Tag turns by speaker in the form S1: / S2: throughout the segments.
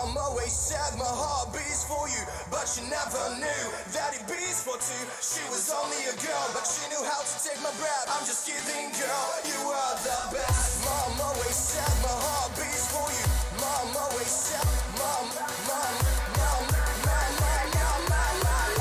S1: Mom always said my heart beats for you, but she never knew that it beats for two. She was only a girl, but she knew how to take my breath. I'm just kidding, girl, you are the best. Mom always said my heart beats for you. Mom always said, mom, mom, mom, mom, mom, mom, mom, mom, mom.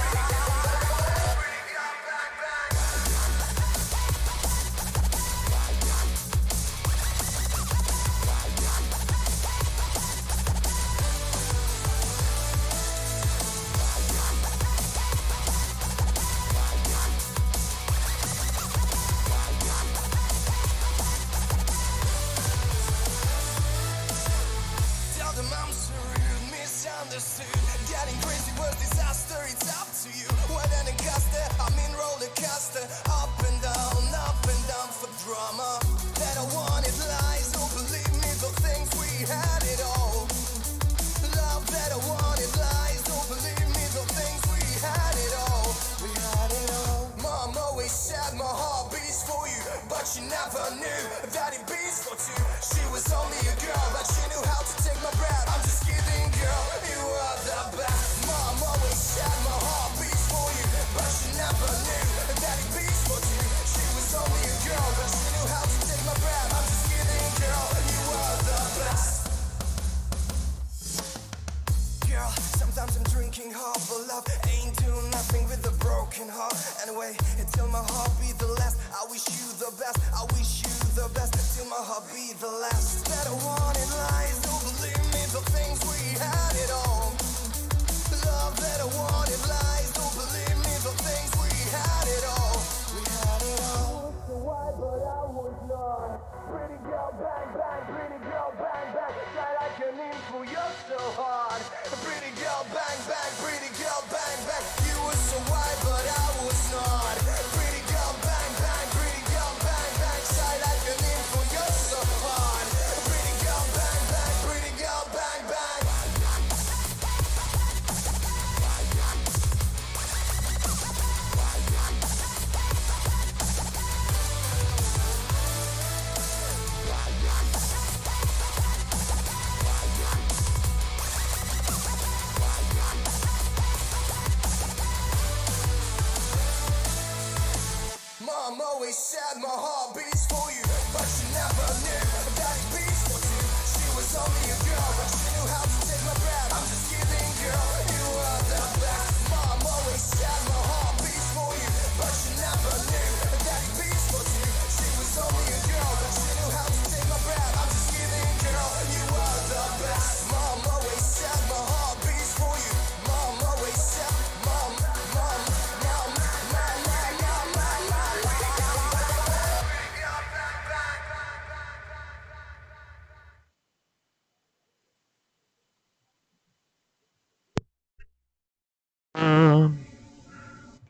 S1: Getting crazy was disaster, it's up to you. When an caster, I'm in roller coaster. Up and down for drama. That I wanted lies, oh believe me, the things we had it all. Love that I wanted lies, oh believe me, the things we had it all. We had it all. Mom always said my heart beats for you, but she never knew that it beats for two. She was only a girl, but she knew how to take my breath. I'm just kidding, girl, you are the best. Mom always said my heart beats for you, but she never knew that it beats for two. She was only a girl, but she knew how to take my breath. I'm just kidding, girl, you are the best. Girl, sometimes I'm drinking hard for love. Ain't doing nothing with a broken heart. Anyway, until my heart be the last, I wish you the best. I wish you the best. Till my heart be the last. That I wanted lies, don't believe me, the things we had it all. Love that I wanted lies, don't believe me, the things we had it all. We had it all. So why, but I was not. Pretty girl, bang, bang, pretty girl, bang, bang. Try like an info, you're so hard. Pretty girl, bang, bang, pretty girl, bang, bang. You were so white, but I was not. Pretty girl, bang, bang, pretty girl, bang, bang. Try like an info, you're so hard. Pretty girl, bang, bang, pretty girl, bang, bang. Mom always said my heart beats for you, but she never knew that it beats for two. She was only a girl, but she knew how to take my breath. I'm just kidding, girl, you are the best. Mom always said my heart beats for you, but she never knew that it beats for two. She was only a girl, but she knew how to take my breath. I'm just kidding, girl, you are the best. Mom always said my heart beats for you. Mom always said, mom, mom, mom, mom, mom, mom, mom, mom.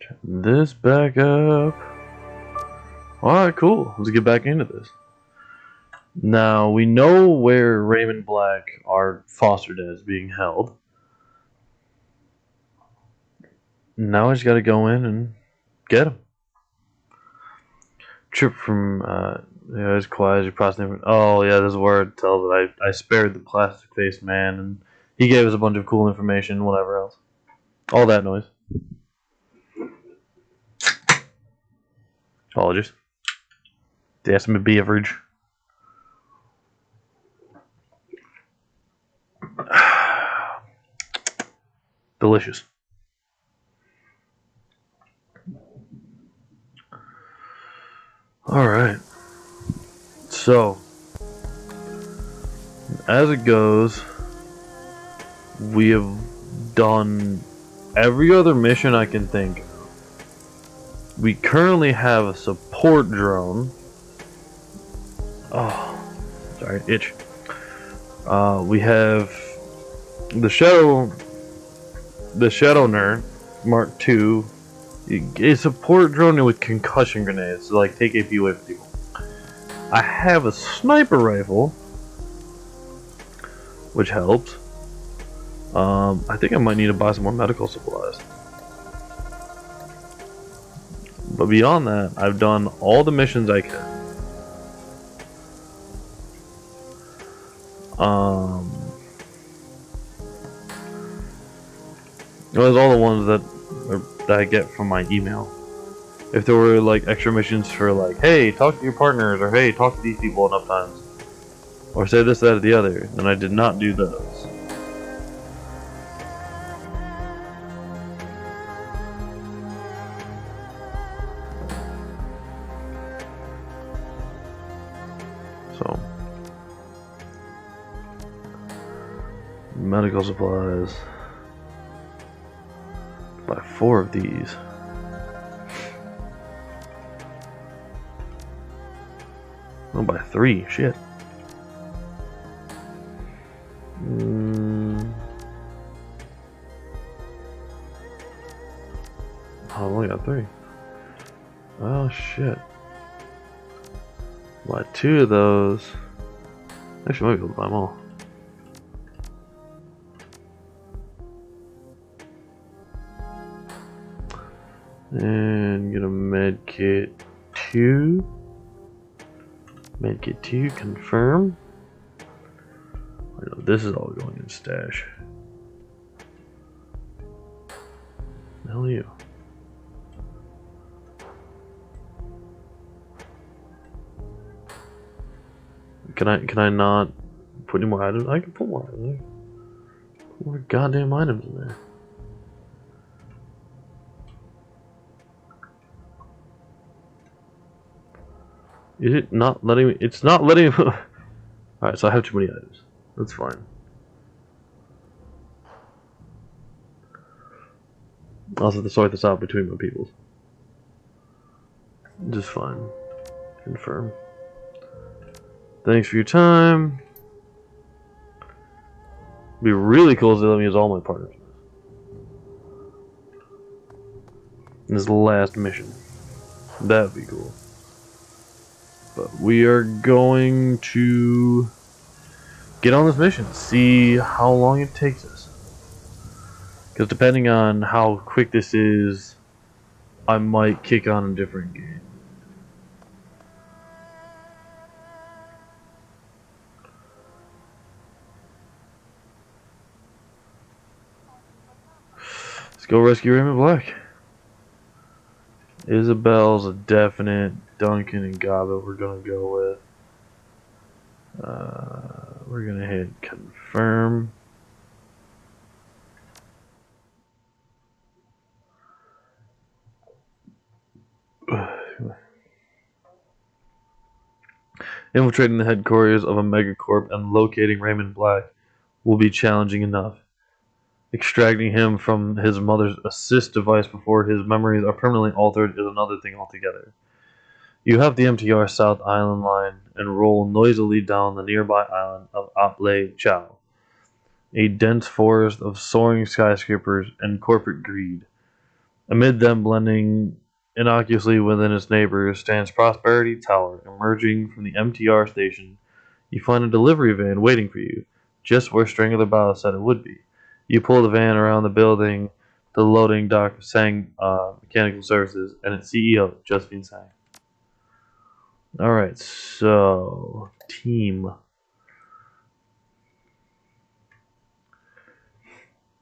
S2: Turn this back up. Alright, cool. Let's get back into this. Now, we know where Raymond Black, our foster dad, is being held. Now I just gotta go in and get him. Trip from, yeah, it's quiet as you process. Oh, yeah, this is where it tells that I spared the plastic faced man and he gave us a bunch of cool information and whatever else. All that noise. Apologies. Decimate beverage. Delicious. Alright. So, as it goes, we have done every other mission I can think of. We currently have a support drone. Oh, sorry, itch. We have the Shadowrun Mark II. A support drone with concussion grenades to like take AP away from people. I have a sniper rifle, which helps. I think I might need to buy some more medical supplies. But beyond that, I've done all the missions I can. Those are all the ones that I get from my email. If there were like extra missions for like, hey, talk to your partners, or hey, talk to these people enough times, or say this, that, or the other, then I did not do those. So, medical supplies. Buy 4 of these. I'll buy 3. Shit. Oh, I only got 3. Oh shit. Buy 2 of those. Actually, I might be able to buy them all. And get a med kit 2. Med kit 2, confirm. I know this is all going in stash. The hell are you? Can I not put any more items? I can put more items there. Put more goddamn items in there. Is it not letting me? It's not letting me. Alright, so I have too many items. That's fine. I'll have to sort this out between my peoples. Just fine. Confirm. Thanks for your time. It'd be really cool if they let me use all my partners. This is the last mission. That'd be cool. But we are going to get on this mission, see how long it takes us. Because depending on how quick this is, I might kick on a different game. Let's go rescue Raymond Black. Isabel's a definite. Duncan and Gaba we're gonna go with. We're gonna hit confirm. Infiltrating the headquarters of a megacorp and locating Raymond Black will be challenging enough. Extracting him from his mother's assist device before his memories are permanently altered is another thing altogether. You have the MTR South Island line and roll noisily down the nearby island of Aple Chao, a dense forest of soaring skyscrapers and corporate greed. Amid them blending innocuously within its neighbors stands Prosperity Tower. Emerging from the MTR station, you find a delivery van waiting for you, just where Strangler Bao said it would be. You pull the van around the building, the loading dock of Sang Mechanical Services, and its CEO, Josephine Sang. Alright, so team.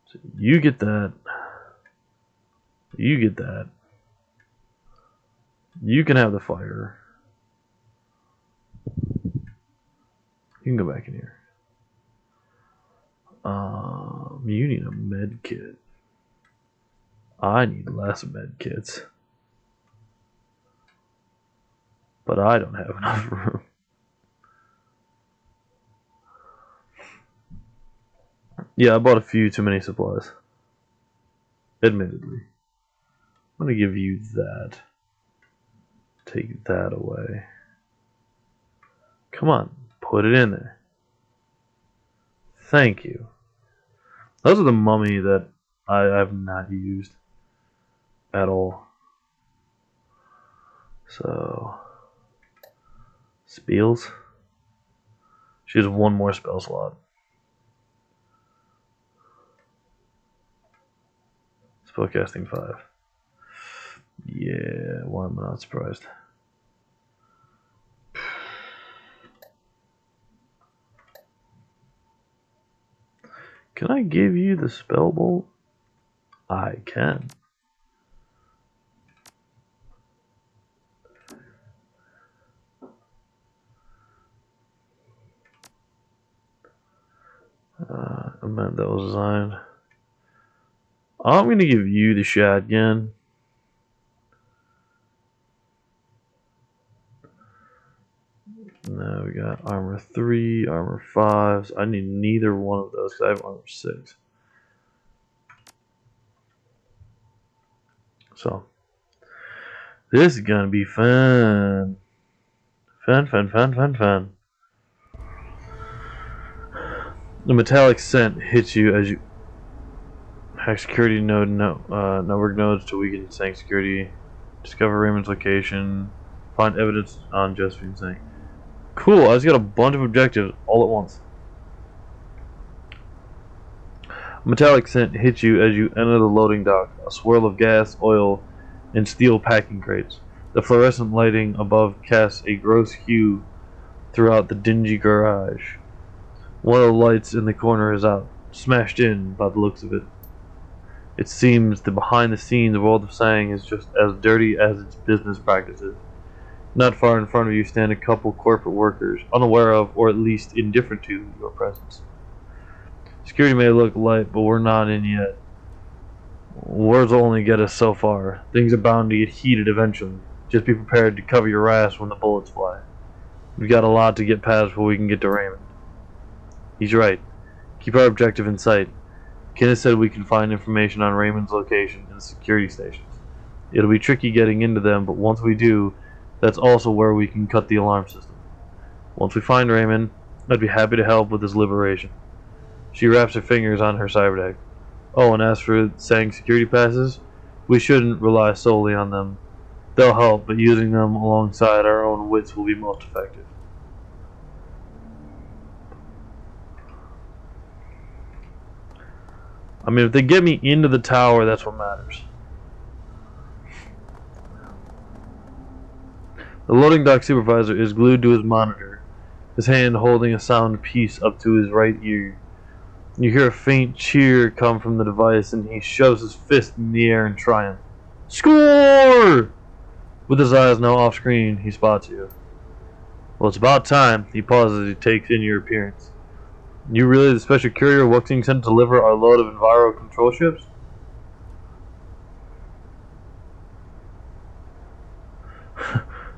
S2: So you get that. You get that. You can have the fire. You can go back in here. You need a med kit. I need less med kits. But I don't have enough room. Yeah, I bought a few too many supplies. Admittedly. I'm gonna give you that. Take that away. Come on, put it in there. Thank you. Those are the mummy that I have not used at all. So, Spiels. She has one more spell slot. Spellcasting 5. Yeah, why am I not surprised? Can I give you the spell bolt? I can. Amend that was designed. I'm going to give you the shotgun. Now we got armor 3, armor 5. I need neither one of those because I have armor 6. So, this is going to be fun. Fun. The metallic scent hits you as you hack security node network nodes to weaken Sank security. Discover Raymond's location. Find evidence on Josephine Sank. Cool, I just got a bunch of objectives all at once. Metallic scent hits you as you enter the loading dock. A swirl of gas, oil, and steel packing crates. The fluorescent lighting above casts a gross hue throughout the dingy garage. One of the lights in the corner is out, smashed in by the looks of it. It seems the behind-the-scenes world of Sang is just as dirty as its business practices. Not far in front of you stand a couple corporate workers, unaware of, or at least indifferent to, your presence. Security may look light, but we're not in yet. Words will only get us so far. Things are bound to get heated eventually. Just be prepared to cover your ass when the bullets fly. We've got a lot to get past before we can get to Raymond. He's right. Keep our objective in sight. Kenneth said we can find information on Raymond's location in the security stations. It'll be tricky getting into them, but once we do, that's also where we can cut the alarm system. Once we find Raymond, I'd be happy to help with his liberation. She wraps her fingers on her cyberdeck. Oh, and as for Sang security passes, we shouldn't rely solely on them. They'll help, but using them alongside our own wits will be most effective. I mean, if they get me into the tower, that's what matters. The loading dock supervisor is glued to his monitor, his hand holding a sound piece up to his right ear. You hear a faint cheer come from the device, and he shoves his fist in the air in triumph. Score! With his eyes now off screen, he spots you. Well, it's about time. He pauses as he takes in your appearance. You really the special courier Wuxing sent to deliver our load of Enviro control ships?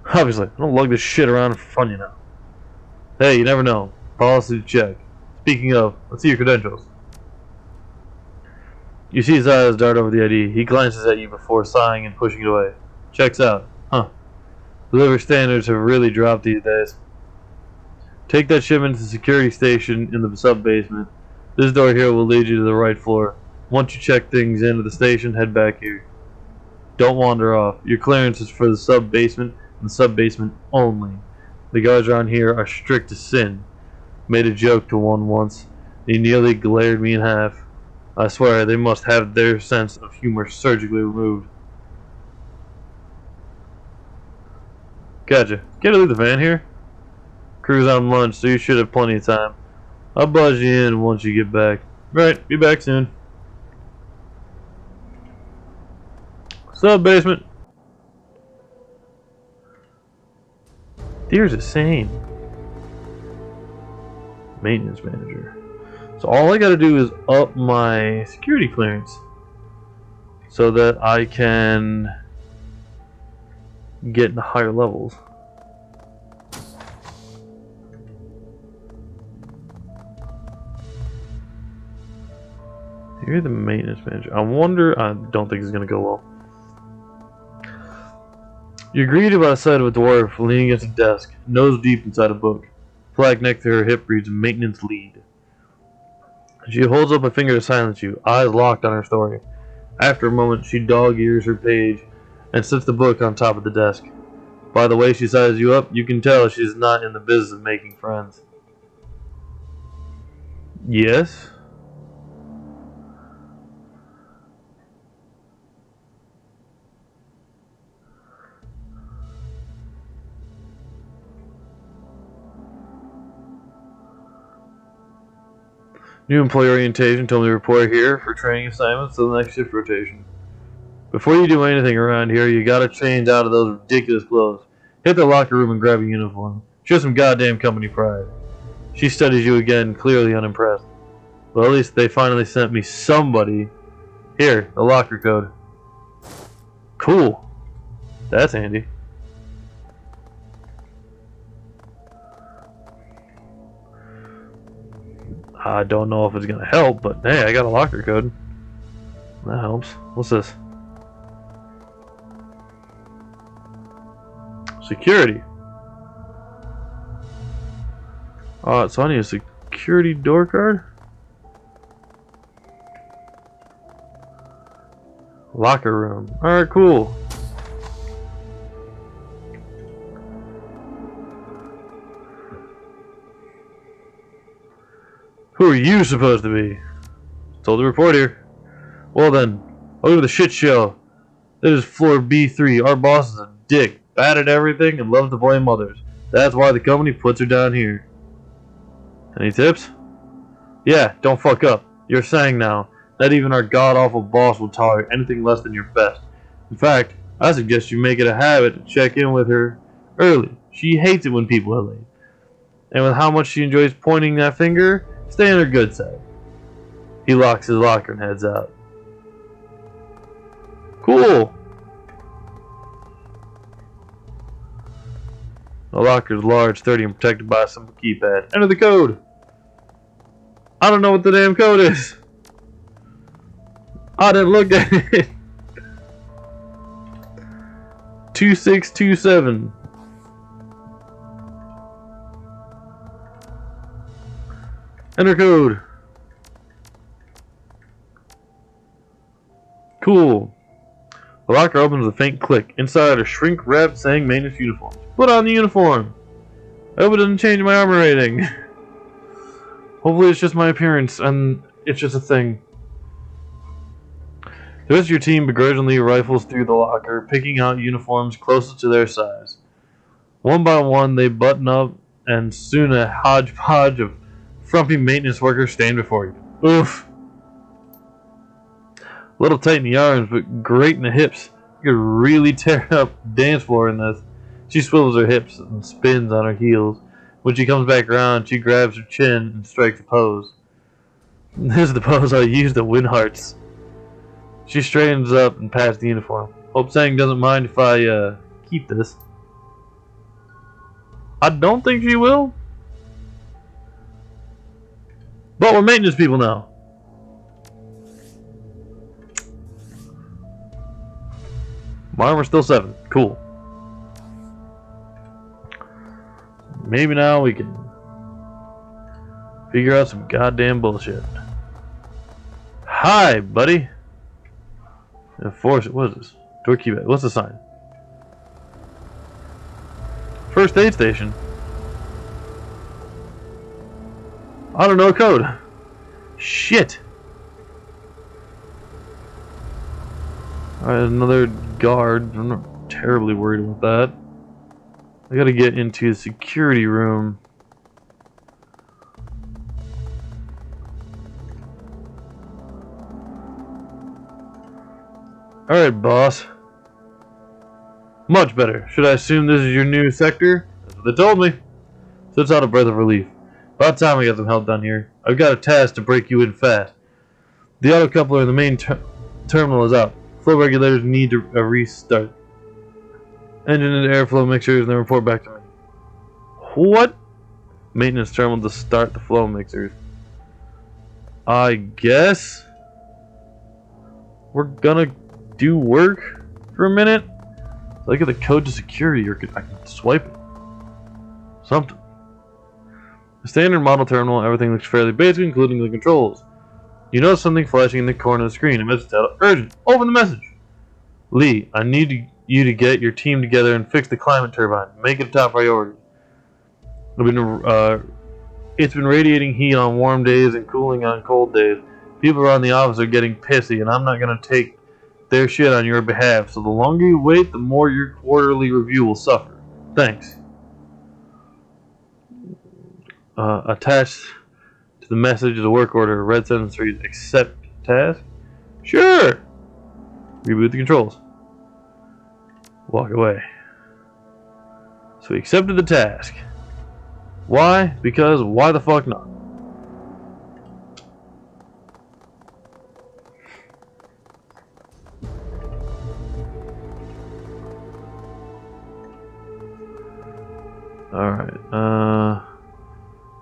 S2: Obviously, I don't lug this shit around for fun, you know. Hey, you never know. Policy check. Speaking of, let's see your credentials. You see his eyes dart over the ID. He glances at you before sighing and pushing it away. Checks out. Huh. Delivery standards have really dropped these days. Take that shipment to the security station in the sub-basement. This door here will lead you to the right floor. Once you check things into the station, head back here. Don't wander off. Your clearance is for the sub-basement and the sub-basement only. The guards around here are strict as sin. Made a joke to one once. He nearly glared me in half. I swear, they must have their sense of humor surgically removed. Gotcha. Can't leave the van here? Crew's on lunch, so you should have plenty of time. I'll buzz you in once you get back. Right, be back soon. Sub-basement. There's a sane. Maintenance manager. So all I gotta do is up my security clearance so that I can get into higher levels. You're the maintenance manager. I wonder, I don't think it's gonna go well. You're greeted by the sight of a dwarf leaning against a desk, nose deep inside a book. Flag next to her hip reads maintenance lead. She holds up a finger to silence you, eyes locked on her story. After a moment, she dog-ears her page and sets the book on top of the desk. By the way she sizes you up, you can tell she's not in the business of making friends. Yes? New employee orientation told me to report here for training assignments to the next shift rotation. Before you do anything around here, you gotta change out of those ridiculous clothes. Hit the locker room and grab a uniform. Show some goddamn company pride. She studies you again, clearly unimpressed. Well, at least they finally sent me somebody. Here, the locker code. Cool. That's handy. I don't know if it's gonna help, but hey, I got a locker code. That helps. What's this? Security. So I need a security door card? Locker room. Alright, cool. Who are you supposed to be? Told to report here. Well then, look at the shit show. This is floor B3. Our boss is a dick, bad at everything, and loves to blame others. That's why the company puts her down here. Any tips? Yeah, don't fuck up. You're saying now. Not even our god-awful boss will tolerate anything less than your best. In fact, I suggest you make it a habit to check in with her early. She hates it when people are late. And with how much she enjoys pointing that finger, stay on her good side. He locks his locker and heads out. Cool! The locker is large, sturdy, and protected by a simple keypad. Enter the code! I don't know what the damn code is! I didn't look at it! 2627. Enter code. Cool. The locker opens with a faint click. Inside a shrink wrap saying maintenance uniform. Put on the uniform. I hope it doesn't change my armor rating. Hopefully it's just my appearance and it's just a thing. The rest of your team begrudgingly rifles through the locker, picking out uniforms closest to their size. One by one they button up and soon a hodgepodge of frumpy maintenance workers stand before you. Oof. A little tight in the arms, but great in the hips. You could really tear up the dance floor in this. She swivels her hips and spins on her heels. When she comes back around, she grabs her chin and strikes a pose. This is the pose I use to win hearts. She straightens up and pats the uniform. Hope Sang doesn't mind if I keep this. I don't think she will. But we're maintenance people now. My armor's still 7. Cool. Maybe now we can figure out some goddamn bullshit. Hi, buddy. Enforce it. What is this? Door keypad. What's the sign? First aid station. I don't know a code. Shit. Alright, another guard. I'm not terribly worried about that. I gotta get into the security room. Alright, boss. Much better. Should I assume this is your new sector? That's what they told me. So it's out a breath of relief. About time I got some help down here. I've got a task to break you in fast. The auto coupler in the main terminal is out. Flow regulators need a restart. Engine and airflow mixers, and then report back to me. What? Maintenance terminal to start the flow mixers. I guess we're gonna do work for a minute. So I get the code to security, or I can swipe it. Something. The standard model terminal, everything looks fairly basic, including the controls. You notice something flashing in the corner of the screen. A message titled, Urgent! Open the message! Lee, I need you to get your team together and fix the climate turbine. Make it a top priority. It's been radiating heat on warm days and cooling on cold days. People around the office are getting pissy, and I'm not going to take their shit on your behalf. So the longer you wait, the more your quarterly review will suffer. Thanks. Attached to the message of the work order. Red sentence reads, accept task? Sure! Reboot the controls. Walk away. So we accepted the task. Why? Because why the fuck not? Alright,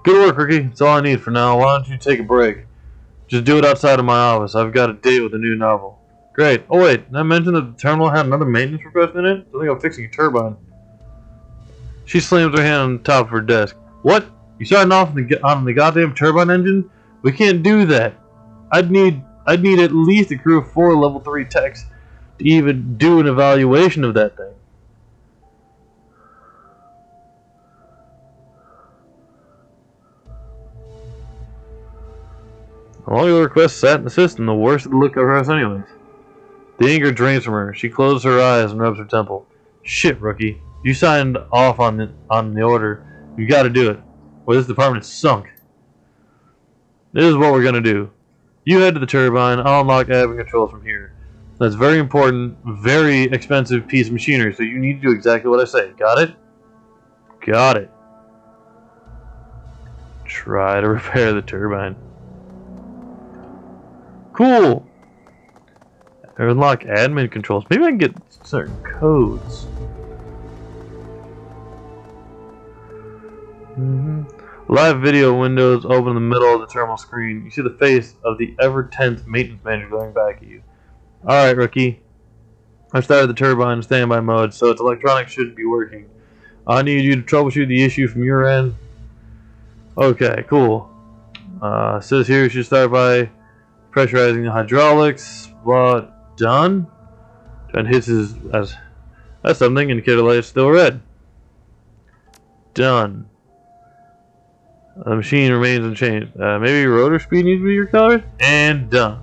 S2: good work, Ricky. That's all I need for now. Why don't you take a break? Just do it outside of my office. I've got a date with a new novel. Great. Oh wait, did I mention that the terminal had another maintenance request in it? I think I'm fixing a turbine. She slams her hand on the top of her desk. What? You starting off on the goddamn turbine engine? We can't do that. I'd need at least a crew of 4 level 3 techs to even do an evaluation of that thing. All your requests sat in the system, the worst of the lookup requests anyways. The anger drains from her. She closes her eyes and rubs her temple. Shit, rookie. You signed off on the order. You gotta do it, or this department is sunk. This is what we're gonna do. You head to the turbine, I'll unlock admin controls from here. That's very important, very expensive piece of machinery, so you need to do exactly what I say. Got it? Got it. Try to repair the turbine. Cool. Unlock admin controls. Maybe I can get certain codes. Live video windows open in the middle of the terminal screen. You see the face of the ever-tense maintenance manager glaring back at you. Alright, rookie. I started the turbine in standby mode, so its electronics shouldn't be working. I need you to troubleshoot the issue from your end. Okay, cool. Says here you should start by pressurizing the hydraulics. Well, done. And hits his as something. Indicator light is still red. Done. The machine remains unchanged. Maybe rotor speed needs to be recovered. And done.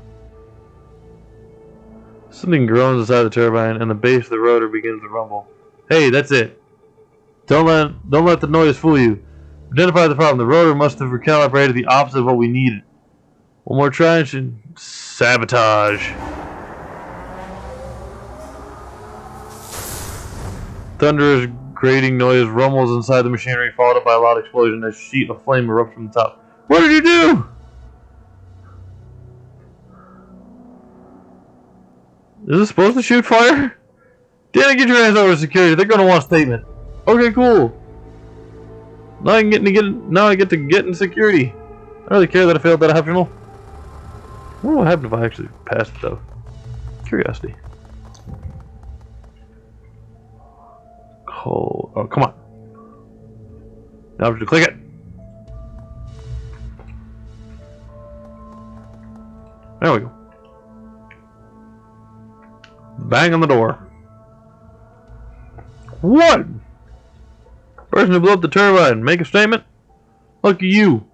S2: Something groans inside the turbine, and the base of the rotor begins to rumble. Hey, that's it. Don't let the noise fool you. Identify the problem. The rotor must have recalibrated the opposite of what we needed. One more try and should sabotage. Thunderous grating noise rumbles inside the machinery, followed up by a loud explosion as a sheet of flame erupts from the top. What did you do? Is this supposed to shoot fire? Danny, get your hands over to security. They're gonna want a statement. Okay, cool. Now I get to get in security. I don't really care that I failed that optional. I wonder what happened if I actually passed it though. Curiosity. Oh, come on. Now I have to click it. There we go. Bang on the door. What? Person who blew up the turbine, make a statement? Look at you.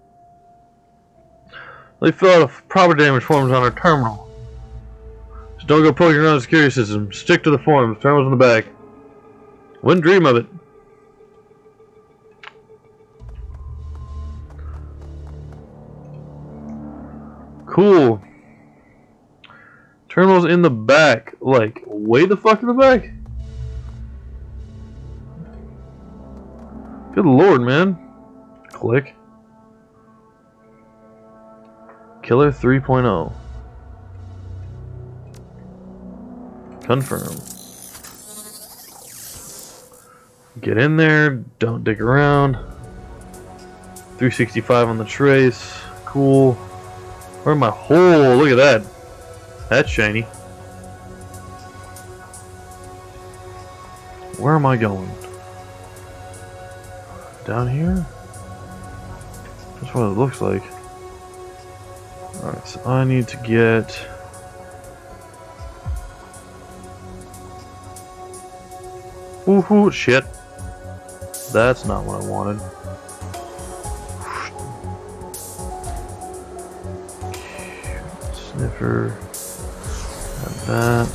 S2: They fill out proper damage forms on our terminal. Just don't go poking around the security system. Stick to the forms. Terminal's in the back. Wouldn't dream of it. Cool. Terminal's in the back. Like, way the fuck in the back? Good lord, man. Click. Killer 3.0. Confirm. Get in there. Don't dig around. 365 on the trace. Cool. Where am I? Oh, look at that. That's shiny. Where am I going? Down here? That's what it looks like. Alright, so I need to get... Woohoo, shit. That's not what I wanted. Sniffer. Have that.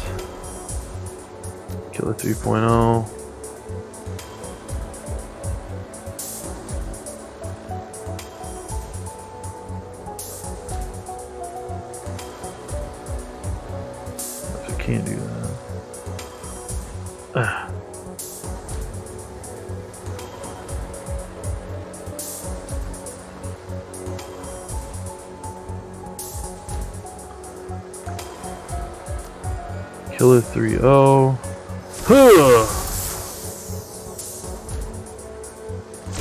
S2: Killer 3.0. can't do that. Killer 3-0.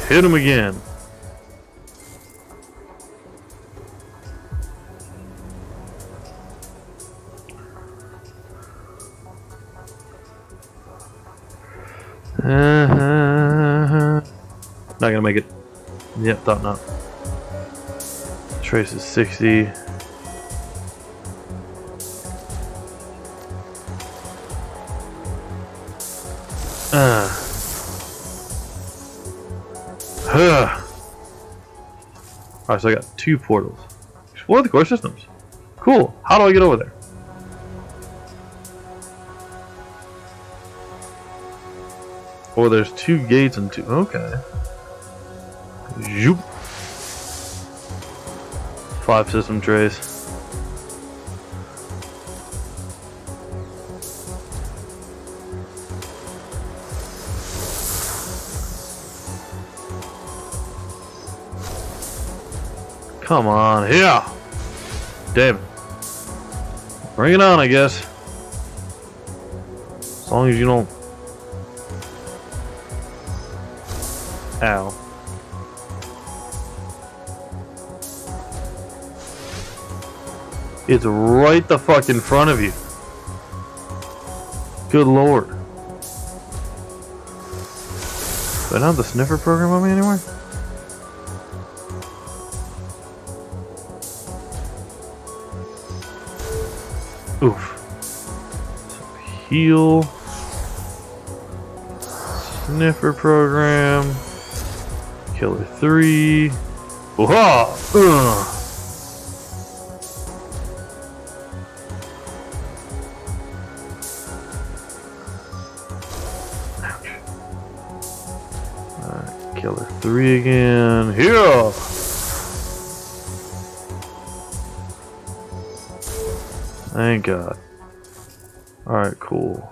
S2: Hit him again. Not gonna make it. Yep, thought not. Trace is 60. Alright, so I got 2 portals. Explore the core systems. Cool. How do I get over there? Oh, there's 2 gates and 2. Okay. Zoop. 5 system trays. Come on, yeah. Damn it. Bring it on, I guess. As long as you don't. Ow. It's right the fuck in front of you. Good lord. Do I not have the sniffer program on me anymore? Oof. So heal. Sniffer program. Killer 3. Whoa! Killer 3 again. Here! Thank God. Alright, cool.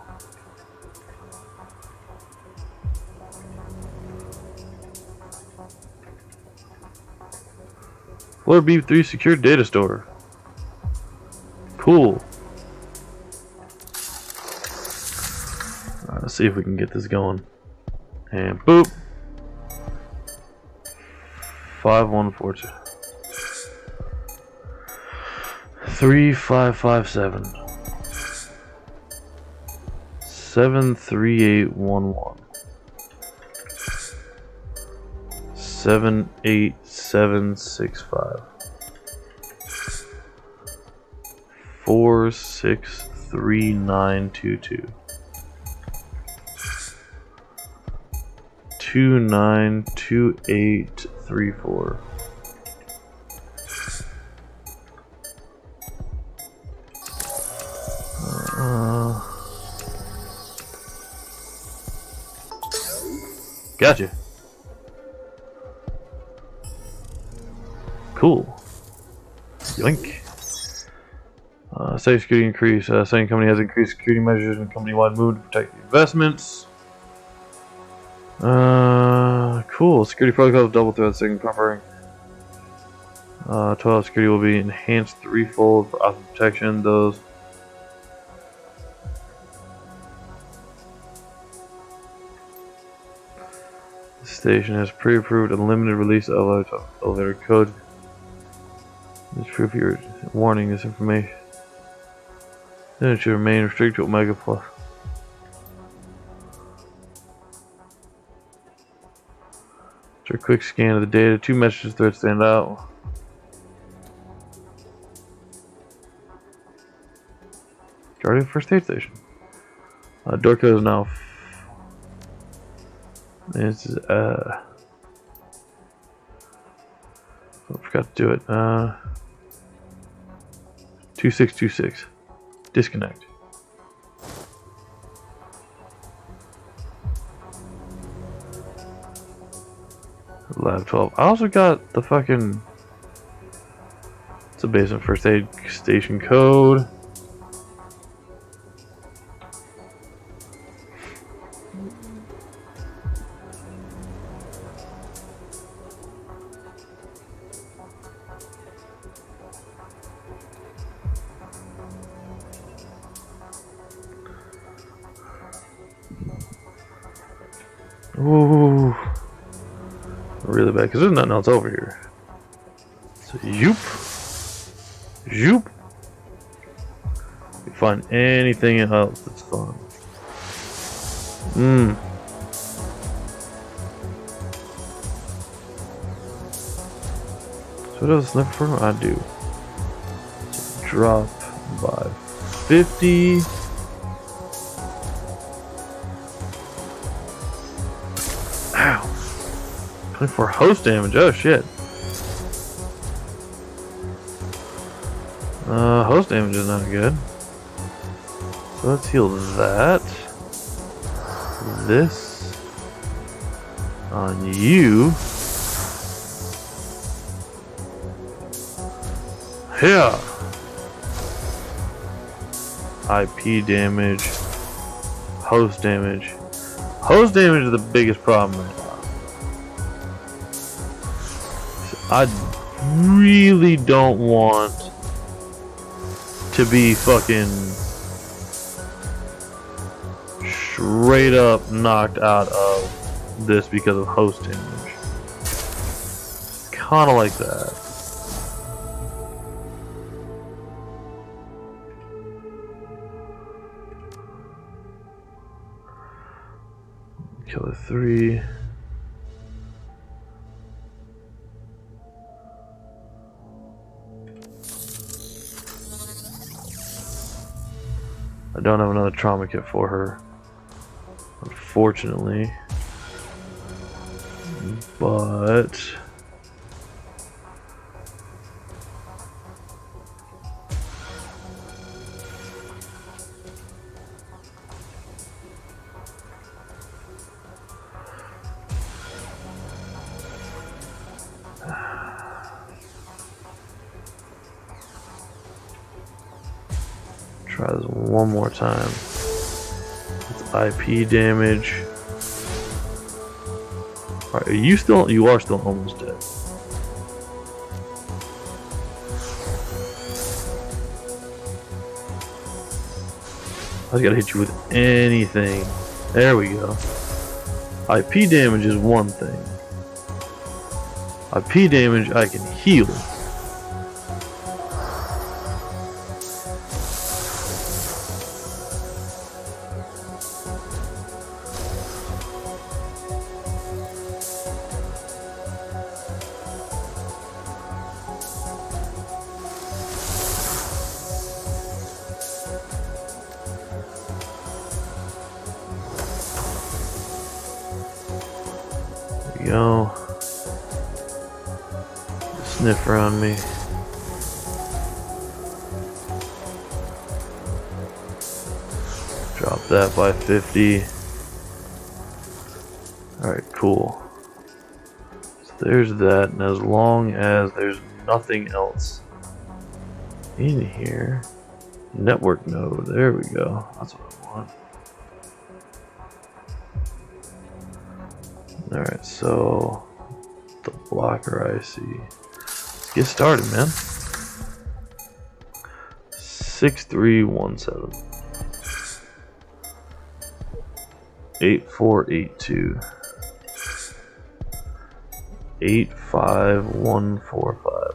S2: Floor B3 secure data store. Cool. Alright, let's see if we can get this going. And boop. 5142. 3557. 73811. 78765. 463922. 292834. Gotcha. Cool. Yoink. Safe security increase. Same company has increased security measures and company-wide move to protect the investments. Cool. Security protocols double threat signal covering. Total security will be enhanced threefold for optimal protection. Those. The station has pre-approved unlimited release of elevator code. This proof your warning. This information. Then it should remain restricted to Omega Plus. After a quick scan of the data, 2 message threads stand out. Guardian First Aid Station. Door code is now. This is I forgot to do it. 2626. Disconnect. Lab 12. I also got the fucking. It's a basement first aid station code. Ooh. Really bad, because there's nothing else over here. So, yoop. Yoop. You find anything else that's fun. So what else left for I do? So drop by 50. Ow. 24 host damage. Oh shit. Host damage is not good. So let's heal that. This on you. Yeah. IP damage. Host damage. Host damage is the biggest problem right now. I really don't want to be fucking straight up knocked out of this because of host damage. Kinda like that. Killer 3. I don't have another trauma kit for her, unfortunately, but try this one more time. It's IP damage. Alright, you are still almost dead. I just gotta hit you with anything. There we go. IP damage is one thing. IP damage I can heal. Go. Sniff around me. Drop that by 50. Alright, cool. So there's that, and as long as there's nothing else in here. Network node, there we go. That's what I want. Alright, so the blocker IC. Let's get started, man. 6317 8482 85145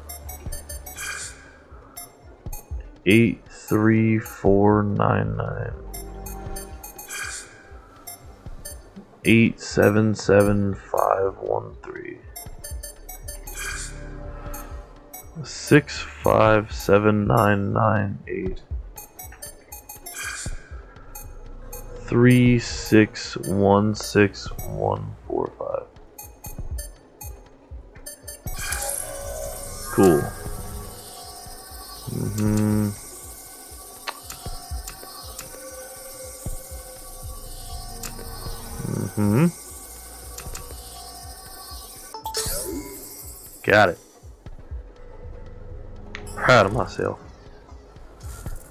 S2: 83499 877513 657998 3616145. Cool. Got it. Proud of myself.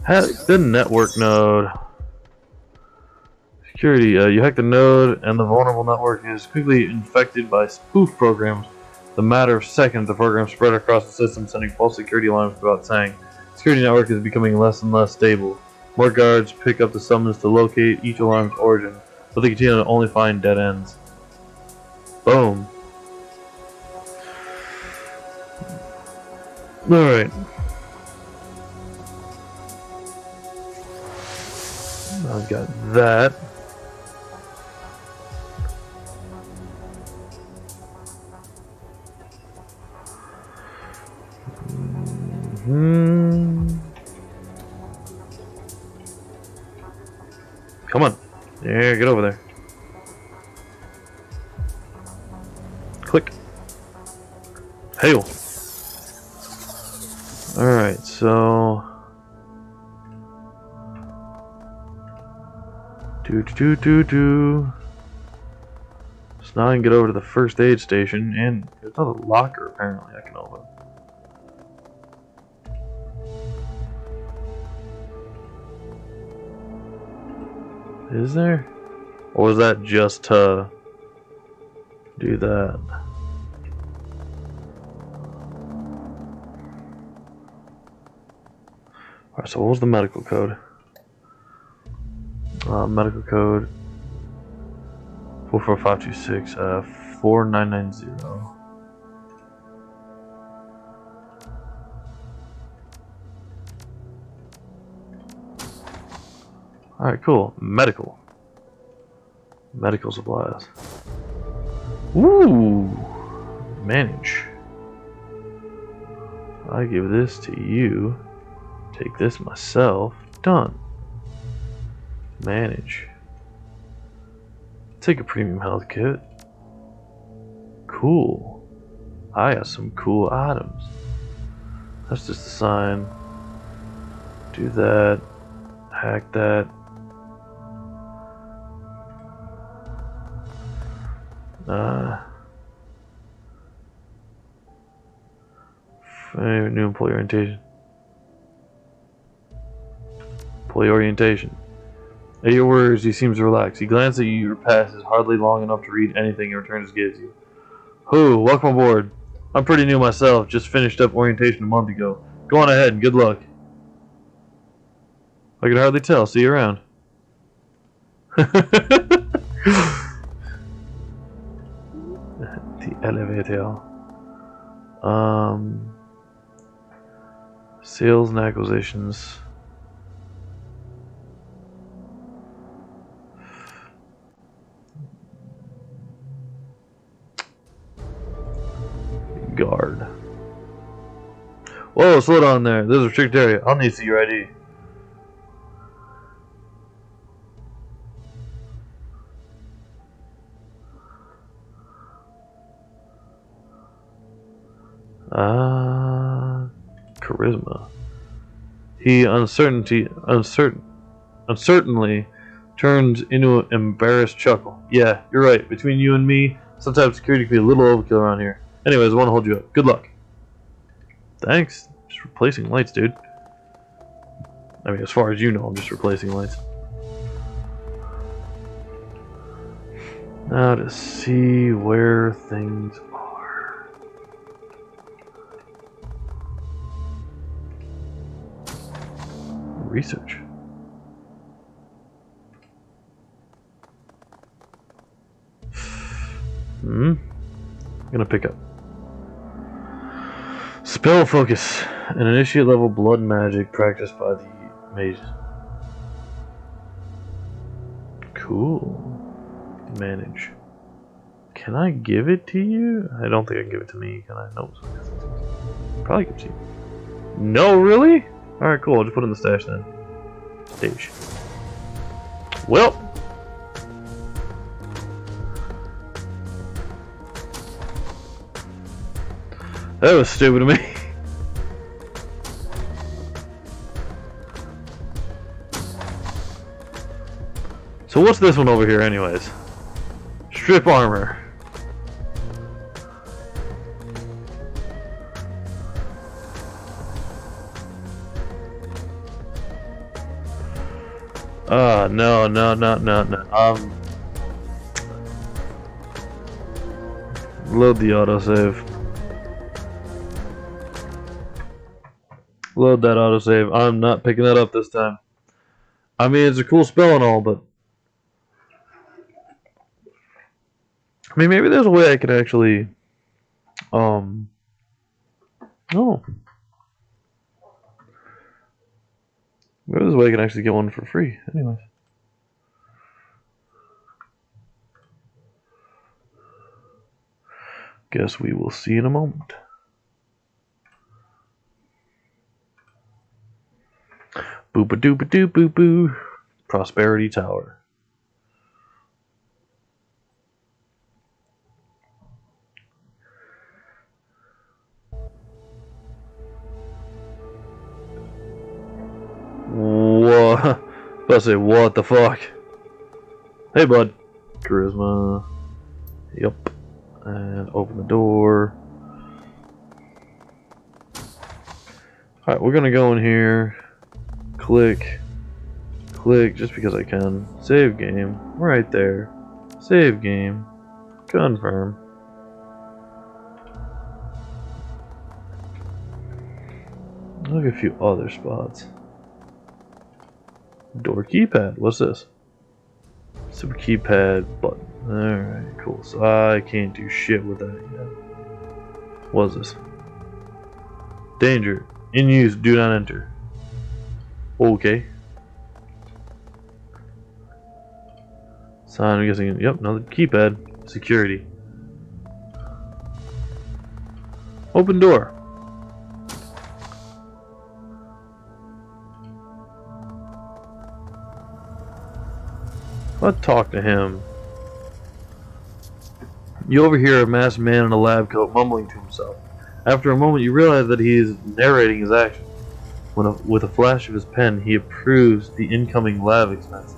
S2: Hack the network node. Security. You hack the node and the vulnerable network is quickly infected by spoof programs. The matter of seconds, the program spread across the system, sending false security alarms without saying. The security network is becoming less and less stable. More guards pick up the summons to locate each alarm's origin, but they continue to only find dead ends. Boom. Alright. I've got that. Come on. Yeah, get over there. Click. Hail. Alright, so... So now I can get over to the first aid station, and there's another locker apparently I can open. Is there? Or was that just to do that? Alright, so what was the medical code? Medical code 44526 4990. Alright, cool. Medical supplies. Ooh, manage. I give this to you. Take this myself. Done. Manage. Take a premium health kit. Cool. I got some cool items. That's just a sign. Do that. Hack that. New employee orientation. Employee orientation. At your words, he seems relaxed. He glances at you. Your pass is hardly long enough to read anything he returns gives you. Who? Welcome aboard. I'm pretty new myself. Just finished up orientation a month ago. Go on ahead and good luck. I can hardly tell. See you around. The elevator. Sales and acquisitions. Guard. Whoa, slow down there. This is a restricted area. I'll need to see your ID. Charisma. He uncertainly turns into an embarrassed chuckle. Yeah, you're right. Between you and me, sometimes security can be a little overkill around here. Anyways, I want to hold you up. Good luck. Thanks. Just replacing lights, dude. I mean, as far as you know, I'm just replacing lights. Now to see where things are. Research. I'm gonna pick up. Spell focus. An initiate level blood magic practiced by the mages. Cool. Manage. Can I give it to you? I don't think I can give it to me. Can I? No. Probably give it to you. No, really? Alright, cool. I'll just put it in the stash then. Stage. Well. That was stupid of me. So what's this one over here anyways? Strip armor. No. Load the autosave. Load that autosave. I'm not picking that up this time. I mean, it's a cool spell and all, but I mean, maybe there's a way I could actually, oh, maybe there's a way I can actually get one for free. Anyways. Guess we will see in a moment. Boop-a-doop-a-doop-boo-boo. Prosperity Tower. What? I say, what the fuck? Hey, bud. Charisma. Yep. And open the door. Alright, we're gonna go in here. Click. Click, just because I can. Save game. Right there. Save game. Confirm. Look at a few other spots. Door keypad. What's this? Super keypad button. Alright, cool. So I can't do shit with that yet. What's this? Danger. In use. Do not enter. Okay. Sign. I'm guessing. Yep. Another keypad. Security. Open door. I'll talk to him. You overhear a masked man in a lab coat mumbling to himself. After a moment, you realize that he is narrating his actions. With a flash of his pen, he approves the incoming lab expenses.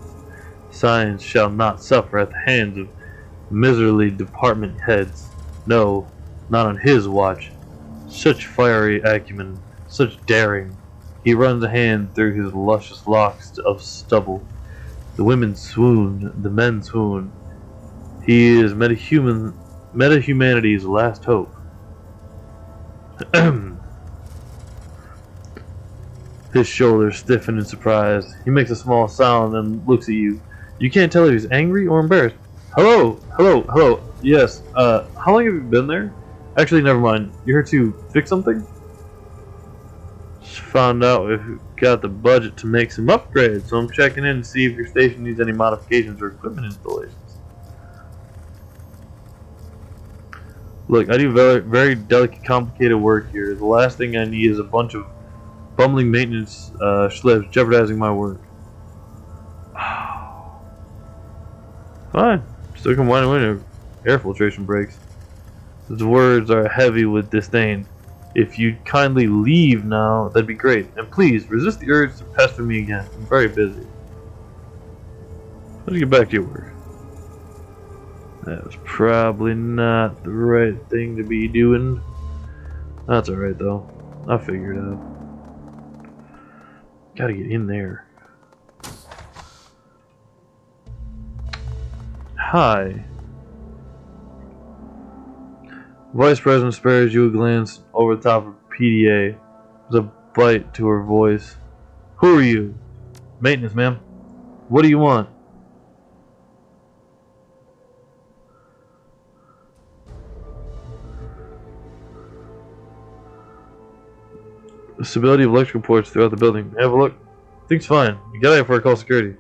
S2: Science shall not suffer at the hands of miserly department heads. No, not on his watch. Such fiery acumen, such daring. He runs a hand through his luscious locks of stubble. The women swoon, the men swoon. He is metahumanity's last hope. His shoulders stiffen in surprise. He makes a small sound and looks at you. You can't tell if he's angry or embarrassed. Hello, hello, hello. Yes, how long have you been there? Actually, never mind. You're here to fix something? Just found out we've got the budget to make some upgrades, so I'm checking in to see if your station needs any modifications or equipment installations. Look, I do very, very delicate, complicated work here. The last thing I need is a bunch of bumbling maintenance schlips jeopardizing my work. Fine. Still can wind when air filtration breaks. His words are heavy with disdain. If you'd kindly leave now, that'd be great. And please, resist the urge to pester me again. I'm very busy. Let's get back to your work. That was probably not the right thing to be doing. That's alright though. I'll figure it out. Gotta get in there. Hi. Vice President spares you a glance over the top of PDA. There's a bite to her voice. Who are you? Maintenance, ma'am. What do you want? The stability of electrical ports throughout the building. Have a look. Thing's fine. You got it before I call security.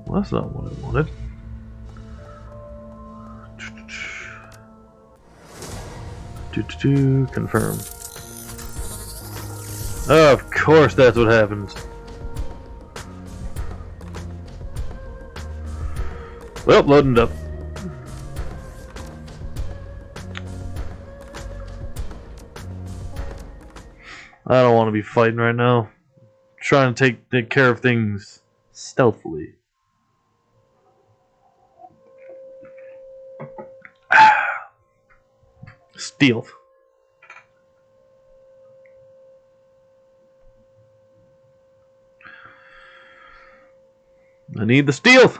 S2: Well, that's not what I wanted. Confirm. Oh, of course that's what happens. Well, loading it up. I don't want to be fighting right now. I'm trying to take care of things stealthily. Stealth. I need the stealth.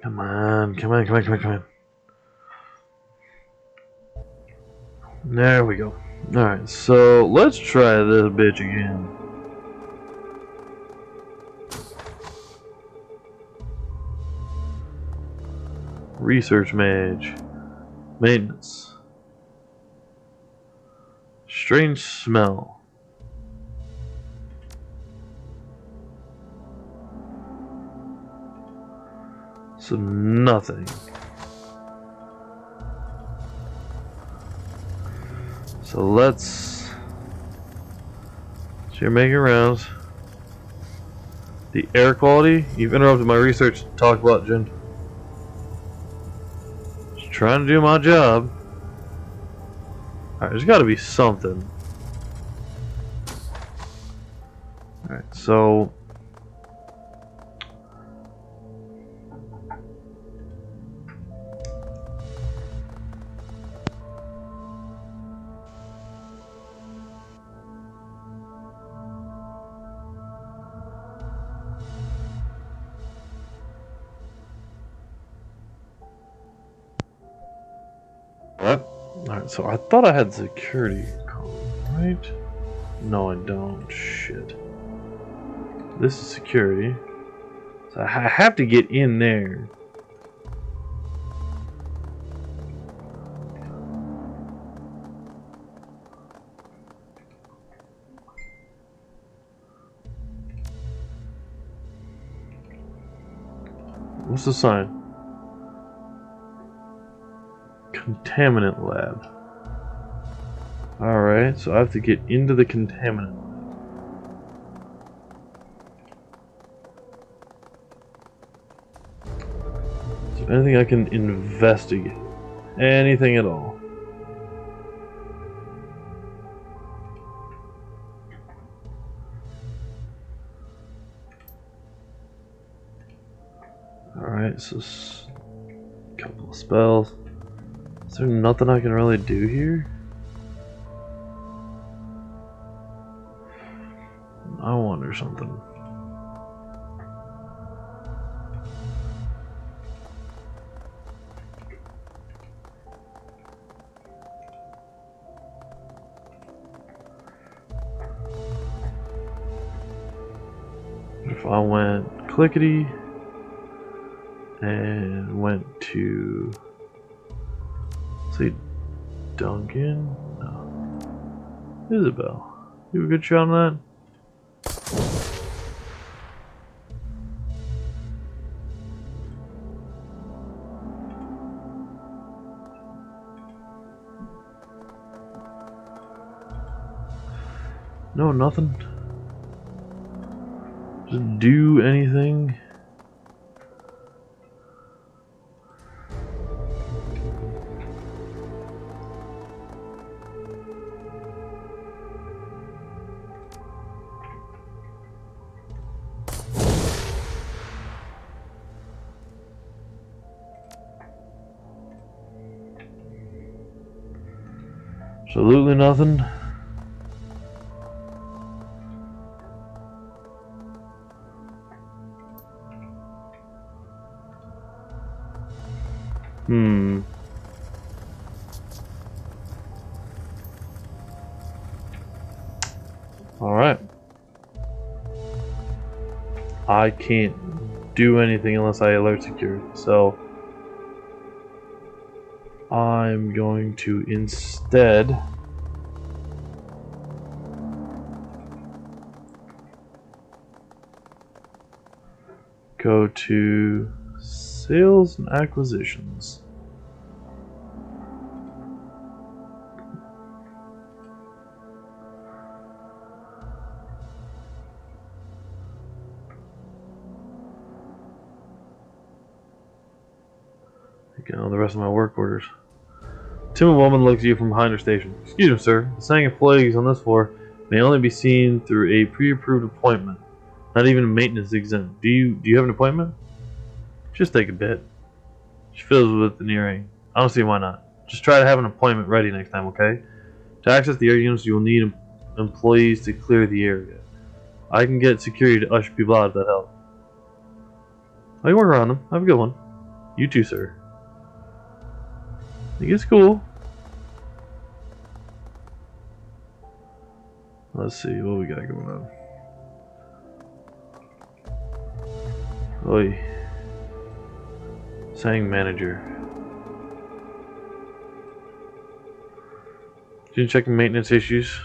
S2: Come on, come on, come on, come on, come on. There we go. Alright, so let's try this bitch again. Research mage. Maintenance. Strange smell. So nothing. So let's. So you're making rounds. The air quality. You've interrupted my research to talk about, Jen. Just trying to do my job. Alright, there's got to be something. Alright, so. Alright, so I thought I had security code, right? No, I don't. Shit. This is security. So I have to get in there. What's the sign? Contaminant lab. Alright, so I have to get into the contaminant lab. So anything I can investigate. Anything at all. Alright, so a couple of spells. Is there nothing I can really do here? I wonder something. If I went clickety and went to, say, Duncan? No. Isabel. You have a good shot on that? No, nothing. Just do anything. Absolutely nothing. Alright. I can't do anything unless I alert security, so I'm going to instead go to sales and acquisitions. Get all the rest of my work orders. Timid woman looks at you from behind her station. Excuse me, sir. The saying employees on this floor may only be seen through a pre-approved appointment. Not even a maintenance exempt. Do you have an appointment? Just take a bit. She fills with an earring. I don't see why not. Just try to have an appointment ready next time, okay? To access the air units, you will need employees to clear the area. I can get security to usher people out if that helps. I can work around them. Have a good one. You too, sir. I think it's cool. Let's see what we got going on. Oi. Sang manager. Did you check maintenance issues?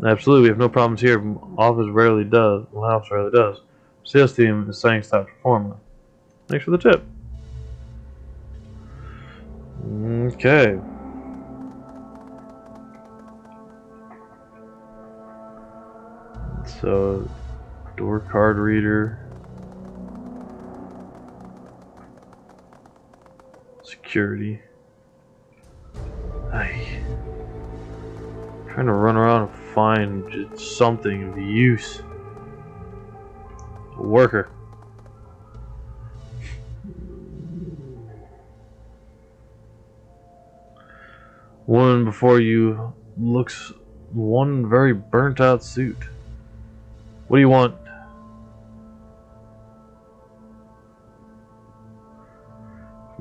S2: Absolutely, we have no problems here. Office rarely does. Well, house rarely does. Sales team is saying stop performing. Thanks for the tip. Okay. So, door card reader. Security. Ay. Trying to run around and find just something of use. A worker. One before you looks one very burnt out suit. What do you want?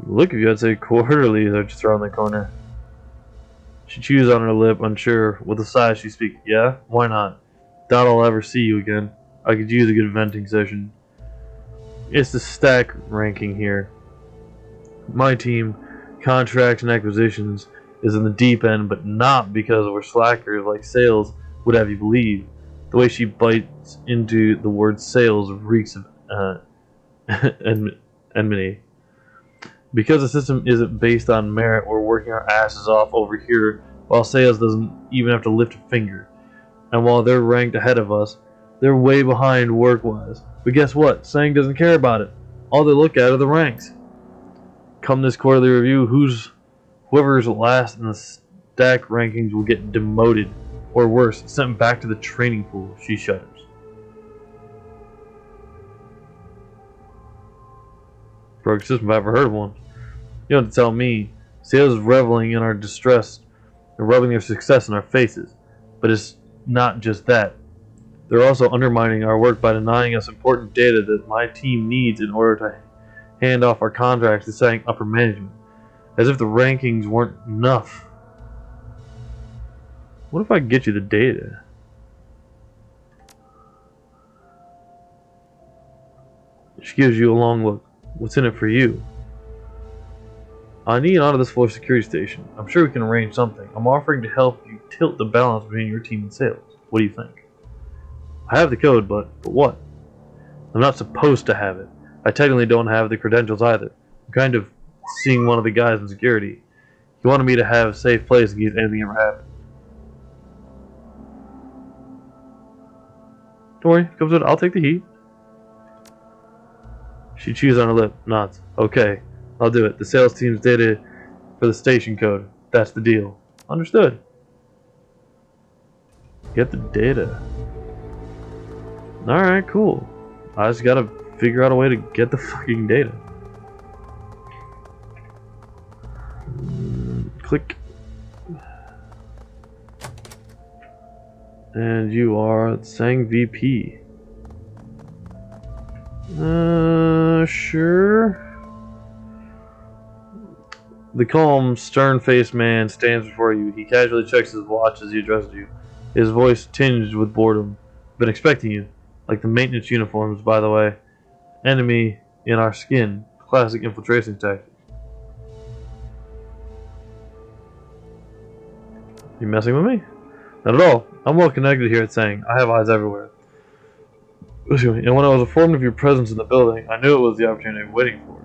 S2: Look at you, I'd say quarterly, they're just around the corner. She chews on her lip, unsure. With a sigh, she speaks. Yeah? Why not? Doubt I'll ever see you again. I could use a good venting session. It's the stack ranking here. My team, contracts and acquisitions, is in the deep end, but not because we're slackers like sales would have you believe. The way she bites into the word sales reeks of enmity. Because the system isn't based on merit, we're working our asses off over here while sales doesn't even have to lift a finger. And while they're ranked ahead of us, they're way behind work-wise. But guess what? Sang doesn't care about it. All they look at are the ranks. Come this quarterly review, whoever's last in the stack rankings will get demoted, or worse, sent back to the training pool. She shudders. Broke system if I ever heard of one. You don't have to tell me. Sales is reveling in our distress and rubbing their success in our faces. But it's not just that. They're also undermining our work by denying us important data that my team needs in order to hand off our contracts to saying upper management. As if the rankings weren't enough. What if I get you the data? She gives you a long look. What's in it for you? I need onto this floor security station. I'm sure we can arrange something. I'm offering to help you tilt the balance between your team and sales. What do you think? I have the code, but what? I'm not supposed to have it. I technically don't have the credentials either. I'm kind of seeing one of the guys in security. He wanted me to have a safe place in case anything ever happened. Don't worry, comes with it. I'll take the heat. She chews on her lip, nods. Okay, I'll do it. The sales team's data for the station code. That's the deal. Understood. Get the data. Alright, cool. I just gotta figure out a way to get the fucking data. Click. And you are Sang VP. Sure. The calm, stern-faced man stands before you. He casually checks his watch as he addresses you. His voice tinged with boredom. Been expecting you. Like the maintenance uniforms, by the way. Enemy in our skin. Classic infiltration tactic. You messing with me? Not at all. I'm well connected here at Sang. I have eyes everywhere. Excuse me. And when I was informed of your presence in the building, I knew it was the opportunity I'm waiting for.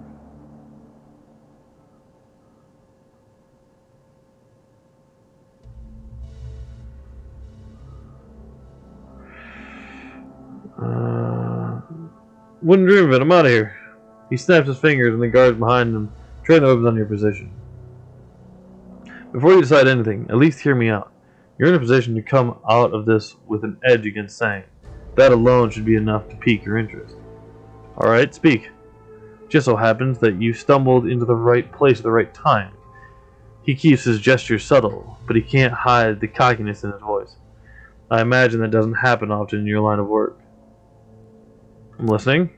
S2: Wouldn't dream of it. I'm out of here. He snaps his fingers and the guards behind him train the weapons on your position. Before you decide anything, at least hear me out. You're in a position to come out of this with an edge against Sang. That alone should be enough to pique your interest. Alright, speak. Just so happens that you stumbled into the right place at the right time. He keeps his gestures subtle, but he can't hide the cockiness in his voice. I imagine that doesn't happen often in your line of work. I'm listening.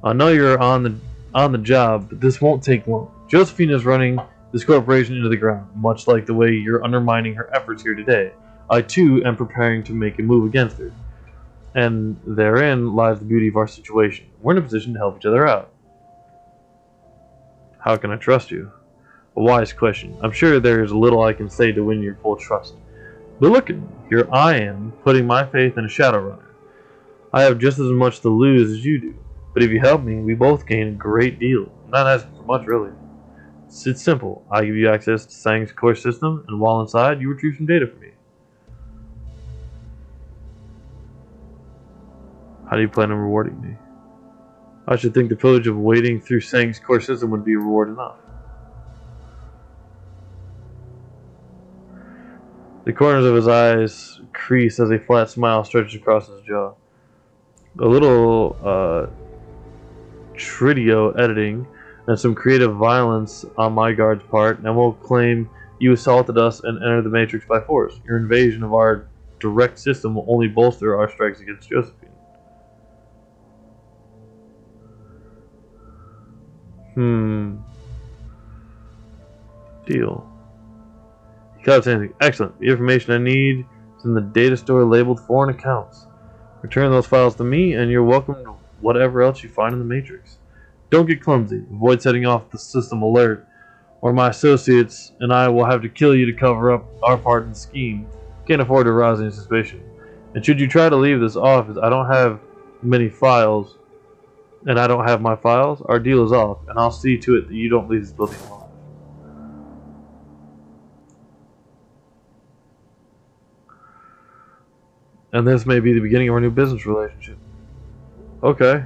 S2: I know you're on the job, but this won't take long. Josephine is running this corporation into the ground, much like the way you're undermining her efforts here today. I too am preparing to make a move against her. And therein lies the beauty of our situation. We're in a position to help each other out. How can I trust you? A wise question. I'm sure there is little I can say to win your full trust. But look at me. Here I am, putting my faith in a shadowrunner. I have just as much to lose as you do. But if you help me, we both gain a great deal. I'm not asking for much, really. It's simple. I give you access to Sang's core system, and while inside, you retrieve some data for me. How do you plan on rewarding me? I should think the privilege of wading through Sang's core system would be a reward enough. The corners of his eyes crease as a flat smile stretches across his jaw. A little Tridio editing and some creative violence on my guard's part, and we'll claim you assaulted us and entered the Matrix by force. Your invasion of our direct system will only bolster our strikes against Josephine. Deal. You got anything? Excellent. The information I need is in the data store labeled foreign accounts. Return those files to me, and you're welcome to whatever else you find in the Matrix. Don't get clumsy. Avoid setting off the system alert, or my associates and I will have to kill you to cover up our part in the scheme. Can't afford to arouse any suspicion. And should you try to leave this office, I don't have many files, and I don't have my files, our deal is off, and I'll see to it that you don't leave this building alive. And this may be the beginning of our new business relationship. Okay.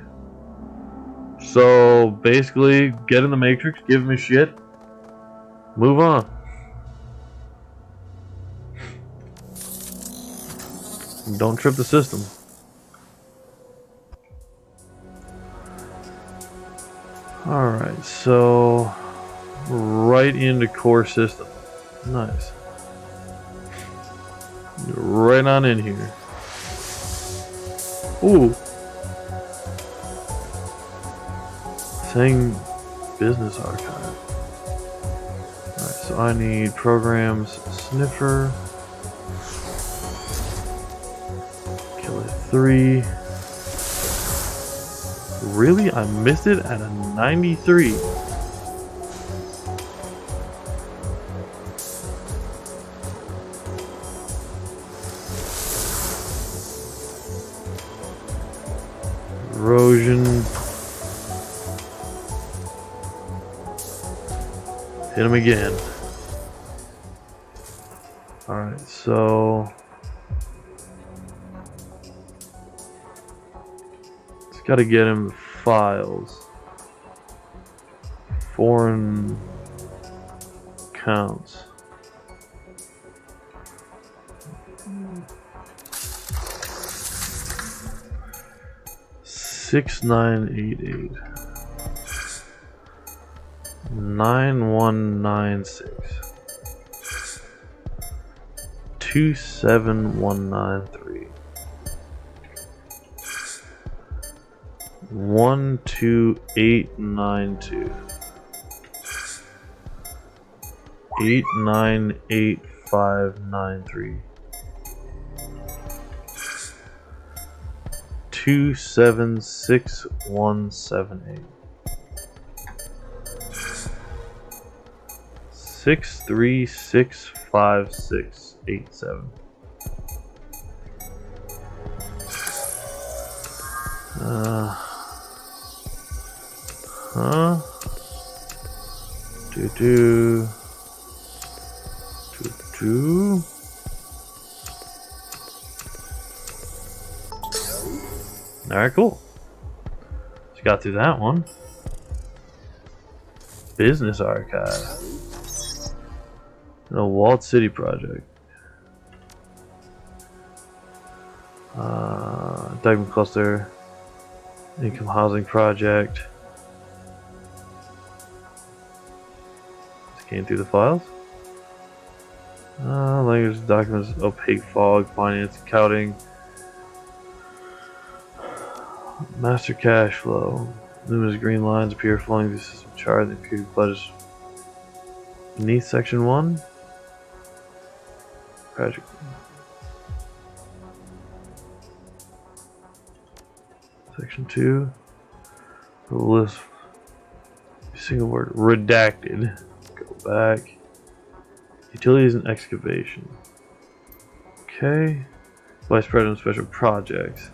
S2: So, basically, get in the Matrix, give me shit, move on. Don't trip the system. Alright, so right into core system. Nice. Right on in here. Ooh. Saying business archive. Alright, so I need programs sniffer. Killer 3. Really? I missed it at a 93. Erosion. Hit him again. Alright, so just gotta get him the files. Foreign accounts. Six 988 9196 27193 12892 898593 276178 635687 do Alright, cool. Just got through that one. Business archive. The Walled City project. Diamond cluster. Income housing project. Scan through the files. Language documents, opaque fog, finance, accounting. Master cash flow. Luminous green lines appear flowing through the system chart. They appear to pledge beneath section 1. Project. Section 2. The list. Single word. Redacted. Go back. Utilities and excavation. Okay. Vice President of Special Projects.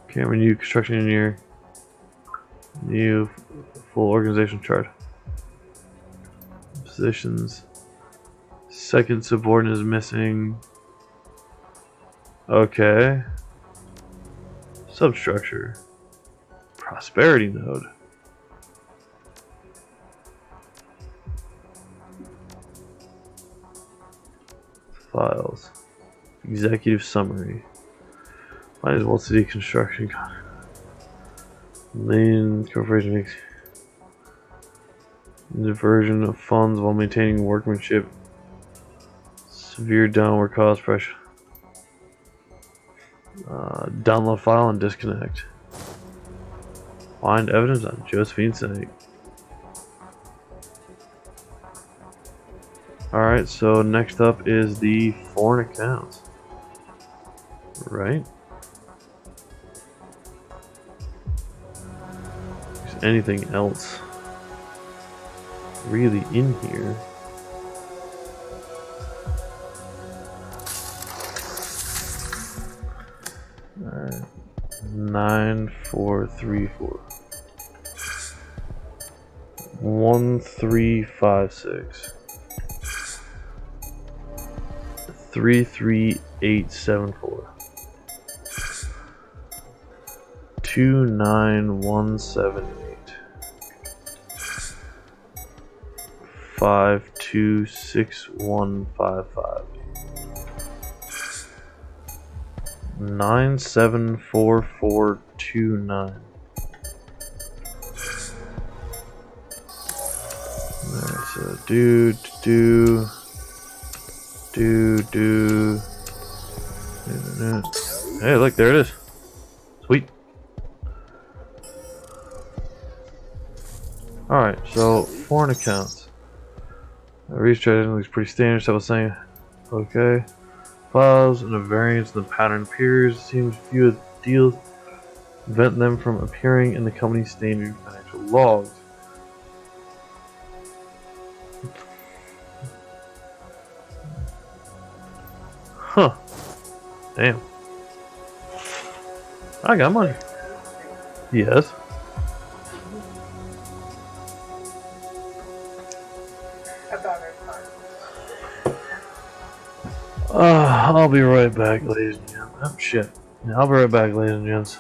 S2: Camera new construction engineer. New full organization chart. Positions. Second subordinate is missing. Okay. Substructure. Prosperity node. Files. Executive summary. Might as well see construction. Main corporation makes diversion of funds while maintaining workmanship. Severe downward cost pressure. Download file and disconnect. Find evidence on Josephine's site. Alright, so next up is the foreign accounts. Right? Is there anything else really in here? Alright. 9434. 1356. 33874. 29178. 526155. 974429. Alright, so do. Hey, look, there it is. Sweet. Alright, so foreign accounts. Restructuring looks pretty standard, so I was saying. Okay. Files and a variance in the pattern appears. Seems few deals prevent them from appearing in the company's standard financial logs. Huh. Damn. I got money. Yes. I'll be right back, ladies and gents. Oh, shit. Yeah, I'll be right back, ladies and gents.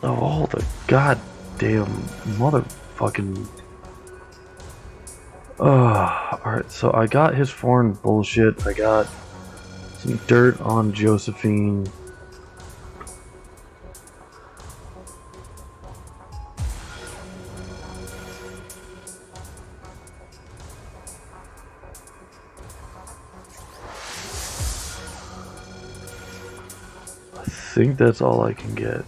S2: of all the goddamn motherfucking. Alright, so I got his foreign bullshit. I got some dirt on Josephine. I think that's all I can get.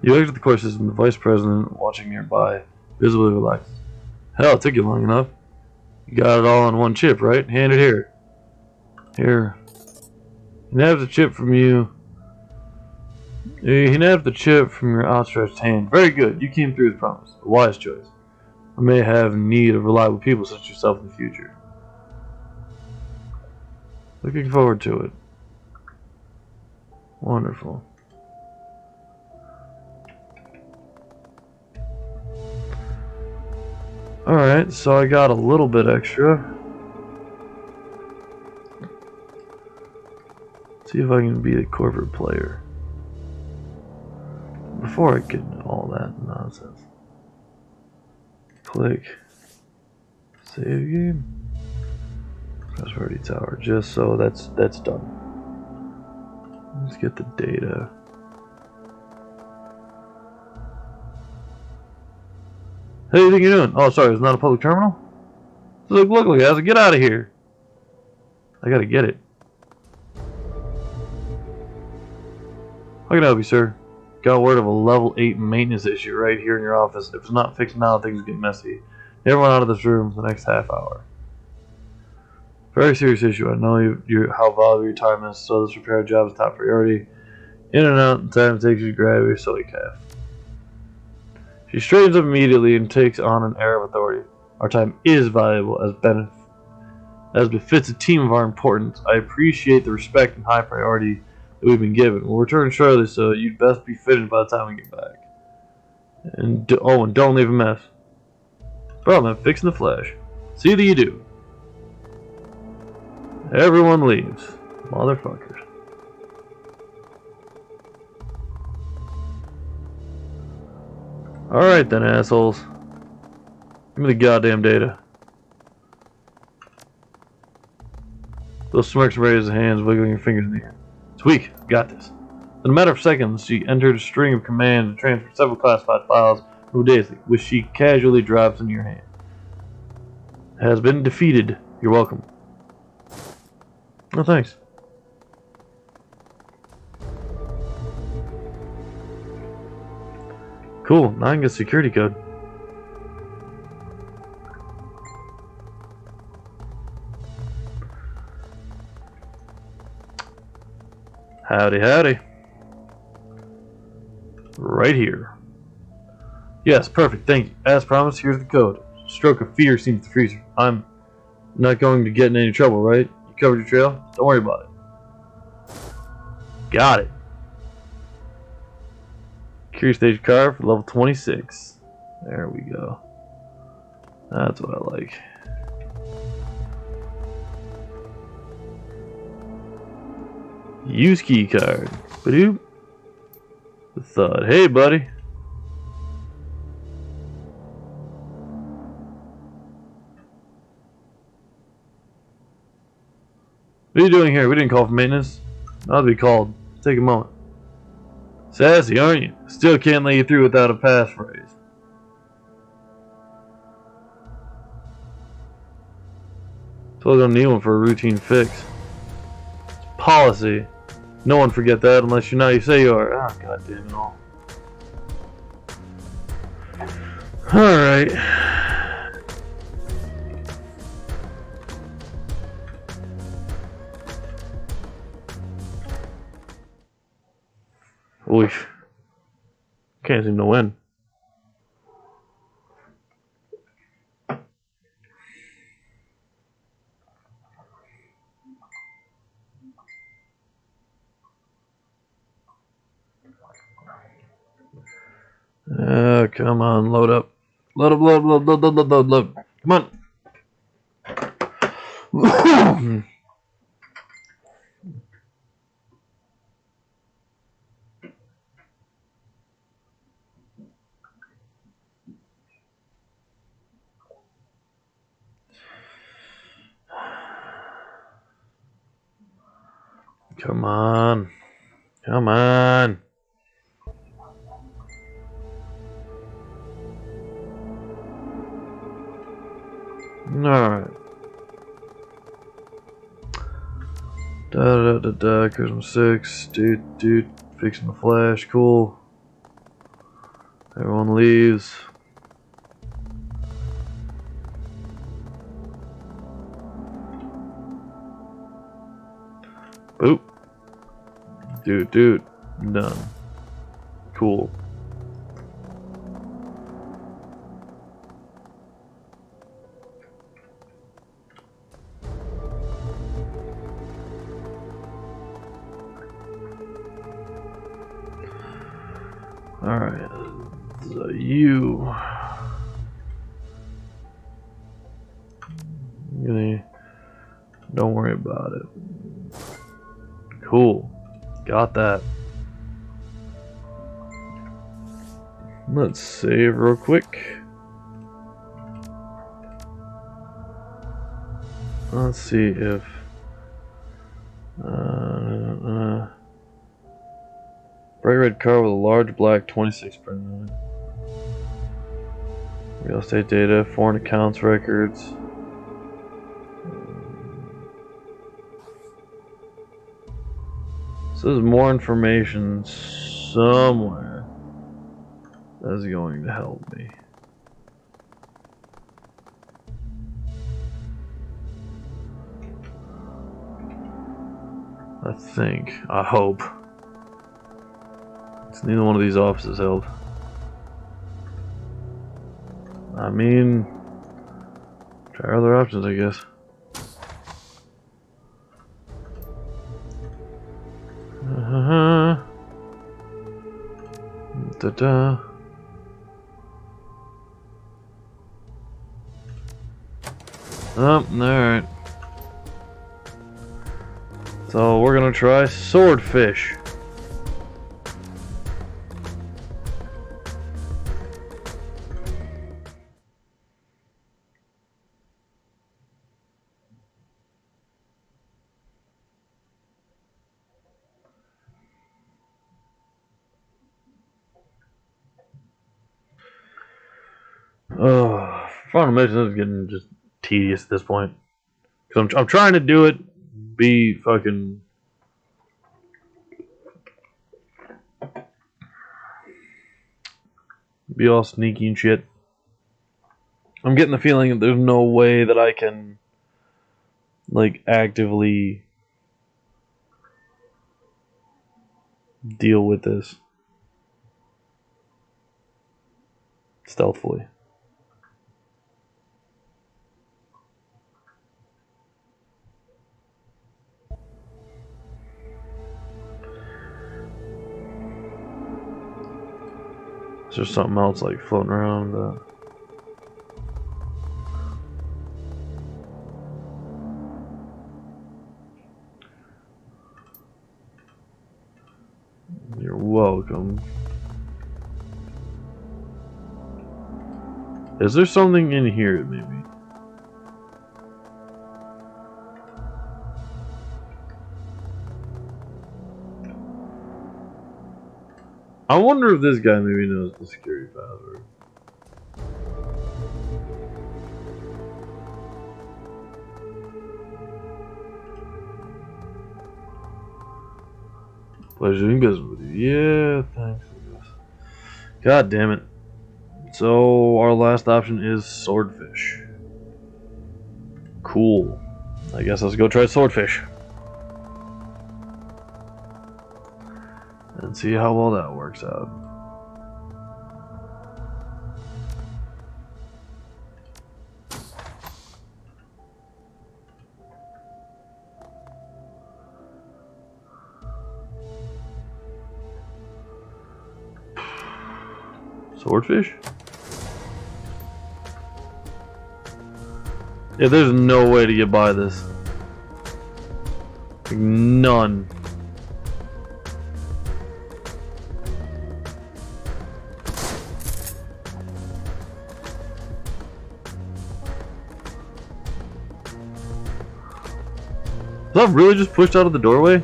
S2: You exit the court system, the vice president watching nearby, visibly relaxed. Hell, it took you long enough. You got it all on one chip, right? Hand it here. Here. He nabbed the chip from you. He nabbed the chip from your outstretched hand. Very good. You came through as promised. A wise choice. I may have need of reliable people such as yourself in the future. Looking forward to it. Wonderful. Alright, so I got a little bit extra. See if I can be a corporate player. Before I get into all that nonsense. Click. Save game. Prosperity Tower. Just so that's done. Let's get the data. Hey, what do you think you're doing? Oh, sorry, it's not a public terminal? Look, guys, get out of here. I gotta get it. How can I help you, sir? Got word of a level 8 maintenance issue right here in your office. If it's not fixed now, things get messy. Everyone out of this room for the next half hour. Very serious issue. I know how valuable your time is, so this repair job is top priority. In and out, the time it takes you to grab your silly calf. She straightens up immediately and takes on an air of authority. Our time is valuable as befits a team of our importance. I appreciate the respect and high priority that we've been given. We'll return shortly, so you'd best be fitted by the time we get back. And don't leave a mess. Problem, I'm fixing the flash. See that you do. Everyone leaves. Motherfuckers. Alright then, assholes. Give me the goddamn data. Those smirks raise his hands, wiggling your fingers in the air. It's weak. Got this. In a matter of seconds, she entered a string of commands and transferred several classified files from Daisy, which she casually drops into your hand. Has been defeated. You're welcome. Oh, thanks. Cool. Now I can get security code. Howdy, howdy. Right here. Yes, perfect. Thank you. As promised, here's the code. Stroke of fear seems to freeze her. I'm not going to get in any trouble, right? You covered your trail? Don't worry about it. Got it. Curious stage car for level 26. There we go. That's what I like. Use key card. Badoop. The thud. Hey, buddy. What are you doing here? We didn't call for maintenance. I'll be called. Take a moment. Sassy, aren't you? Still can't let you through without a passphrase. So I don't need one for a routine fix. It's policy. No one forget that unless you're not you say you are. Ah, god damn it all. Alright. Oof. Can't seem to win. Come on, load up. Load up, load, load, load, load, load, load, load. Come on. Come on. Come on. Alright. Da Christmas 6. Dude. Fixing the flash. Cool. Everyone leaves. Boop. Dude. Done. Cool. Alright. So you. Don't worry about it. Cool. Got that. Let's save real quick. Let's see if bright red car with a large black 26 print on it. Real estate data, foreign accounts records. So there's more information somewhere that's going to help me. I think. I hope. It's neither one of these offices help. I mean, try other options, I guess. Da-da. Alright. So we're gonna try swordfish. Final mission is getting just tedious at this point. Cause I'm trying to do it, be fucking. Be all sneaky and shit. I'm getting the feeling that there's no way that I can, like, actively deal with this stealthily. Is there something else like floating around? You're welcome. Is there something in here, maybe? I wonder if this guy maybe knows the security password. Pleasure doing business with you. Yeah, thanks. God damn it. So, our last option is swordfish. Cool. I guess let's go try swordfish. And see how well that works out. Swordfish? Yeah, there's no way to get by this. Like, none. Was I really just pushed out of the doorway?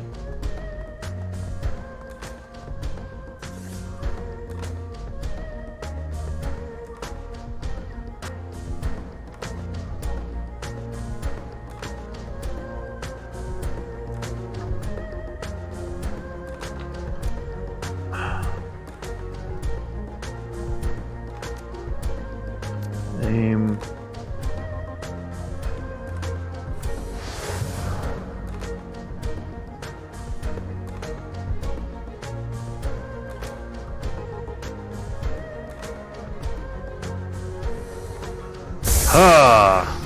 S2: Aim. Ah.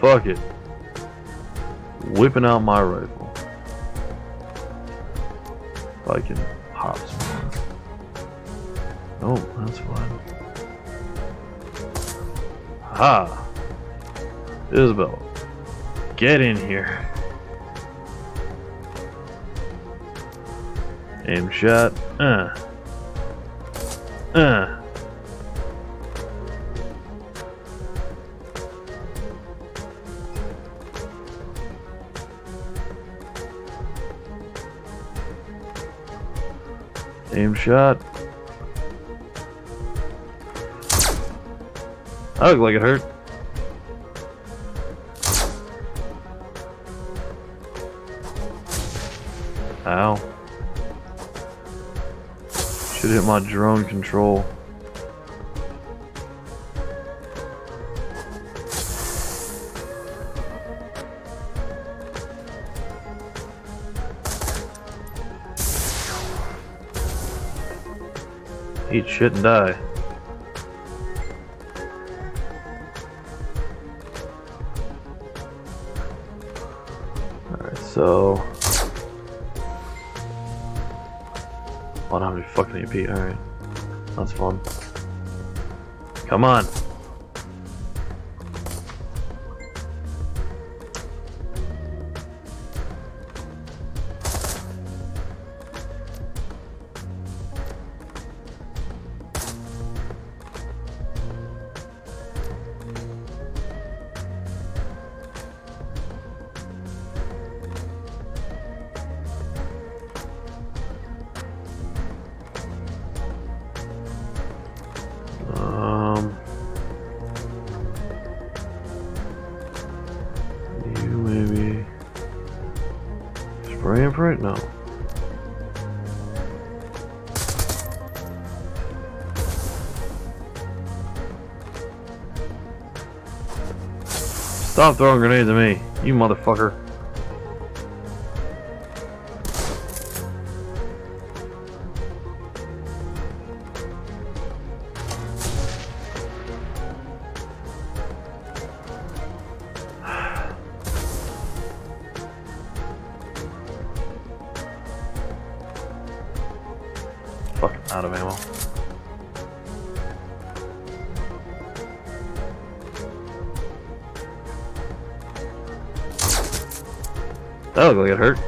S2: Fuck it. Whipping out my rifle. If I can pop some more. Oh, that's fine. Ha! Isabel, get in here. Aim shot. Aim shot. That looked like it hurt. Ow. Should hit my drone control. Eat shit and die. Alright, so... I don't have any fucking AP, alright. That's fun. Come on! You maybe spraying for it? No. Stop throwing grenades at me, you motherfucker. Fucking out of ammo. That looked like it hurt.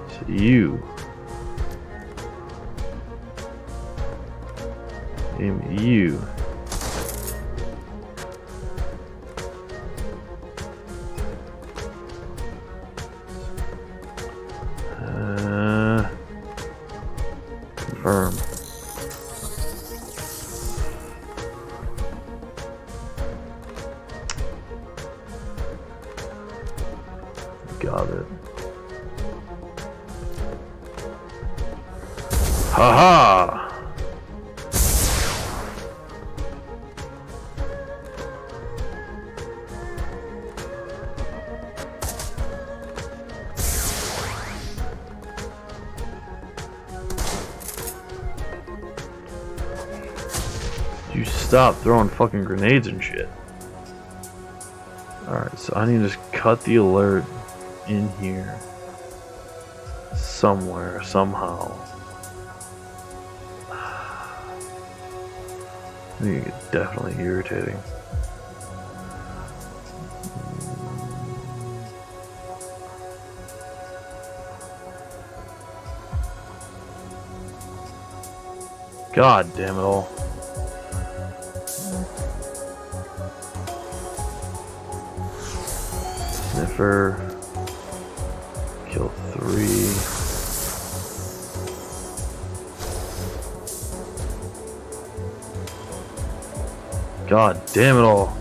S2: So you. Aim at you. Confirm. Got it. Haha! You stop throwing fucking grenades and shit. Alright, so I need to just cut the alert in here. Somewhere, somehow. You're definitely irritating. God damn it all. Sniffer. Kill 3. God damn it all.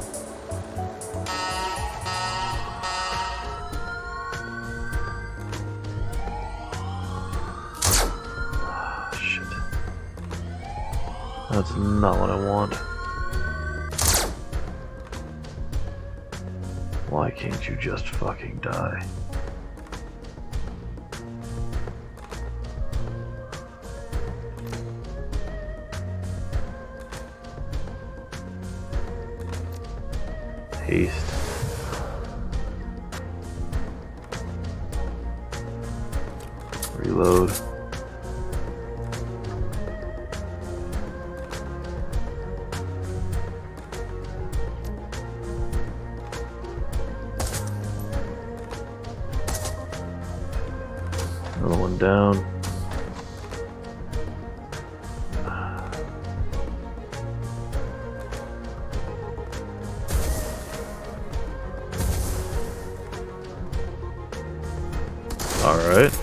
S2: Shit. That's not what I want. Why can't you just fucking die? Haste. Reload. Another one down. Alright.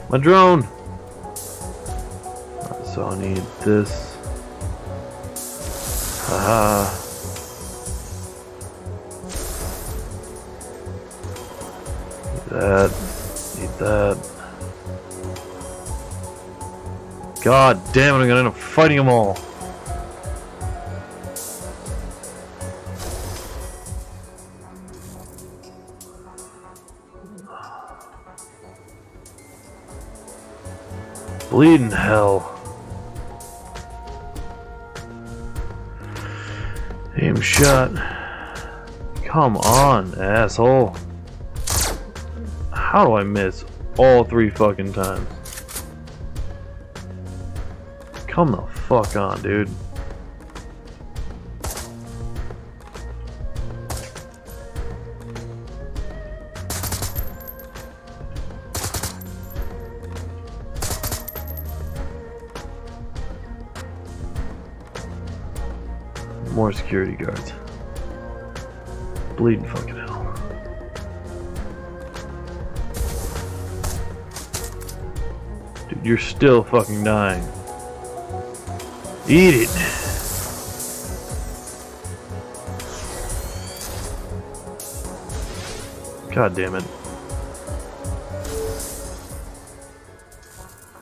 S2: My drone! So I need this. Haha. Need that. Need that. God damn it, I'm gonna end up fighting them all. Bleeding hell. Aim shot. Come on, asshole. How do I miss all 3 fucking times? Come the fuck on, dude. More security guards. Bleeding fucking hell. Dude, you're still fucking dying. Eat it. God damn it.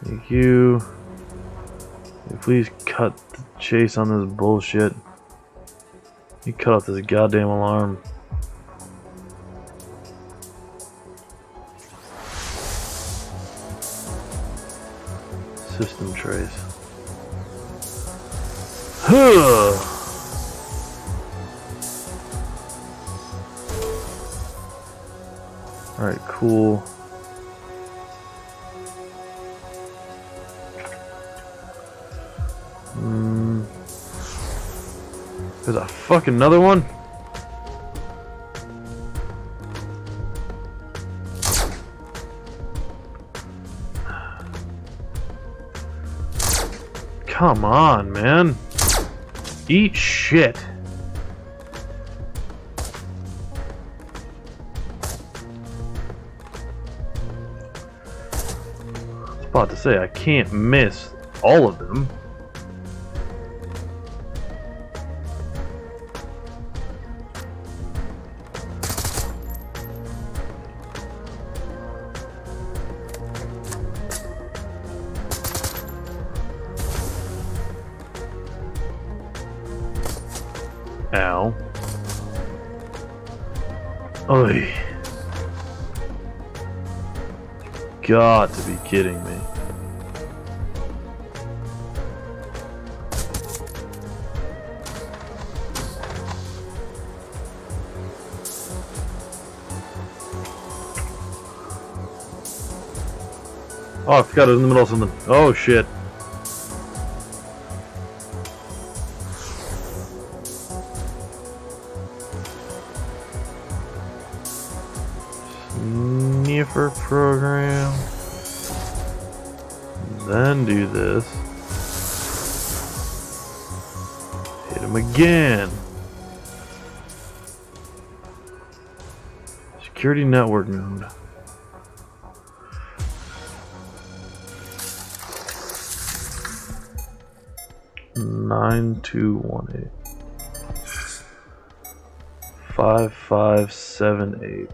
S2: Thank you. Please cut the chase on this bullshit. You cut off this goddamn alarm. System trace. Alright, cool. There's a fucking another one? Come on, man. Eat shit. I was about to say, I can't miss all of them. Ow. Oy. Got to be kidding me. Oh, I forgot I was in the middle of something. Oh shit. cipher program. Then do this. Hit him again. Security network node. Nine 218 5578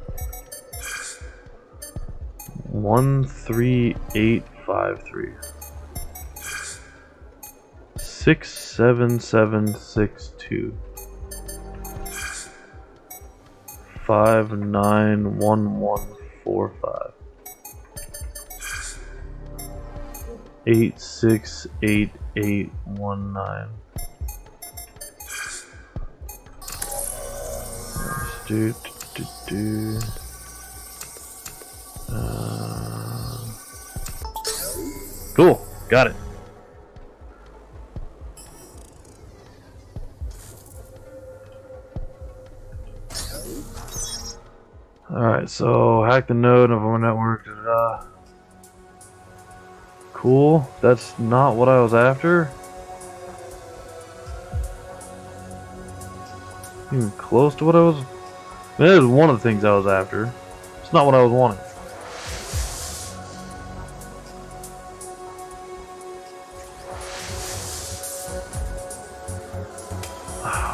S2: 13853 67762 591145 868819. Do. Cool, got it. Alright, so hack the node of our network. Cool, that's not what I was after. Even close to what I was. I mean, that was one of the things I was after. It's not what I was wanting.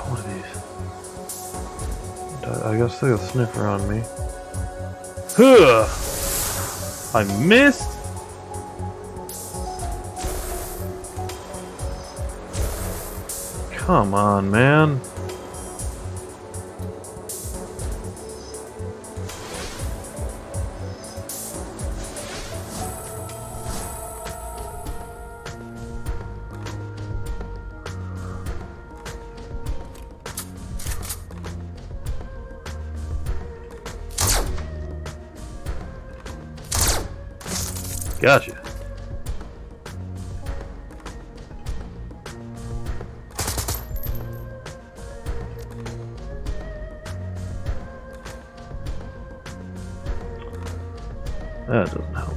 S2: What are these? I guess they got a sniffer on me. Huh! I missed? Come on, man. Gotcha. That doesn't help.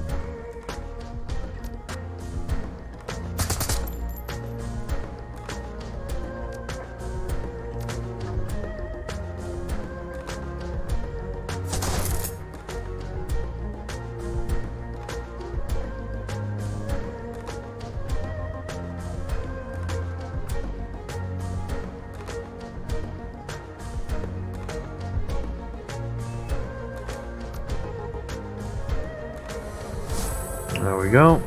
S2: There we go.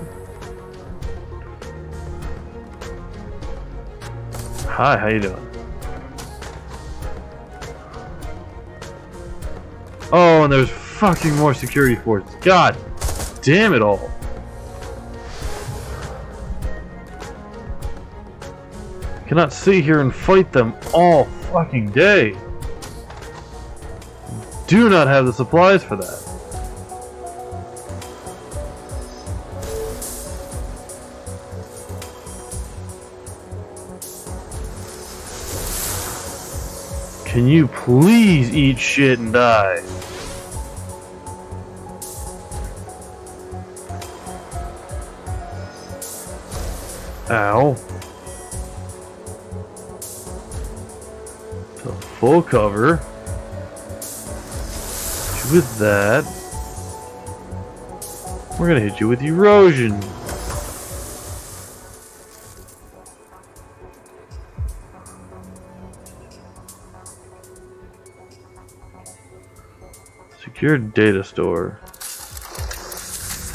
S2: Hi, how you doing? Oh, and there's fucking more security forces. God damn it all. Cannot sit here and fight them all fucking day. Do not have the supplies for that. Can you please eat shit and die? Ow. So full cover. With that, we're gonna hit you with erosion. Secure data store.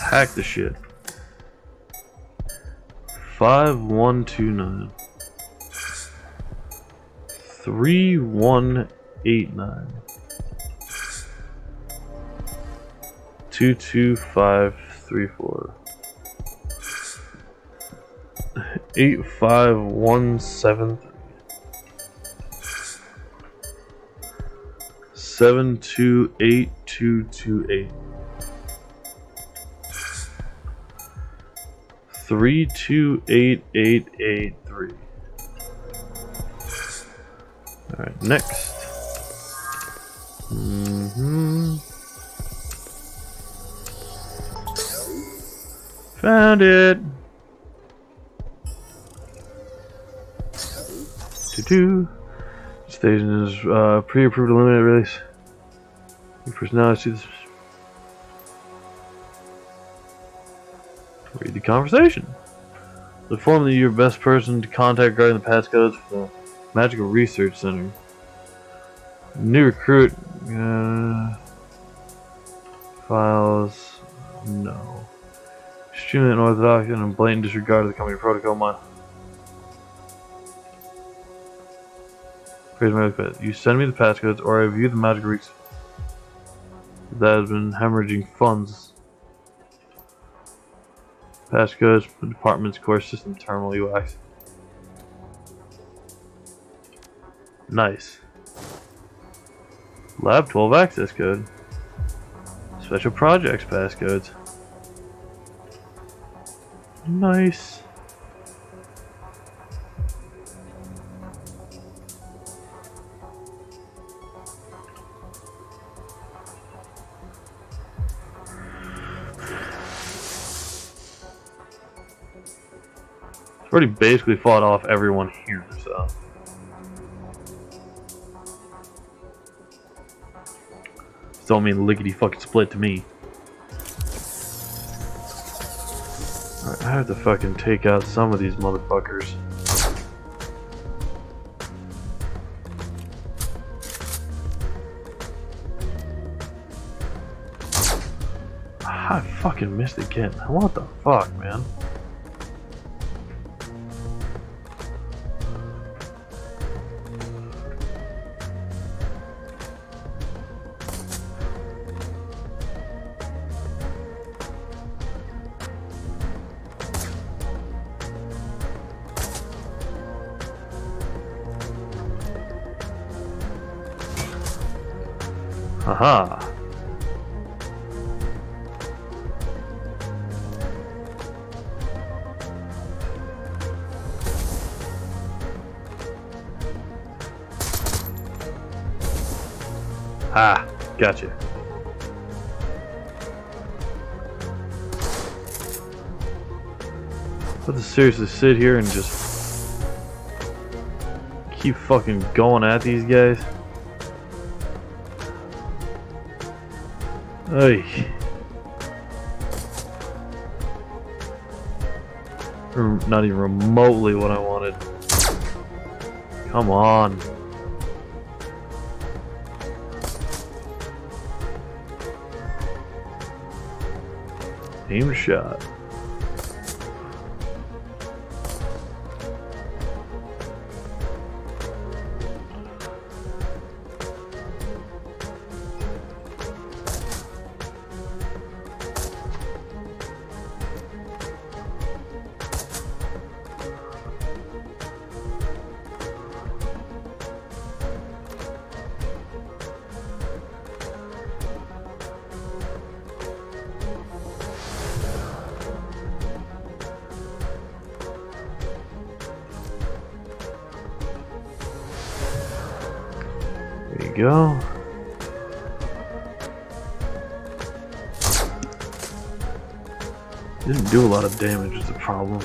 S2: Hack the shit. 5129 3189 22534 85173 728228 328883. Alright, next. Found it. Station is pre-approved limited release. Personality see this. Read the conversation. Inform that you're the best person to contact regarding the passcodes for the Magical Research Center. New recruit. Files. No. Extremely unorthodox and in blatant disregard of the company protocol. You send me the passcodes or I review the magical research that has been hemorrhaging funds. Passcodes for the department's core system terminal UX. Nice. Lab 12 access code. Special projects passcodes. Nice. Already basically fought off everyone here, so. Still mean lickety fucking split to me. Alright, I have to fucking take out some of these motherfuckers. I fucking missed again. What the fuck, man? Aha. Ah, gotcha. Let's seriously sit here and just keep fucking going at these guys. Hey. Not even remotely what I wanted. Come on. Aim shot. There you go. Didn't do a lot of damage is the problem.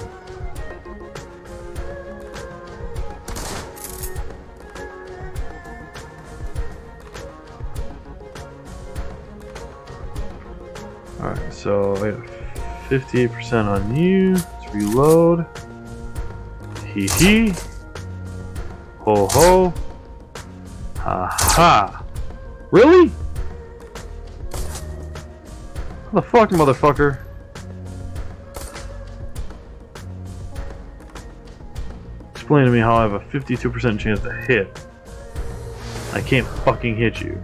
S2: Alright, so I got 58% on you. Let's reload. Hee hee. Ho ho. Ha ha. Really? How the fuck, motherfucker? Explain to me how I have a 52% chance to hit. I can't fucking hit you.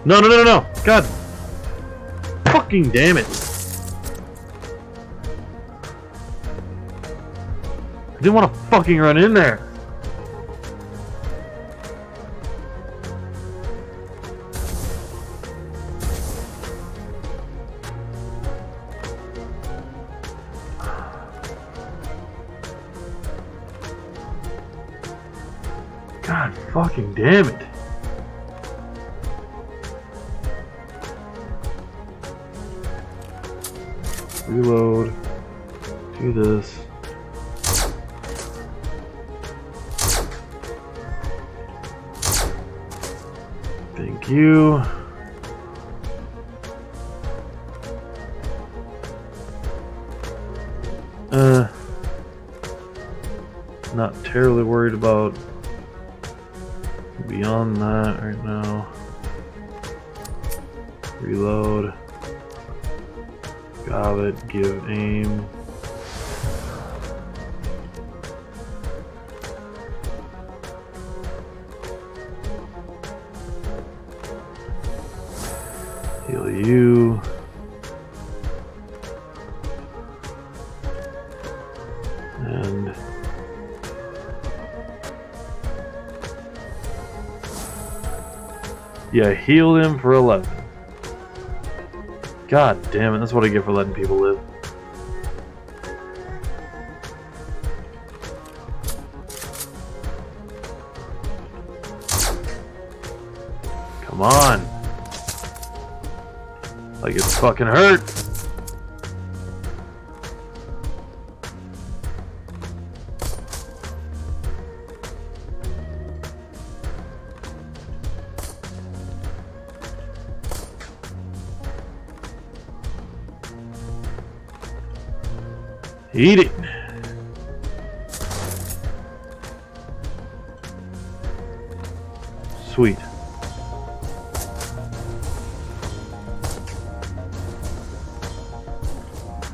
S2: No, no, no, no, no! God! Fucking damn it! I didn't want to fucking run in there! Fucking damn it. Reload. Do this. Thank you. Not terribly worried about beyond that right now. Reload. Got it. Give aim. Heal you. And yeah, heal him for 11. God damn it, that's what I get for letting people live. Come on. Like it's fucking hurt. Eat it. Sweet.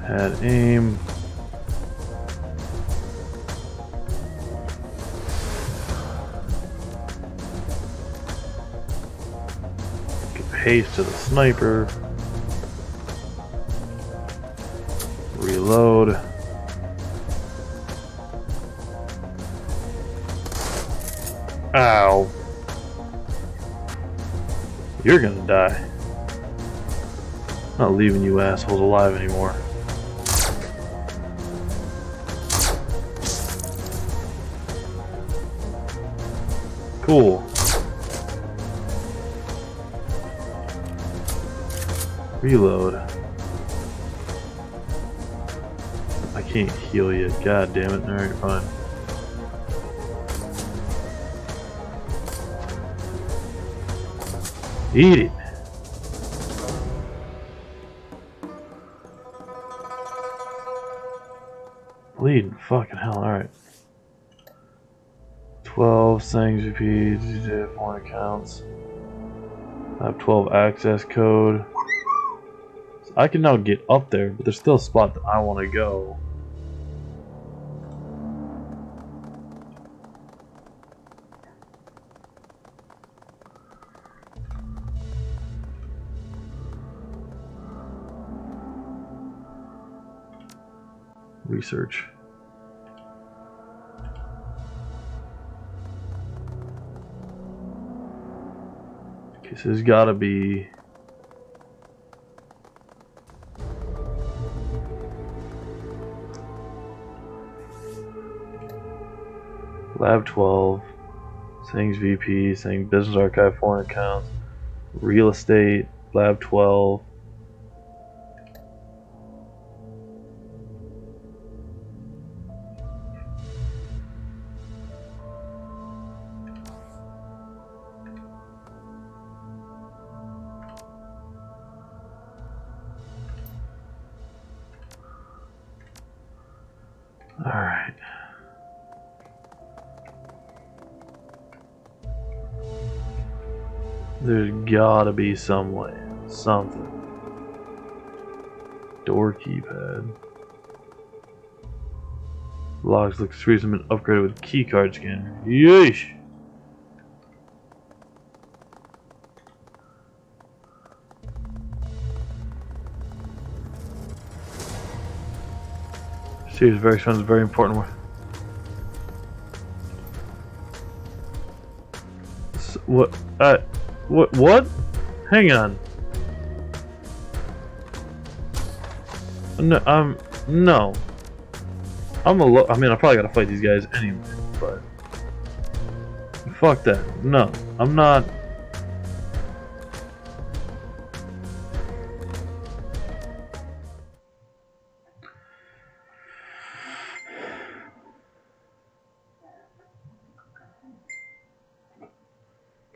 S2: Add aim. Give haste to the sniper. Reload. Ow. You're gonna die. Not leaving you assholes alive anymore. Cool. Reload. I can't heal you. God damn it. Alright, fine. Eat it. Bleeding fucking hell, alright. 12 Sangs VP, DJ 4 accounts. I have 12 access code. So I can now get up there, but there's still a spot that I want to go. Research. Okay, so there's gotta be Lab 12, Sangs VP, Sangs Business Archive, foreign accounts, Real Estate, Lab 12. Alright. There's gotta be some way. Something. Door keypad. Locks look sweet, have been upgraded with keycard scanner. Yeesh! Series very expensive, very important one. So, what? Hang on. No, no. I mean, I probably gotta fight these guys anyway, but Fuck that. No, I'm not.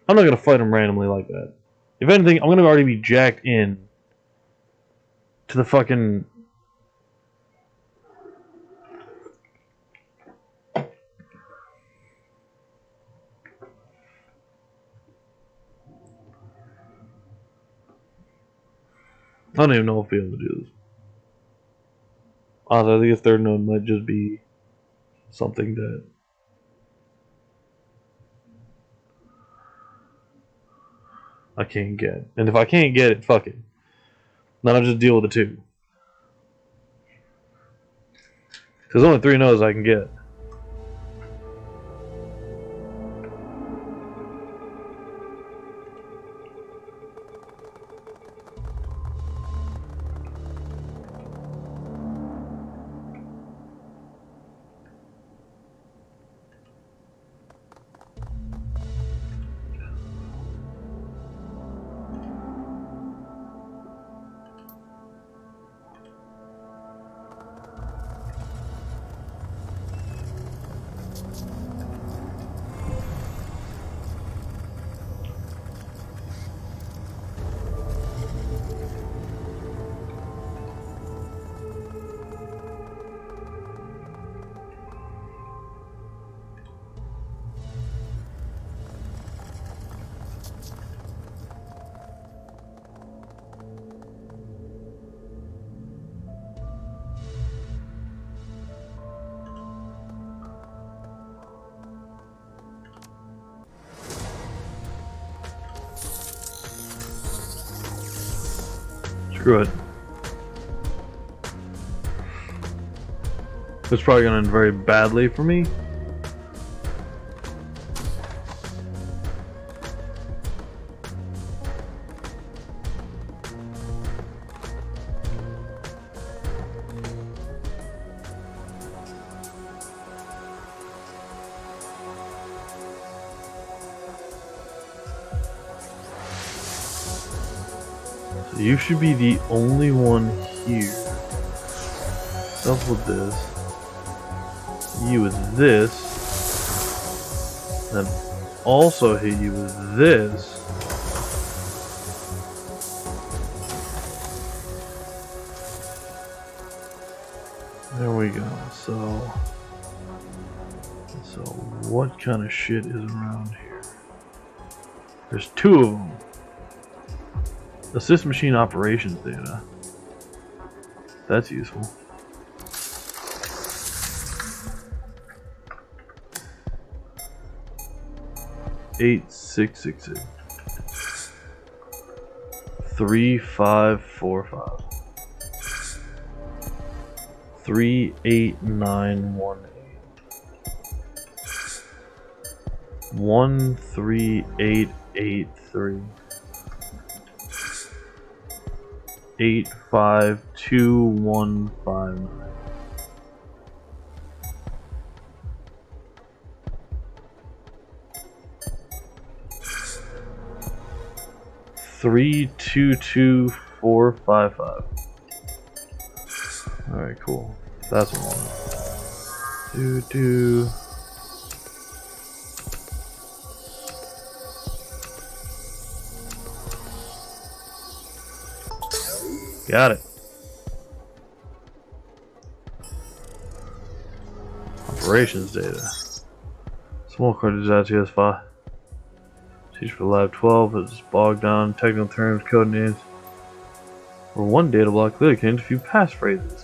S2: I'm not gonna fight him randomly like that. If anything, I'm gonna already be jacked in to the fucking. I don't even know if I'll be able to do this. Honestly, I think a third node might just be something that I can't get. And if I can't get it, fuck it. Then I'll just deal with the two. Because there's only 3 nodes I can get. Screw it. It's probably going to end very badly for me. So you should be the only one here. Stuff with this. You with this. Then also hit you with this. There we go. So what kind of shit is around here? There's 2 of them. Assist machine operations data. That's useful. Eight 666 3545 38918 13883 852159 322455. Alright, cool. That's one. Do. Got it. Operations data. Small cartridge TS5. Teach for Lab 12. It's bogged down. Technical terms, code names. Or one data block clearly contains a few passphrases.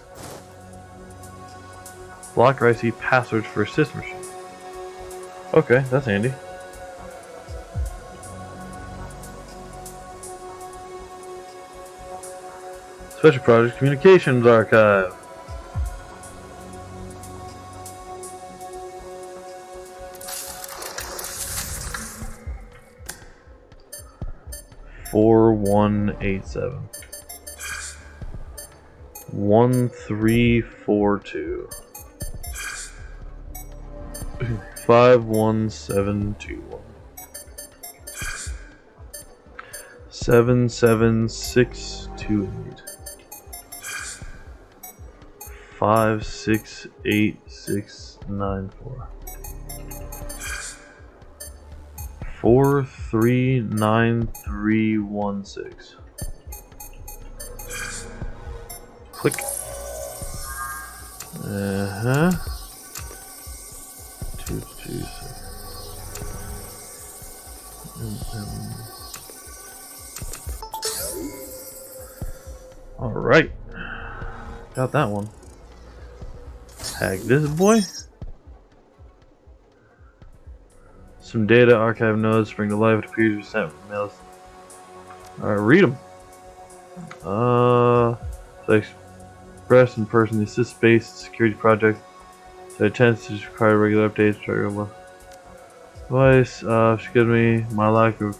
S2: Block or IC passwords for assist machine. Okay, that's handy. Special Project Communications Archive. Four 187 1342 51721 77628. 568694. 439316. Click. Uh-huh. 226. All right, got that one. Hack this boy. Some data archive nodes spring to life. It appears we sent from mails. Alright, read them. So express in person the assist-based security project. So attempts to require regular updates. Device, excuse me, my lack of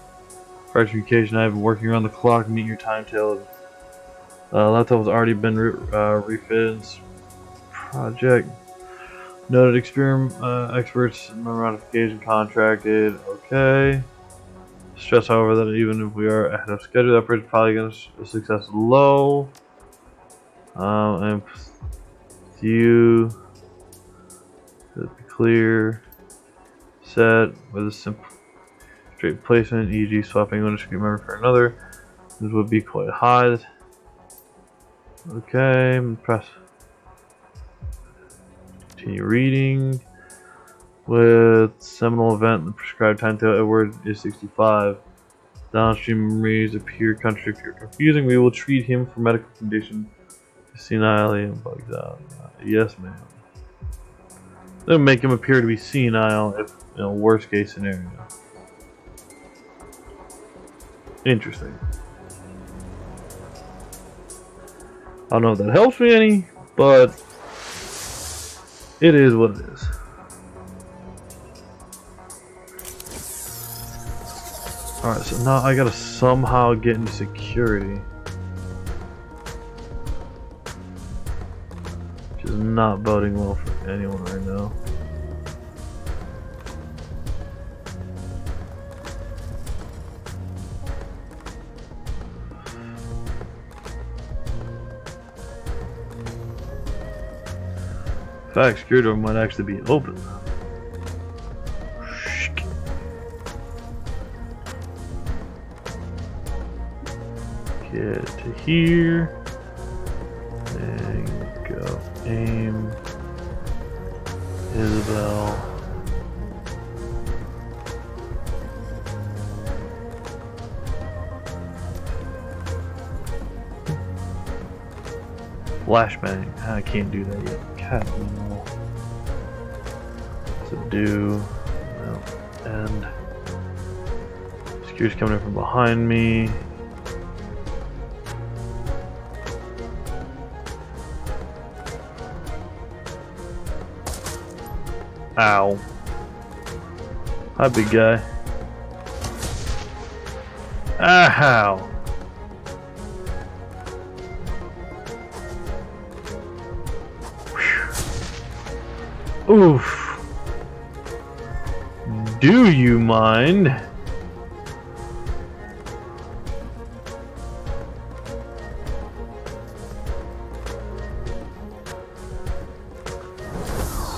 S2: communication. I've been working around the clock to meet your timetable. Laptop has already been refitted. Project. Noted experts, modification contracted. Okay. Stress, however, that even if we are ahead of schedule, the upgrade is probably going to success low. And view to be clear. Set with a simple straight placement, e.g., swapping one discrete memory for another. This would be quite high. Okay, press. Continue reading. With seminal event, the prescribed timetable Edward is 65. Downstream memories appear contradictory or confusing. We will treat him for medical condition senility and bugs out. Yes, ma'am. They'll make him appear to be senile if, worst case scenario. Interesting. I don't know if that helps me any, but it is what it is. Alright, so now I gotta somehow get into security. Which is not boding well for anyone right now. In fact, security door might actually be open. Get to here and go aim Isabel. Flashbang. I can't do that yet. Cat no. Subdue. No. And security's coming in from behind me. Ow. Hi, big guy. Ow. Whew. Oof. Do you mind?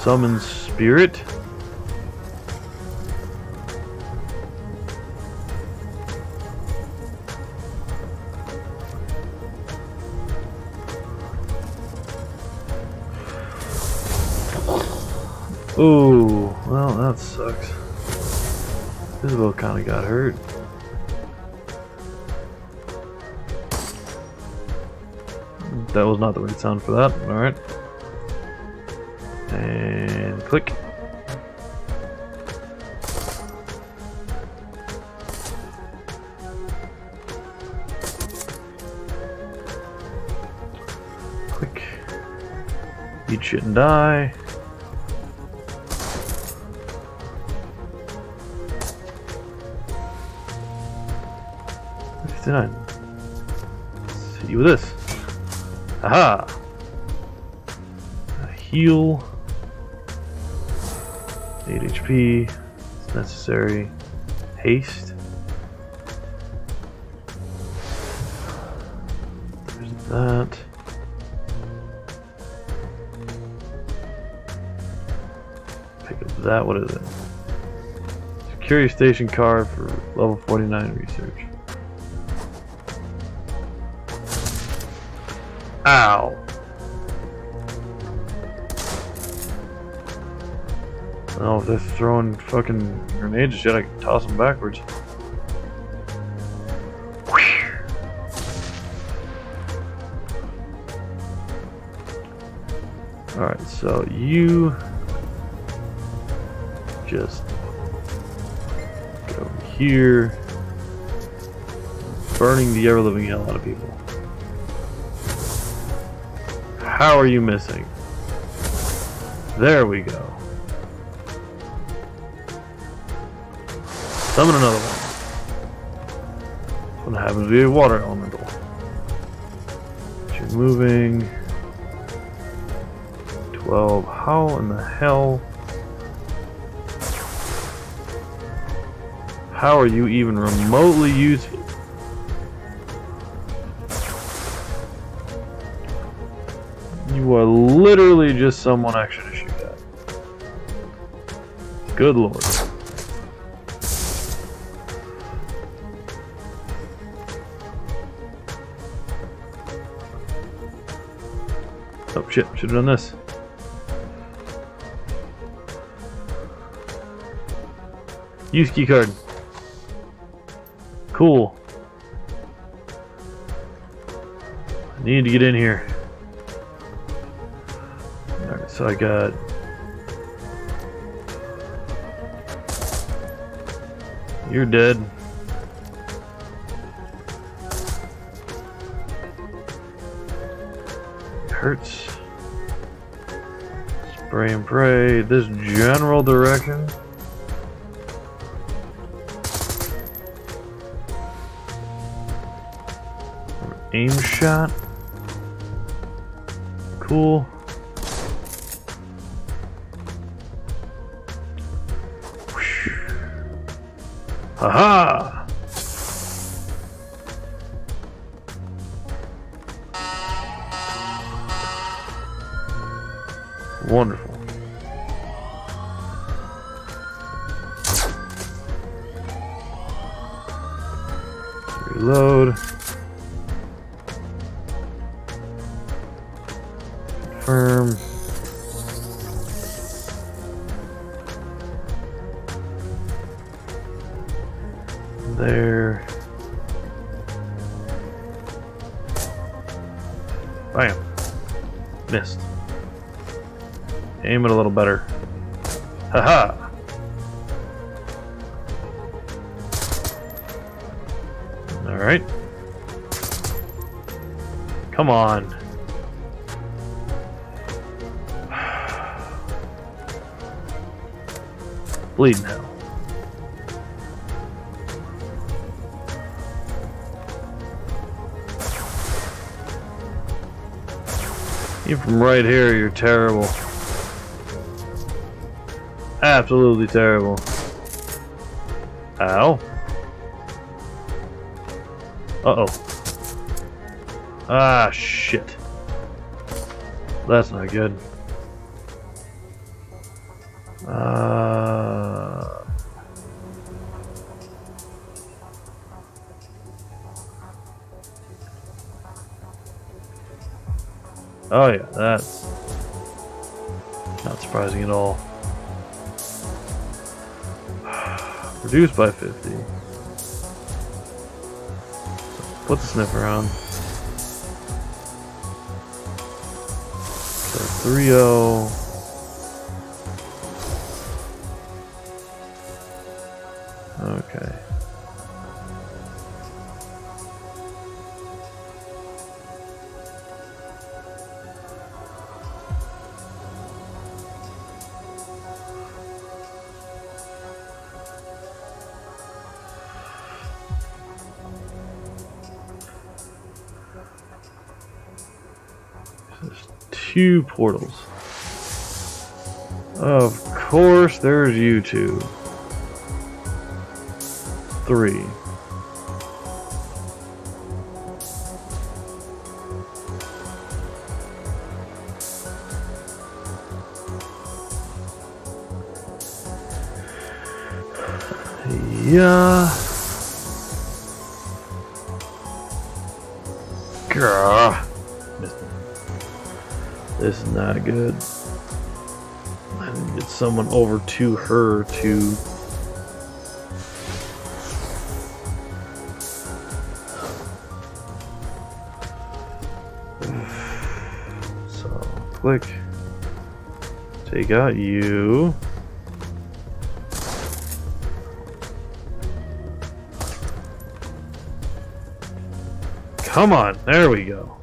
S2: Summon spirit. Ooh, well that sucks. Isabel kinda got hurt. That was not the right sound for that, alright. And click. Click. Eat shit and die. Let's hit you with this. Aha! A heal. 8 HP. It's necessary. Haste. That. Pick up that. What is it? Security station card for level 49 research. Ow! Oh, if they're throwing fucking grenades and shit, I can toss them backwards. Alright, so you just go here, burning the ever-living hell out of people. How are you missing? There we go. Summon another one. This one happens to be a water elemental. But you're moving 12. How in the hell? How are you even remotely useful? You are literally just someone extra to shoot at. Good lord. Oh shit, should have done this. Use key card. Cool. I need to get in here. Alright, so I got you're dead. It hurts. Spray and pray. This general direction. Aim shot. Cool. Haha! Wonderful. Reload. Confirm. There. Bam. Missed. Aim it a little better. Haha. Alright. Come on. Bleeding hell. You from right here, you're terrible. Absolutely terrible. Ow. Uh-oh. Ah, shit. That's not good. Oh yeah, that's not surprising at all. Reduced by 50. Put the sniffer on. So 3-0. Okay. There's 2 portals. Of course, there's you 2. 3. Yeah. Grr. Missed it. This is not good. I need to get someone over to her to. So, click. Take out you. Come on, there we go.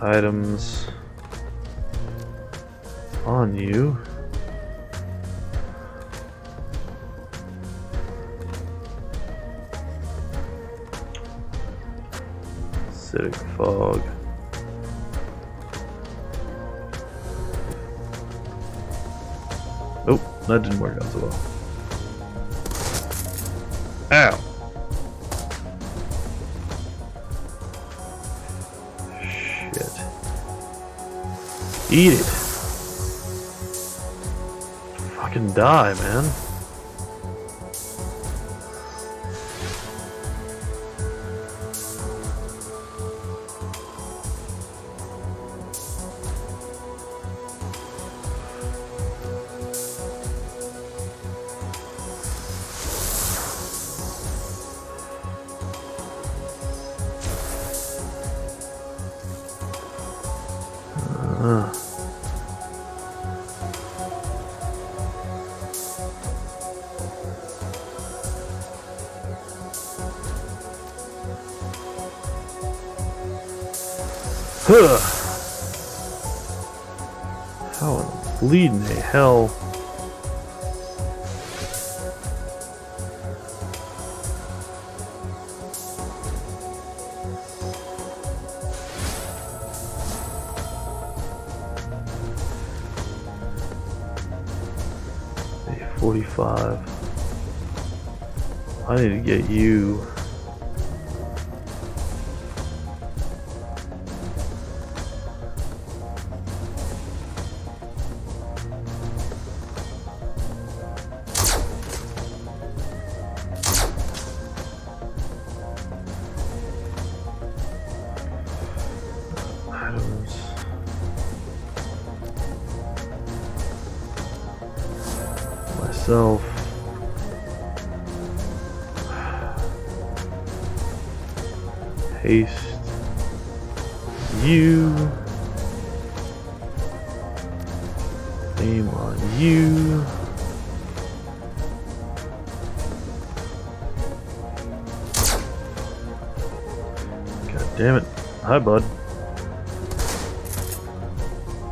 S2: Items on you. Acidic fog. Oh, that didn't work out so well. Ow. Eat it. Fucking die, man. How in the bleeding hell? A45. I need to get you. Myself. Haste. You. Aim on you. God damn it. Hi, bud.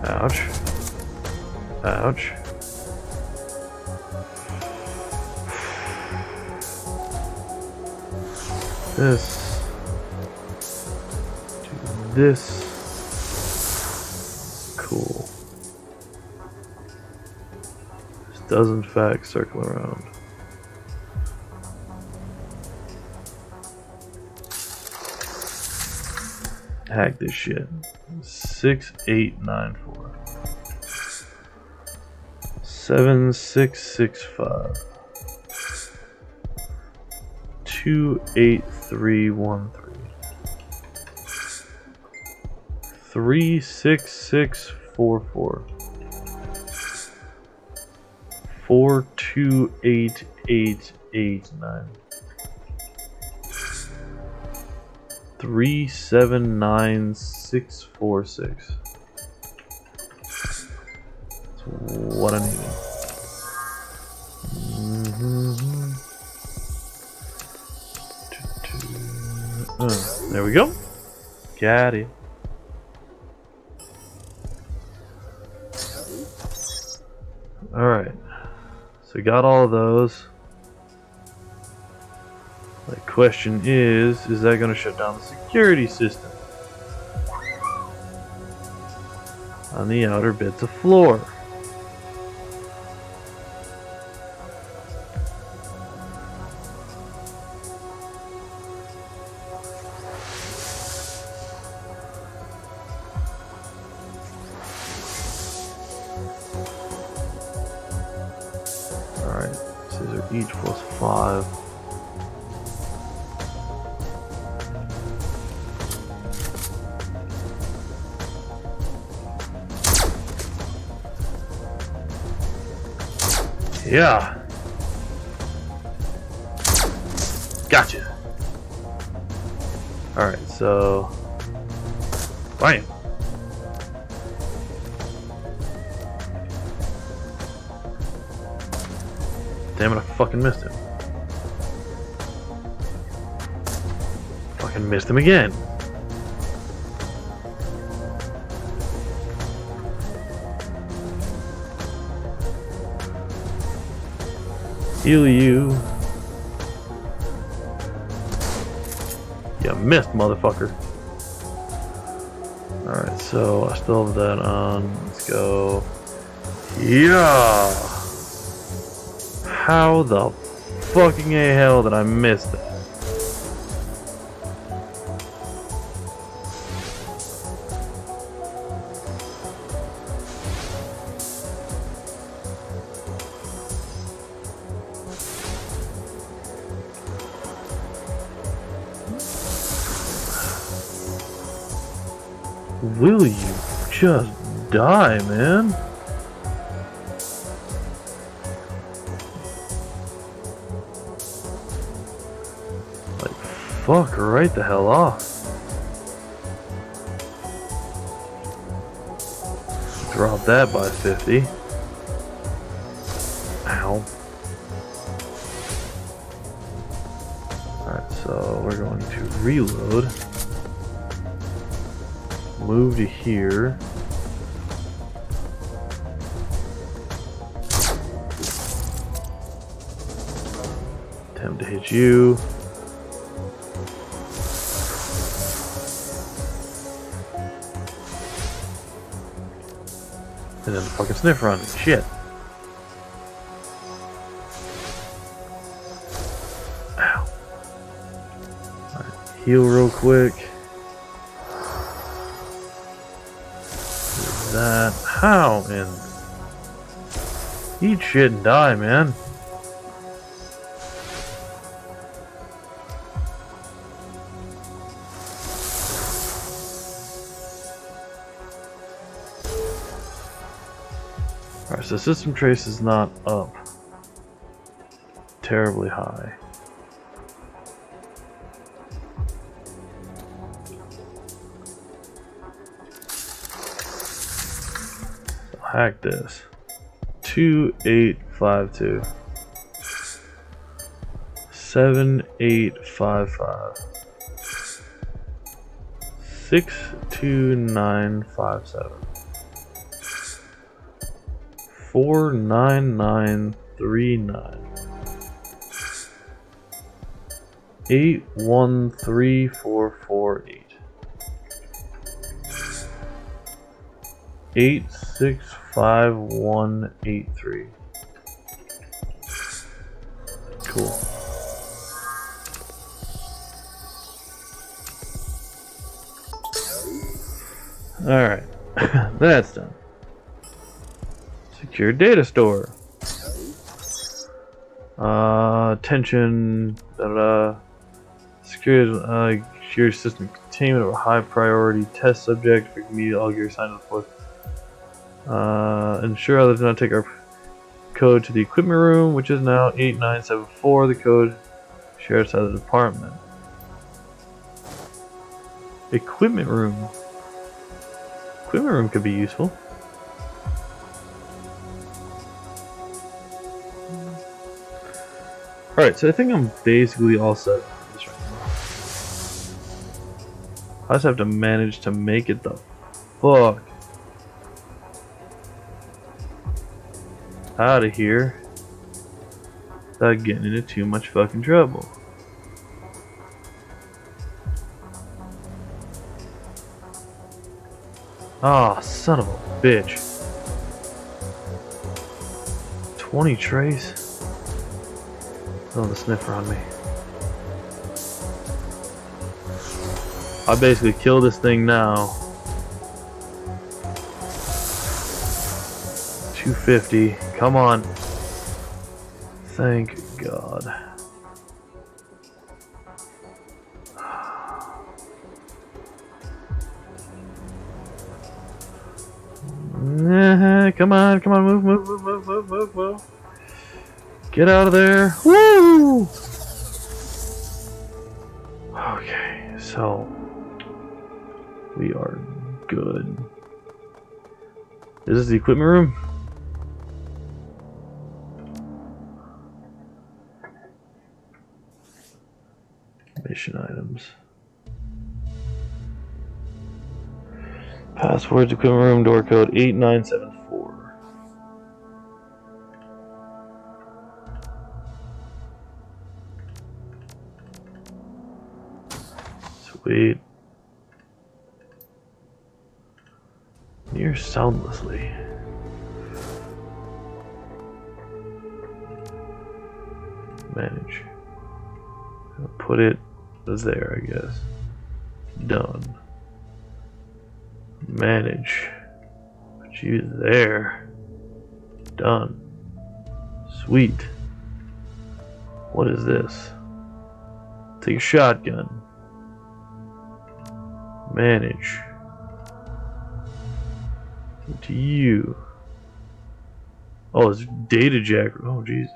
S2: Ouch. Ouch. This. Do this. Cool. This does in fact circle around. Hack this shit. 6894. 7665. 28313. 36644. 428889. 379646. That's what I need. There we go. Got it. Alright. So got all of those. The question is that going to shut down the security system on the outer bits of floor? each plus 5. Yeah. Gotcha. Alright, so bam. Damn it, I fucking missed him. Fucking missed him again. Heal you. You missed, motherfucker. Alright, so I still have that on. Let's go. Yeah! How the fucking hell did I miss that? Will you just die, man? Like, fuck right the hell off. Drop that by 50. Ow. Alright, so we're going to reload. Move to here. Attempt to hit you. And then the fucking sniffer on it. Shit. Ow. Alright, heal real quick. That. How? And eat shit and die, man. Alright, so system trace is not up terribly high. Hack this. 2852 7855 62957 49939 813448 865183. Cool. Alright. That's done. Secure data store. Attention. Secure system containment of a high priority test subject for immediate all gear assigned to the fourth. Ensure others do not take our code to the equipment room, which is now 8974. The code shared outside the department. Equipment room. Equipment room could be useful. Alright, so I think I'm basically all set for this right now. I just have to manage to make it the fuck out of here without getting into too much fucking trouble. Ah, oh, son of a bitch. 20 trace. Oh, the sniffer on me. I basically kill this thing now. 250. Come on. Thank God. Come on, come on, move. Get out of there. Woo! Okay, so we are good. Is this the equipment room? Mission items. Passwords, equipment room, door code 8974. Sweet. Near soundlessly. Manage. I'll put it there, I guess. Done. Manage. Put you there. Done. Sweet. What is this? Take a shotgun. Manage. To you. Oh, it's data jack. Oh, Jesus.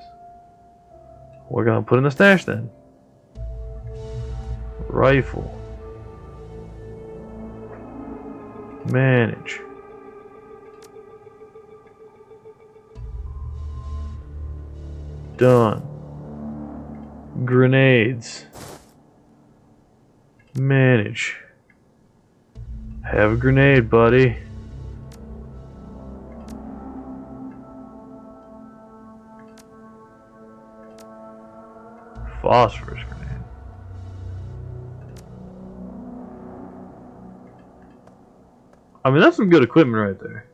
S2: We're gonna put in the stash then. Rifle. Manage. Done. Grenades. Manage. Have a grenade, buddy. Phosphorus grenade. I mean, that's some good equipment right there.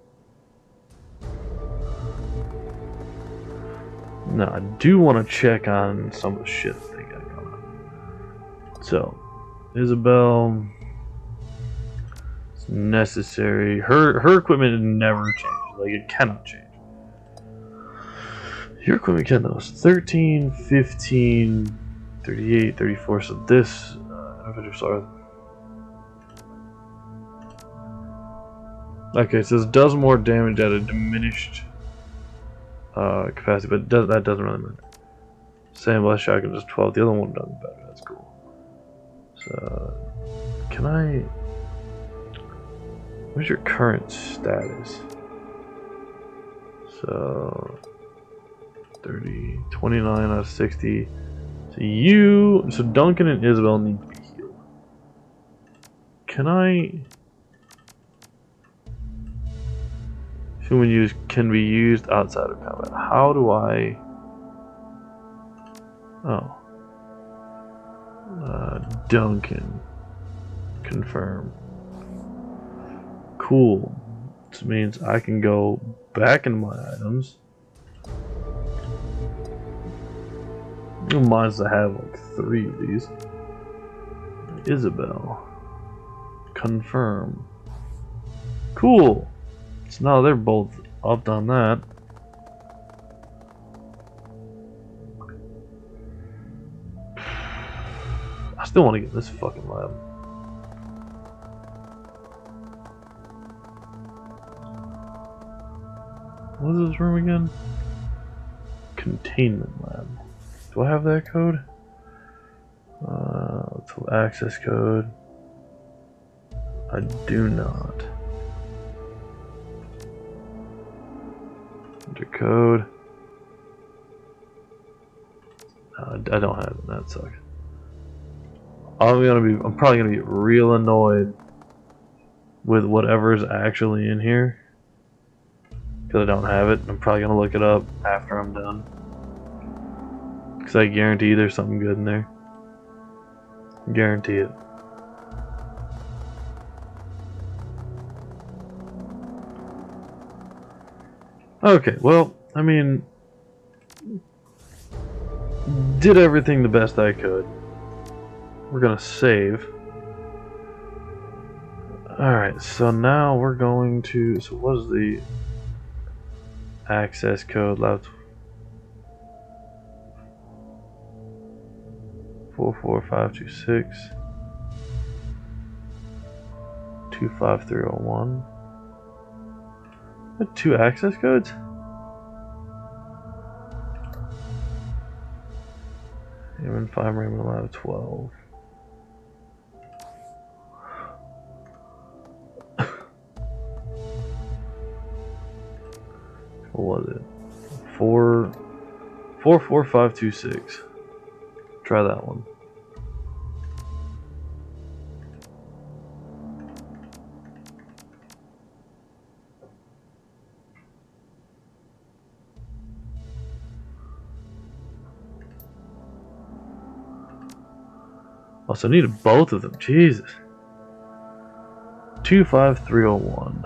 S2: Now, I do want to check on some of the shit they got going on. So, Isabel, it's necessary. Her equipment never changes. Like, it cannot change. Your equipment can though. It's 13, 15, 38, 34. So this, okay, so this does more damage at a diminished capacity, but that doesn't really matter. Sandblast shotgun is 12. The other one does better. That's cool. So, can I? What's your current status? So, 30, 29 out of 60. So Duncan and Isabel need to be healed. Can I? Human use can be used outside of combat. How do I? Oh. Duncan. Confirm. Cool. This means I can go back in my items. Mine's to have like 3 of these. Isabel. Confirm. Cool. So now they're both up on that. I still want to get this fucking lab. What is this room again? Containment lab. Do I have that code? Access code. I do not. Enter code. I don't have it. That sucks. I'm probably gonna be real annoyed with whatever's actually in here because I don't have it. I'm probably gonna look it up after I'm done. Because I guarantee there's something good in there. Guarantee it. Okay, well, I mean, did everything the best I could. We're gonna save. Alright, so now we're going to, so what is the access code? 44526 25301. Two access codes? Raymond 5, Raymond Lab 12. What was it? 44526. Try that one. Also needed both of them. Jesus. 25301.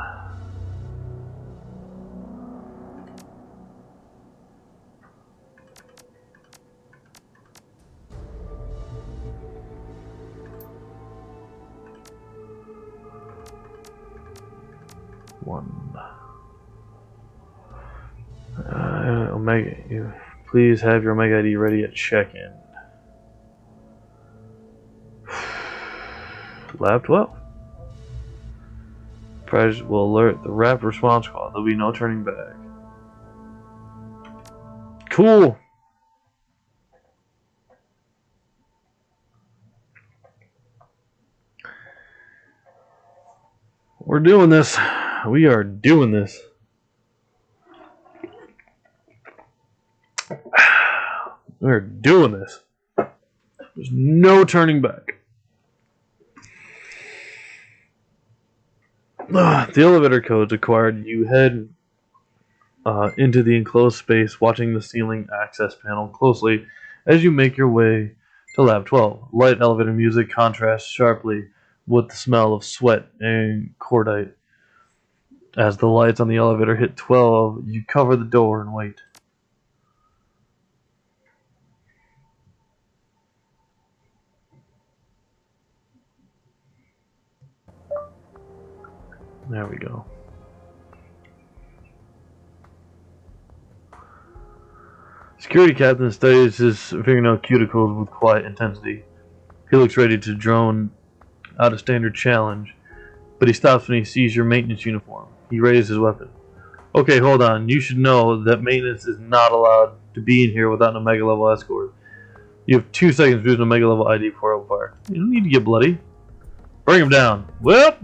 S2: Omega, you please have your Omega ID ready at check-in. Lab 12. Price will alert the rapid response call. There'll be no turning back. Cool. We're doing this. We are doing this. We're doing this. There's no turning back. The elevator codes acquired. You head into the enclosed space, watching the ceiling access panel closely as you make your way to Lab 12. Light elevator music contrasts sharply with the smell of sweat and cordite. As the lights on the elevator hit 12, you cover the door and wait. There we go. Security captain studies his fingernail cuticles with quiet intensity. He looks ready to drone out a standard challenge, but he stops when he sees your maintenance uniform. He raises his weapon. Okay, hold on. You should know that maintenance is not allowed to be in here without an Omega level escort. You have 2 seconds to use an Omega level ID before I fire. You don't need to get bloody. Bring him down. Well.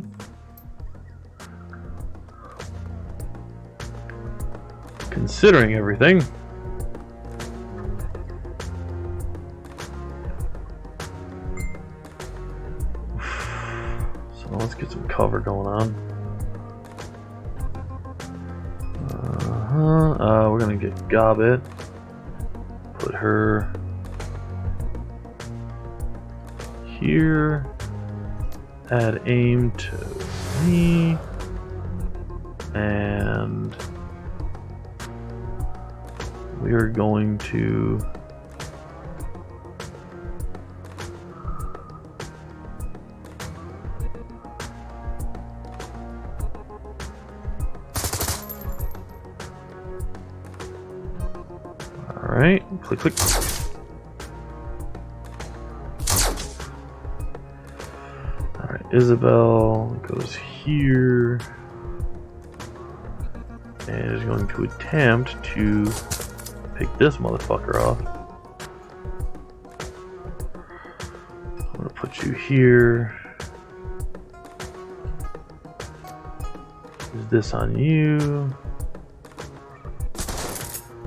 S2: Considering everything. So let's get some cover going on. We're gonna get Gobbit. Put her here. Add aim to me. And we are going to alright, click click. Alright, Isabel goes here and is going to attempt to pick this motherfucker off. I'm gonna put you here. Is this on you?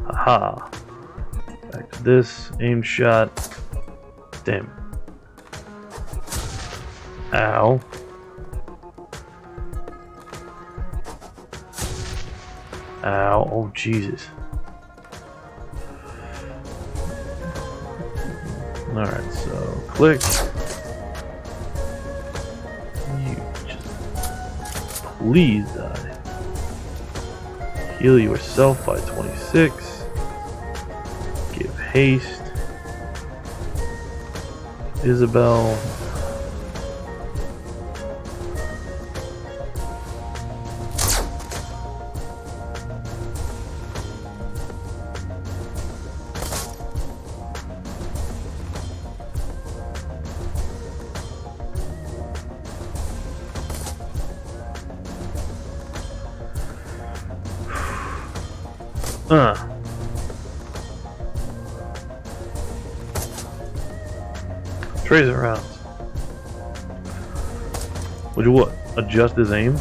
S2: Haha. Back to this. Aim shot. Damn. Ow. Ow. Oh, Jesus. Alright, so click. You just please die. Heal yourself by 26. Give haste. Isabel. Tracer rounds. Would you what? Adjust his aim?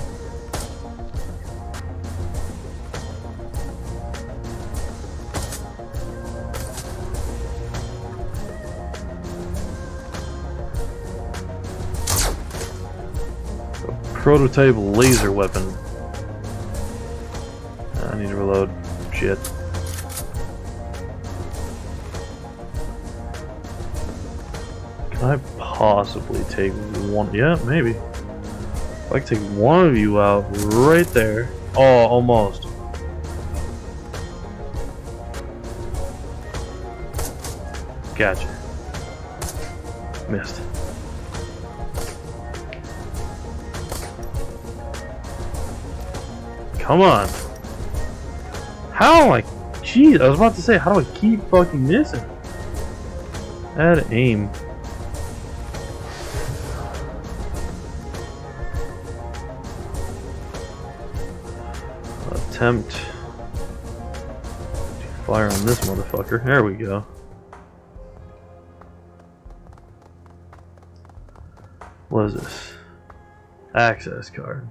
S2: Prototype laser weapon. I need to reload. Shit. Can I possibly take one? Yeah, maybe. If I can take one of you out right there. Oh, almost. Gotcha. Missed. Come on. How am I? Jeez, I was about to say, how do I keep fucking missing? Add aim. Attempt to fire on this motherfucker. There we go. What is this? Access card.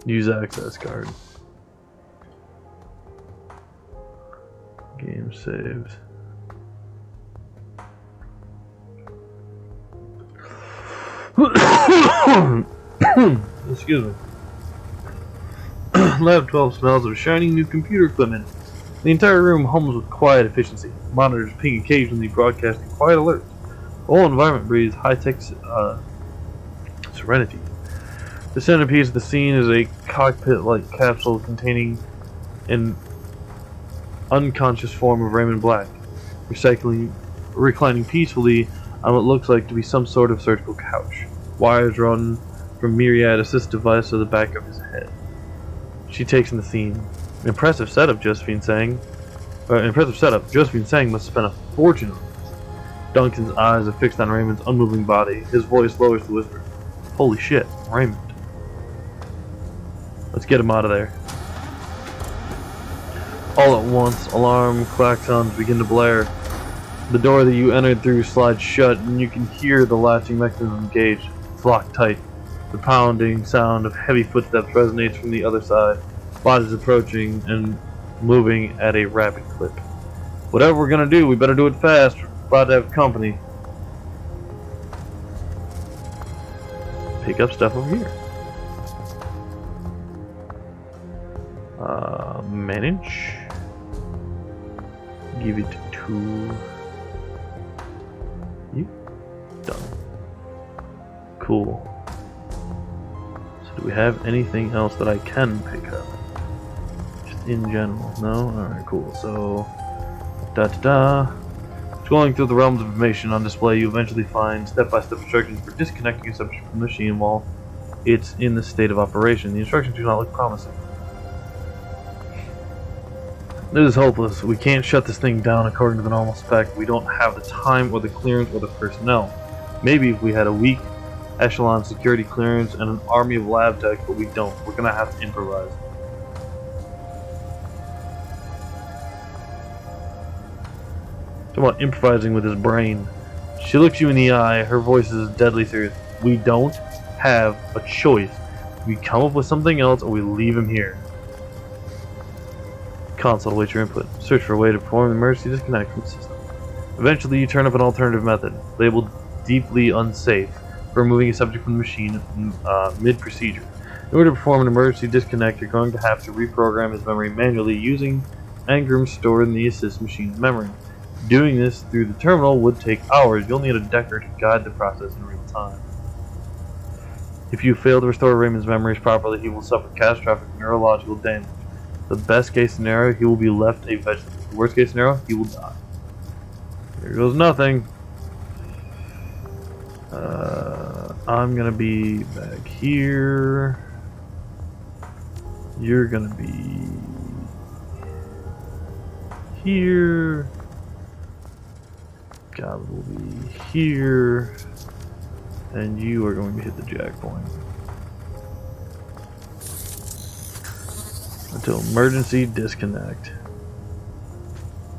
S2: Use access card. Game saved. Excuse me. Lab 12 smells of shiny new computer equipment. The entire room hums with quiet efficiency. Monitors ping occasionally, broadcasting quiet alerts. The whole environment breathes high-tech serenity. The centerpiece of the scene is a cockpit-like capsule containing an unconscious form of Raymond Black, reclining peacefully on what looks like to be some sort of surgical couch. Wires run from myriad assist devices to the back of his head. She takes in the scene. Impressive setup, Josephine sang. Josephine sang must have spent a fortune on this. Duncan's eyes are fixed on Raymond's unmoving body. His voice lowers to whisper. Holy shit, Raymond. Let's get him out of there. All at once, alarm klaxons begin to blare. The door that you entered through slides shut, and you can hear the latching mechanism engaged. It's locked tight. The pounding sound of heavy footsteps resonates from the other side. Bodies approaching and moving at a rapid clip. Whatever we're gonna do, we better do it fast. We're about to have company. Pick up stuff over here. Manage. Give it to you. Done. Cool. So do we have anything else that I can pick up? Just in general. No? Alright, cool. So Scrolling through the realms of information on display, you eventually find step-by-step instructions for disconnecting a subject from the machine while it's in the state of operation. The instructions do not look promising. This is hopeless. We can't shut this thing down according to the normal spec. We don't have the time or the clearance or the personnel. Maybe if we had a weak echelon security clearance and an army of lab techs, but we don't. We're gonna have to improvise. Talk about improvising with his brain. She looks you in the eye. Her voice is deadly serious. We don't have a choice. We come up with something else or we leave him here. Console, await your input. Search for a way to perform an emergency disconnect from the system. Eventually, you turn up an alternative method, labeled deeply unsafe, for removing a subject from the machine mid-procedure. In order to perform an emergency disconnect, you're going to have to reprogram his memory manually using engrams stored in the assist machine's memory. Doing this through the terminal would take hours. You'll need a Decker to guide the process in real time. If you fail to restore Raymond's memories properly, he will suffer catastrophic neurological damage. The best case scenario, he will be left a vegetable. The worst case scenario, he will die. Here goes nothing. I'm gonna be back here. You're gonna be here. God will be here. And you are going to hit the jack point. until emergency disconnect.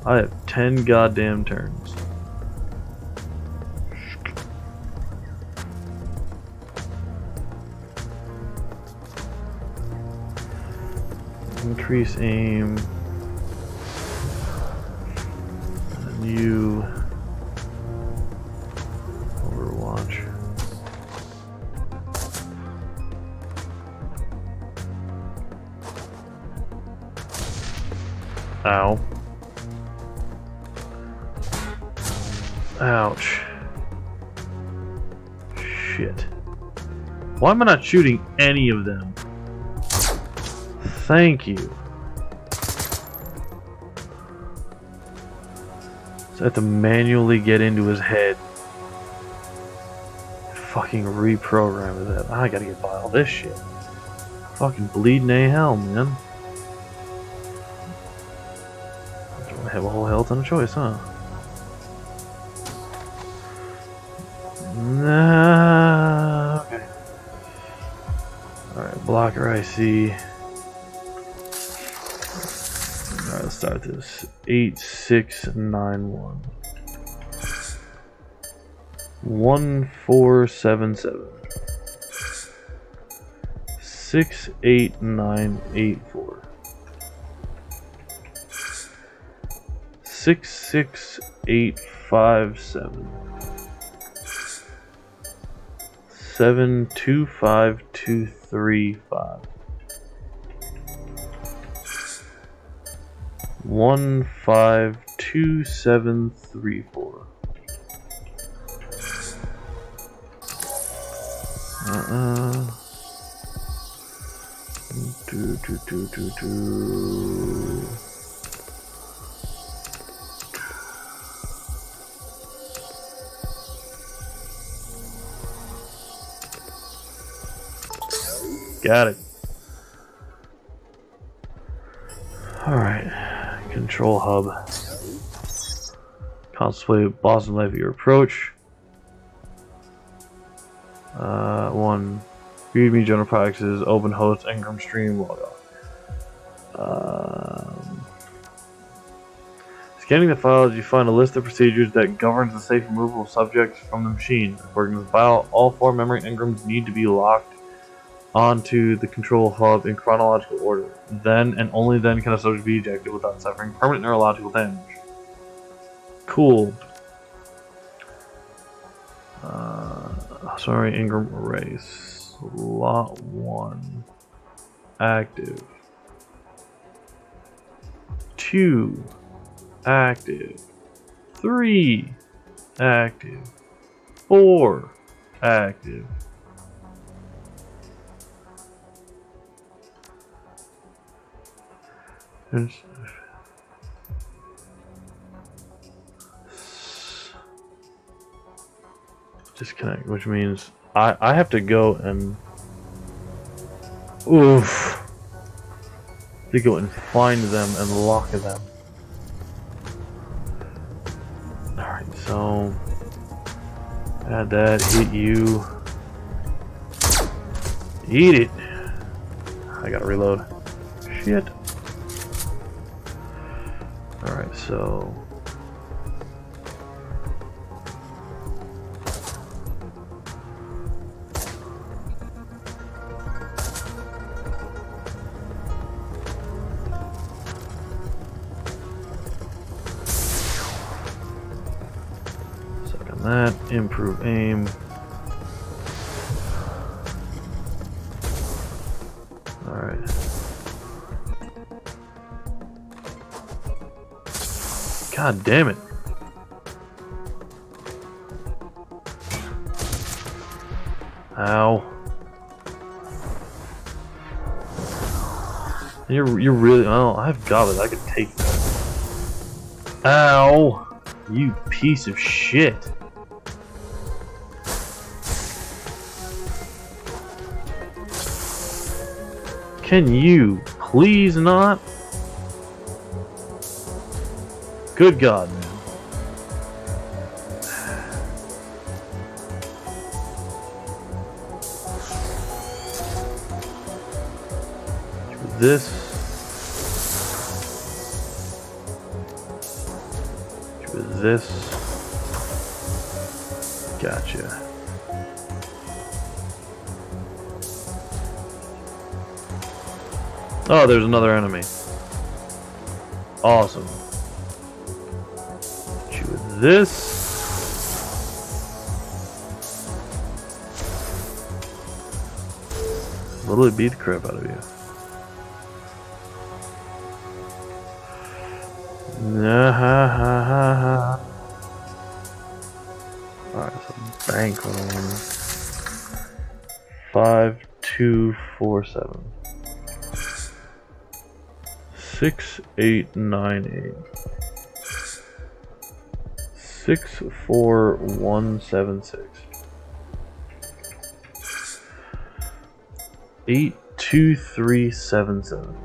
S2: I have 10 goddamn turns. Increase aim. And you Overwatch. Ow. Ouch. Shit. Why am I not shooting any of them? Thank you. So I have to manually get into his head. Fucking reprogram that. I gotta get by all this shit. Fucking bleeding a hell, man. I have a whole hell ton of choice, huh? Nah. Okay. Alright, blocker IC. Alright, let's start this. 8691. 1477. 68984. 66857. 725235. 152734. Got it. Alright. Control hub. Contemplate boss and life of your approach. 1. Read me general practices, open host, Engram stream, log off. Scanning the files, you find a list of procedures that governs the safe removal of subjects from the machine. According to the file, all 4 memory engrams need to be locked onto the control hub in chronological order. Then and only then can a subject be ejected without suffering permanent neurological damage. Cool. Sorry, Engram array. Slot 1. Active. 2. Active. 3. Active. 4. Active. Disconnect, which means I have to go and to go and find them and lock them. Alright, so add that, hit you. Eat it. I gotta reload. Shit. Alright, so second that, improve aim. Alright. God damn it. Ow. You're really, oh, I've got it. I could take that. Ow. You piece of shit. Can you please not? Good God, man. This With this. Gotcha. Oh, there's another enemy. Awesome. Hit you with this. Literally beat the crap out of you. Alright, so bank loan 5247 6898 64176 82377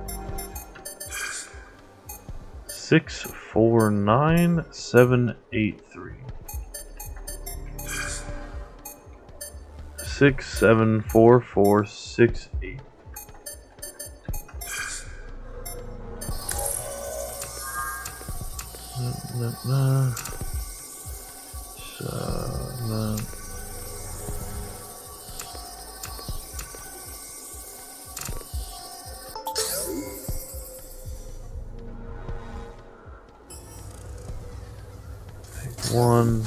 S2: 649783 674468 One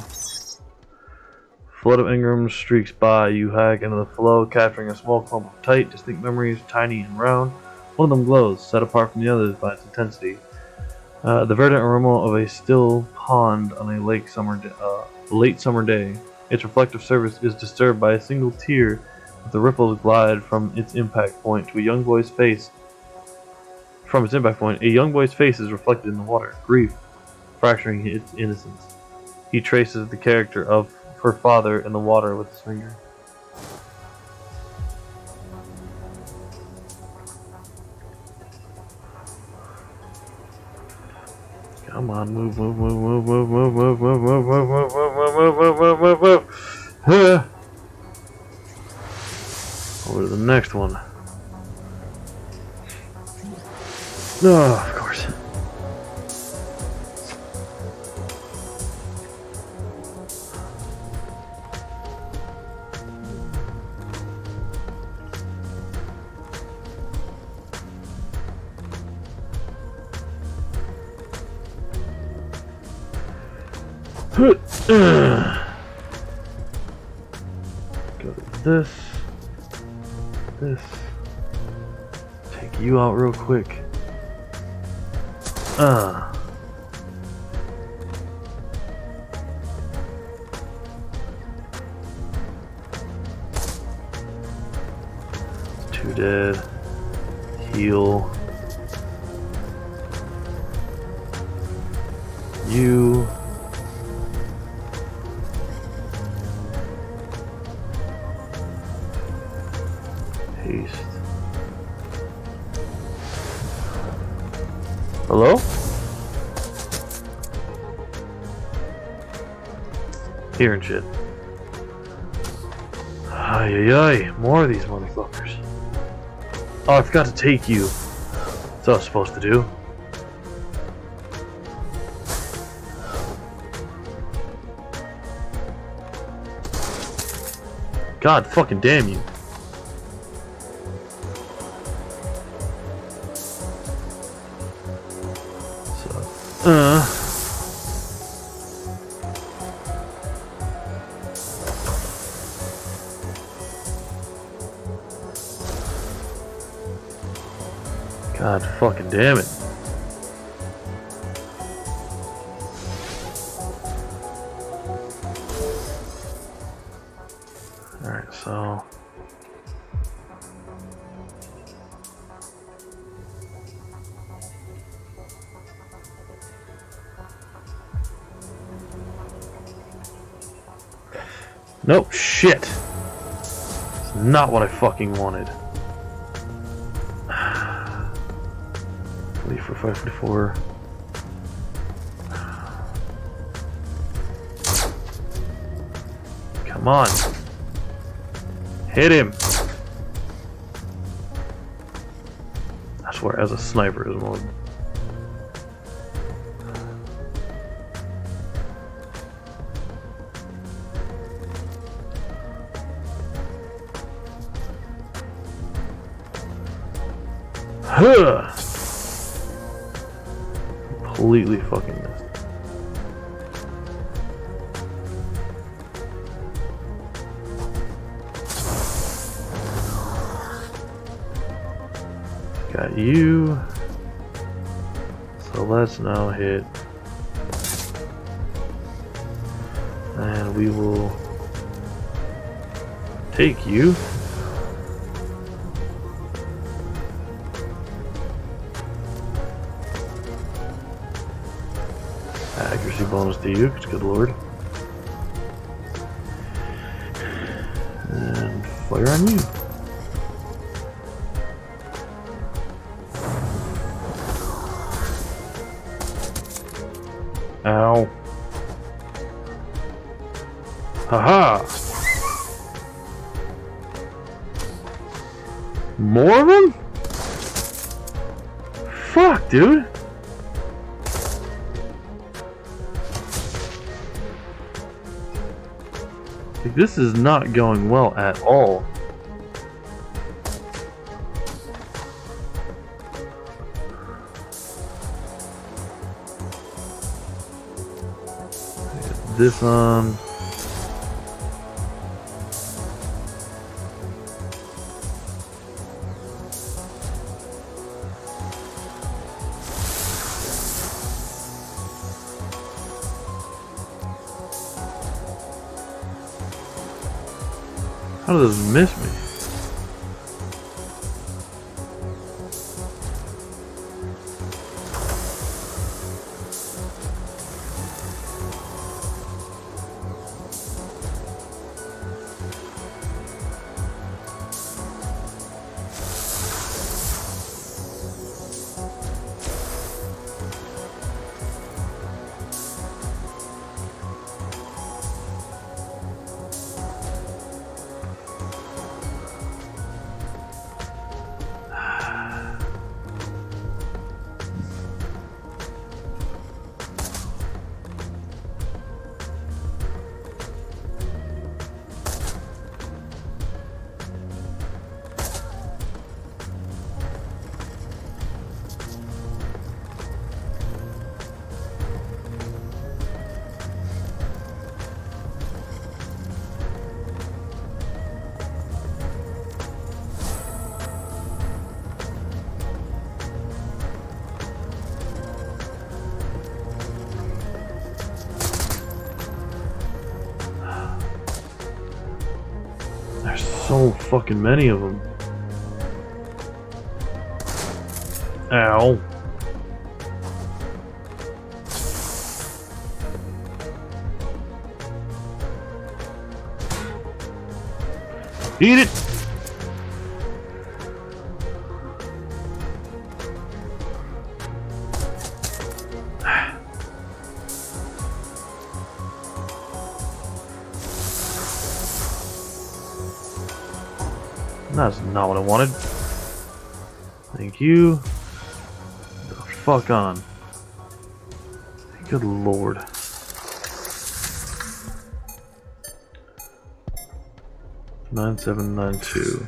S2: flood of Ingram streaks by. You hack into the flow, capturing a small clump of tight, distinct memories, tiny and round. One of them glows, set apart from the others by its intensity. The verdant aroma of a still pond on a late summer day. Its reflective surface is disturbed by a single tear, as the ripples glide from its impact point to a young boy's face. From its impact point, a young boy's face is reflected in the water, grief fracturing its innocence. He traces the character of her father in the water with his finger. Come on, move. Over to the next one. Oh, of course. Go to this. Take you out real quick. Two dead. Heal. You. Paste. Hello? Hearing shit. Ay, more of these motherfuckers. Oh, I forgot to take you. That's what I was supposed to do. God fucking damn you. God fucking damn it. Alright, so nope, shit. It's not what I fucking wanted. 544. Come on. Hit him. I swear, as a sniper is more. Huh. Completely fucking missed. Got you. So let's now hit. And we will take you. Accuracy bonus to you, good lord. And fire on you. Ow. Haha! More of them? Fuck, dude! Like, this is not going well at all. Get this on. How does this miss me? There's so fucking many of them. Ow. Eat it! That's not what I wanted. Thank you. The fuck on. Good lord. Nine 792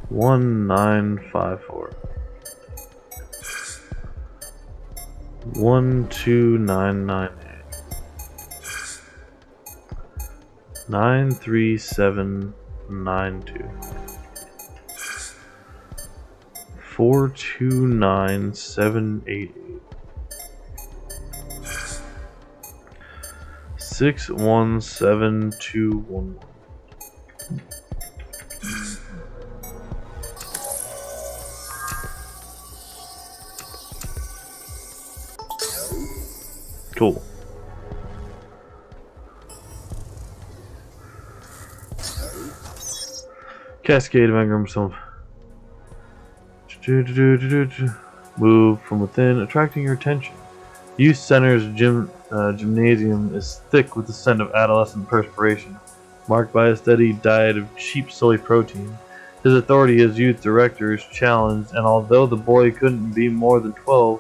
S2: 1954 12998 93792 429788 617211. Cool. Cascade of Engram some move from within, attracting your attention. Youth Center's gymnasium is thick with the scent of adolescent perspiration, marked by a steady diet of cheap soy protein. His authority as youth director is challenged, and although the boy couldn't be more than 12,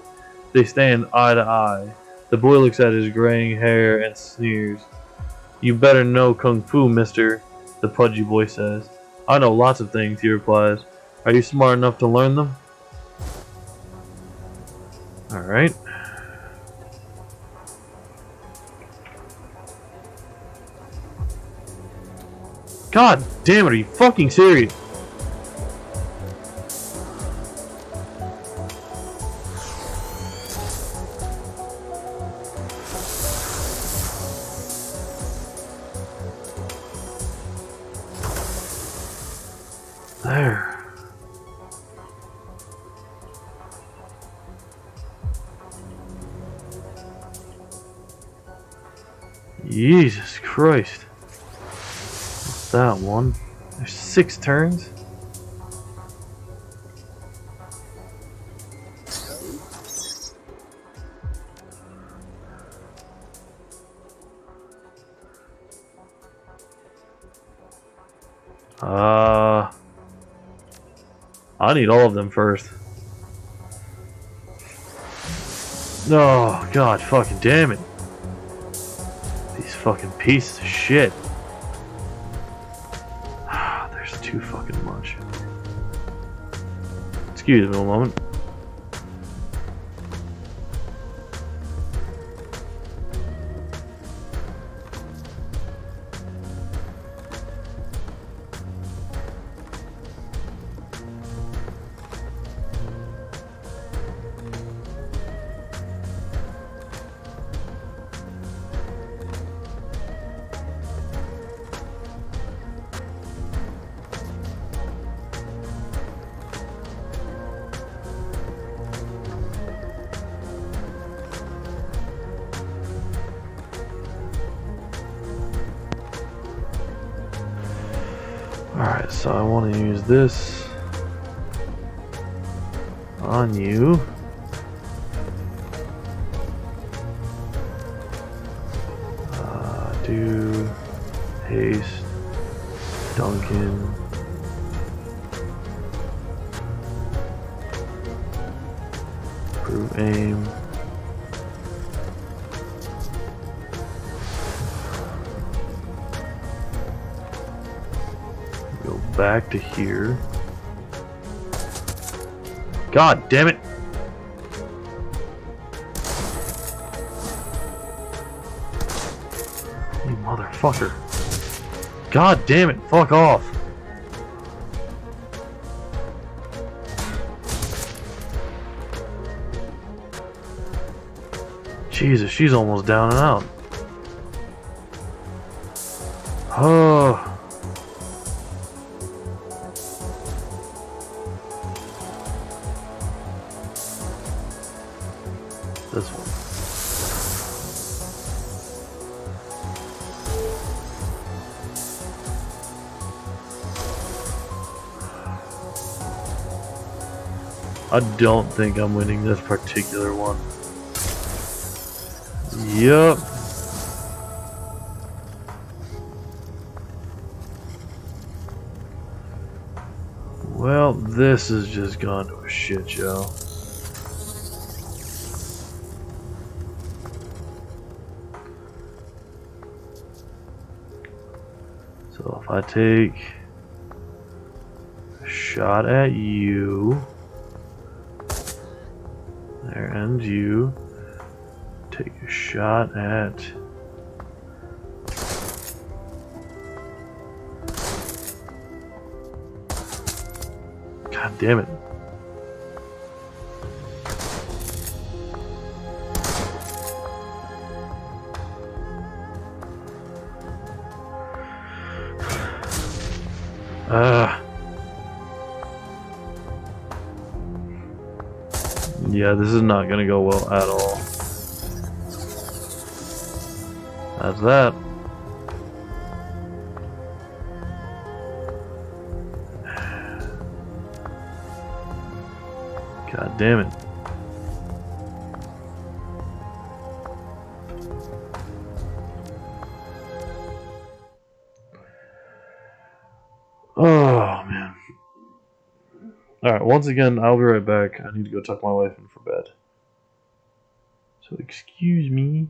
S2: they stand eye to eye. The boy looks at his graying hair and sneers. "You better know Kung Fu, mister," the pudgy boy says. "I know lots of things," he replies. "Are you smart enough to learn them?" Alright. God damn it, are you fucking serious? There. Jesus Christ. What's that one? There's 6 turns? I need all of them first. Oh, God fucking damn it. These fucking pieces of shit. There's too fucking much. Excuse me a moment. Alright, so I want to use this on you. Do haste, Duncan. Improve aim. Go back to here. God damn it! You motherfucker. God damn it, fuck off. Jesus, she's almost down and out. Oh. This one. I don't think I'm winning this particular one. Yup. Well, this has just gone to a shit show. So if I take a shot at you, there ends you, take a shot at God damn it. Yeah, this is not gonna go well at all. That's that. God damn it. Oh, man. Alright, once again, I'll be right back. I need to go tuck my wife in for bed. So, excuse me.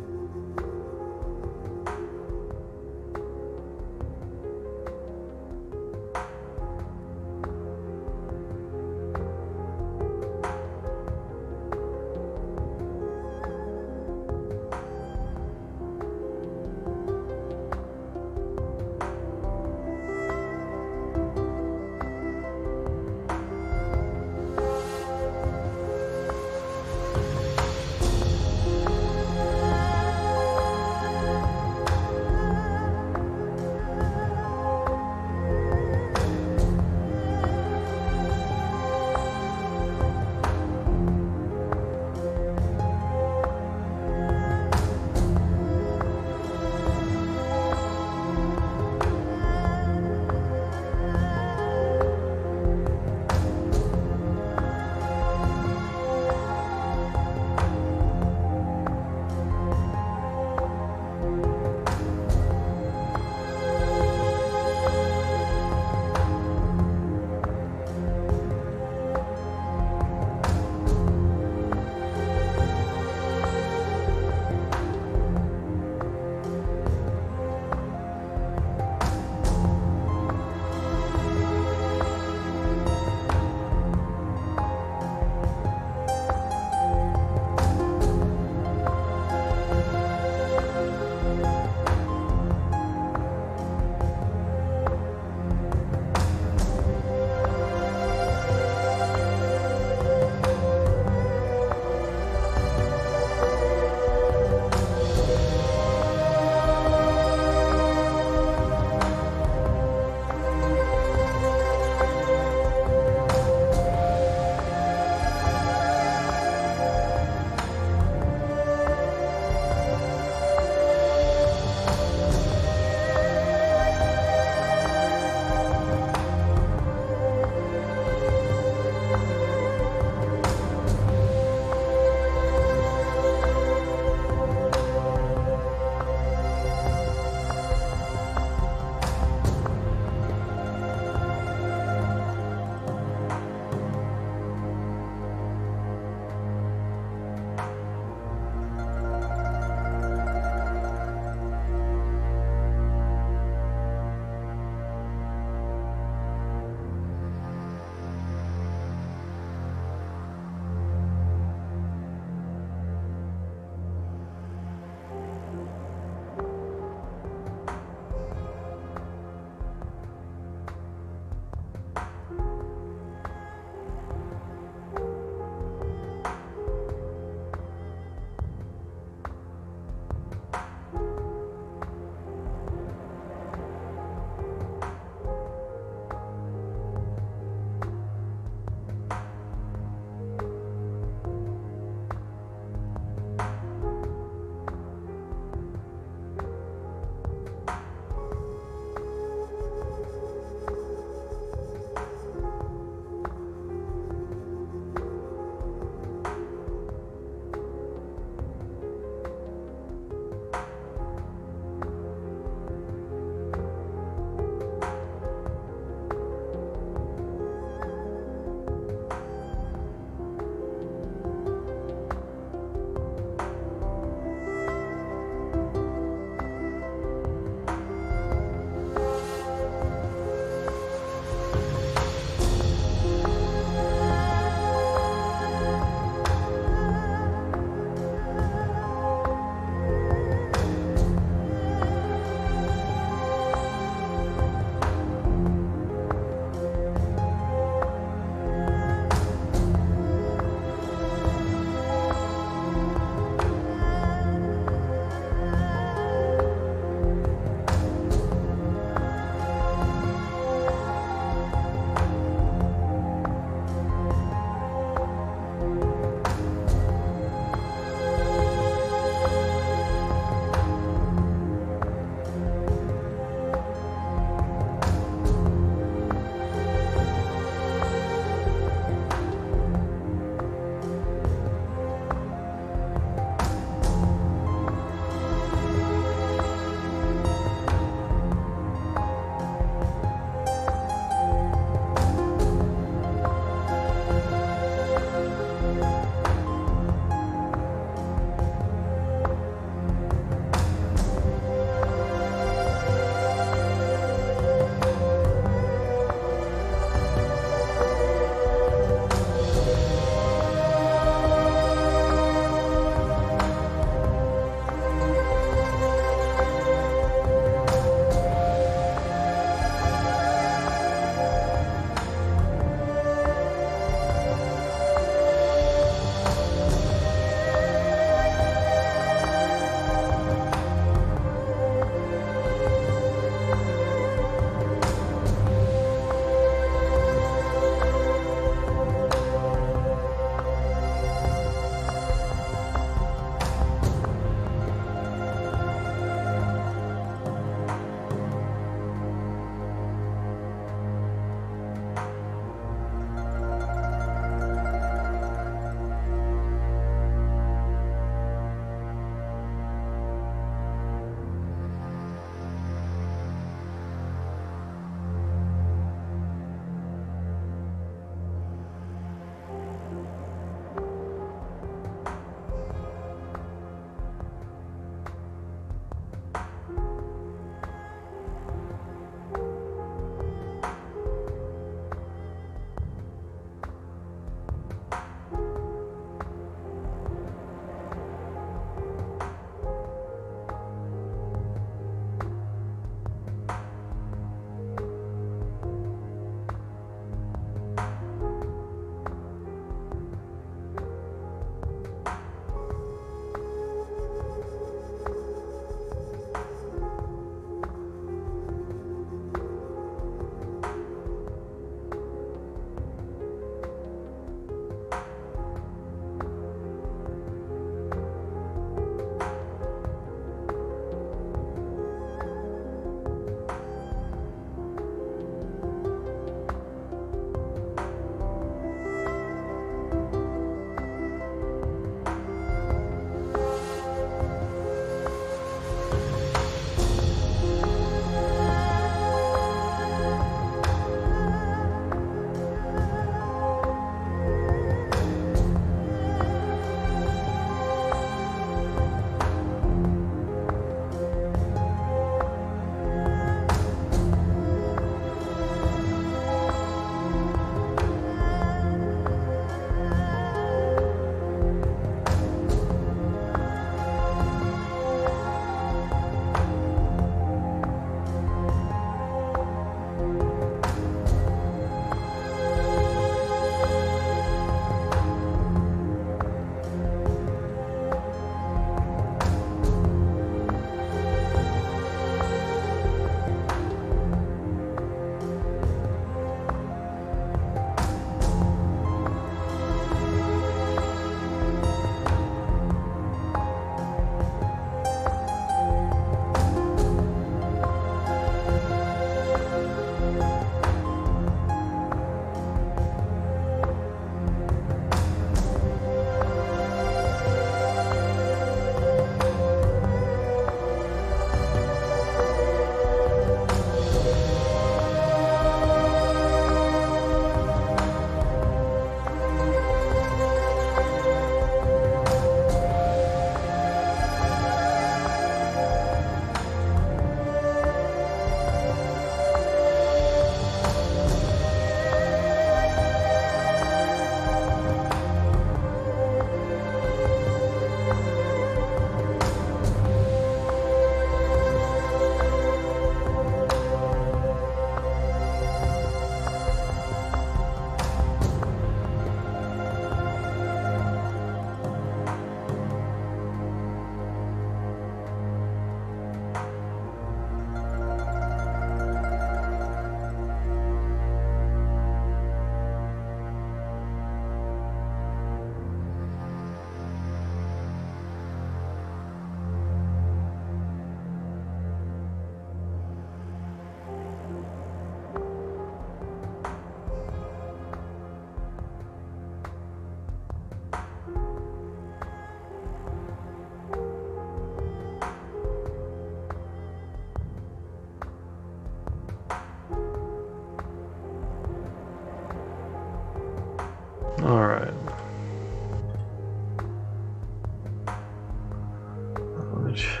S2: damage.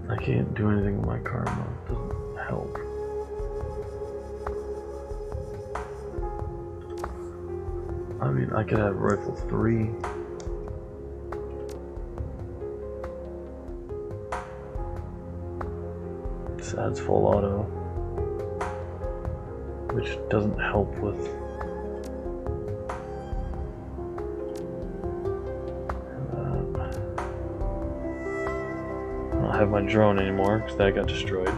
S2: I can't do anything with my karma. It doesn't help. I mean, I could have rifle 3. This adds full auto, which doesn't help with. I don't have my drone anymore because that got destroyed.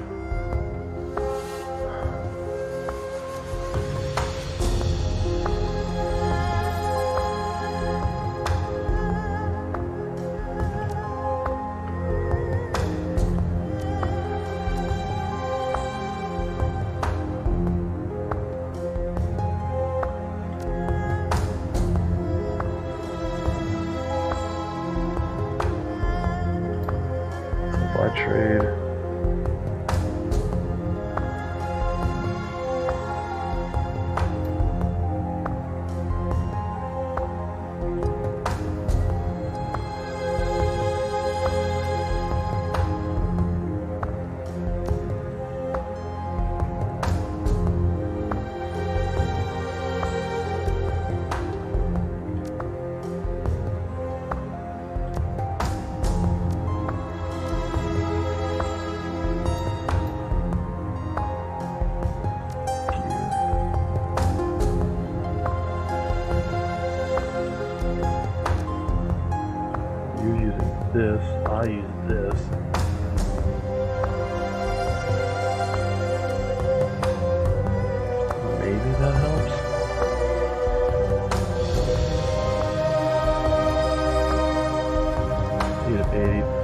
S2: Trade. This, I use this. Maybe that helps. Need a 80.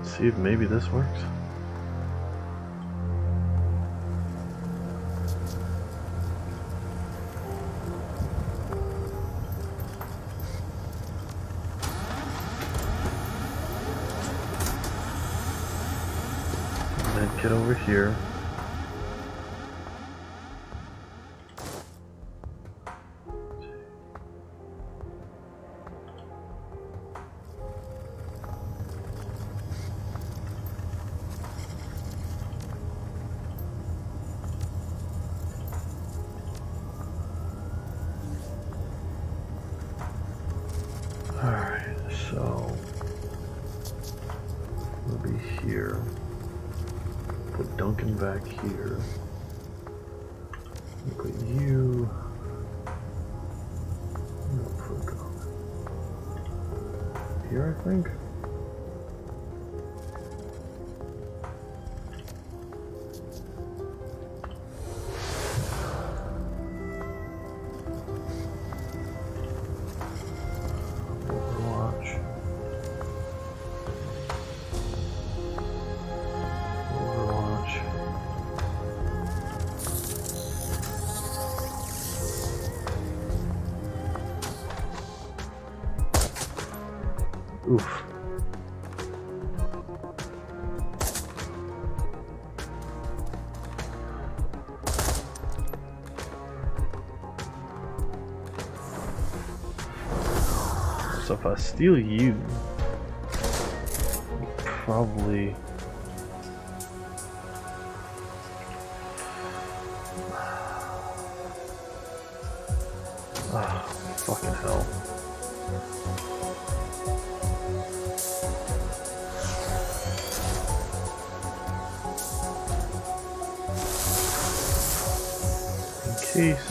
S2: See if maybe this works. Then get over here. Alright, so we'll be here. Put Duncan back here. Put you. Put here, I think. Oof. So if I steal you, probably fucking hell. In case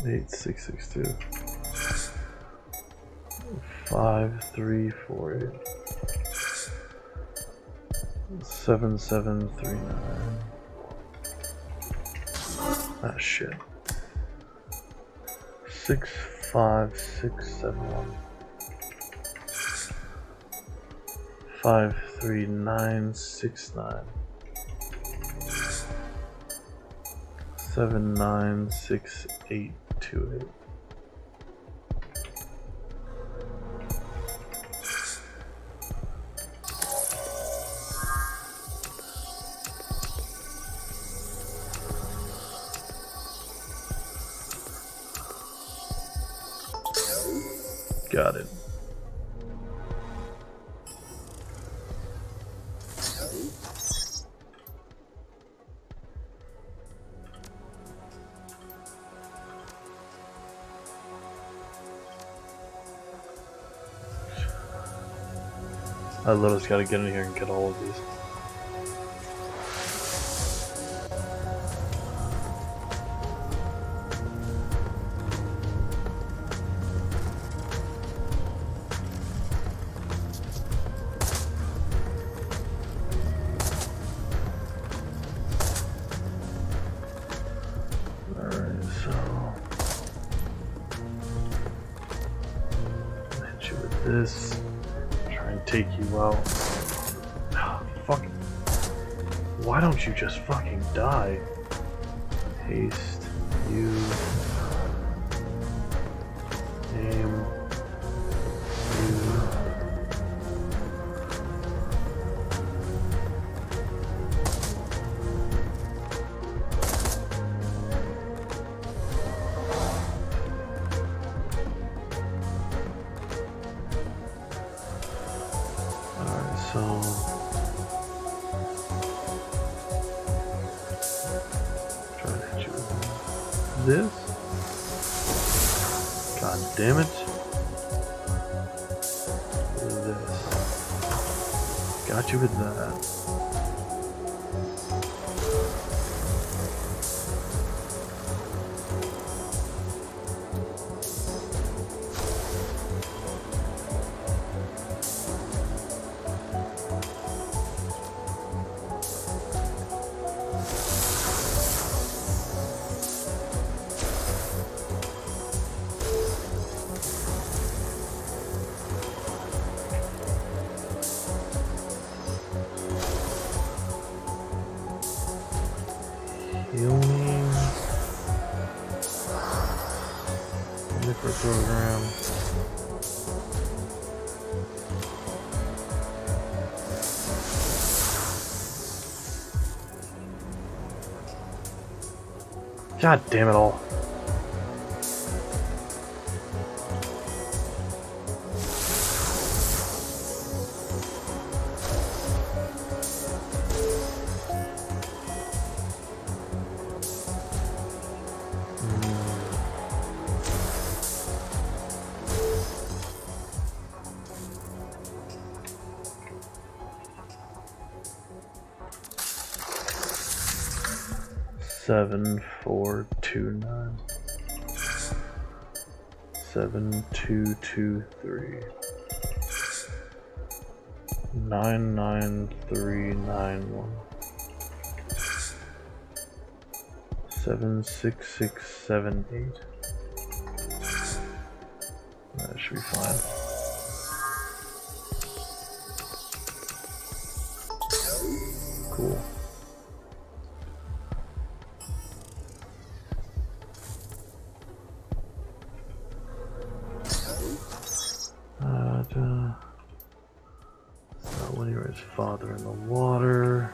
S2: 8662. 5348. 7739. Ah shit. 65671. 53969. 796828. Got it. I literally just gotta get in here and get all of these. Alright, so I'll hit you with this. Try and take you out. Fucking. Why don't you just fucking die? Haste. You. Aim. You. Alright, so try to hit you with this. God damn it. This. Got you with that. Healing. Microprogram. God damn it all. Seven, 4, 2, 9. 7, 2, 2, 3. 9, 9, 3, 9, 1. 7, 6, 6, 7, 8. That should be fine. Cool. When you were his father in the water.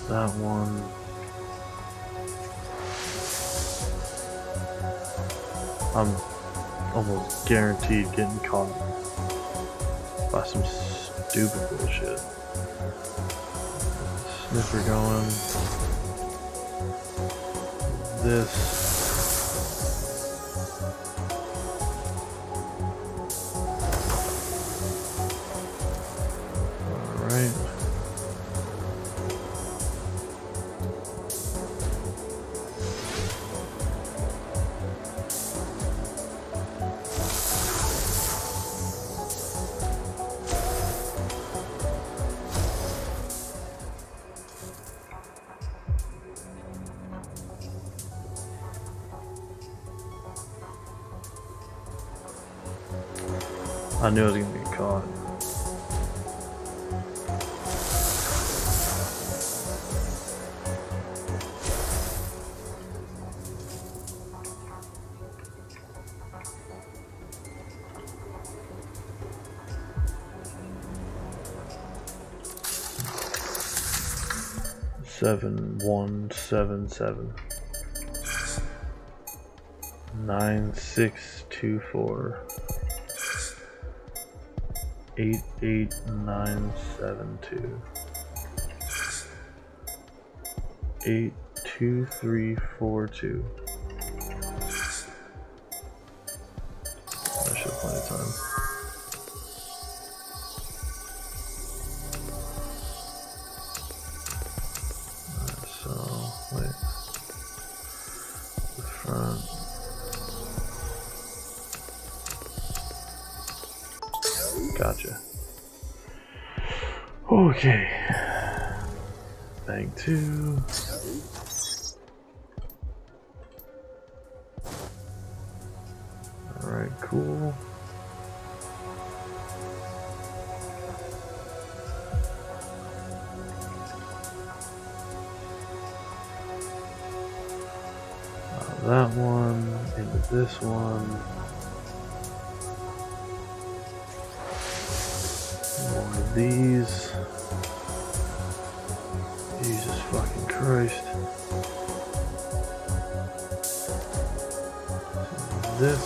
S2: That one. I'm almost guaranteed getting caught by some stupid bullshit. Sniffer going. This. Alright. I knew I was gonna get caught. Seven one seven seven 9624 88972 82342. I should have plenty of time. So, wait. The front. Gotcha. Okay. Bank 2. Alright, cool. That one into this one. One of these. Jesus fucking Christ. This.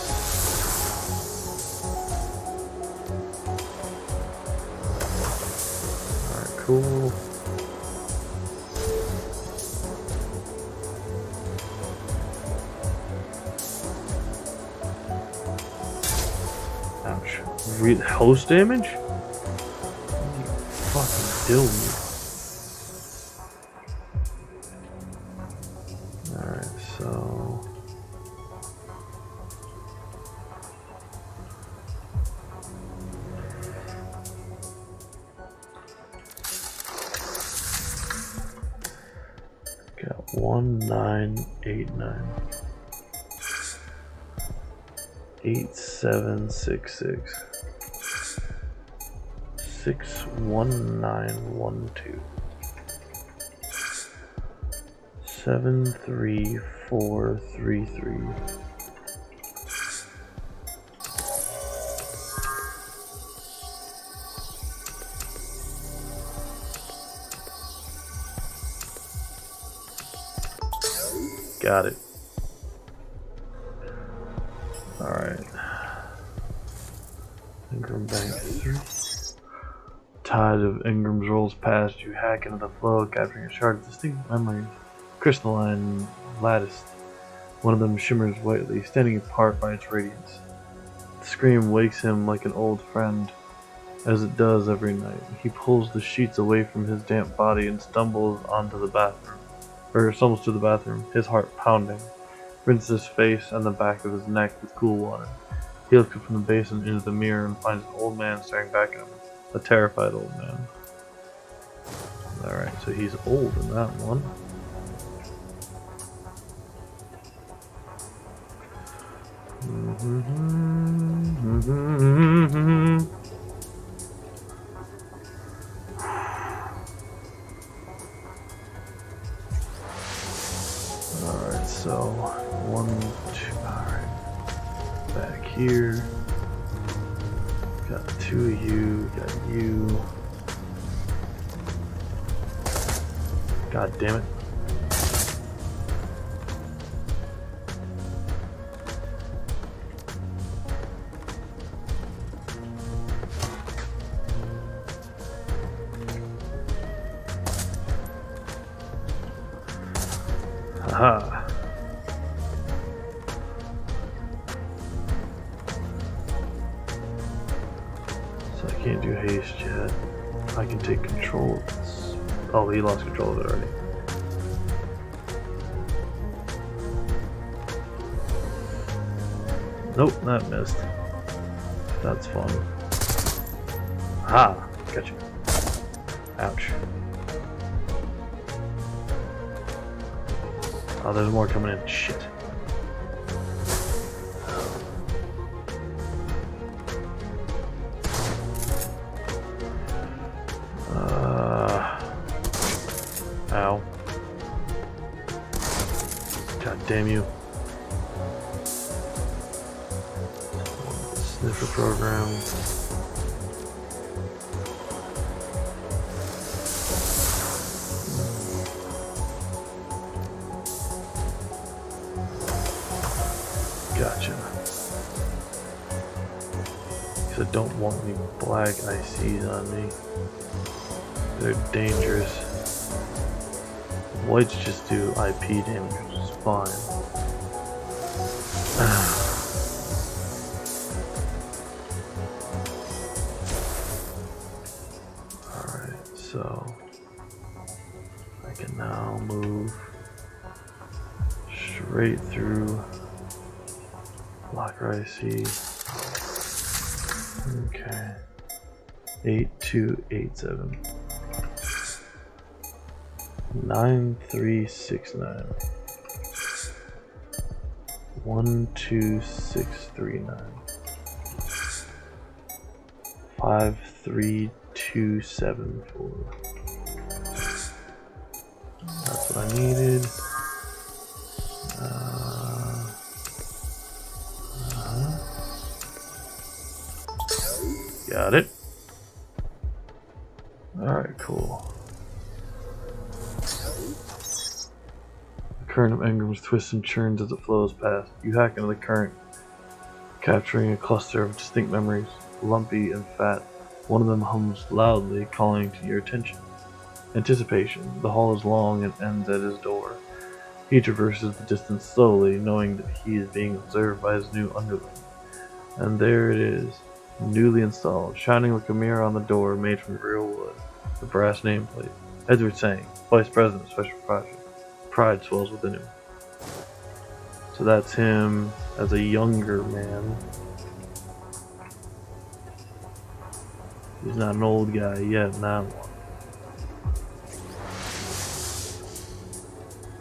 S2: Alright, cool. Ouch. Host damage? You fucking kill me. Alright, so. Got 1989. 8766 61912 73433. Got it. Alright. Ingram Bank 3. Tide of Ingram's rolls past you, hack into the flow, capturing a shard of distinct memories. Crystalline lattice. One of them shimmers whitely, standing apart by its radiance. The scream wakes him like an old friend, as it does every night. He pulls the sheets away from his damp body and stumbles onto the bathroom. Stumbles to the bathroom, his heart pounding. Rinses his face and the back of his neck with cool water. He looks up from the basin into the mirror and finds an old man staring back at him. A terrified old man. Alright, so he's old in that one. Alright, so 1, 2, alright. Back here. Got 2 of you, got you. God damn it. Haha. So I can't do haste yet. I can take control of this. Oh, he lost control of it already. Nope, that missed. That's fun. Ha! Gotcha. Ouch. Oh, there's more coming in. Shit. God damn you. Sniffer program. Gotcha. Because I don't want any black ICs on me. They're dangerous. Whites just do IP damage, which is fine. Alright, so I can now move straight through blocker IC. Okay. 8287. 9369. 12639. 53274. That's what I needed. Got it. Alright, cool. The current of engrams twists and churns as it flows past. You hack into the current, capturing a cluster of distinct memories, lumpy and fat. One of them hums loudly, calling to your attention. Anticipation. The hall is long and ends at his door. He traverses the distance slowly, knowing that he is being observed by his new underling. And there it is, newly installed, shining like a mirror on the door made from real wood. The brass nameplate. Edward Sang, Vice President, Special Project. Pride swells within him. So that's him as a younger man. He's not an old guy yet, now.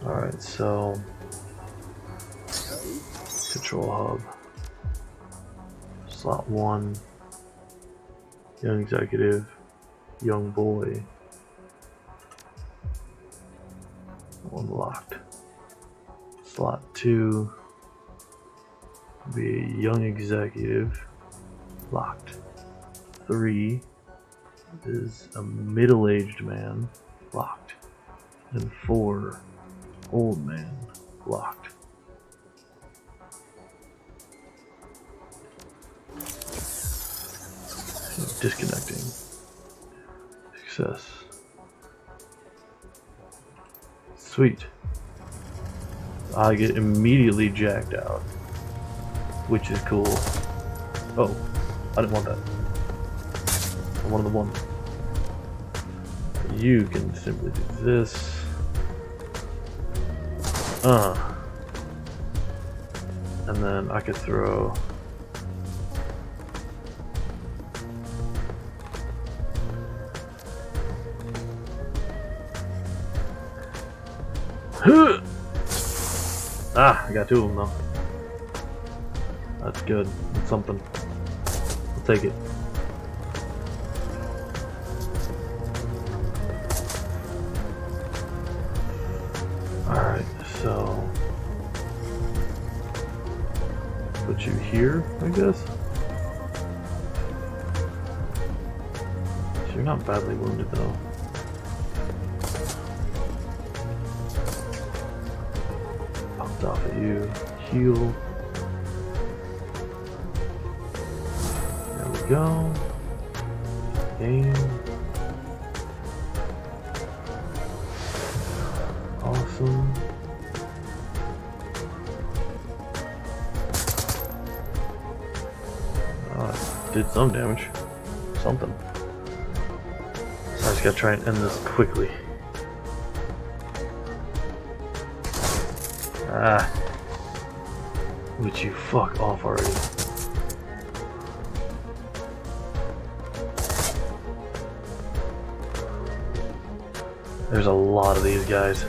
S2: Alright, so control hub. Slot 1. Young executive. Young boy. Unlocked. Slot 2. Be a young executive. Locked. 3 is a middle-aged man. Locked. And 4, old man. Locked. Disconnecting. Success. Sweet. I get immediately jacked out, which is cool. Oh, I didn't want that. I wanted the one. You can simply do this. And then I could throw I got 2 of them though. That's good. That's something. I'll take it. Alright, so put you here, I guess. So you're not badly wounded though. Off at you, heal. There we go. Aim. Awesome. Oh, I did some damage. Something. So I just gotta try and end this quickly. Would you fuck off already? There's a lot of these guys.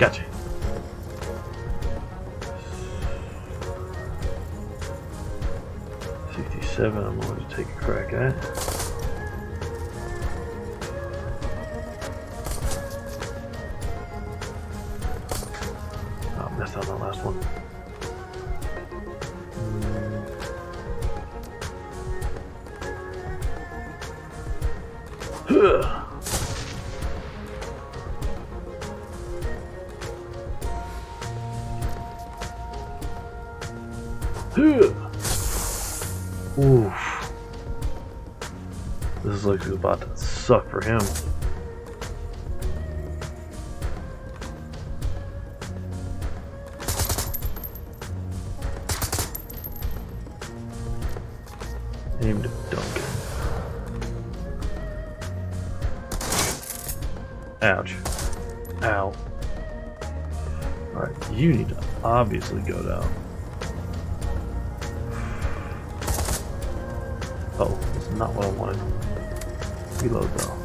S2: Gotcha. $67, I'm going to take a crack at. Oh, messed out that last one. Oof. This is like about to suck for him. Aim to Duncan. Ouch. Ow. Alright, you need to obviously go down. Oh, that's not what I wanted. Reload though.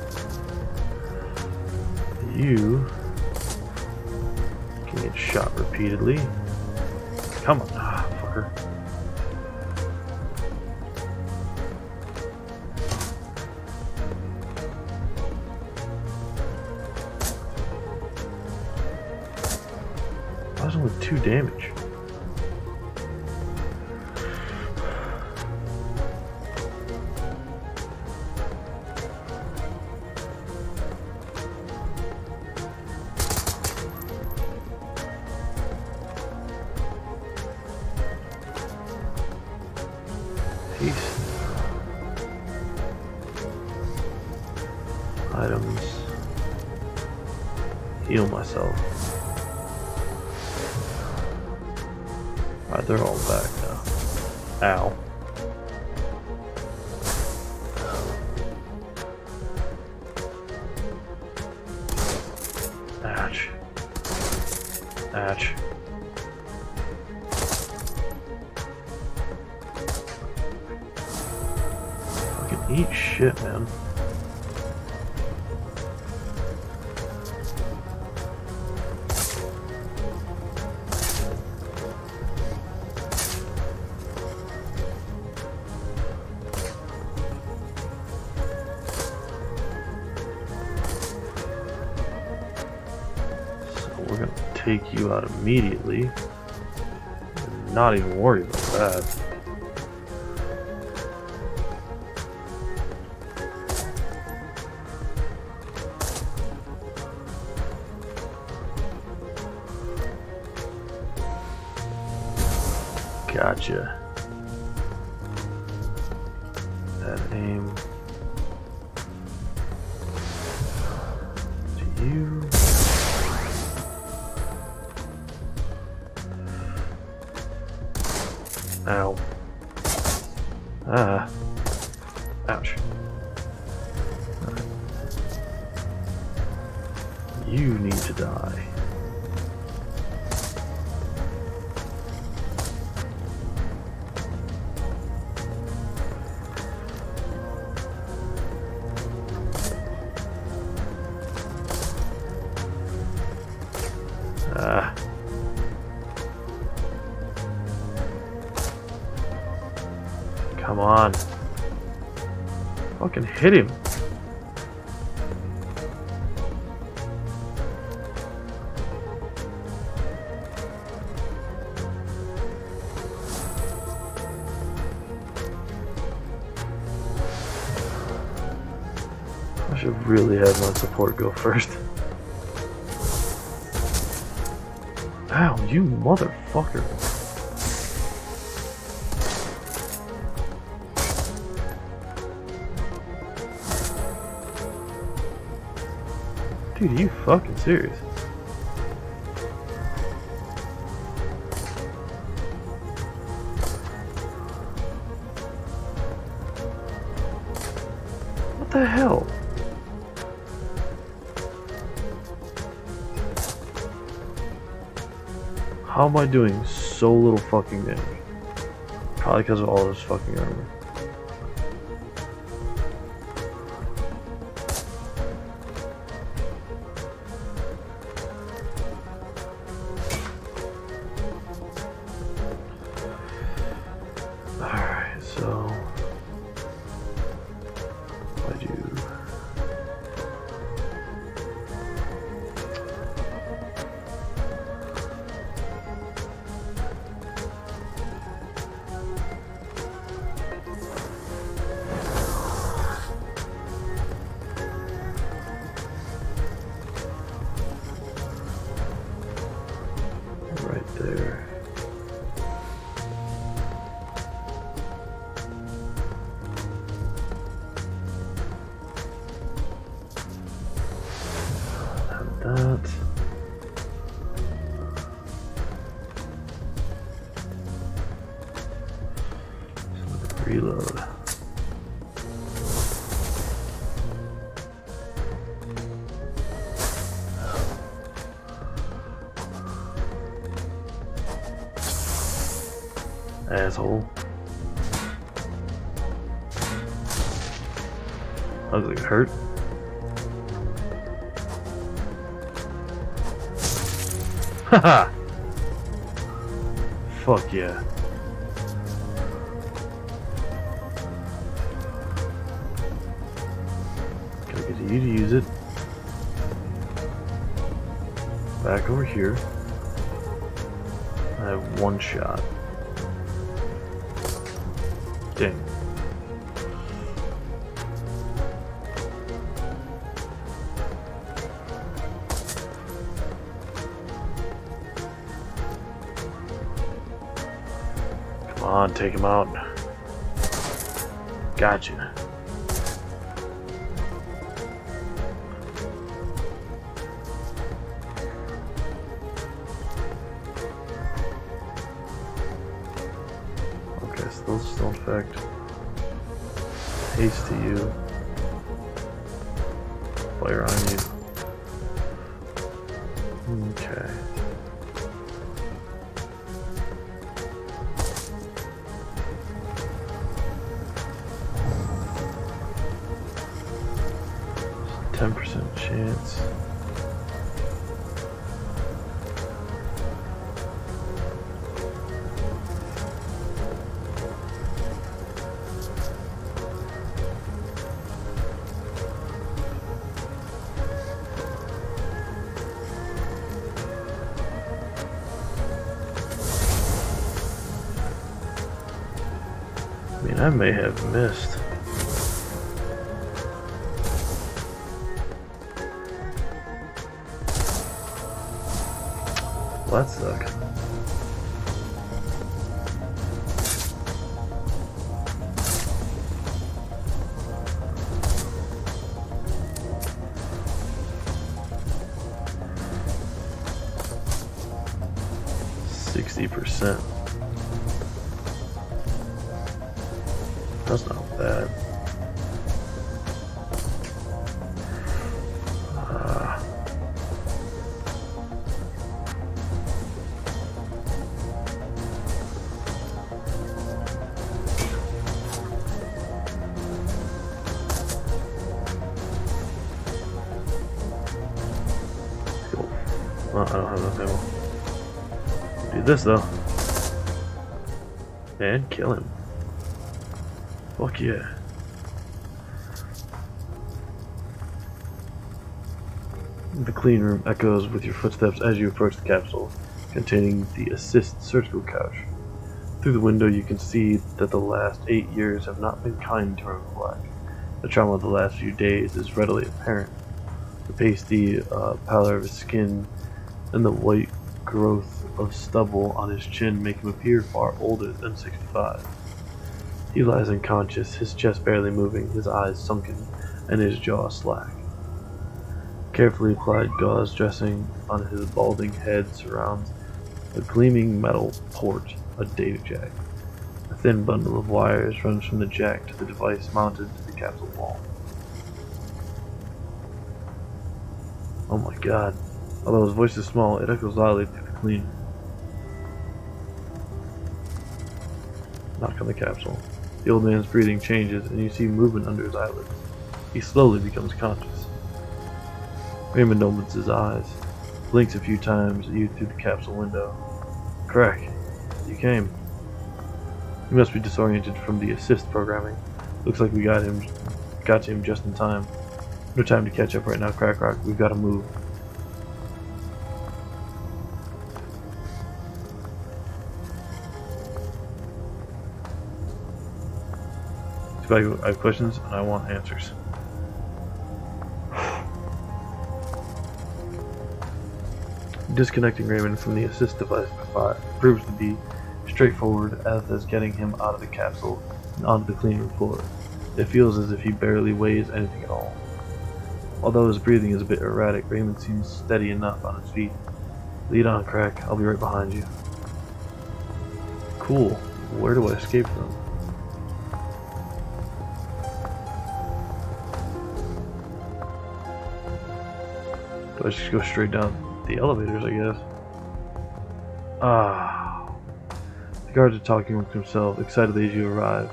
S2: You can get shot repeatedly. Come on, fucker. That was only 2 damage. Items. Heal myself. Alright, they're all back now. Ow. Ouch. Ouch. Fucking eat shit, man. We're gonna take you out immediately and not even worry about that. Gotcha. That aim to you. Ow. Ah. Ouch. Right. You need to die. Ah. Come on. Fucking hit him. I should really have my support go first. Ow, you motherfucker. Dude, are you fucking serious? What the hell? How am I doing so little fucking damage? Probably because of all this fucking armor. there. Have that. Reload. Asshole. That looks like it hurt. Haha! Fuck yeah. Gotta get you to use it. Back over here. I have one shot. Dang. Come on, take him out. Gotcha. Okay, so those still infect. Haste to you. Fire on you. Okay. It's a 10% chance. I mean, I may have missed. Well, that sucks. %. That's not bad. Cool. Well, I don't have enough ammo. Do this though. And kill him. Fuck yeah. The clean room echoes with your footsteps as you approach the capsule containing the assist surgical couch. Through the window you can see that the last 8 years have not been kind to Raymond Black. The trauma of the last few days is readily apparent. The pasty pallor of his skin and the white growth of stubble on his chin make him appear far older than 65. He lies unconscious, his chest barely moving, his eyes sunken, and his jaw slack. Carefully applied gauze dressing on his balding head surrounds a gleaming metal port, a data jack. A thin bundle of wires runs from the jack to the device mounted to the capsule wall. Oh my god. Although his voice is small, it echoes loudly through the clean. Knock on the capsule. The old man's breathing changes, and you see movement under his eyelids. He slowly becomes conscious. Raymond opens his eyes, blinks a few times at you through the capsule window. Crack, you came. You must be disoriented from the assist programming. Looks like we got to him just in time. No time to catch up right now, XCrackrok. We've got to move. I have questions and I want answers. Disconnecting Raymond from the assist device proves to be straightforward, as is getting him out of the capsule and onto the clean room floor. It feels as if he barely weighs anything at all. Although his breathing is a bit erratic, Raymond seems steady enough on his feet. Lead on, Crack. I'll be right behind you. Cool. Where do I escape from? Do I just go straight down the elevators, I guess? Ah. The guards are talking amongst themselves excitedly as you arrive.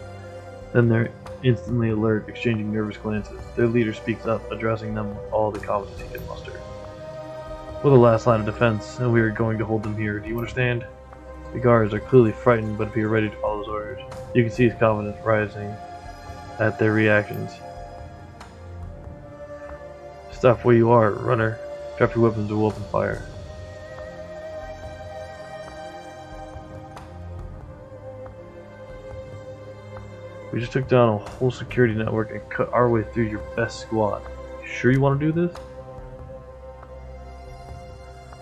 S2: Then they're instantly alert, exchanging nervous glances. Their leader speaks up, addressing them with all the confidence he can muster. We're the last line of defense, and we are going to hold them here. Do you understand? The guards are clearly frightened, but appear ready to follow his orders. You can see his confidence rising at their reactions. Stop where you are, runner. Drop your weapons or we'll open fire. We just took down a whole security network and cut our way through your best squad. You sure you want to do this?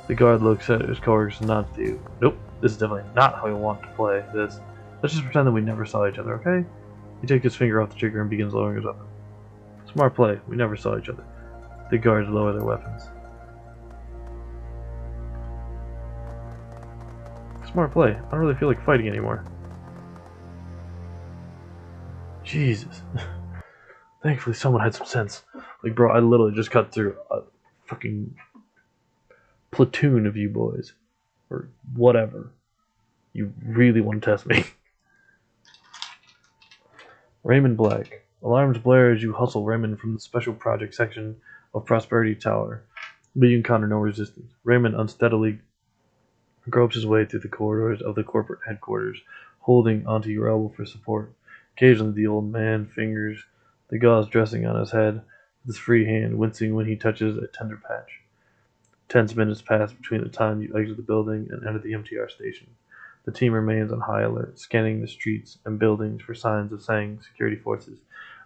S2: The guard looks at his coworkers and nods to you. Nope, this is definitely not how we want to play this. Let's just pretend that we never saw each other, okay? He takes his finger off the trigger and begins lowering his weapon. Smart play, we never saw each other. The guards lower their weapons. Smart play, I don't really feel like fighting anymore. Jesus. Thankfully someone had some sense. Like, bro, I literally just cut through a fucking platoon of you boys. Or whatever. You really want to test me. Raymond Black. Alarms blare as you hustle Raymond from the special project section of Prosperity Tower, but you encounter no resistance. Raymond unsteadily gropes his way through the corridors of the corporate headquarters, holding onto your elbow for support. Occasionally the old man fingers the gauze dressing on his head with his free hand, wincing when he touches a tender patch. 10 minutes pass between the time you exit the building and enter the MTR station. The team remains on high alert, scanning the streets and buildings for signs of Sang security forces,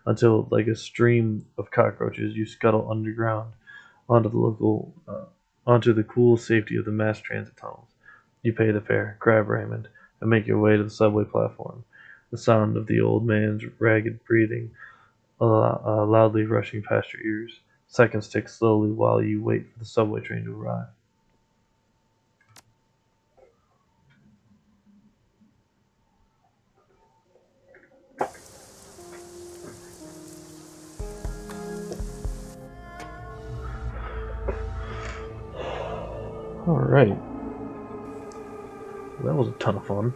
S2: until, like a stream of cockroaches, you scuttle underground onto the cool safety of the mass transit tunnels. You pay the fare, grab Raymond, and make your way to the subway platform. The sound of the old man's ragged breathing loudly rushing past your ears. Seconds tick slowly while you wait for the subway train to arrive. Alright. That was a ton of fun.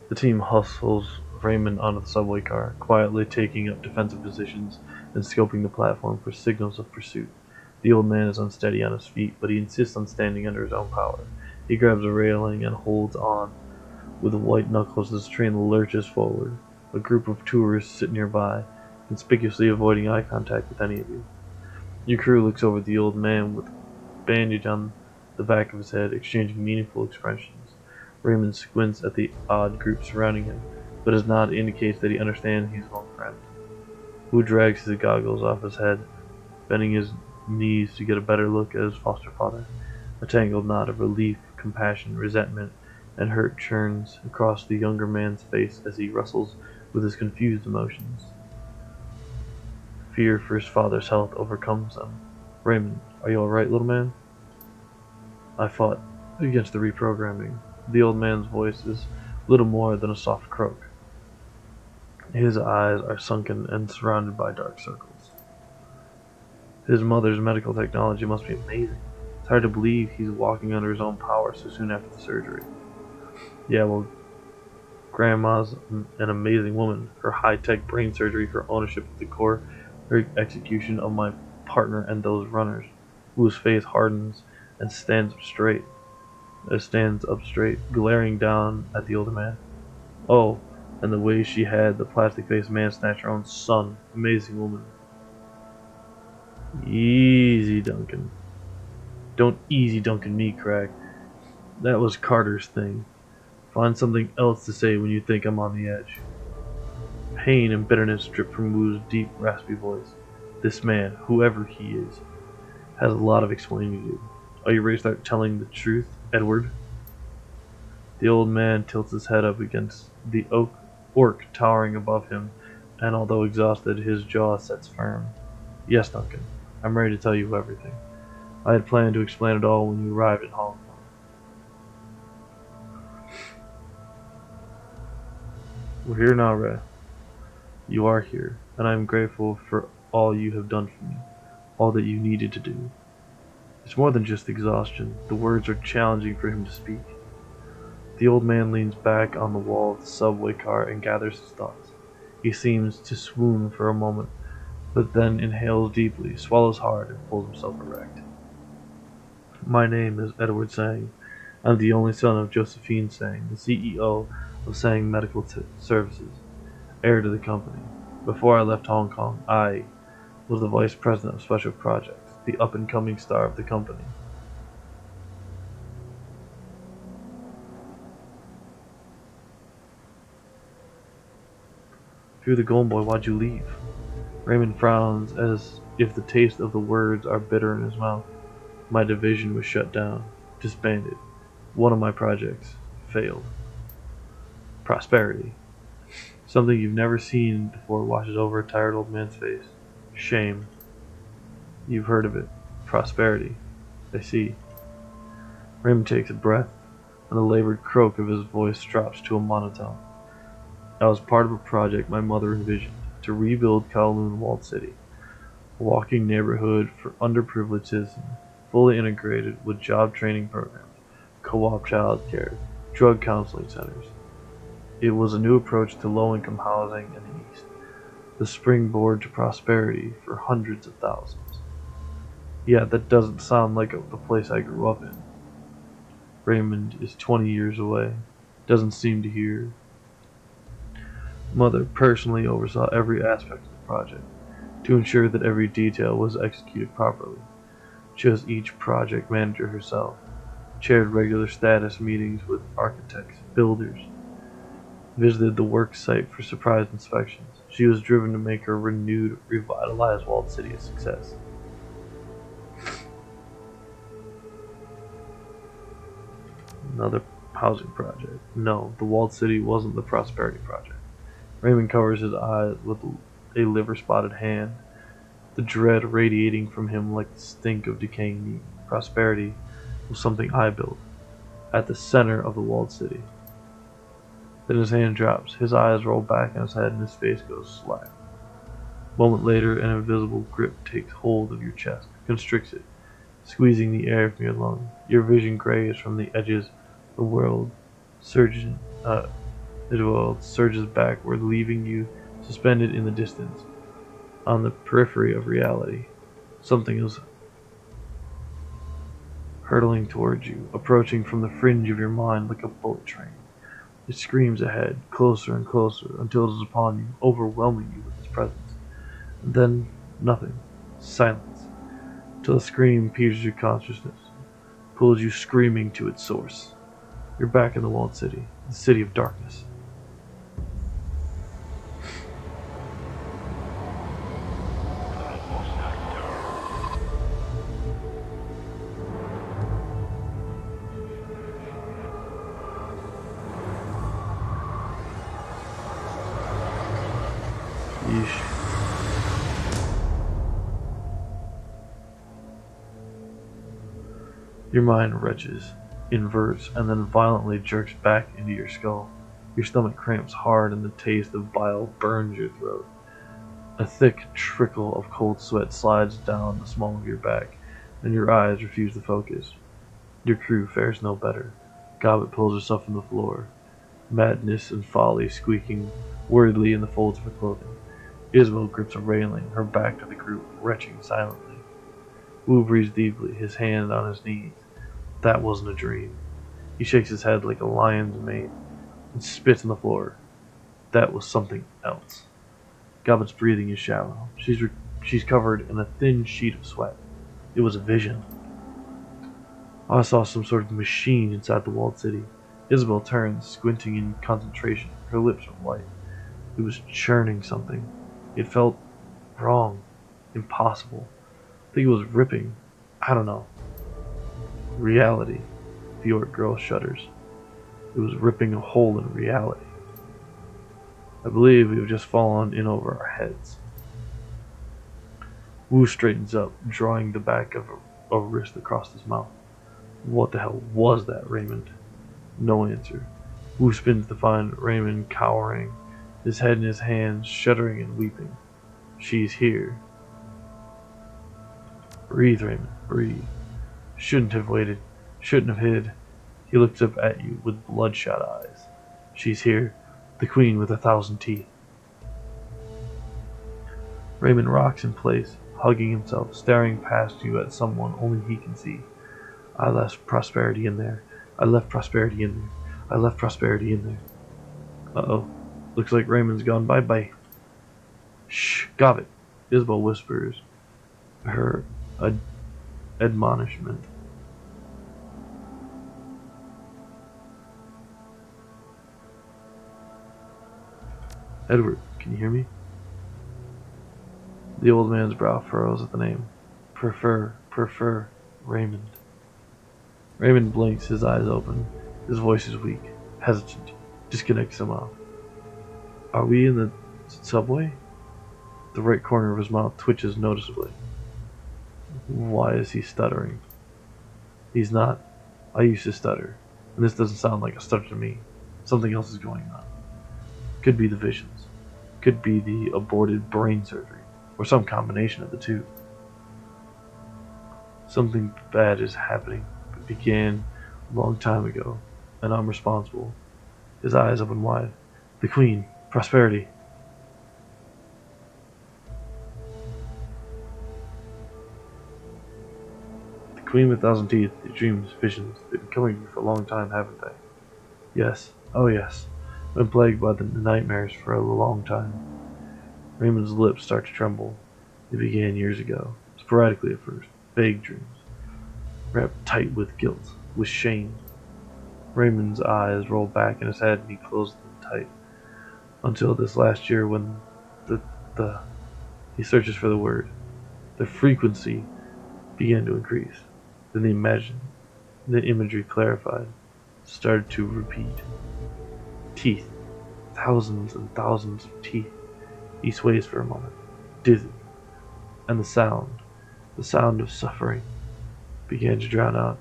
S2: The team hustles Raymond onto the subway car, quietly taking up defensive positions and scoping the platform for signals of pursuit. The old man is unsteady on his feet, but he insists on standing under his own power. He grabs a railing and holds on with white knuckles as the train lurches forward. A group of tourists sit nearby, conspicuously avoiding eye contact with any of you. Your crew looks over at the old man with a bandage on the back of his head, exchanging meaningful expressions. Raymond squints at the odd group surrounding him, but his nod indicates that he understands he's his own friend. Wu drags his goggles off his head, bending his knees to get a better look at his foster father. A tangled knot of relief, compassion, resentment, and hurt churns across the younger man's face as he wrestles with his confused emotions. Fear for his father's health overcomes them. Raymond, are you alright, little man? I fought against the reprogramming. The old man's voice is little more than a soft croak. His eyes are sunken and surrounded by dark circles. His mother's medical technology must be amazing. It's hard to believe he's walking under his own power so soon after the surgery. Yeah, well, Grandma's an amazing woman. Her high-tech brain surgery, her ownership of the core, her execution of my partner and those runners, whose face hardens and stands up straight, glaring down at the older man. Oh, and the way she had the plastic-faced man snatch her own son. Amazing woman. Easy, Duncan. Don't easy Duncan me, Crack. That was Carter's thing. Find something else to say when you think I'm on the edge. Pain and bitterness drip from Wu's deep, raspy voice. This man, whoever he is, has a lot of explaining to do. Are you ready to start telling the truth, Edward? The old man tilts his head up against the orc towering above him, and although exhausted, his jaw sets firm. Yes, Duncan, I'm ready to tell you everything. I had planned to explain it all when you arrived at Hong Kong. We're here now, Ray. You are here, and I am grateful for all you have done for me, all that you needed to do. It's more than just exhaustion. The words are challenging for him to speak. The old man leans back on the wall of the subway car and gathers his thoughts. He seems to swoon for a moment, but then inhales deeply, swallows hard, and pulls himself erect. My name is Edward Sang. I'm the only son of Josephine Sang, the CEO of Sang Medical Services, heir to the company. Before I left Hong Kong, I was the vice president of special projects, the up-and-coming star of the company. If you're the golden boy, why'd you leave? Raymond frowns as if the taste of the words are bitter in his mouth. My division was shut down, disbanded. One of my projects failed. Prosperity. Something you've never seen before washes over a tired old man's face. Shame. You've heard of it. Prosperity. I see. Raymond takes a breath, and the labored croak of his voice drops to a monotone. I was part of a project my mother envisioned, to rebuild Kowloon Walled City, a walking neighborhood for underprivileged citizens, fully integrated with job training programs, co-op childcare, drug counseling centers. It was a new approach to low-income housing in the East, the springboard to prosperity for hundreds of thousands. Yeah, that doesn't sound like the place I grew up in. Raymond is 20 years away, doesn't seem to hear. Mother personally oversaw every aspect of the project to ensure that every detail was executed properly. Chose each project manager herself, chaired regular status meetings with architects, builders, visited the work site for surprise inspections. She was driven to make her renewed, revitalized Walled City a success. Another housing project. No, the Walled City wasn't the prosperity project. Raymond covers his eyes with a liver-spotted hand, the dread radiating from him like the stink of decaying meat. Prosperity was something I built, at the center of the Walled City. Then his hand drops, his eyes roll back in his head, and his face goes slack. A moment later, an invisible grip takes hold of your chest, constricts it, squeezing the air from your lungs. Your vision grays from the edges. The world surges backward, leaving you suspended in the distance, on the periphery of reality. Something is hurtling towards you, approaching from the fringe of your mind like a bullet train. It screams ahead, closer and closer, until it is upon you, overwhelming you with its presence. And then, nothing. Silence. Till a scream pierces your consciousness, pulls you screaming to its source. You're back in the Walled City, the city of darkness. Yeesh. Your mind retches, inverts, and then violently jerks back into your skull. Your stomach cramps hard and the taste of bile burns your throat. A thick trickle of cold sweat slides down the small of your back, and your eyes refuse to focus. Your crew fares no better. Gobbet pulls herself from the floor, madness and folly squeaking worriedly in the folds of her clothing. Isabel grips a railing, her back to the group, retching silently. Wu breathes deeply, his hand on his knees. That wasn't a dream. He shakes his head like a lion's mane and spits on the floor. That was something else. Gobbet's breathing is shallow. She's covered in a thin sheet of sweat. It was a vision. I saw some sort of machine inside the Walled City. Isabel turns, squinting in concentration. Her lips are white. It was churning something. It felt wrong. Impossible. I think it was ripping. I don't know. Reality. The orc girl shudders. It was ripping a hole in reality. I believe we have just fallen in over our heads. Wu straightens up, drawing the back of a wrist across his mouth. What the hell was that, Raymond? No answer. Wu spins to find Raymond cowering, his head in his hands, shuddering and weeping. She's here. Breathe, Raymond, breathe. Shouldn't have waited. Shouldn't have hid. He looks up at you with bloodshot eyes. She's here. The queen with 1,000 teeth. Raymond rocks in place, hugging himself, staring past you at someone only he can see. I left prosperity in there. I left prosperity in there. I left prosperity in there. Uh-oh. Looks like Raymond's gone bye-bye. Shh, Gobbit. Isabel whispers her admonishment. Edward, can you hear me? The old man's brow furrows at the name. Prefer, Raymond. Raymond blinks, his eyes open. His voice is weak, hesitant, disconnected somehow. Are we in the subway? The right corner of his mouth twitches noticeably. Why is he stuttering? He's not. I used to stutter, and this doesn't sound like a stutter to me. Something else is going on. Could be the visions. Could be the aborted brain surgery, or some combination of the two. Something bad is happening. It began a long time ago, and I'm responsible. His eyes open wide. The Queen, prosperity. The Queen with 1,000 teeth, the dreams, visions, they've been coming to me for a long time, haven't they? Yes, oh yes. I've been plagued by the nightmares for a long time. Raymond's lips start to tremble. They began years ago, sporadically at first, vague dreams, wrapped tight with guilt, with shame. Raymond's eyes roll back in his head and he closed them tight. Until this last year when he searches for the word. The frequency began to increase. Then the imagery clarified, started to repeat. Teeth. Thousands and thousands of teeth. He sways for a moment, dizzy. And the sound of suffering, began to drown out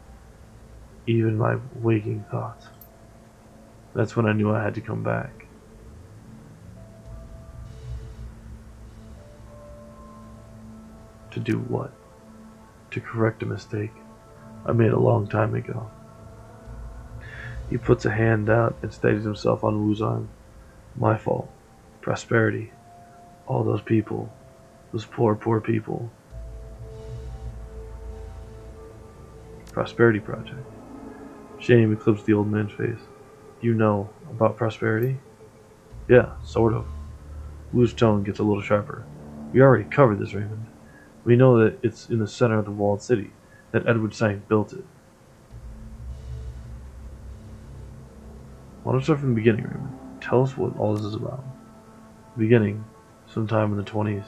S2: even my waking thoughts. That's when I knew I had to come back. To do what? To correct a mistake I made a long time ago. He puts a hand out and steadies himself on Wu's arm. My fault. Prosperity. All those people. Those poor people. Prosperity Project. Shame eclipsed the old man's face. You know about prosperity? Yeah, sort of. Wu's tone gets a little sharper. We already covered this, Raymond. We know that it's in the center of the walled city, that Edward Sang built it. Why don't you start from the beginning, Raymond? Tell us what all this is about. The beginning, sometime in the 20s,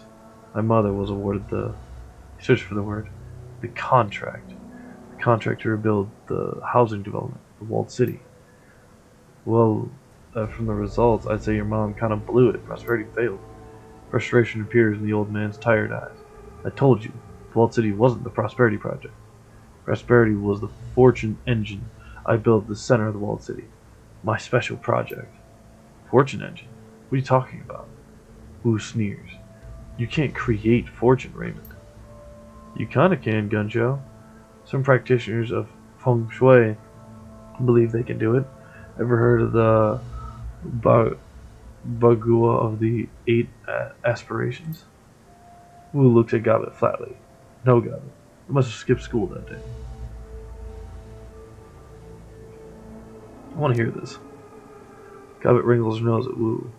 S2: my mother was awarded search for the word, the contract to rebuild the housing development, the walled city. Well, from the results, I'd say your mom kind of blew it. Prosperity failed. Frustration appears in the old man's tired eyes. I told you, the walled city wasn't the Prosperity Project. Prosperity was the fortune engine I built at the center of the walled city. My special project. Fortune engine? What are you talking about? Wu sneers. You can't create fortune, Raymond. You kinda can, Guncho. Some practitioners of feng shui believe they can do it. Ever heard of the Bagua of the 8 aspirations? Wu looks at Gobbet flatly. No, Gobbet. You must have skipped school that day. I want to hear this. Gobbet wrinkles his nose at Wu.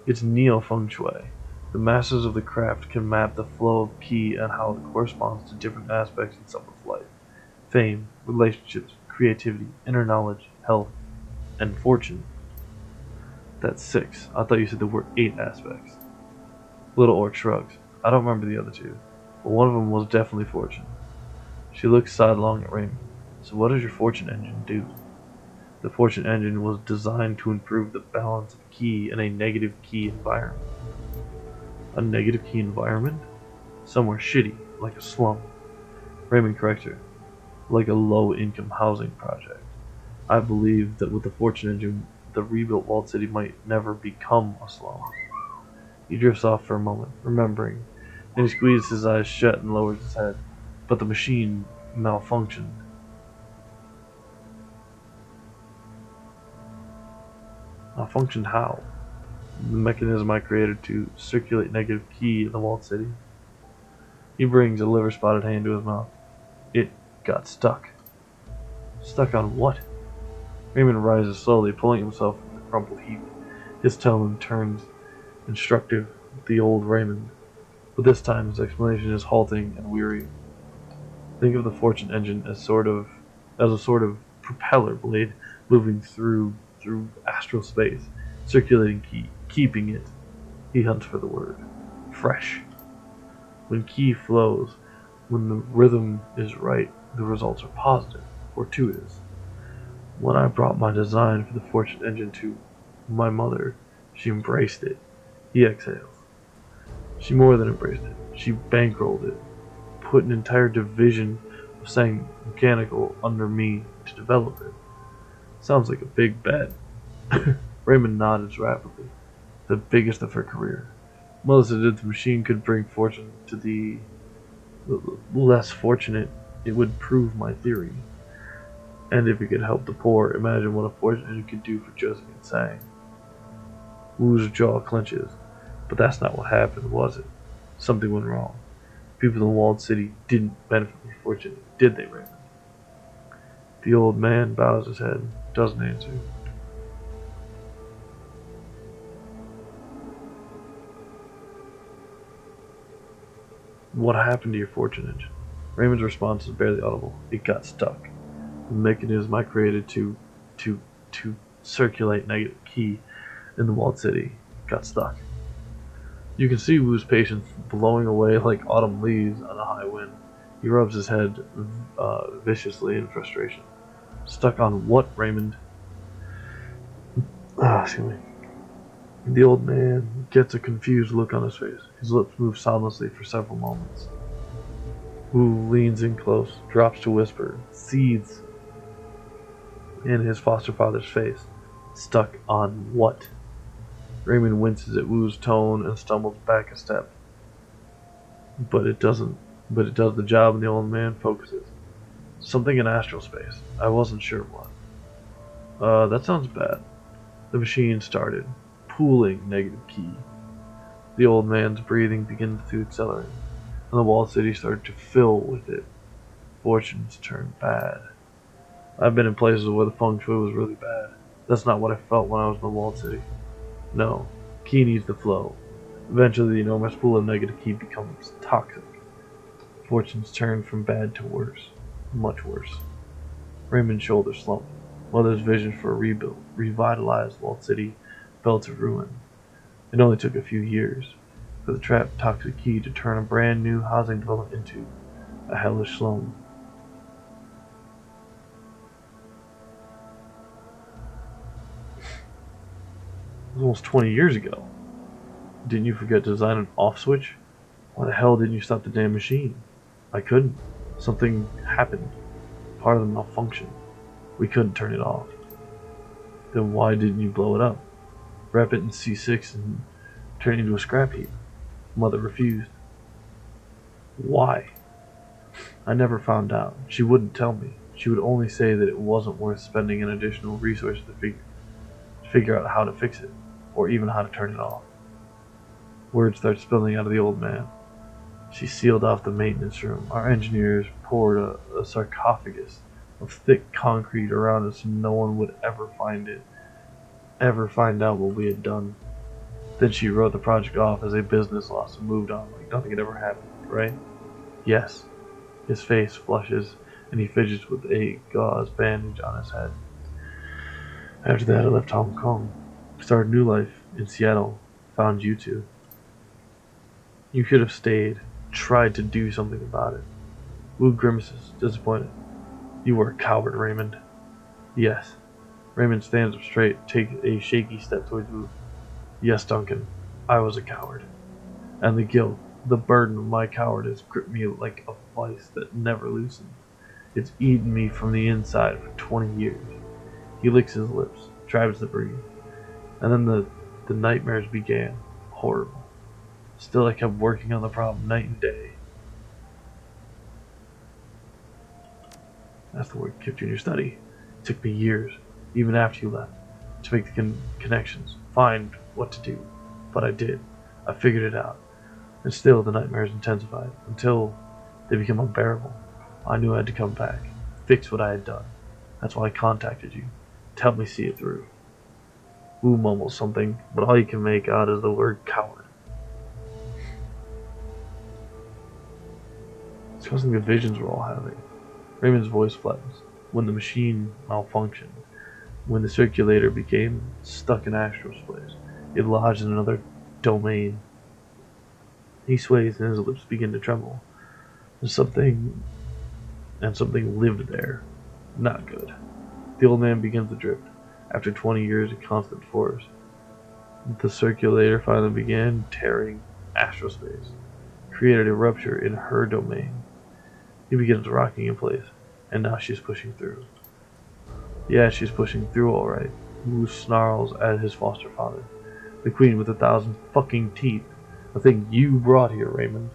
S2: It's neo feng shui. The masters of the craft can map the flow of qi and how it corresponds to different aspects in someone's life. Fame, relationships, creativity, inner knowledge, health, and fortune. That's 6. I thought you said there were 8 aspects. Little Orc shrugs. I don't remember the other 2, but one of them was definitely fortune. She looks sidelong at Raymond. So what does your fortune engine do? The fortune engine was designed to improve the balance of ki in a negative ki environment. A negative ki environment? Somewhere shitty, like a slum. Raymond corrects her, like a low-income housing project. I believe that with the fortune engine, the rebuilt walled city might never become a slum. He drifts off for a moment, remembering, and he squeezes his eyes shut and lowers his head. But the machine malfunctioned. Malfunctioned how? The mechanism I created to circulate negative ki in the walled city. He brings a liver-spotted hand to his mouth. It got stuck. Stuck on what? Raymond rises slowly, pulling himself from the crumpled heap. His tone turns instructive with the old Raymond, but this time his explanation is halting and weary. Think of the fortune engine as a sort of propeller blade moving through astral space, circulating ki, keeping it. He hunts for the word. Fresh. When ki flows, when the rhythm is right, the results are positive, fortuitous. When I brought my design for the fortune engine to my mother, she embraced it. He exhales. She more than embraced it. She bankrolled it, put an entire division of saying mechanical under me to develop it. Sounds like a big bet. Raymond nodded rapidly. The biggest of her career. Melissa did the machine could bring fortune to the less fortunate, it would prove my theory. And if it could help the poor, imagine what a fortune engine could do for Josephine Sang. Wu's jaw clenches. But that's not what happened, was it? Something went wrong. People in the walled city didn't benefit from fortune, did they, Raymond? The old man bows his head, doesn't answer. What happened to your fortune engine? Raymond's response is barely audible. It got stuck. The mechanism I created to circulate negative ki in the walled city got stuck. You can see Wu's patience blowing away like autumn leaves on a high wind. He rubs his head viciously in frustration. Stuck on what, Raymond? Excuse me. The old man gets a confused look on his face. His lips move soundlessly for several moments. Wu leans in close, drops to whisper, seethes in his foster father's face. Stuck on what? Raymond winces at Wu's tone and stumbles back a step. But it does the job, and the old man focuses. Something in astral space. I wasn't sure what. That sounds bad. The machine started, pooling negative ki. The old man's breathing begins to accelerate, and the walled city started to fill with it. Fortunes turned bad. I've been in places where the feng shui was really bad. That's not what I felt when I was in the walled city. No, ki needs to flow. Eventually the enormous pool of negative ki becomes toxic. Fortunes turn from bad to worse. Much worse. Raymond's shoulders slumped. Mother's vision for a rebuild, revitalized walled city, fell to ruin. It only took a few years for the trapped toxic ki to turn a brand new housing development into a hellish slum. It was almost 20 years ago. Didn't you forget to design an off switch? Why the hell didn't you stop the damn machine? I couldn't. Something happened. Part of the malfunction. We couldn't turn it off. Then why didn't you blow it up? Wrap it in C6 and turn it into a scrap heap? Mother refused. Why? I never found out. She wouldn't tell me. She would only say that it wasn't worth spending an additional resource to figure out how to fix it, or even how to turn it off. Words start spilling out of the old man. She sealed off the maintenance room. Our engineers poured a sarcophagus of thick concrete around us so no one would ever find out what we had done. Then she wrote the project off as a business loss and moved on like nothing had ever happened, right? Yes. His face flushes and he fidgets with a gauze bandage on his head. After that I left Hong Kong. Started a new life in Seattle. Found you two. You should have stayed. Tried to do something about it. Wu grimaces, disappointed. You were a coward, Raymond. Yes. Raymond stands up straight, takes a shaky step towards Wu. Yes, Duncan. I was a coward. And the guilt, the burden of my cowardice gripped me like a vice that never loosened. It's eaten me from the inside for 20 years. He licks his lips, tries to breathe. And then the nightmares began. Horrible. Still, I kept working on the problem night and day. That's the word kept you in your study. It took me years, even after you left, to make the connections, find what to do. But I did. I figured it out. And still, the nightmares intensified, until they became unbearable. I knew I had to come back, fix what I had done. That's why I contacted you, to help me see it through. Wu mumbles something, but all you can make out is the word coward. It's causing the visions we're all having. Raymond's voice flattens. When the machine malfunctioned, when the circulator became stuck in astral space, it lodged in another domain. He sways and his lips begin to tremble. Something lived there. Not good. The old man begins to drift. After 20 years of constant force, the circulator finally began tearing astral space, created a rupture in her domain. He begins rocking in place, and now she's pushing through. Yeah, she's pushing through alright. Wu snarls at his foster father, the queen with 1,000 fucking teeth, the thing you brought here, Raymond.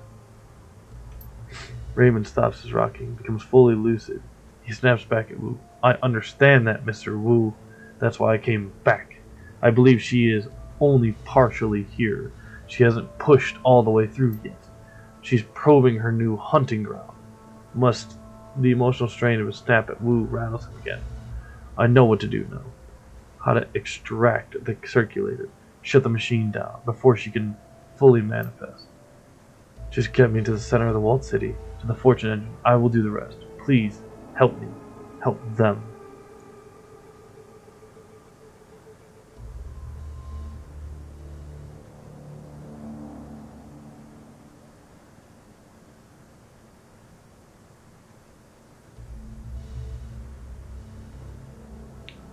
S2: Raymond stops his rocking, becomes fully lucid. He snaps back at Wu. I understand that, Mr. Wu. That's why I came back. I believe she is only partially here. She hasn't pushed all the way through yet. She's probing her new hunting ground. The emotional strain of a snap at Wu rattles him again. I know what to do now. How to extract the circulator, shut the machine down before she can fully manifest. Just get me to the center of the walled city, to the fortune engine. I will do the rest. Please, help me. Help them.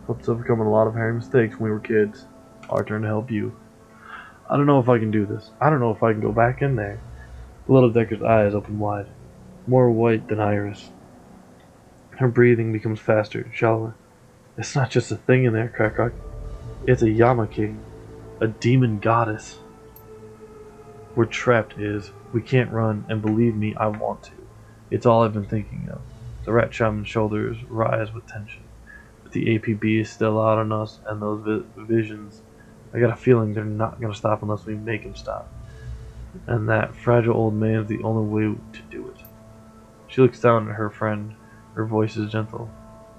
S2: Helped us overcome a lot of hairy mistakes when we were kids. Our turn to help you. I don't know if I can do this. I don't know if I can go back in there. The little Decker's eyes open wide, more white than iris. Her breathing becomes faster, shallower. It's not just a thing in there, XCrackrok. It's a Yama King, a demon goddess. We're trapped, Iz. We can't run, and believe me, I want to. It's all I've been thinking of. The rat shaman's shoulders rise with tension. But the APB is still out on us, and those visions, I got a feeling they're not going to stop unless we make them stop. And that fragile old man is the only way to do it. She looks down at her friend. Her voice is gentle.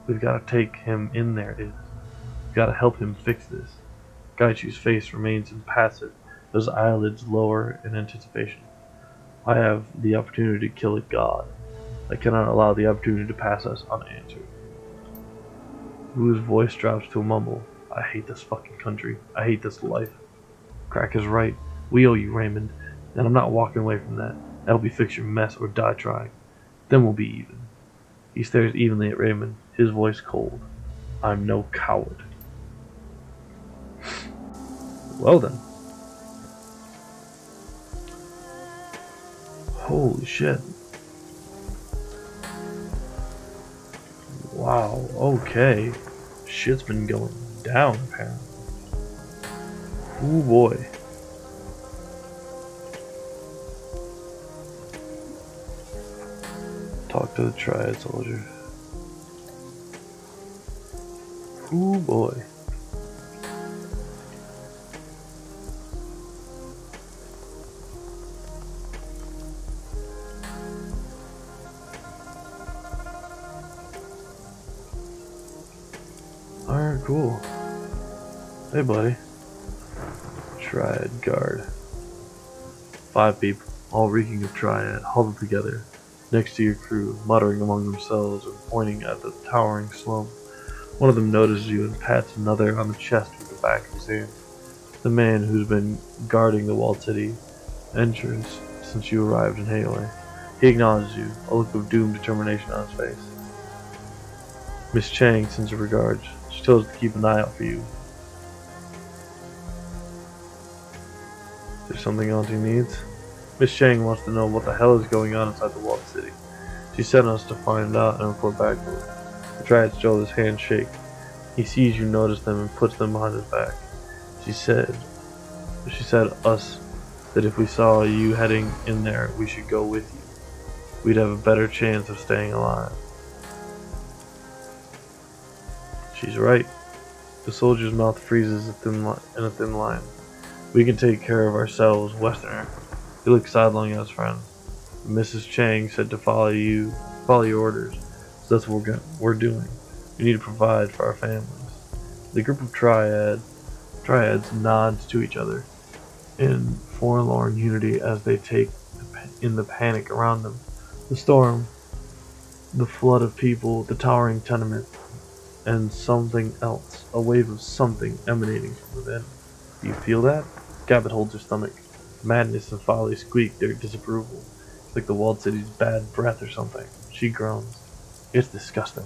S2: We've got to take him in there, Iz. We've got to help him fix this. Gaichu's face remains impassive, his eyelids lower in anticipation. I have the opportunity to kill a god. I cannot allow the opportunity to pass us unanswered. Wu's voice drops to a mumble. I hate this fucking country. I hate this life. Crack is right. We owe you, Raymond. And I'm not walking away from that. Help you fix your mess or die trying. Then we'll be even. He stares evenly at Raymond, his voice cold. I'm no coward. Well then. Holy shit. Wow, okay. Shit's been going down apparently. Ooh boy. Talk to the Triad soldier. Ooh boy. Alright, cool. Hey buddy. Triad guard. 5 people, all reeking of Triad, huddled together next to your crew, muttering among themselves and pointing at the towering slum. One of them notices you and pats another on the chest with the back of his hand. The man who's been guarding the walled city entrance since you arrived in Hayway. He acknowledges you, a look of doomed determination on his face. Miss Chang sends her regards. She tells us to keep an eye out for you. Is there something Auntie needs? Miss Chang wants to know what the hell is going on inside the walled city. She sent us to find out and report back to her. The Triad Joel's hands shake. He sees you notice them and puts them behind his back. She said us that if we saw you heading in there, we should go with you. We'd have a better chance of staying alive. She's right. The soldier's mouth freezes in a thin line. We can take care of ourselves, Westerner. He looked sidelong at his friend. Mrs. Chang said to follow your orders. So that's what we're doing. We need to provide for our families. The group of triads nods to each other in forlorn unity as they take in the panic around them. The storm, the flood of people, the towering tenement, and something else, a wave of something emanating from within. Do you feel that? Gabbett holds her stomach. Madness and folly squeak their disapproval. It's like the walled city's bad breath or something. She groans. It's disgusting.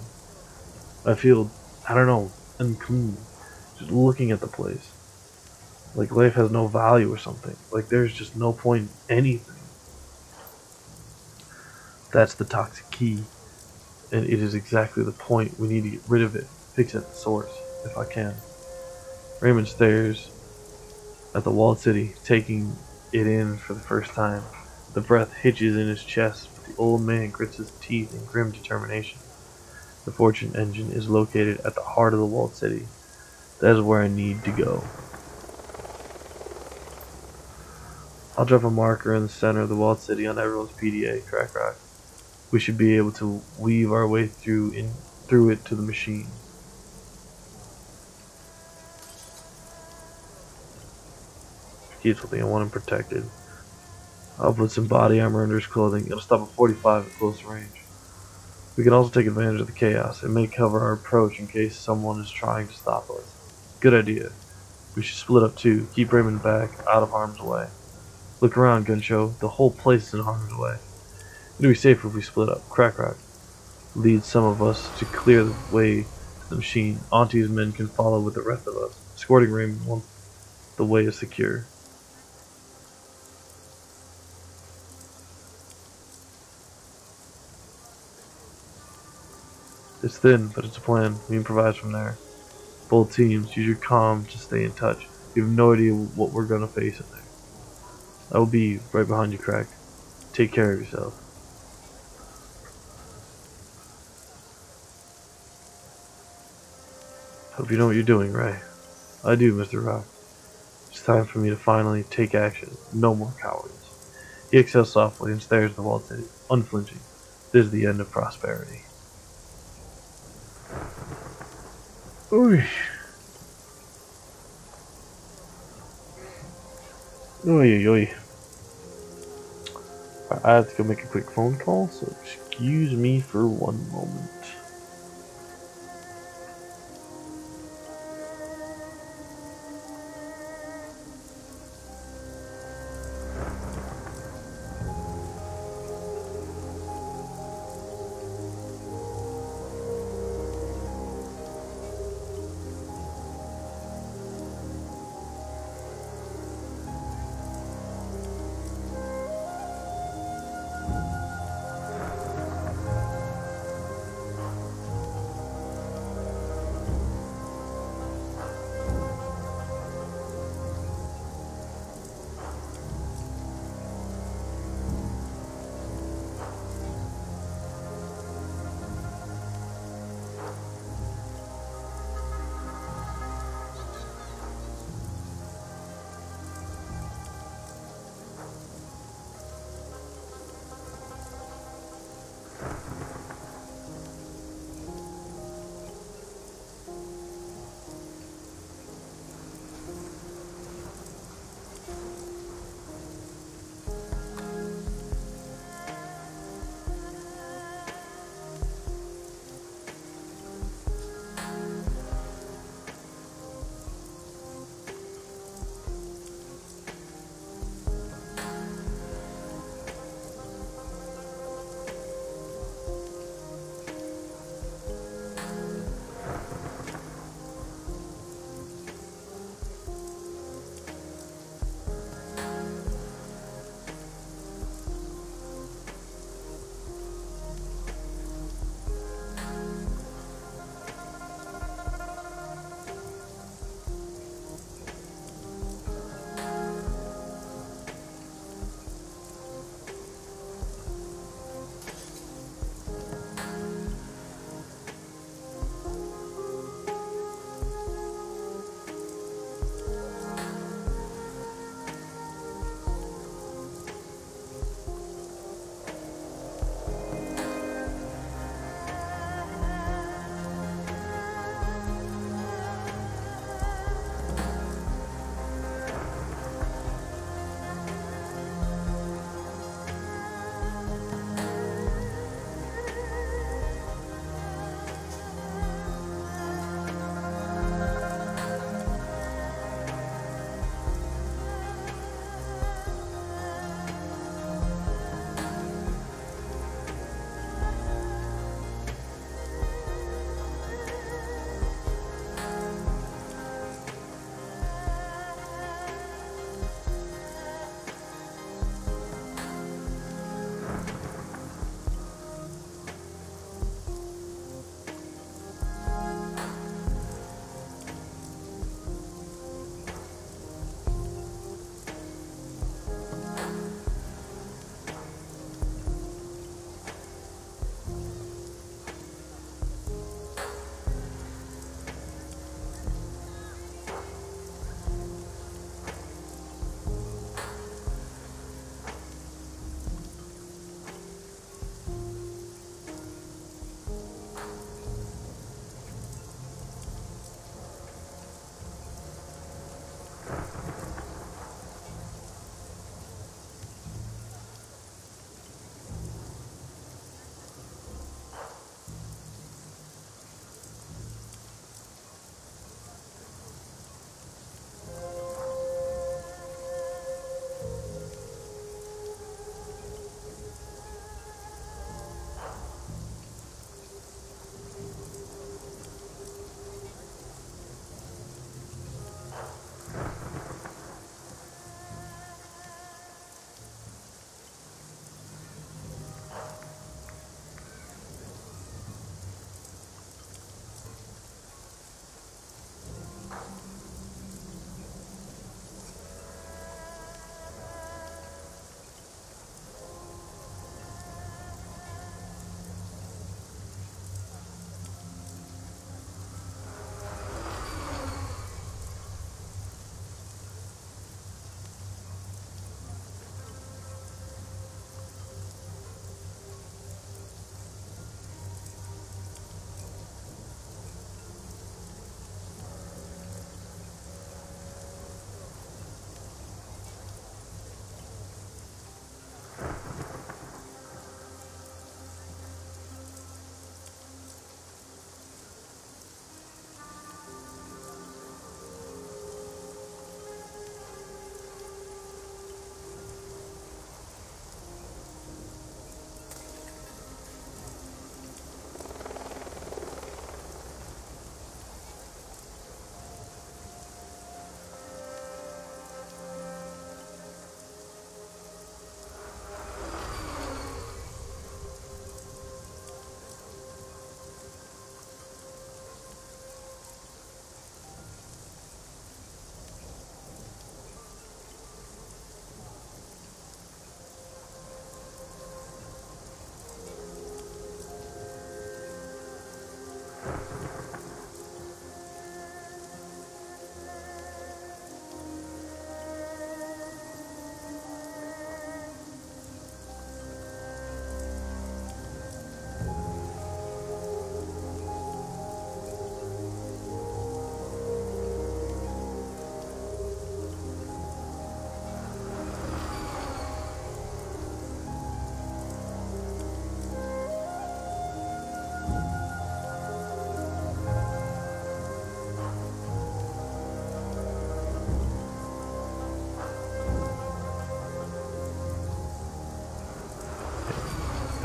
S2: I feel, I don't know, unclean. Just looking at the place. Like life has no value or something. Like there's just no point in anything. That's the toxic key. And it is exactly the point. We need to get rid of it. Fix it at the source, if I can. Raymond stares at the walled city, taking it in for the first time. The breath hitches in his chest, but the old man grits his teeth in grim determination. The fortune engine is located at the heart of the walled city. That is where I need to go. I'll drop a marker in the center of the walled city on everyone's PDA, XCrackrok. We should be able to weave our way through it to the machine. Keep something I want him protected. I'll put some body armor under his clothing. It'll stop a 45 at close range. We can also take advantage of the chaos. It may cover our approach in case someone is trying to stop us. Good idea. We should split up too. Keep Raymond back, out of harm's way. Look around, Gunshow. The whole place is in harm's way. It'll be safer if we split up. XCrackrok leads some of us to clear the way to the machine. Auntie's men can follow with the rest of us. Escorting Raymond once the way is secure. It's thin, but it's a plan. We improvise from there. Both teams, use your comm to stay in touch. You have no idea what we're gonna face in there. I will be right behind you, Crack. Take care of yourself. Hope you know what you're doing, Ray. I do, Mr. Rock. It's time for me to finally take action. No more cowardice. He exhales softly and stares at the walled city, unflinching. This is the end of prosperity. Oy. Oy, oy. I have to go make a quick phone call, so excuse me for one moment.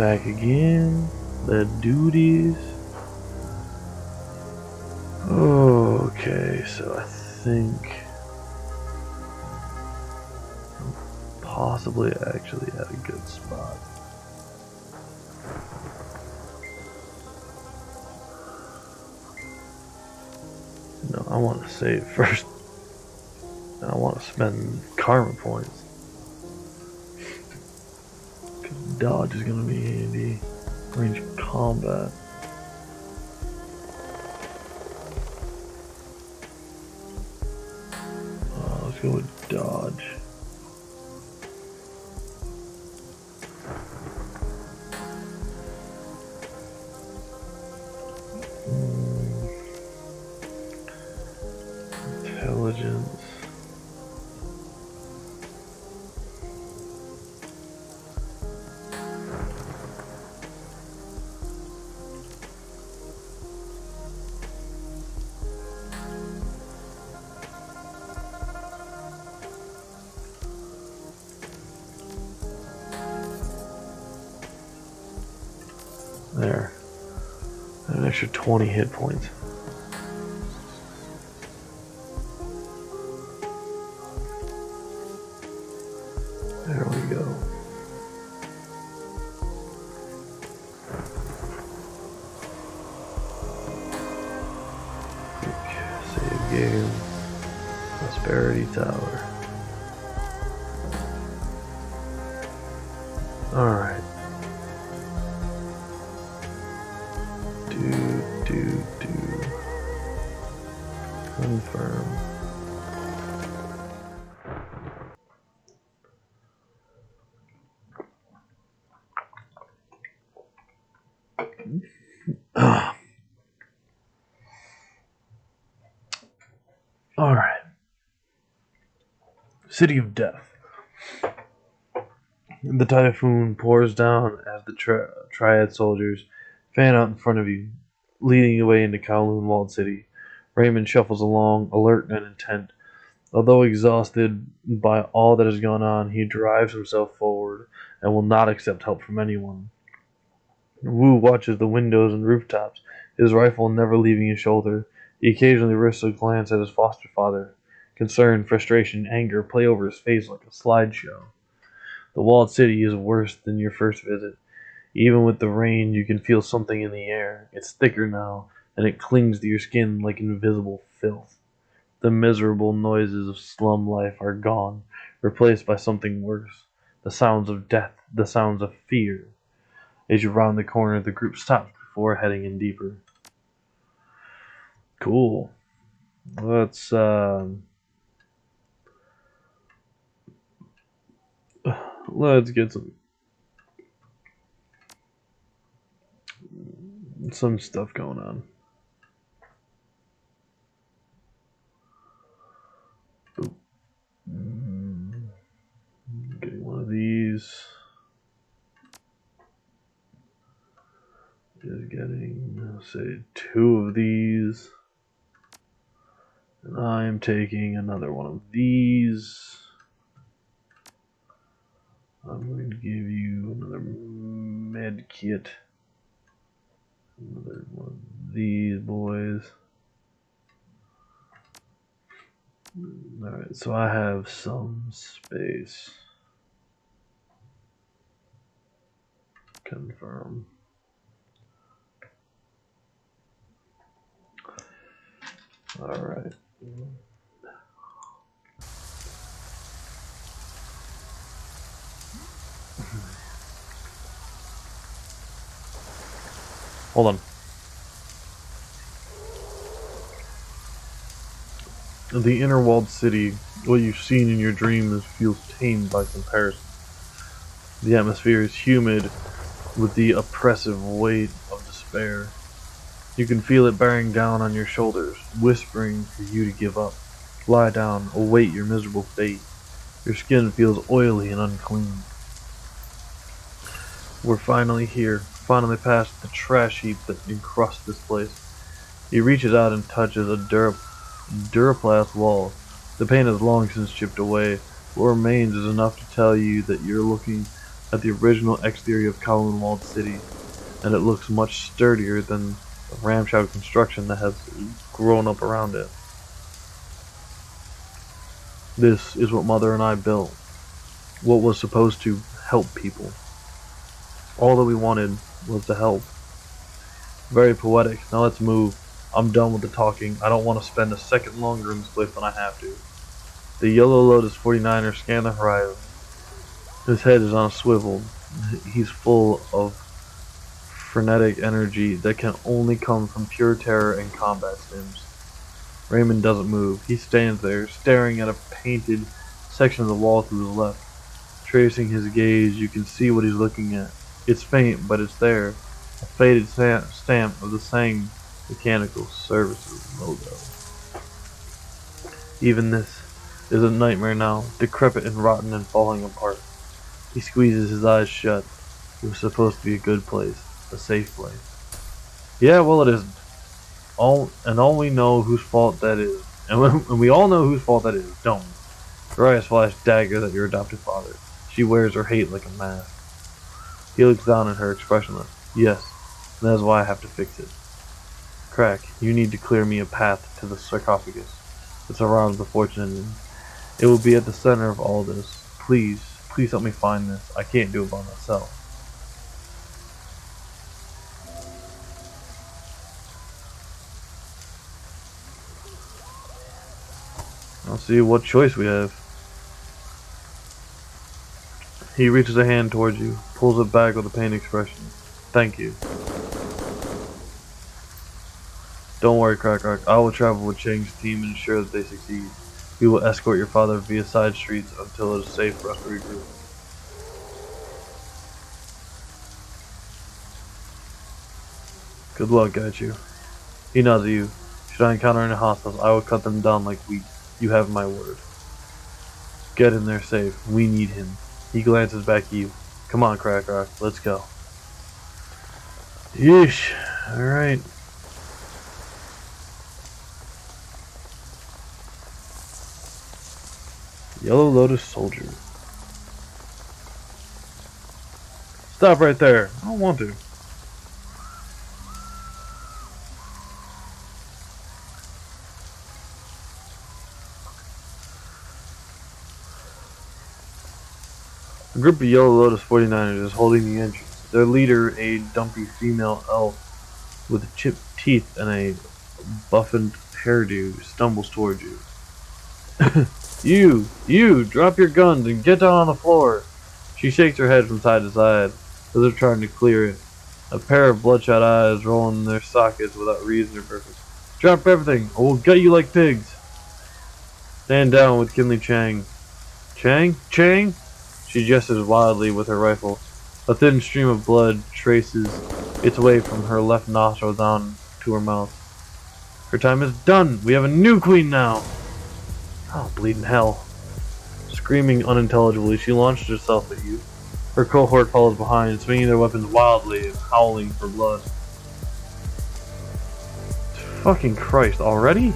S2: Back again. The duties. Okay, so I think possibly actually at a good spot. No, I want to save first. I want to spend karma points. Cause dodge is gonna be handy. Range combat. Let's go with dodge. Intelligence. There. An extra 20 hit points. There we go. Save game. Prosperity Tower. Alright. Do. Confirm. Alright. City of Death. The typhoon pours down as the Triad soldiers fan out in front of you, leading the way into Kowloon Walled City. Raymond shuffles along, alert and intent. Although exhausted by all that has gone on, he drives himself forward and will not accept help from anyone. Wu watches the windows and rooftops, his rifle never leaving his shoulder. He occasionally risks a glance at his foster father. Concern, frustration, anger play over his face like a slideshow. The walled city is worse than your first visit. Even with the rain, you can feel something in the air. It's thicker now, and it clings to your skin like invisible filth. The miserable noises of slum life are gone, replaced by something worse. The sounds of death, the sounds of fear. As you round the corner, the group stops before heading in deeper. Cool. Let's get some stuff going on. Getting one of these. Just getting, say, 2 of these. And I'm taking another one of these. I'm going to give you another med kit. Another one of these boys. Alright, so I have some space. Confirm. Alright. Hold on. The inner walled city, what you've seen in your dreams, feels tame by comparison. The atmosphere is humid with the oppressive weight of despair. You can feel it bearing down on your shoulders, whispering for you to give up. Lie down, await your miserable fate. Your skin feels oily and unclean. We're finally here, finally past the trash heap that encrusts this place. He reaches out and touches a Duraplast wall. The paint has long since chipped away. What remains is enough to tell you that you're looking at the original exterior of Kowloon Walled City, and it looks much sturdier than the ramshackle construction that has grown up around it. This is what Mother and I built. What was supposed to help people. All that we wanted was to help. Very poetic. Now let's move. I'm done with the talking. I don't want to spend a second longer in this place than I have to. The Yellow Lotus 49er scanned the horizon. His head is on a swivel. He's full of frenetic energy that can only come from pure terror and combat stims. Raymond doesn't move. He stands there, staring at a painted section of the wall to the left. Tracing his gaze, you can see what he's looking at. It's faint, but it's there. A faded stamp of the same Mechanical Services logo. Even this is a nightmare now, decrepit and rotten and falling apart. He squeezes his eyes shut. It was supposed to be a good place, a safe place. Yeah, well, it isn't. All we know whose fault that is. And we all know whose fault that is, don't we? Her eyes flash daggers at your adopted father. She wears her hate like a mask. He looks down at her, expressionless. Yes, and that is why I have to fix it. Crack, you need to clear me a path to the sarcophagus. It surrounds the fortune. It will be at the center of all this. Please help me find this. I can't do it by myself. I'll see what choice we have. He reaches a hand towards you, pulls it back with a pained expression. Thank you. Don't worry, XCrackrok. I will travel with Chang's team and ensure that they succeed. We will escort your father via side streets until it is safe for us to regroup. Good luck, Gaichu. He nods at you. Should I encounter any hostiles, I will cut them down like wheat. You have my word. Get in there safe. We need him. He glances back at you. Come on, XCrackrok. Let's go. Yeesh. Alright. Yellow Lotus Soldier. Stop right there. I don't want to. A group of Yellow Lotus 49ers is holding the entrance. Their leader, a dumpy female elf with chipped teeth and a buffined hairdo, stumbles towards you. You, drop your guns and get down on the floor. She shakes her head from side to side, as if trying to clear it. A pair of bloodshot eyes roll in their sockets without reason or purpose. Drop everything, or we'll gut you like pigs. Stand down with Kinley Chang. Chang? She gestures wildly with her rifle. A thin stream of blood traces its way from her left nostril down to her mouth. Her time is done. We have a new queen now. Oh, bleeding hell. Screaming unintelligibly, she launched herself at you. Her cohort follows behind, swinging their weapons wildly and howling for blood. Fucking Christ, already?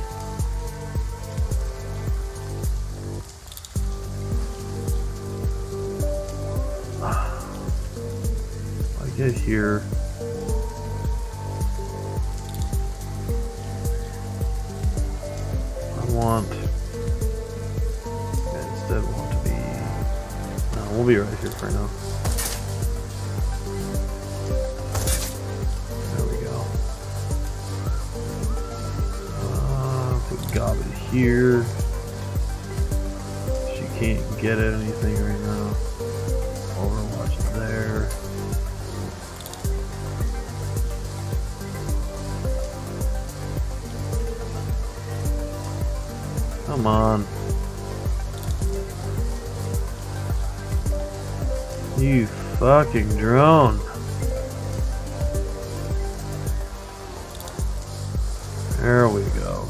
S2: I get here. We'll be right here for now. There we go. Put Goblet here. She can't get at anything right now. Overwatch is there. Come on. You fucking drone. There we go.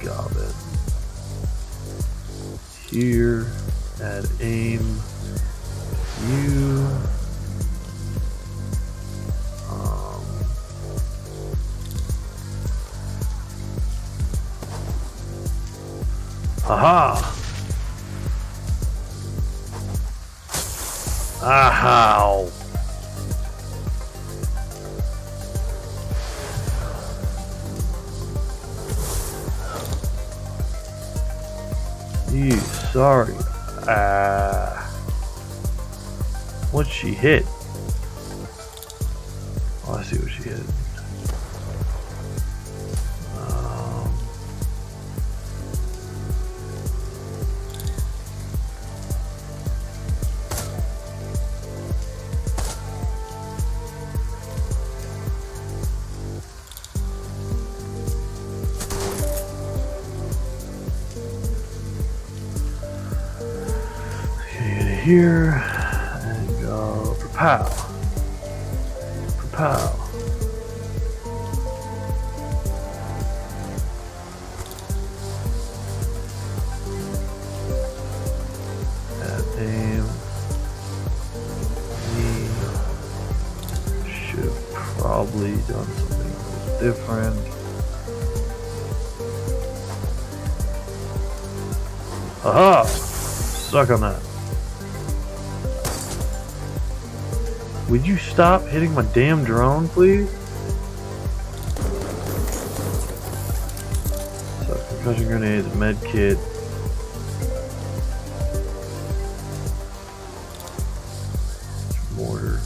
S2: Got it. Here, add aim. You. Aha! Ow! You sorry. What'd she hit? Oh, I see what she hit. Here and go for pow. For pow. At aim. We should have probably done something a little different. Aha! Suck on that. Would you stop hitting my damn drone, please? So, concussion grenades, med kit. Mortar.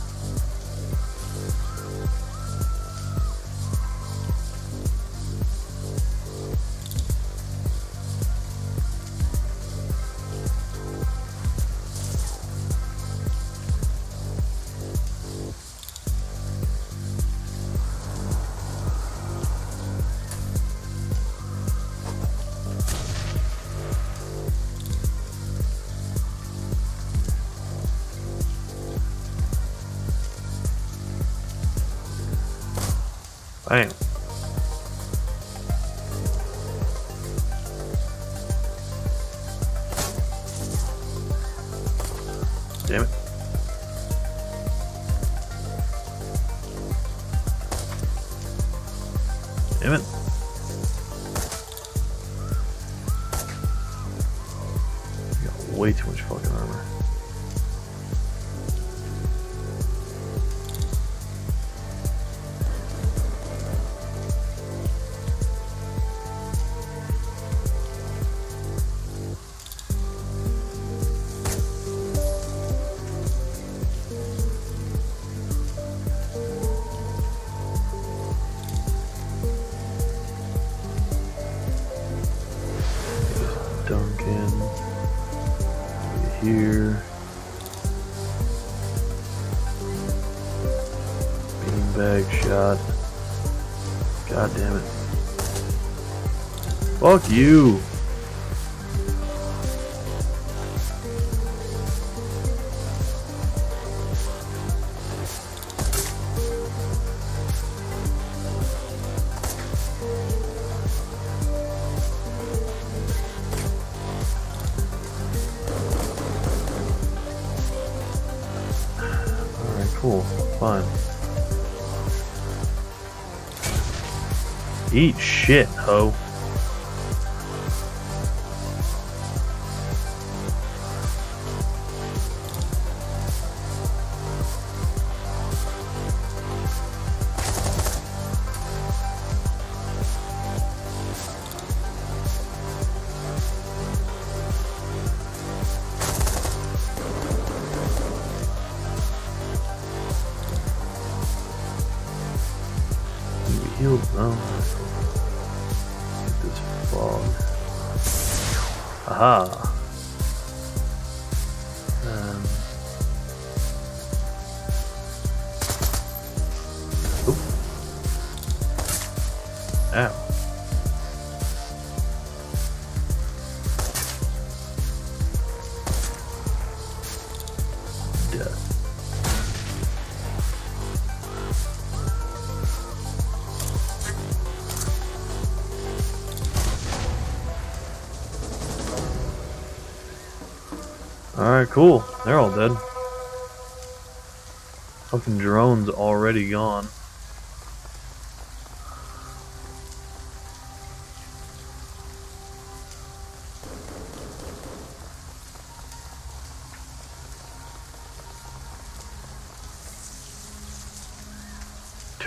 S2: Bam. Damn it. Damn it. I got way too much fucking armor. Duncan. Here. Beanbag shot. God damn it. Fuck you. Cool, fine. Eat shit, ho. Healed now. Get this fog. Aha. Oop. Ow. Death. Alright, cool. They're all dead. Fucking drone's already gone.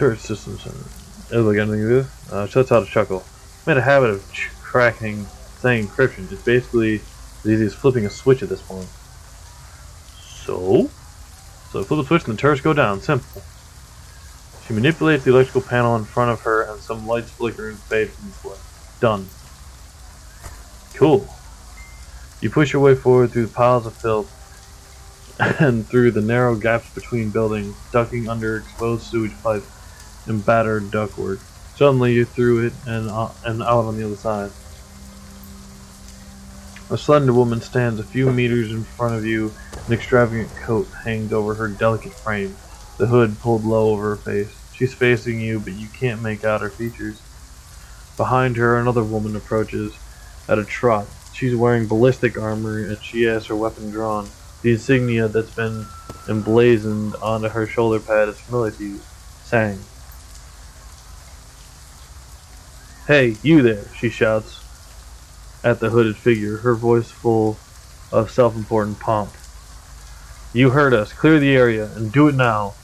S2: Turret system center. Ever look anything at this? Shuts out a chuckle. Made a habit of cracking saying encryption. It's basically as easy as flipping a switch at this point. So flip a switch and the turrets go down. Simple. She manipulates the electrical panel in front of her and some lights flicker and fade from the display. Done. Cool. You push your way forward through the piles of filth and through the narrow gaps between buildings, ducking under exposed sewage pipes and battered ductwork. Suddenly you're through it and out on the other side. A slender woman stands a few meters in front of you. An extravagant coat hangs over her delicate frame, the hood pulled low over her face. She's facing you, but you can't make out her features. Behind her, another woman approaches at a trot. She's wearing ballistic armor and she has her weapon drawn. The insignia that's been emblazoned onto her shoulder pad is familiar to you. Sang. "Hey, you there," she shouts at the hooded figure, her voice full of self-important pomp. "You heard us. Clear the area, and do it now.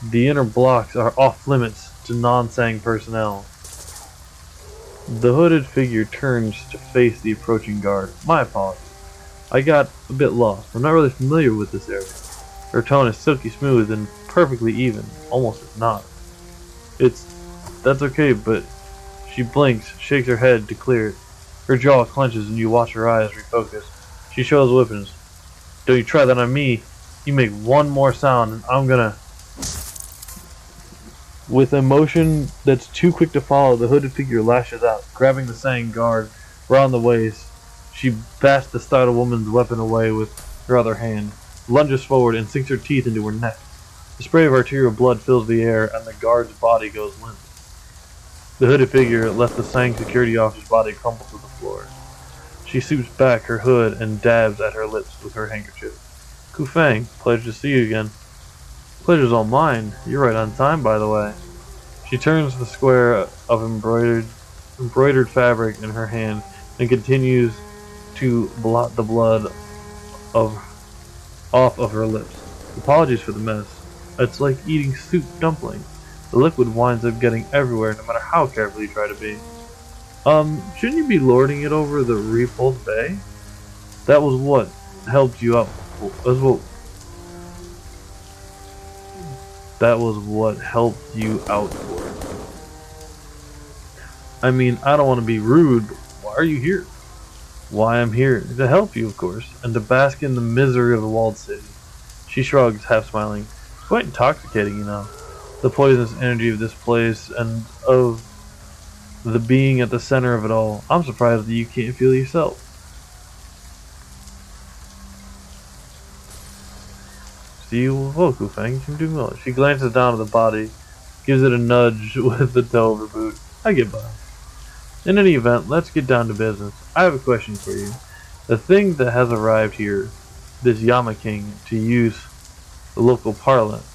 S2: The inner blocks are off limits to non-Sang personnel." The hooded figure turns to face the approaching guard. "My apologies. I got a bit lost. I'm not really familiar with this area." Her tone is silky smooth and perfectly even, almost as not. That's okay, but she blinks, shakes her head to clear it. Her jaw clenches and you watch her eyes refocus. She shows weapons. "Don't you try that on me. You make one more sound and I'm gonna..." With a motion that's too quick to follow, the hooded figure lashes out, grabbing the Sang guard round the waist. She bats the startled woman's weapon away with her other hand, lunges forward and sinks her teeth into her neck. The spray of arterial blood fills the air and the guard's body goes limp. The hooded figure left the Sang security officer's body crumple to the floor. She swoops back her hood and dabs at her lips with her handkerchief. "Kufang, pleasure to see you again." "Pleasure's all mine. You're right on time, by the way." She turns the square of embroidered fabric in her hand and continues to blot the blood off of her lips. "Apologies for the mess. It's like eating soup dumplings. The liquid winds up getting everywhere no matter how careful you try to be." Shouldn't you be lording it over the repulsed bay? That was what helped you out. That was what helped you out for. I mean, I don't want to be rude, but why are you here? "Why I'm here? To help you, of course, and to bask in the misery of the walled city." She shrugs, half smiling. "It's quite intoxicating, you know. The poisonous energy of this place and of the being at the center of it all. I'm surprised that you can't feel yourself." "See you, well, Kufang. I'm doing well." She glances down at the body, gives it a nudge with the toe of her boot. "I get by. In any event, let's get down to business. I have a question for you. The thing that has arrived here, this Yama King, to use the local parlance?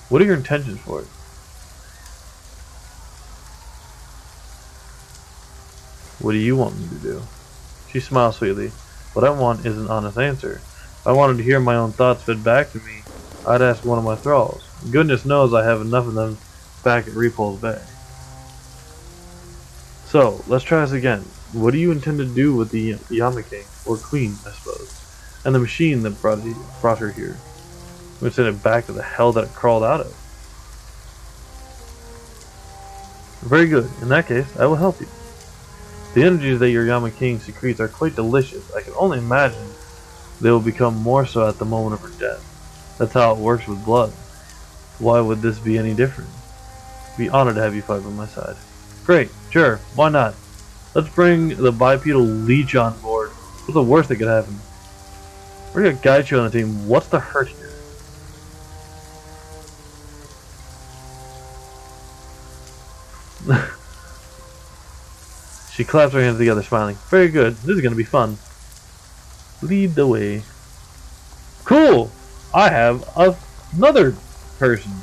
S2: What are your intentions for it?" "What do you want me to do?" She smiles sweetly. "What I want is an honest answer. If I wanted to hear my own thoughts fed back to me, I'd ask one of my thralls. Goodness knows I have enough of them back at Repulse Bay. So, let's try this again. What do you intend to do with the Yama King, or Queen, I suppose, and the machine that brought her here? We send it back to the hell that it crawled out of." "Very good. In that case, I will help you. The energies that your Yama King secretes are quite delicious. I can only imagine they will become more so at the moment of her death. That's how it works with blood. Why would this be any different? I'd be honored to have you fight by my side." "Great, sure, why not? Let's bring the bipedal leech on board. What's the worst that could happen? We're gonna guide you on the team. What's the hurt here?" She claps her hands together, smiling. "Very good. This is gonna be fun. Lead the way." Cool! I have another person.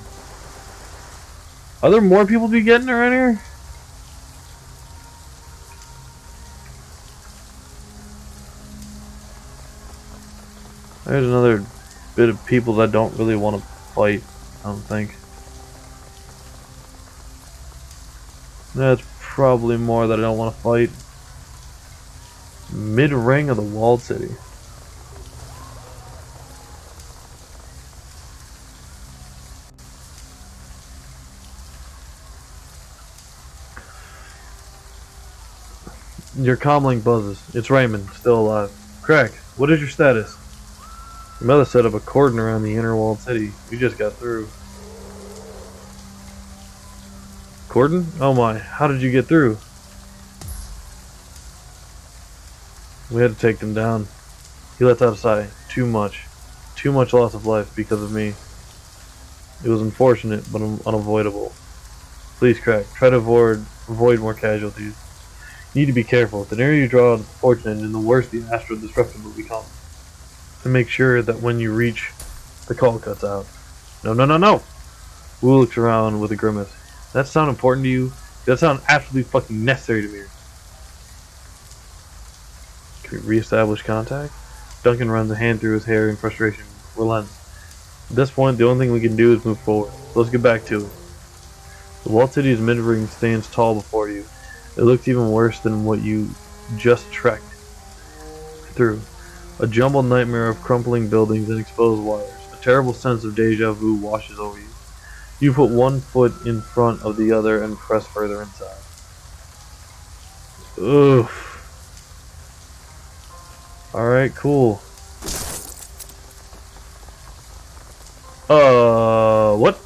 S2: Are there more people to be getting around here? There's another bit of people that don't really want to fight, I don't think. That's probably more that I don't want to fight. Mid-ring of the walled city. Your comlink buzzes. It's Raymond, still alive. Crack, what is your status? Your mother set up a cordon around the inner walled city. We just got through. Cordon? Oh my, how did you get through? We had to take them down. He lets out a sigh. Too much. Too much loss of life because of me. It was unfortunate, but unavoidable. Please, Crack, try to avoid more casualties. You need to be careful. The nearer you draw the fortune engine, the worse the astral disruption will become. To make sure that when you reach, the call cuts out. No, no, no, no! Wu looks around with a grimace. Does that sound important to you? Does that sound absolutely fucking necessary to me? Can we reestablish contact? Duncan runs a hand through his hair in frustration. Relents. At this point, the only thing we can do is move forward. So let's get back to it. The walled city's mid-ring stands tall before you. It looks even worse than what you just trekked through. A jumbled nightmare of crumbling buildings and exposed wires. A terrible sense of deja vu washes over you. You put one foot in front of the other and press further inside. Oof. Alright, cool. What?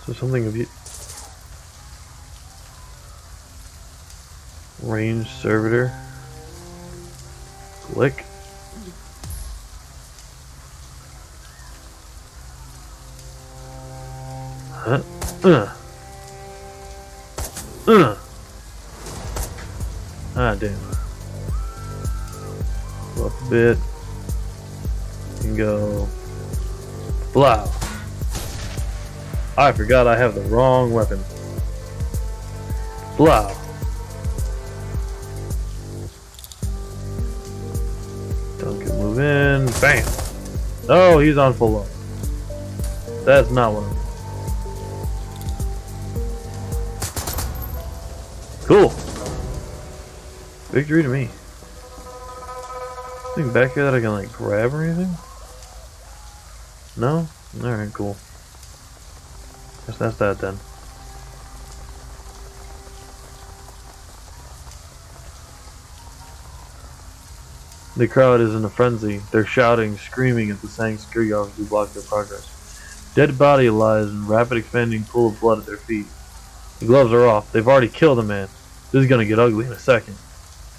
S2: So something of you. Range servitor. Click. Huh? Ah, damn. Go up a bit. And go. Blow. I forgot I have the wrong weapon. Blow. Duncan, move in. Bam. Oh, he's on full load. That's not what I meant. Cool. Victory to me. Anything back here that I can like grab or anything? No? Alright, cool. Guess that's that then. The crowd is in a frenzy. They're shouting, screaming at the sang security officers who block their progress. Dead body lies in rapid expanding pool of blood at their feet. The gloves are off. They've already killed a man. This is gonna get ugly in a second.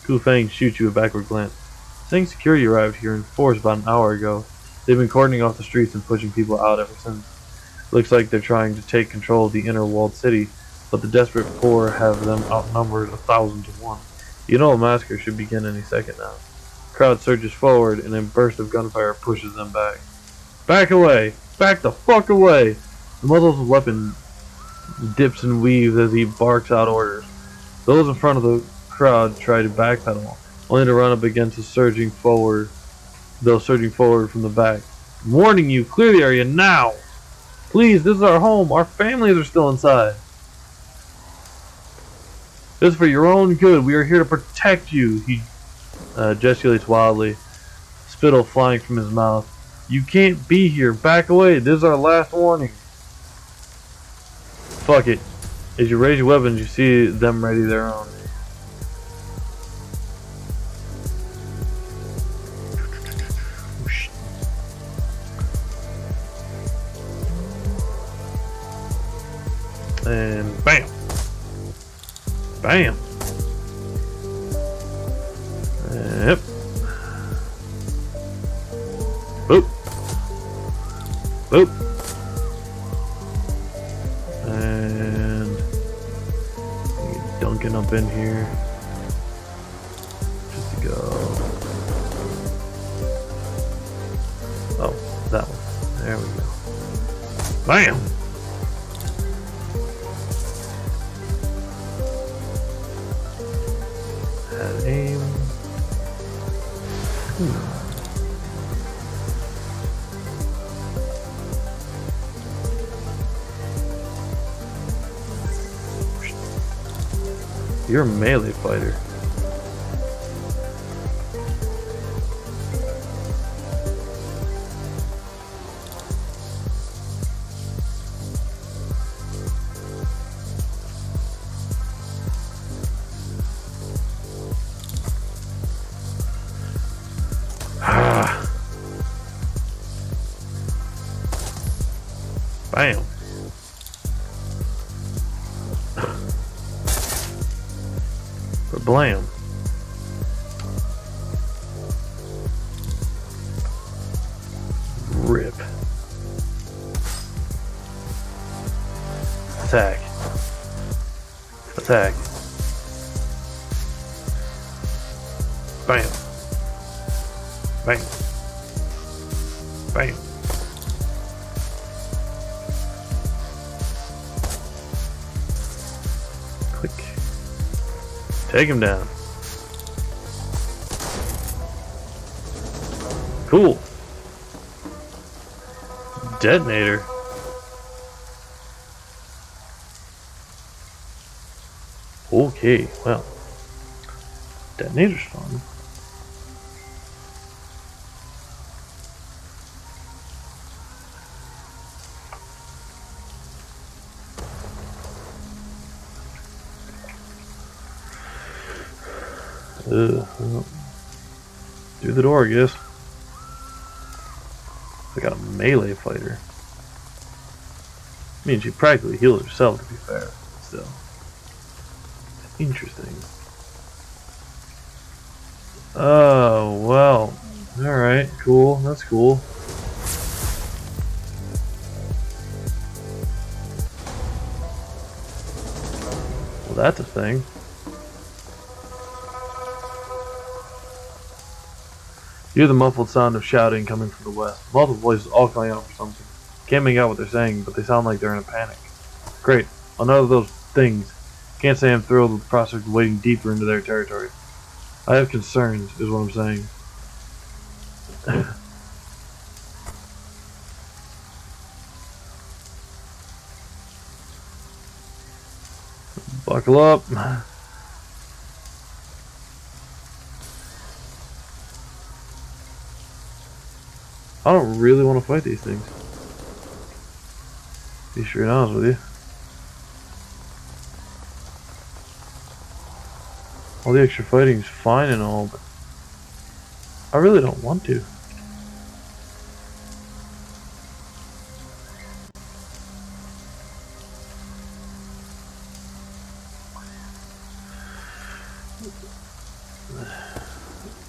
S2: Ku Feng shoots you a backward glance. Sang security arrived here in force about an hour ago. They've been cordoning off the streets and pushing people out ever since. Looks like they're trying to take control of the inner walled city, but the desperate poor have them outnumbered 1,000 to 1. You know a massacre should begin any second now. The crowd surges forward and a burst of gunfire pushes them back. Back away! Back the fuck away! The muzzle's weapon dips and weaves as he barks out orders. Those in front of the crowd try to backpedal, only to run up against those surging forward from the back. I'm warning you, clear the area now! Please, this is our home. Our families are still inside. This is for your own good. We are here to protect you. He gesticulates wildly, spittle flying from his mouth. You can't be here. Back away. This is our last warning. Fuck it. As you raise your weapons, you see them ready their own. And bam. Bam. Yep. Boop. Boop. And get Duncan up in here. Just to go. Oh, that one. There we go. Bam. Add aim. You're a melee fighter. Bam. Blam. Rip. Attack. Attack. Bam. Bam. Bam. Click. Take him down. Cool. Detonator. Okay, well. Detonator's fun. Well, through the door, I guess. I got a melee fighter. I mean, she practically healed herself, to be fair. Still. Interesting. Oh, well. Alright, cool. That's cool. Well, that's a thing. You hear the muffled sound of shouting coming from the west. Multiple voices all calling out for something. Can't make out what they're saying, but they sound like they're in a panic. Great. Another of those things. Can't say I'm thrilled with the prospect of wading deeper into their territory. I have concerns, is what I'm saying. Buckle up. I don't really want to fight these things. Be straight honest with you. All the extra fighting is fine and all, but I really don't want to.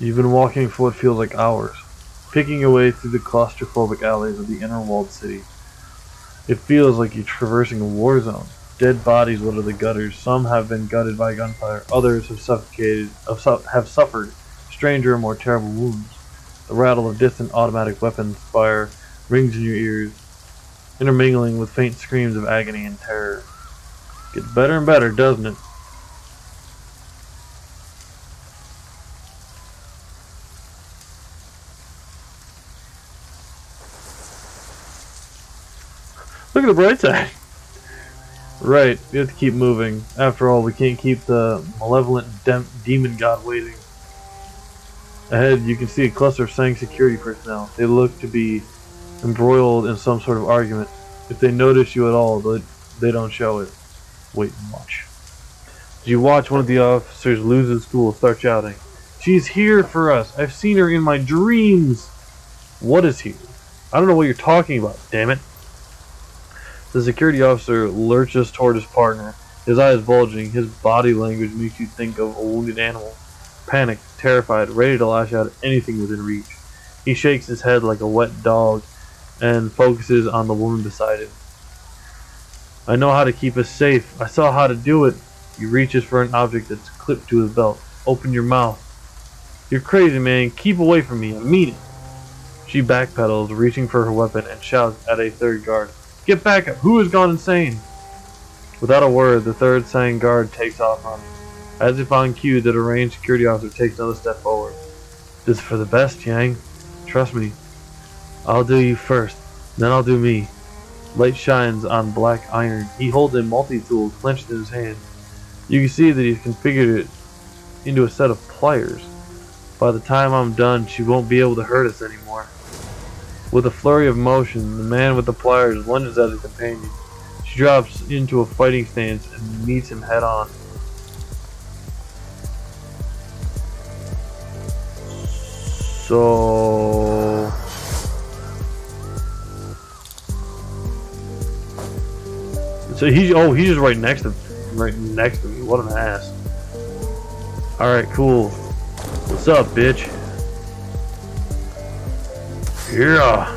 S2: You've been walking for what feels like hours, picking your way through the claustrophobic alleys of the inner walled city. It feels like you're traversing a war zone. Dead bodies litter the gutters. Some have been gutted by gunfire. Others have suffered stranger and more terrible wounds. The rattle of distant automatic weapons fire rings in your ears, intermingling with faint screams of agony and terror. Gets better and better, doesn't it? Look at the bright side. Right, we have to keep moving. After all, we can't keep the malevolent demon god waiting. Ahead, you can see a cluster of Sang security personnel. They look to be embroiled in some sort of argument. If they notice you at all, they don't show it. Wait and watch. As you watch, one of the officers lose his cool, start shouting, "She's here for us! I've seen her in my dreams!" What is here? I don't know what you're talking about, damn it. The security officer lurches toward his partner, his eyes bulging. His body language makes you think of a wounded animal. Panicked, terrified, ready to lash out at anything within reach. He shakes his head like a wet dog and focuses on the woman beside him. "I know how to keep us safe. I saw how to do it." He reaches for an object that's clipped to his belt. "Open your mouth." "You're crazy, man. Keep away from me. I mean it." She backpedals, reaching for her weapon, and shouts at a third guard, "Get back up! Who has gone insane?" Without a word, the third Sang guard takes off running. As if on cue, the deranged security officer takes another step forward. "This is for the best, Yang. Trust me. I'll do you first, then I'll do me." Light shines on black iron. He holds a multi-tool clenched in his hand. You can see that he's configured it into a set of pliers. By the time I'm done, she won't be able to hurt us anymore. With a flurry of motion, the man with the pliers lunges at his companion. She drops into a fighting stance and meets him head on. So he's just right next to me. What an ass. Alright, cool. What's up, bitch? Yeah.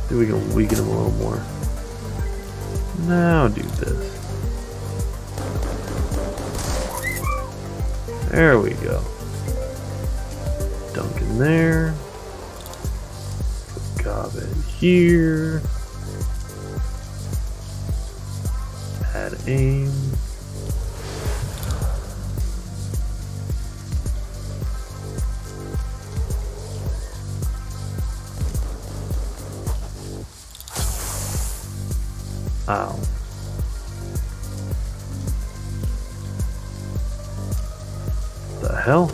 S2: I think we can weaken him a little more. Now do this. There we go. Dunk in there. Put Gob in here. Add aim. Ow. The hell?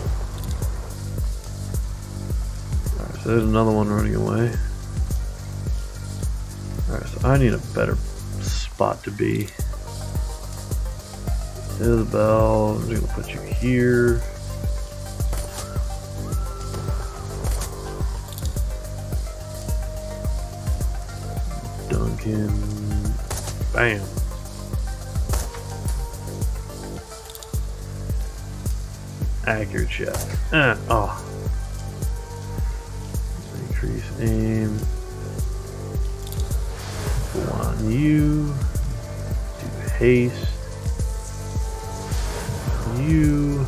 S2: Alright, so there's another one running away. Alright, so I need a better spot to be. There's the bell. I'm just gonna put you here. Duncan. Bam. Accurate shot. Oh. Increase aim. Go on you. Do haste. You.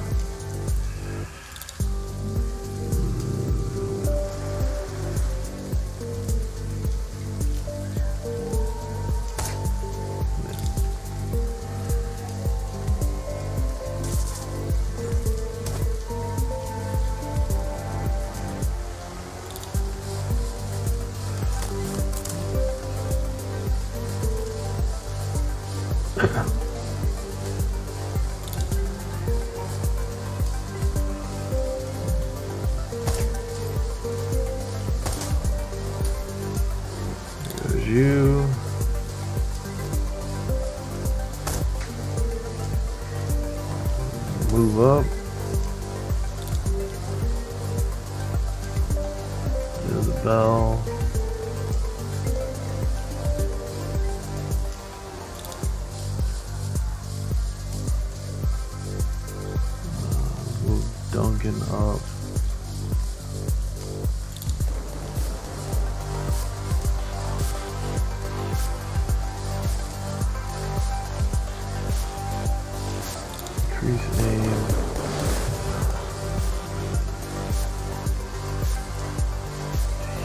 S2: There's you. Move up. There's the bell. Move Duncan up. Increase aim.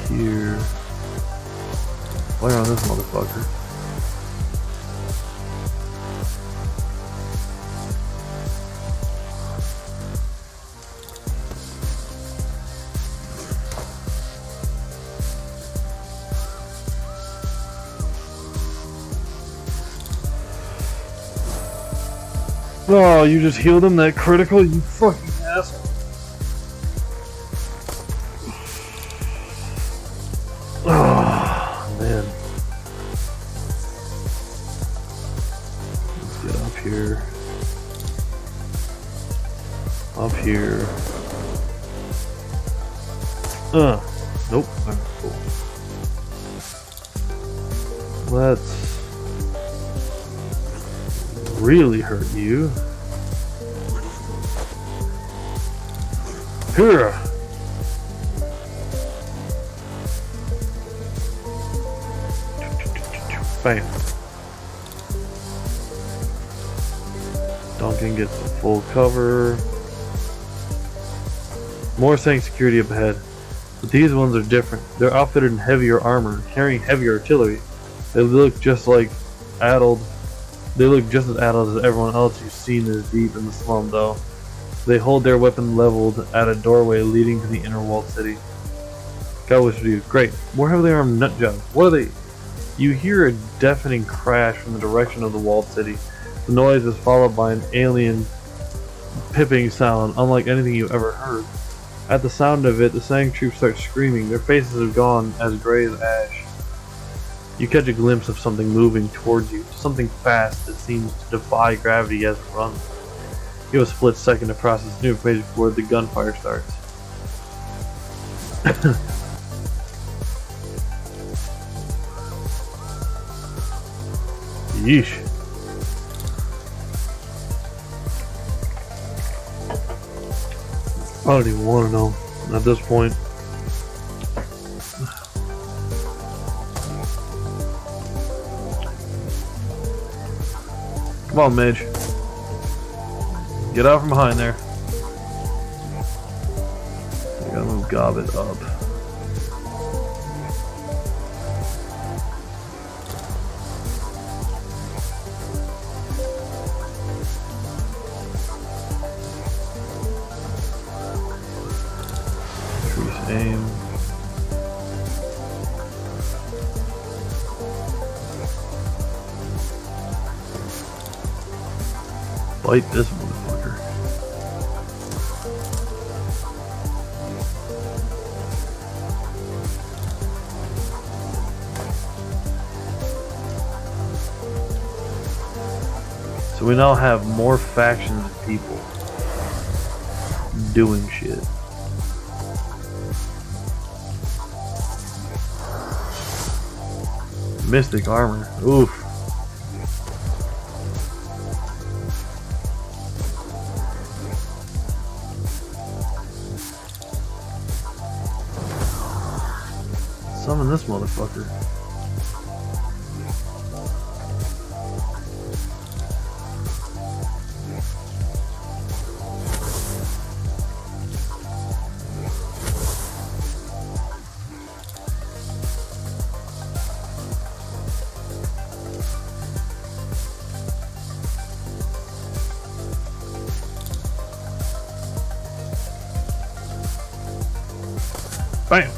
S2: Here. Fire on this motherfucker. Oh, you just healed him that critical, you fucking asshole. Oh, man. Let's get up here. Up here. Nope. Alright, cool. Let's really hurt you. Here. Bam. Duncan gets the full cover. More saying security up ahead. But these ones are different. They're outfitted in heavier armor, carrying heavy artillery. They look just like addled. They look just as addled as everyone else you've seen this deep in the slum, though. They hold their weapon leveled at a doorway leading to the inner walled city. God wish you. Great. More heavily armed nut jobs. What are they? You hear a deafening crash from the direction of the walled city. The noise is followed by an alien piping sound unlike anything you've ever heard. At the sound of it, the Sang troops start screaming. Their faces have gone as gray as ash. You catch a glimpse of something moving towards you, something fast that seems to defy gravity as it runs. You have a split second to process new information before the gunfire starts. Yeesh. I don't even want to know at this point. Come on, Midge. Get out from behind there. I gotta move Gobbit up. Increase aim. Bite this motherfucker. So we now have more factions of people doing shit. Mystic armor. Oof. Summon this motherfucker. Bam!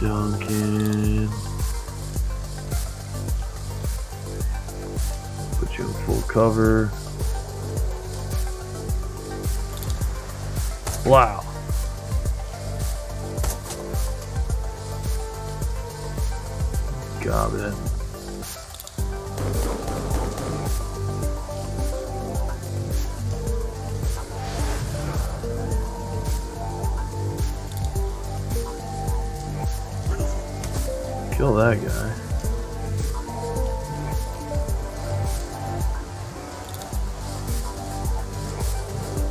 S2: Duncan. Put you in full cover. Wow. Got it. Kill that guy.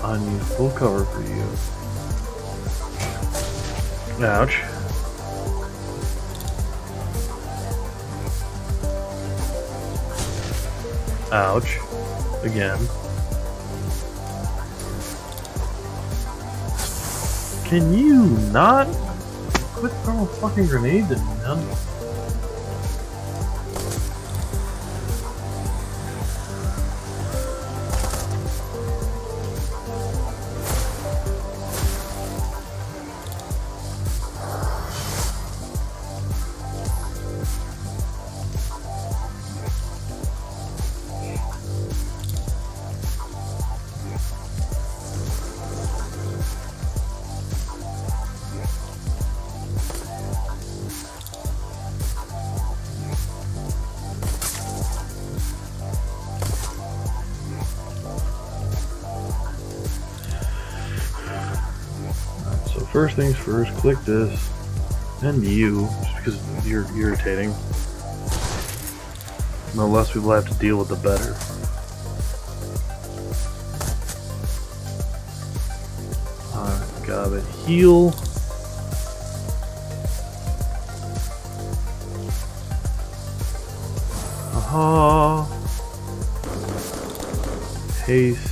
S2: I need full cover for you. Ouch. Ouch. Again. Can you not quit throwing fucking grenades at me, man? First things first, click this, and you, just because you're irritating. The less people have to deal with, the better. Alright, got it. Heal. Aha. Haste.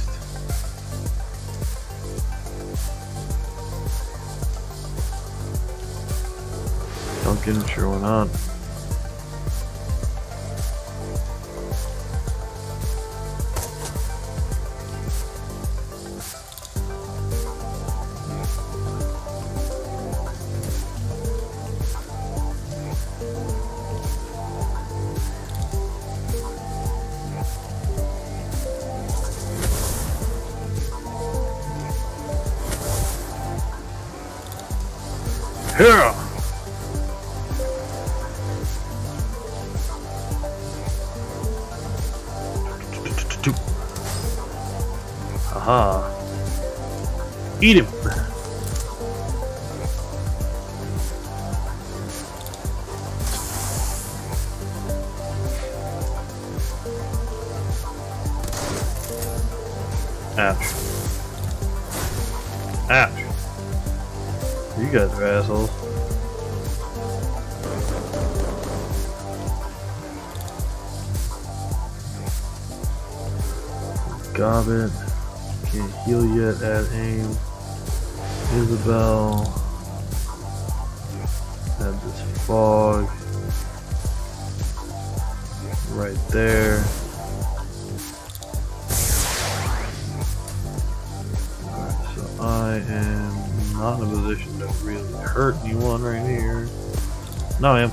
S2: Duncan, sure why not. Here! Aha. Eat him! Ouch. Ouch. You guys are assholes. Gobbet. Can't heal yet. Add aim. Isabel. Add this fog. Right there. Alright, so I am not in a position to really hurt anyone right here. No, I am.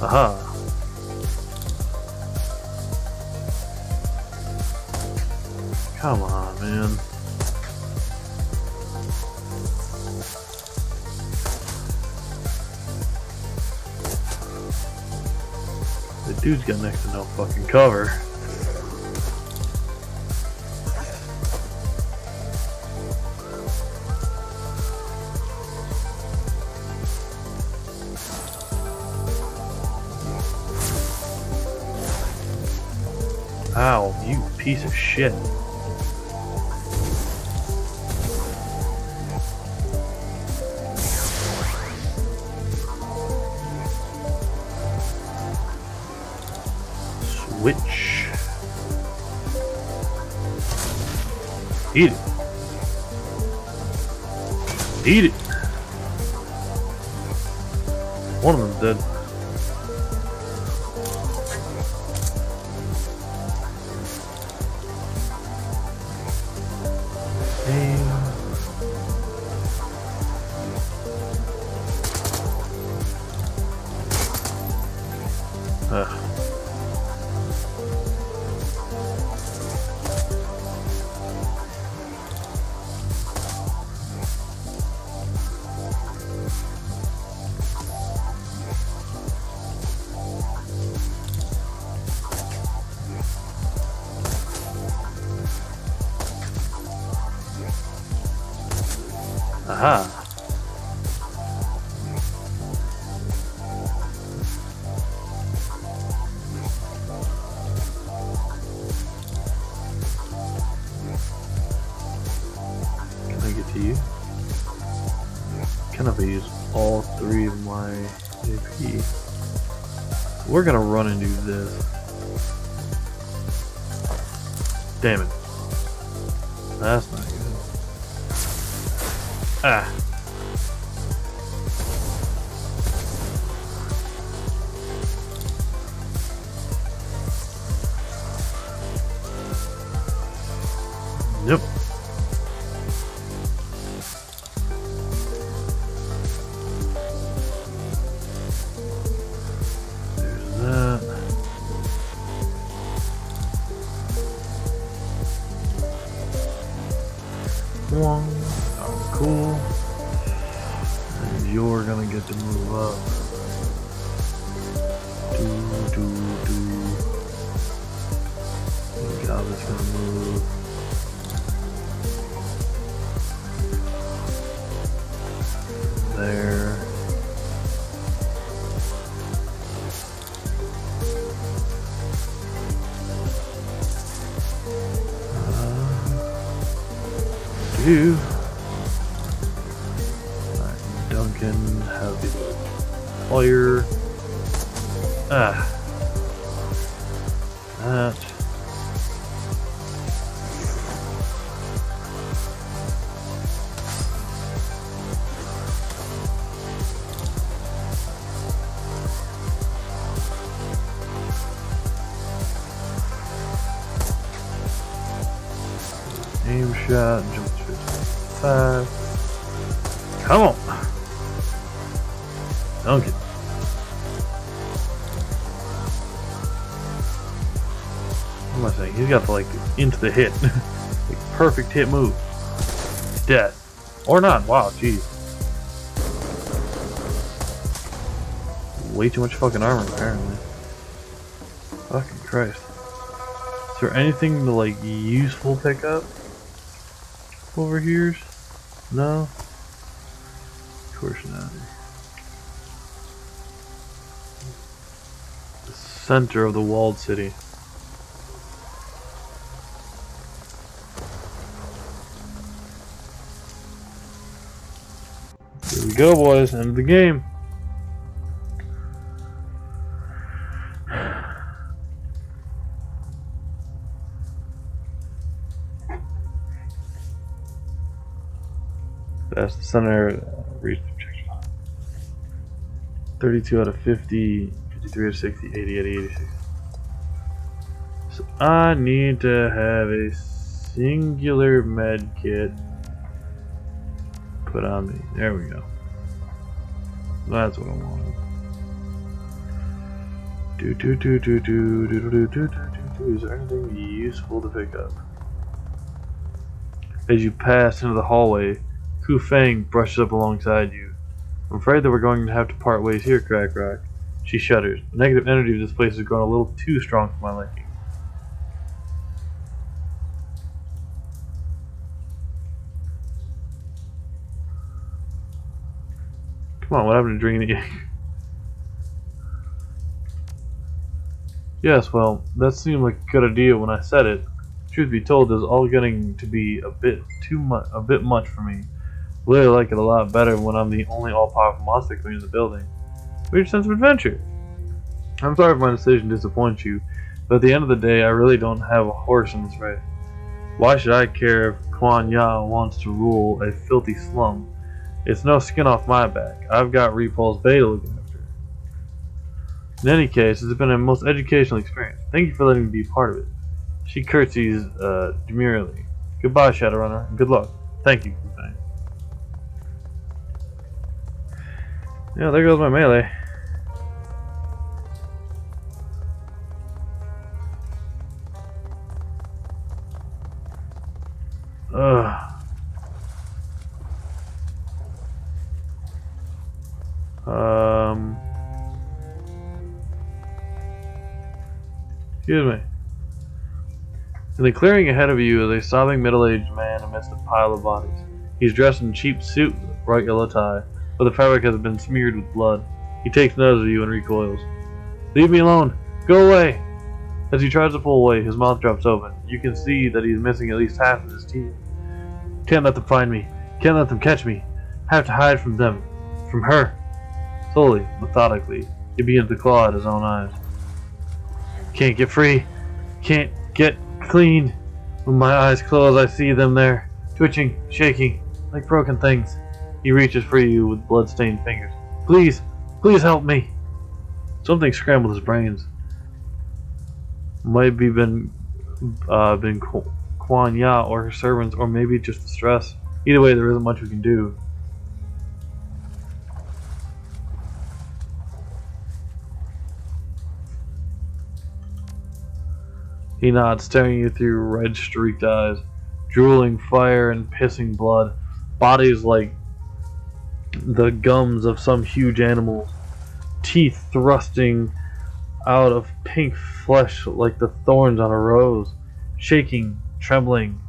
S2: Aha. Come on, man. The dude's got next to no fucking cover. Ow, you piece of shit. Switch. Eat it. Eat it. One of them's dead. Aha. Can I get to you? Can I use all three of my AP? We're gonna run and do this. Damn it. That's not good. Ah. Yep. There's that. One. Oh, cool. And you're gonna get to move up. God, it's gonna move. There. Alright, Duncan, have the fire. Ah. That. Aim shot, jump to 5. Come on! Dunk it. What am I saying? He's got to like into the hit. Like, perfect hit move. Dead. Or not. Wow, jeez. Way too much fucking armor apparently. Fucking Christ. Is there anything to like useful pick up over here? No? Of course not. The center of the walled city. Here we go, boys. End of the game. That's the center. Reach objective. 32 out of 50, 53 out of 60, 80 out of 86. So I need to have a singular med kit put on me. There we go. That's what I wanted. Is there anything useful to pick up? As you pass into the hallway, Ku Feng brushes up alongside you. I'm afraid that we're going to have to part ways here, XCrackrok. She shudders. The negative energy of this place has grown a little too strong for my liking. Come on, what happened to drinking the egg? Yes, well, that seemed like a good idea when I said it. Truth be told, this is all getting to be a bit much for me. I really like it a lot better when I'm the only all-powerful monster queen in the building. Weird sense of adventure. I'm sorry if my decision disappoints you, but at the end of the day, I really don't have a horse in this race. Why should I care if Quan Ya wants to rule a filthy slum? It's no skin off my back. I've got Repulse Beta looking after. In any case, it's been a most educational experience. Thank you for letting me be part of it. She curtsies demurely. Goodbye, Shadowrunner, and good luck. Thank you, Ku Feng. Yeah, there goes my melee. Ugh. Excuse me. In the clearing ahead of you is a sobbing middle-aged man amidst a pile of bodies. He's dressed in a cheap suit with a bright yellow tie, but the fabric has been smeared with blood. He takes notice of you and recoils. Leave me alone! Go away! As he tries to pull away, his mouth drops open. You can see that he's missing at least half of his teeth. Can't let them find me. Can't let them catch me. I have to hide from them. From her. Slowly, methodically, he begins to claw at his own eyes. Can't get free. Can't get clean. When my eyes close, I see them there, twitching, shaking, like broken things. He reaches for you with blood-stained fingers. Please, please help me. Something scrambled his brains. Might be been Quan Ya or her servants, or maybe just the stress. Either way, there isn't much we can do. He nods, staring you through red-streaked eyes, drooling fire and pissing blood, bodies like the gums of some huge animal, teeth thrusting out of pink flesh like the thorns on a rose, shaking, trembling,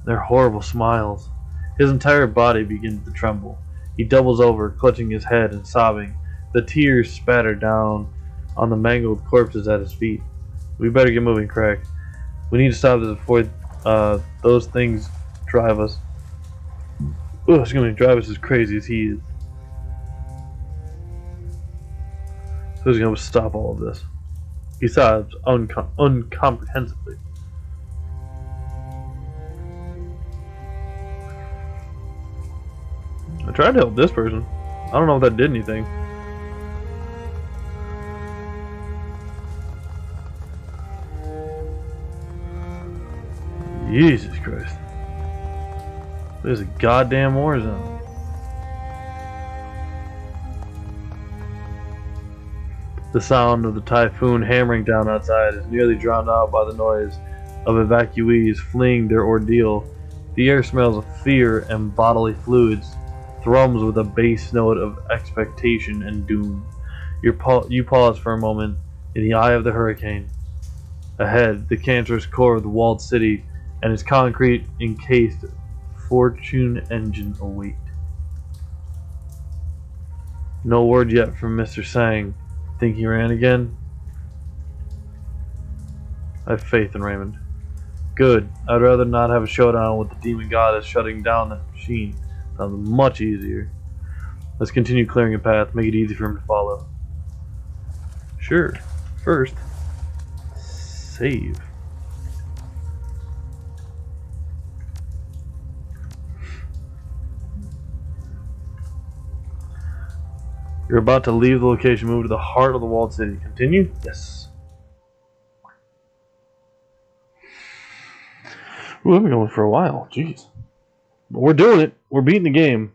S2: their horrible smiles. His entire body begins to tremble. He doubles over, clutching his head and sobbing. The tears spatter down on the mangled corpses at his feet. We better get moving, Crack. We need to stop this before those things drive us. Drive us as crazy as he is. Who's going to stop all of this? Besides, uncomprehensively. I tried to help this person. I don't know if that did anything. Jesus Christ. There's a goddamn war zone. The sound of the typhoon hammering down outside is nearly drowned out by the noise of evacuees fleeing their ordeal. The air smells of fear and bodily fluids, thrums with a bass note of expectation and doom. You pause for a moment in the eye of the hurricane. Ahead, the cancerous core of the walled city and its concrete encased fortune engine await. No word yet from Mr. Sang. Think he ran again? I have faith in Raymond. Good. I'd rather not have a showdown with the demon goddess shutting down that machine. Sounds much easier. Let's continue clearing a path, make it easy for him to follow. Sure. First, save. You're about to leave the location, move to the heart of the walled city. Continue? Yes. Ooh, I've been going for a while. Jeez. But we're doing it. We're beating the game.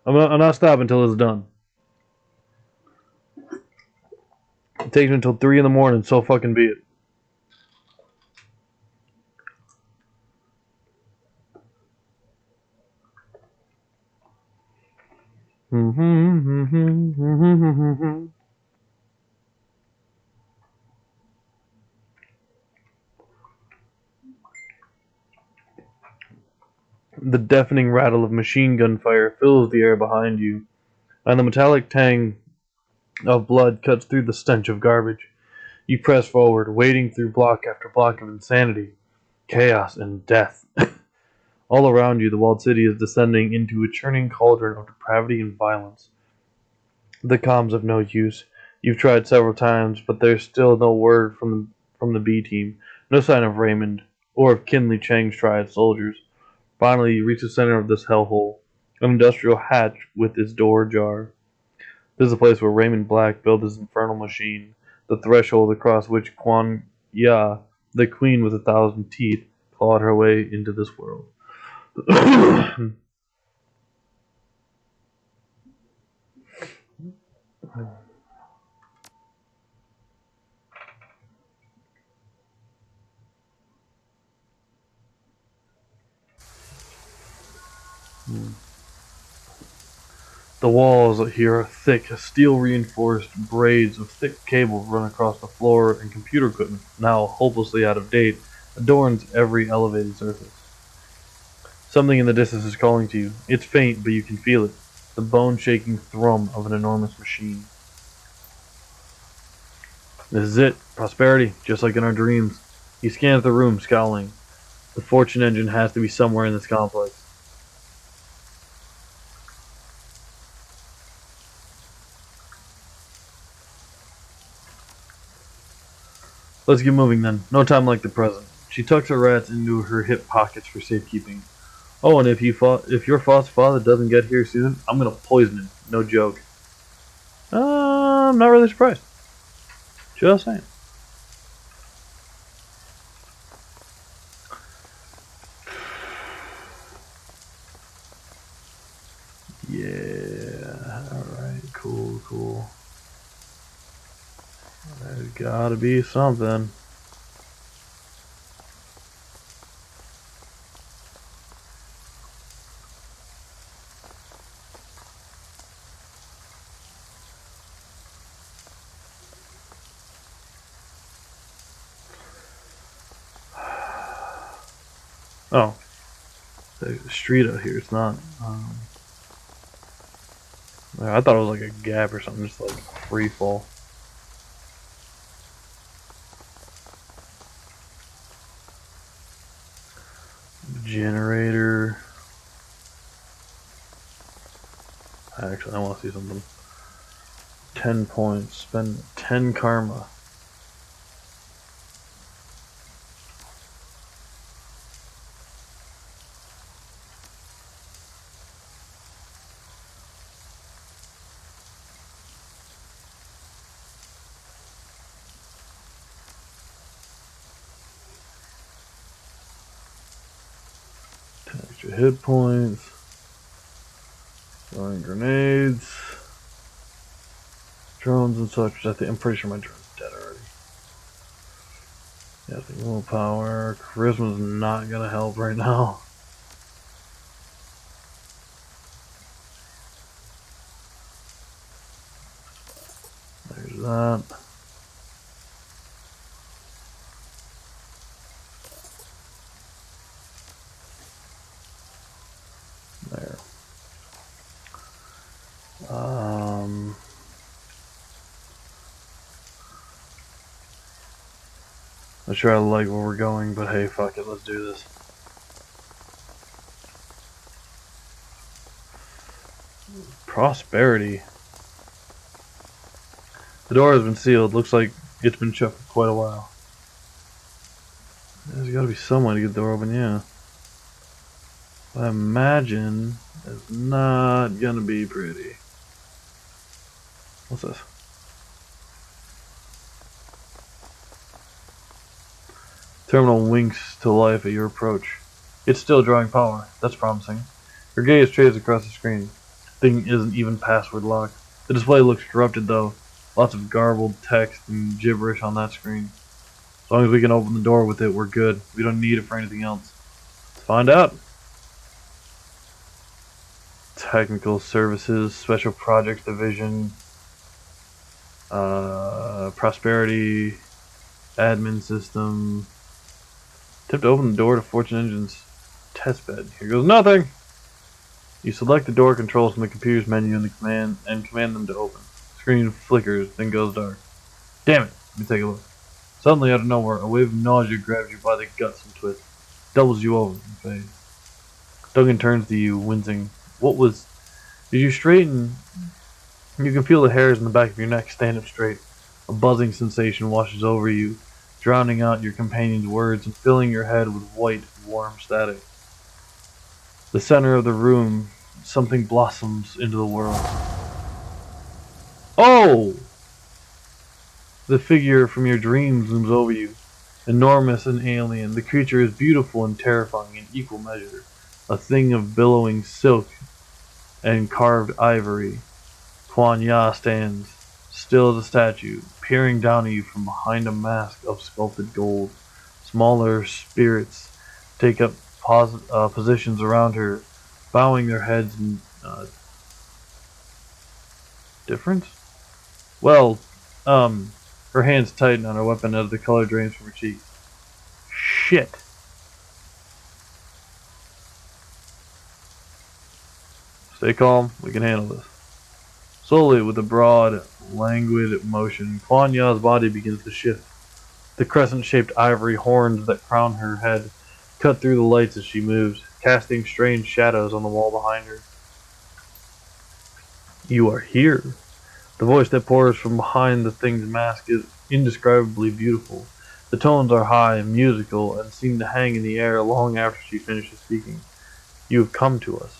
S2: I'm not stopping until it's done. It takes me until 3 in the morning, so fucking be it. The deafening rattle of machine gun fire fills the air behind you, and the metallic tang of blood cuts through the stench of garbage. You press forward, wading through block after block of insanity, chaos, and death. All around you, the walled city is descending into a churning cauldron of depravity and violence. The comms of no use. You've tried several times, but there's still no word from the B team. No sign of Raymond, or of Kinley Chang's tried soldiers. Finally, you reach the center of this hellhole, an industrial hatch with its door ajar. This is the place where Raymond Black built his infernal machine, the threshold across which Quan Ya, the queen with 1,000 teeth, clawed her way into this world. The walls here are thick, steel-reinforced braids of thick cable run across the floor, and computer equipment, now hopelessly out of date, adorns every elevated surface. Something in the distance is calling to you. It's faint, but you can feel it. The bone-shaking thrum of an enormous machine. This is it. Prosperity, just like in our dreams. He scans the room, scowling. The fortune engine has to be somewhere in this complex. Let's get moving then. No time like the present. She tucks her rats into her hip pockets for safekeeping. Oh, and if your foster father doesn't get here soon, I'm gonna poison him. No joke. I'm not really surprised. Just saying. Yeah. Alright. Cool. There's gotta be something. Oh. There's a street out here. It's not. I thought it was like a gap or something, just like free fall. Generator. Actually, I want to see something. 10 points. Spend 10 karma. Extra hit points. Throwing grenades. Drones and such. I'm pretty sure my drone's dead already. Yeah, I think willpower. Charisma's not gonna help right now. There's that. There. Not sure I like where we're going, but hey, fuck it, let's do this. Prosperity. The door has been sealed. Looks like it's been shut for quite a while. There's gotta be some way to get the door open, yeah. I imagine it's not gonna be pretty. What's this? Terminal winks to life at your approach. It's still drawing power. That's promising. Your gaze traces across the screen. Thing isn't even password locked. The display looks corrupted though. Lots of garbled text and gibberish on that screen. As long as we can open the door with it, we're good. We don't need it for anything else. Let's find out. Technical Services, Special Projects Division, Prosperity, Admin System. Attempt to open the door to Fortune Engine's testbed. Here goes nothing! You select the door controls from the computer's menu and command them to open. Screen flickers, then goes dark. Damn it! Let me take a look. Suddenly, out of nowhere, a wave of nausea grabs you by the guts and twists. Doubles you over and fades. Duncan turns to you, wincing. What was... Did you straighten... You can feel the hairs in the back of your neck stand up straight. A buzzing sensation washes over you, drowning out your companion's words and filling your head with white, warm static. The center of the room, something blossoms into the world. Oh! The figure from your dreams looms over you. Enormous and alien, the creature is beautiful and terrifying in equal measure. A thing of billowing silk and carved ivory. Kuan Ya stands, still as a statue, peering down at you from behind a mask of sculpted gold. Smaller spirits take up positions around her, bowing their heads in difference? Well, her hands tighten on her weapon as the color drains from her cheek. Shit. Stay calm, we can handle this. Slowly, with a broad, languid motion, Kuan Ya's body begins to shift. The crescent-shaped ivory horns that crown her head cut through the lights as she moves, casting strange shadows on the wall behind her. You are here. The voice that pours from behind the thing's mask is indescribably beautiful. The tones are high and musical and seem to hang in the air long after she finishes speaking. You have come to us.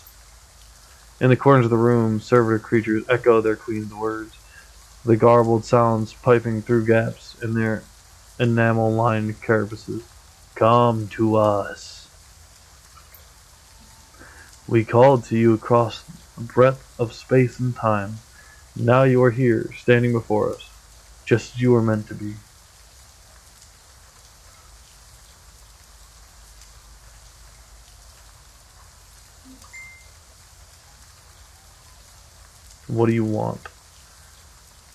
S2: In the corners of the room, servitor creatures echo their queen's words, the garbled sounds piping through gaps in their enamel-lined carapaces. Come to us. We called to you across the breadth of space and time. Now you are here, standing before us, just as you were meant to be. What do you want?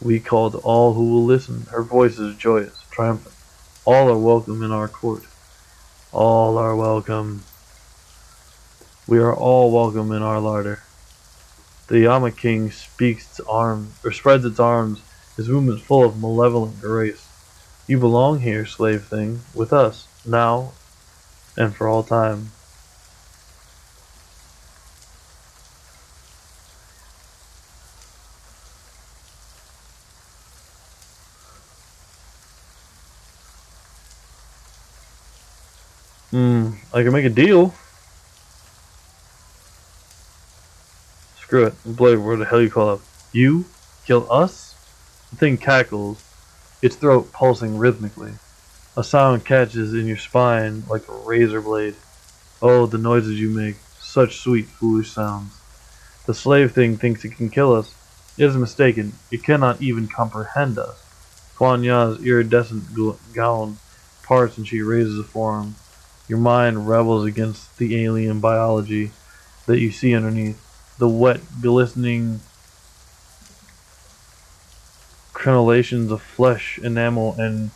S2: We called all who will listen. Her voice is joyous, triumphant. All are welcome in our court. All are welcome. We are all welcome in our larder. The Yama King spreads its arms, his movements full of malevolent grace. You belong here, slave thing, with us, now and for all time. I can make a deal. Screw it. Blade, where the hell you call up? You? Kill us? The thing cackles, its throat pulsing rhythmically. A sound catches in your spine like a razor blade. Oh, the noises you make. Such sweet, foolish sounds. The slave thing thinks it can kill us. It is mistaken. It cannot even comprehend us. Kuan Ya's iridescent gown parts and she raises a forearm. Your mind rebels against the alien biology that you see underneath. The wet, glistening crenellations of flesh, enamel, and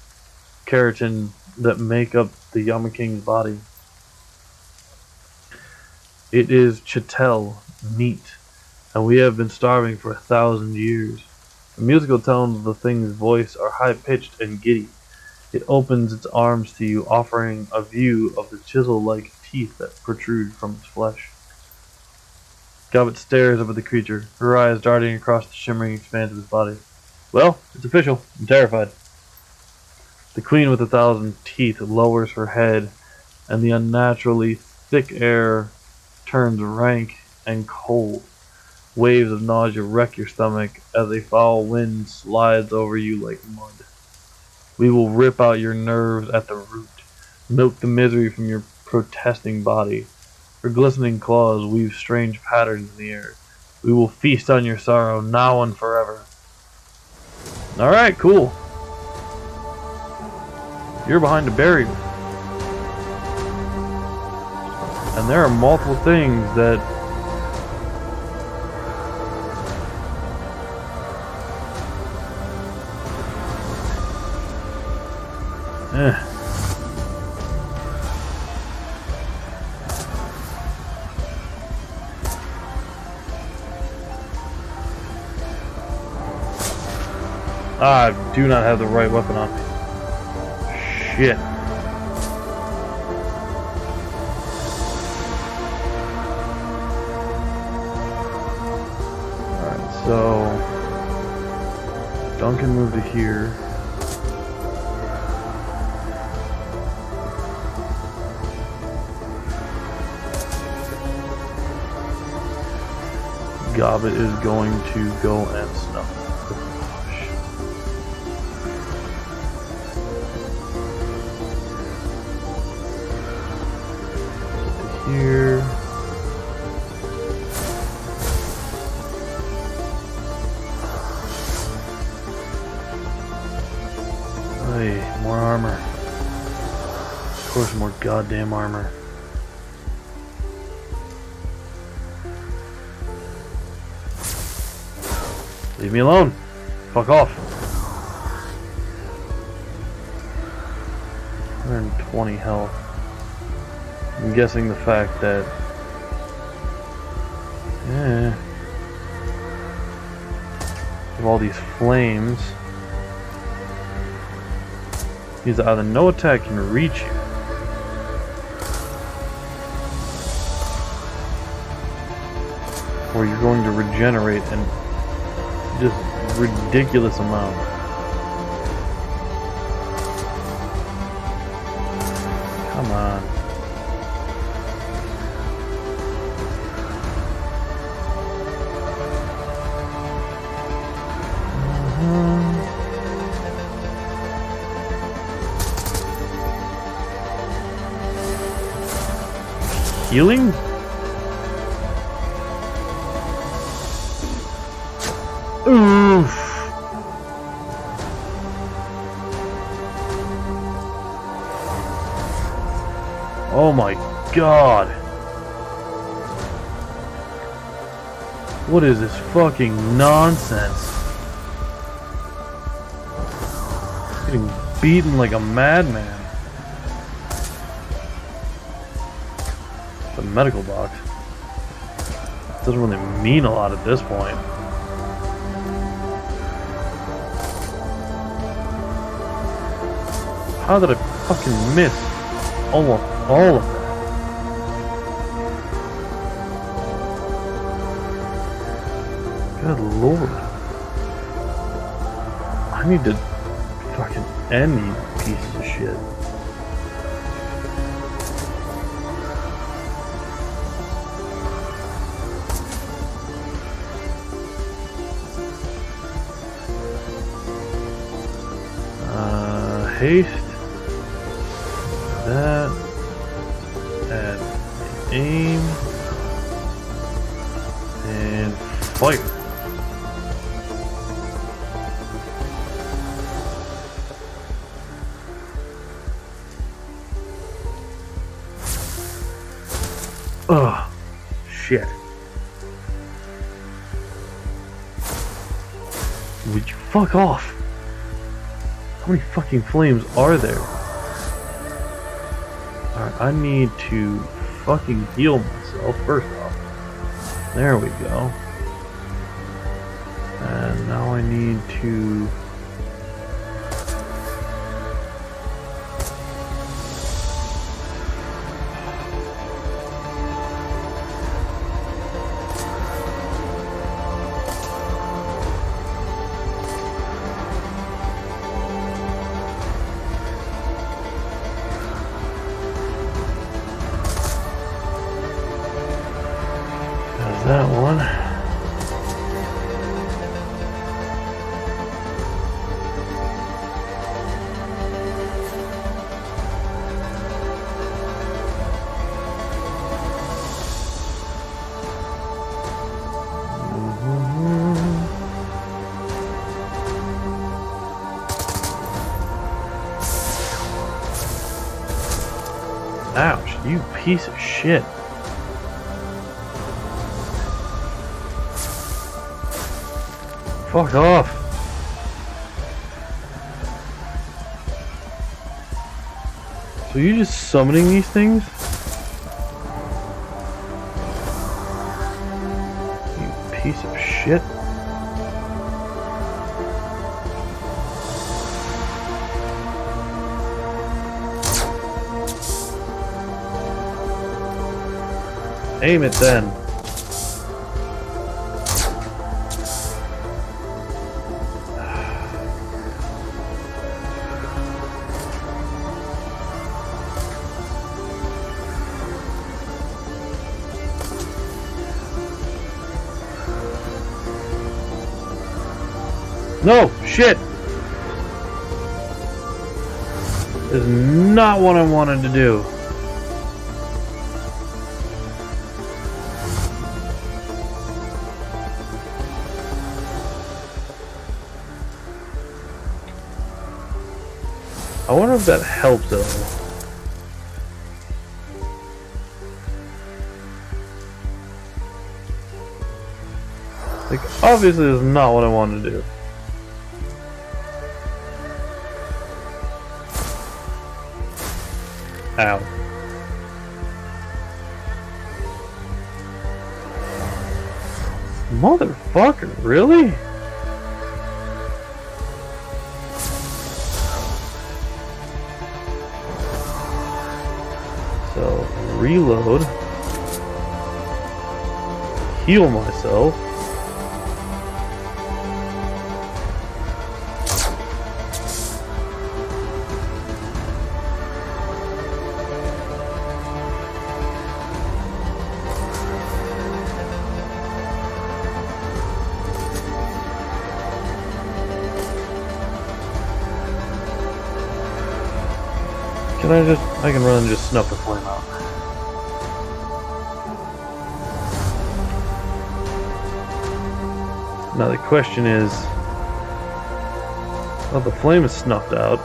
S2: keratin that make up the Yama King's body. It is chattel, meat, and we have been starving for 1,000 years. The musical tones of the thing's voice are high-pitched and giddy. It opens its arms to you, offering a view of the chisel-like teeth that protrude from its flesh. Gobbet stares up at the creature, her eyes darting across the shimmering expanse of his body. Well, it's official. I'm terrified. The queen with 1,000 teeth lowers her head, and the unnaturally thick air turns rank and cold. Waves of nausea wreck your stomach as a foul wind slides over you like mud. We will rip out your nerves at the root, milk the misery from your protesting body. Her glistening claws weave strange patterns in the air. We will feast on your sorrow now and forever. Alright, cool. You're behind a barrier. And there are multiple things that I do not have the right weapon on me. Shit. Alright, so Duncan moved to here. Gobbet is going to go and snuff. Here. Hey, more armor. Of course, more goddamn armor. Leave me alone. Fuck off. 120 health. I'm guessing the fact that of all these flames means that either no attack can reach you or you're going to regenerate in just ridiculous amount. Come on. Healing? Oof. Oh my god. What is this fucking nonsense? Getting beaten like a madman. The medical box doesn't really mean a lot at this point. How did I fucking miss almost all of that? Good lord. I need to fucking end these pieces of shit. paste that, add aim, and fire. Ugh, shit. Would you fuck off? How many fucking flames are there? Alright, I need to fucking heal myself first off. There we go. And now I need to... that one. Ouch, you piece of shit. Fuck off! So you're just summoning these things? You piece of shit. Aim it then. No! Shit! This is not what I wanted to do. I wonder if that helps at all. Like, obviously this is not what I wanted to do. Ow. Motherfucker, really? So, reload. Heal myself. I can run and just snuff the flame out. Now the question is, well, the flame is snuffed out.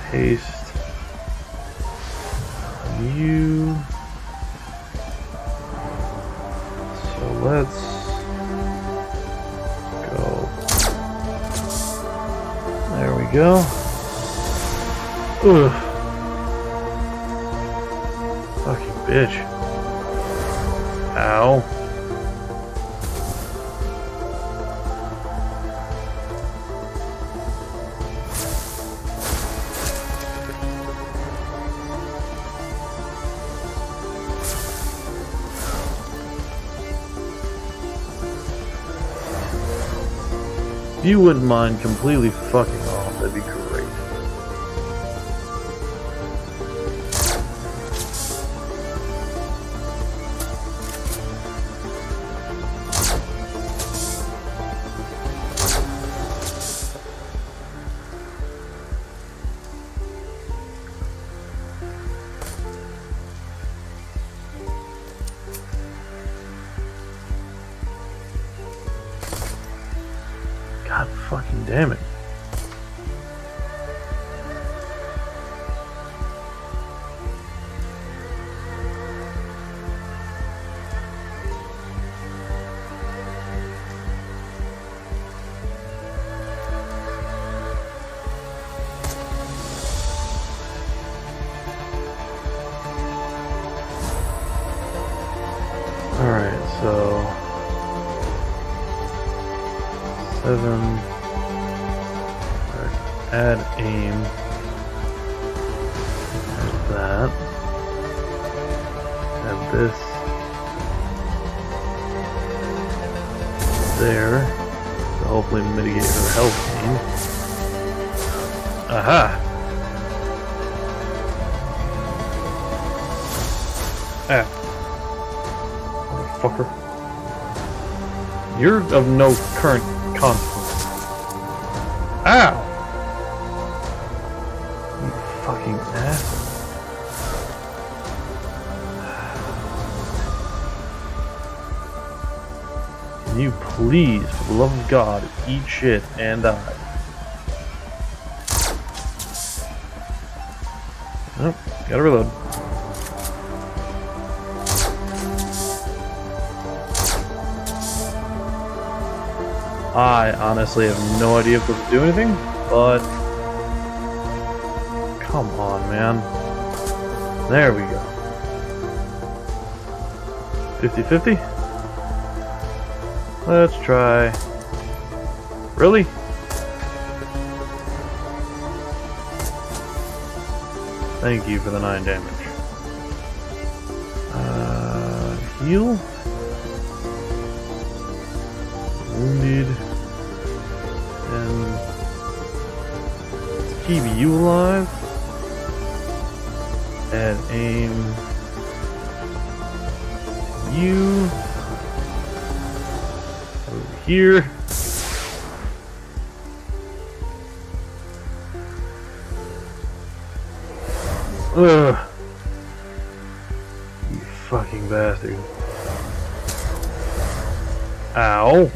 S2: Paste you. Let's go. There we go. Ugh. Fucking bitch. Ow. If you wouldn't mind completely fucking off, that'd be great. fucking damn it. Alright, so 7, add aim, there's that, add this there to hopefully mitigate her health gain. Aha! Ah. Fucker. You're of no current consequence. Ow! You fucking asshole. Can you please, for the love of God, eat shit and die? Oh, gotta reload. I honestly have no idea if this will do anything, but come on, man. There we go. 50-50? Let's try. Really? Thank you for the 9 damage. Heal? Wounded, and let's keep you alive. Add aim. You over here. Ugh. You fucking bastard. Ow.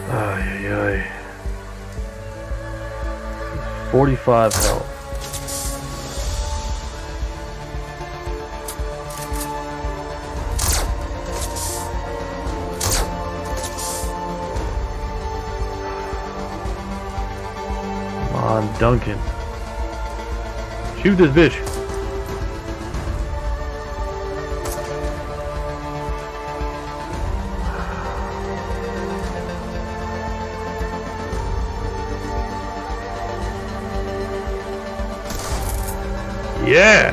S2: Ay, ay, ay. 45 health. Come on, Duncan. Shoot this bitch. Yeah!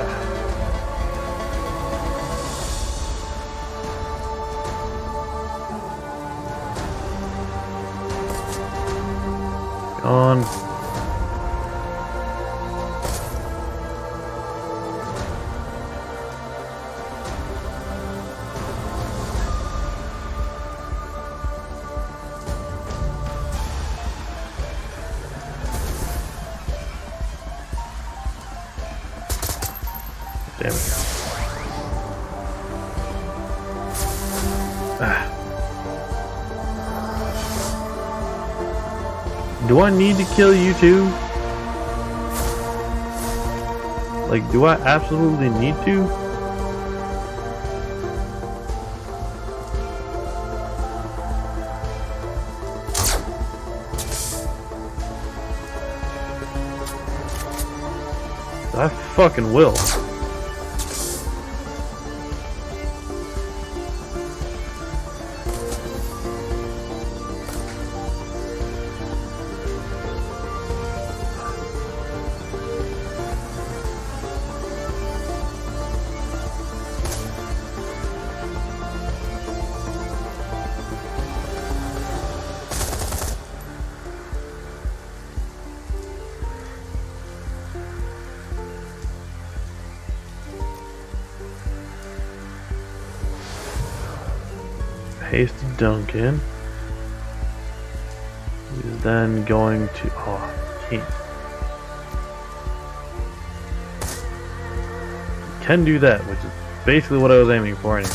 S2: On. Damn it. Ah. Do I need to kill you too? Like, do I absolutely need to? I fucking will. Hasty Duncan. He's then going to. Oh, he. can do that, which is basically what I was aiming for anyway.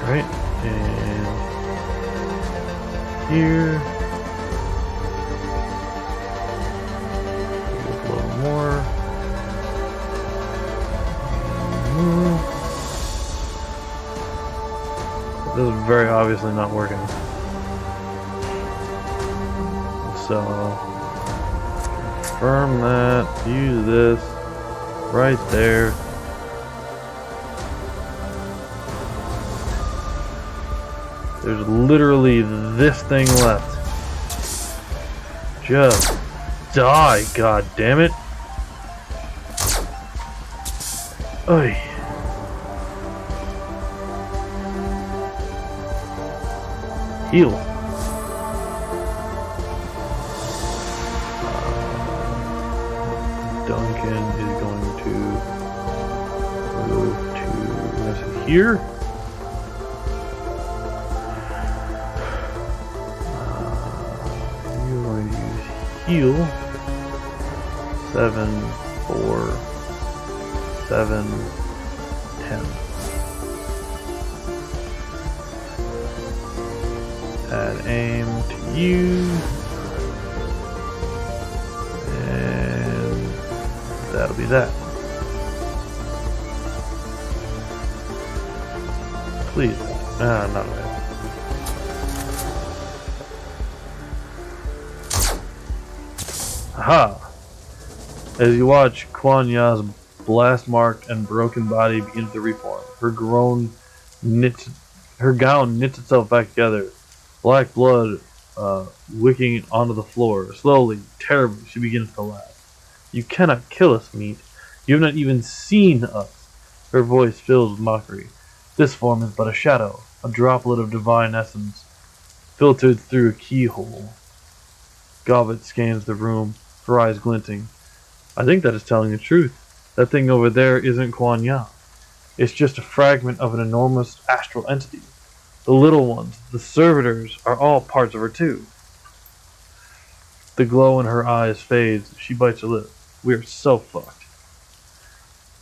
S2: Alright, and here. A little more. This is very obviously not working. So, confirm that, use this right there. There's literally this thing left. Just die, god damn it. Oy. Heal. Duncan is going to move to here. Heal 7, 4, 7, 10. Add aim to you, and that'll be that. Please, not right. Aha! As you watch, Kuan Ya's blast-marked and broken body begins to reform. Her gown knits itself back together. Black blood wicking onto the floor. Slowly, terribly, she begins to laugh. You cannot kill us, meat. You have not even seen us. Her voice fills with mockery. This form is but a shadow, a droplet of divine essence, filtered through a keyhole. Gobbet scans the room, her eyes glinting. I think that is telling the truth. That thing over there isn't Kuan Ya. It's just a fragment of an enormous astral entity. The little ones, the servitors, are all parts of her too. The glow in her eyes fades. She bites her lip. We are so fucked.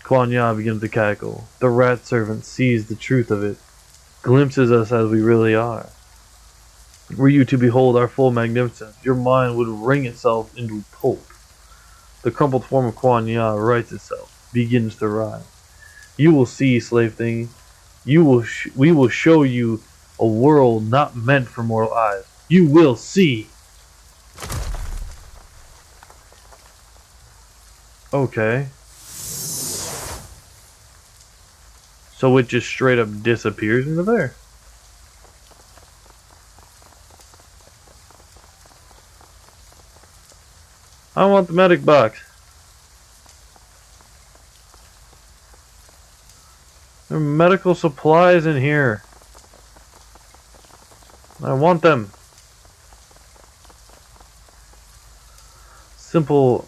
S2: Kuan Ya begins to cackle. The rat servant sees the truth of it, glimpses us as we really are. Were you to behold our full magnificence, your mind would wring itself into pulp. The crumpled form of Kuan Ya rights itself, begins to rise. You will see, slave thing. We will show you a world not meant for mortal eyes. You will see. Okay. So it just straight up disappears into there. I want the medic box. There are medical supplies in here. I want them. Simple,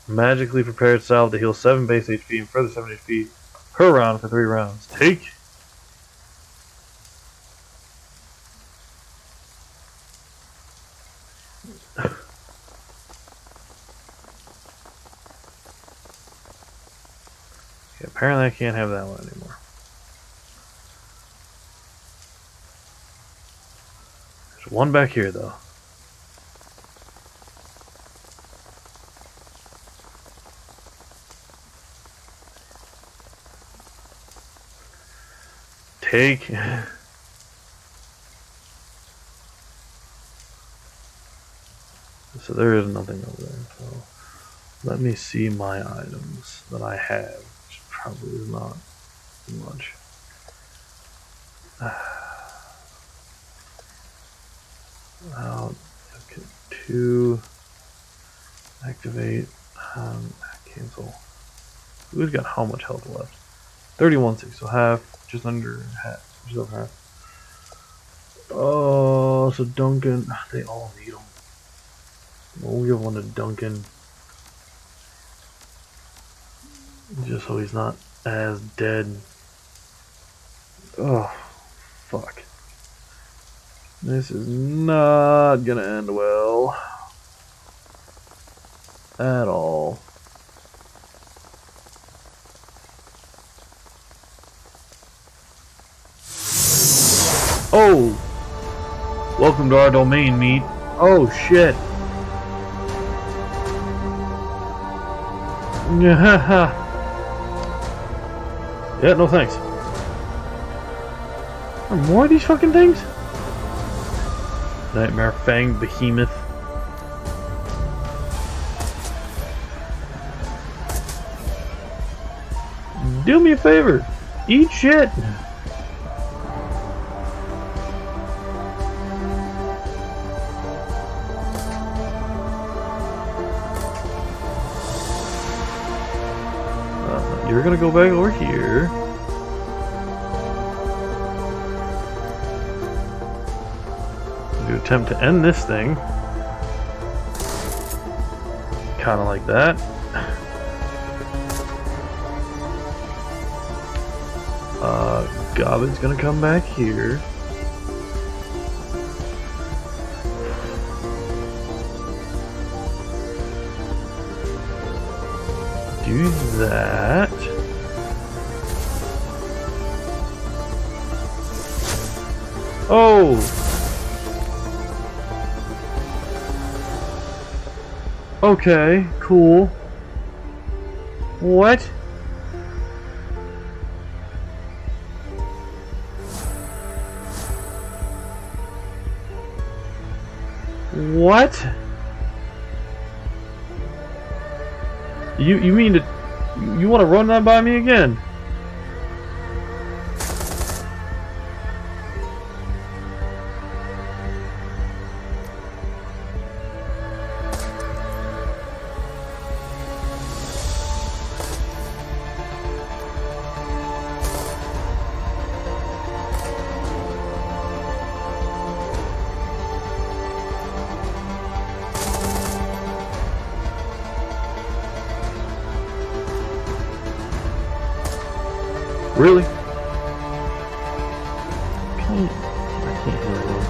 S2: magically prepared salve to heal 7 base HP and further 7 HP per round for 3 rounds. Take. Okay, apparently I can't have that one anymore. There's one back here though. Take. So there is nothing over there. So let me see my items that I have, which probably is not much. Okay, 2. Activate. Cancel. Who's got how much health left? 31.6, so half, just under half, just over half. Oh, so Duncan, they all need them. We'll give one to Duncan, just so he's not as dead. Oh, fuck. This is not gonna end well. At all. Oh! Welcome to our domain, meat. Oh, shit. Yeah, no thanks. Are more of these fucking things? Nightmare Fang Behemoth. Do me a favor. Eat shit. You're gonna go back over here. Do attempt to end this thing. Kinda like that. Gobbin's gonna come back here. Do that. Oh! Okay, cool. What? What? You mean to... You want to run that by me again? Really? I can't really.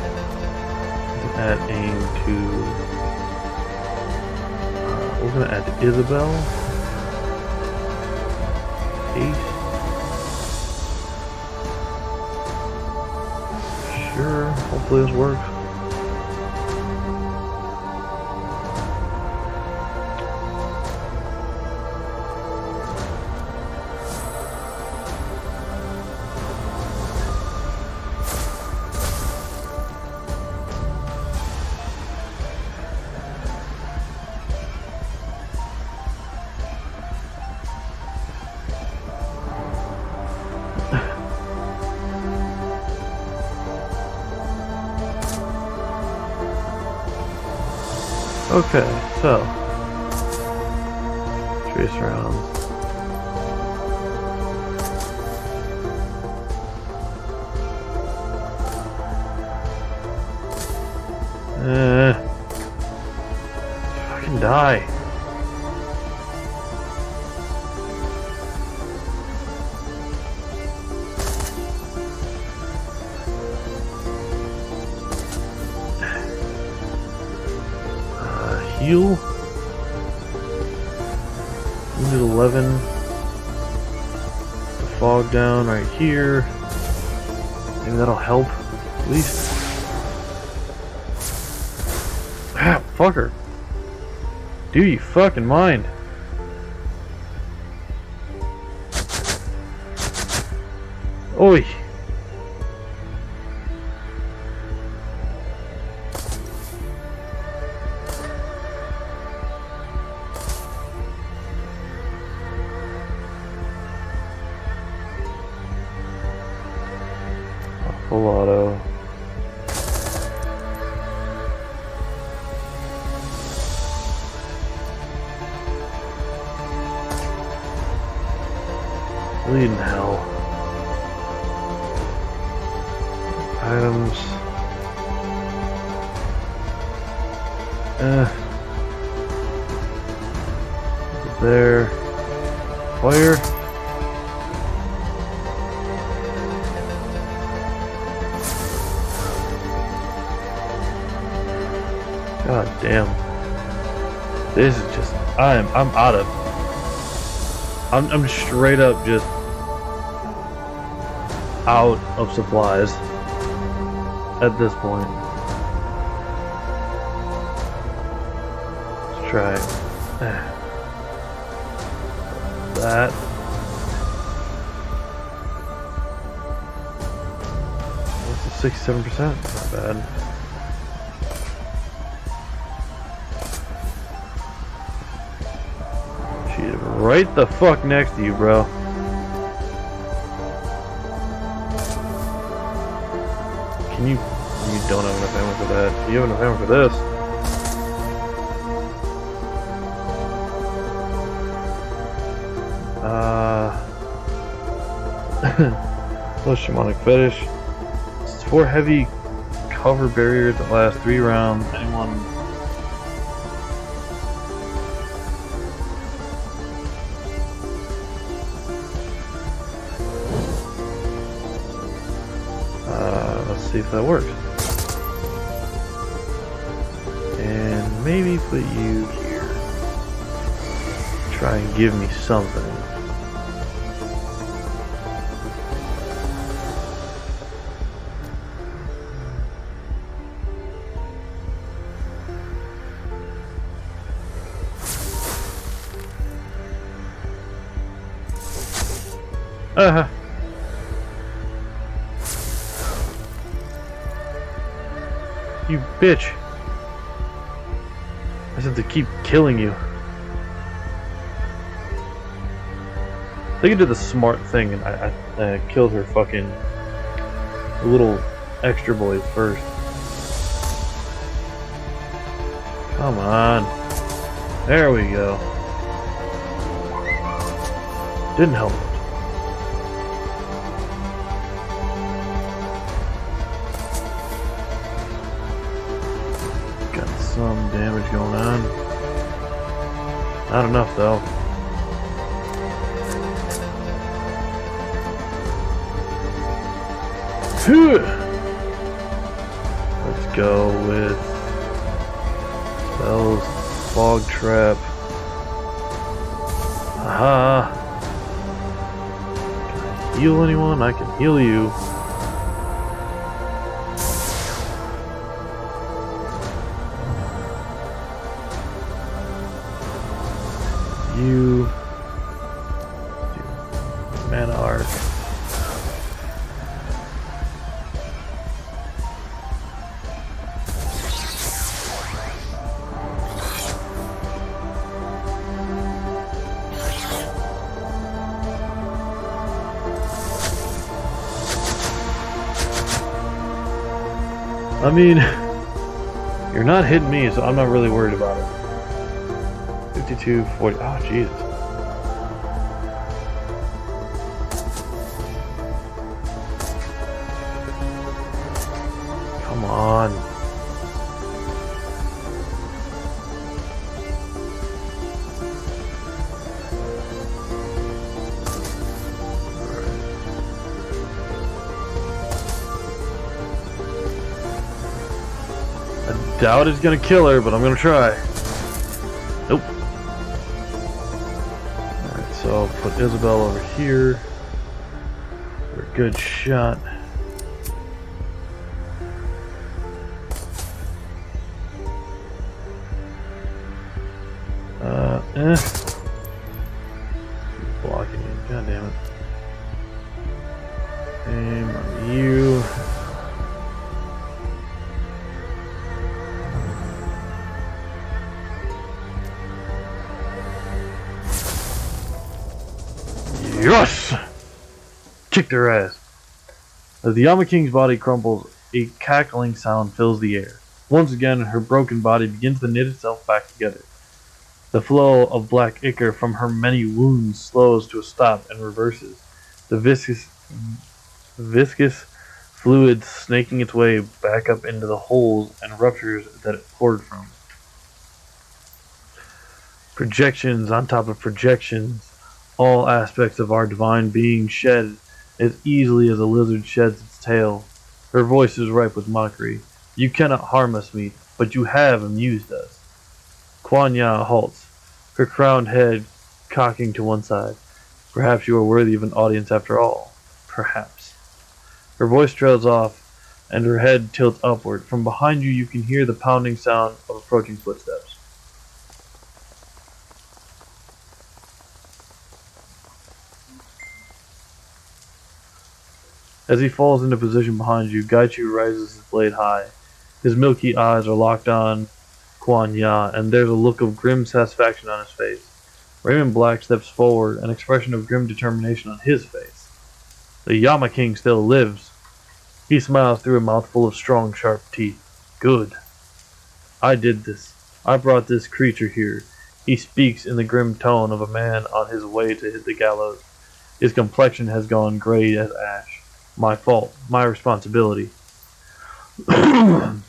S2: I can add aim to. We're gonna add to Isabel. Ace. Sure. Hopefully this works. Okay, so trace rounds. Fucking die. Heal. Wounded 11. The fog down right here. Maybe that'll help at least. Ah, fucker. Do you fucking mind? Oi. Full auto. Bleeding hell. Items. There. Fire. God damn. This is just I'm out of I'm straight up just out of supplies at this point. Let's try that. What's the 67%? Not bad. She's right the fuck next to you, bro. Can you? You don't have enough ammo for that. You have enough ammo for this. Plus shamanic fetish. It's 4 heavy cover barriers that last 3 rounds. Anyone? Let's see if that works. And maybe put you here. Try and give me something. You bitch. I just have to keep killing you. I think I did the smart thing and I killed her fucking little extra boy first. Come on. There we go. Didn't help. Some damage going on. Not enough though. Let's go with spells, fog trap. Aha! Can I heal anyone? I can heal you. You do mana arc. I mean, you're not hitting me, so I'm not really worried about it. 52, 40. Oh, Jesus. Come on. I doubt it's gonna kill her, but I'm gonna try. Nope. Alright, so I'll put Isabel over here for a good shot. Blocking it, god damn it. Aim on you. Yes! Kicked her ass. As the Yama King's body crumbles, a cackling sound fills the air. Once again, her broken body begins to knit itself back together. The flow of black ichor from her many wounds slows to a stop and reverses. The viscous fluid snaking its way back up into the holes and ruptures that it poured from. Projections on top of projections, all aspects of our divine being shed as easily as a lizard sheds its tail. Her voice is ripe with mockery. You cannot harm us, meat, but you have amused us. Kuan Ya halts, her crowned head cocking to one side. Perhaps you are worthy of an audience after all. Perhaps. Her voice trails off, and her head tilts upward. From behind you, you can hear the pounding sound of approaching footsteps. As he falls into position behind you, Gaichu raises his blade high. His milky eyes are locked on Kuan Ya, and there's a look of grim satisfaction on his face. Raymond Black steps forward, an expression of grim determination on his face. The Yama King still lives. He smiles through a mouthful of strong, sharp teeth. Good. I did this. I brought this creature here. He speaks in the grim tone of a man on his way to hit the gallows. His complexion has gone gray as ash. My fault. My responsibility. The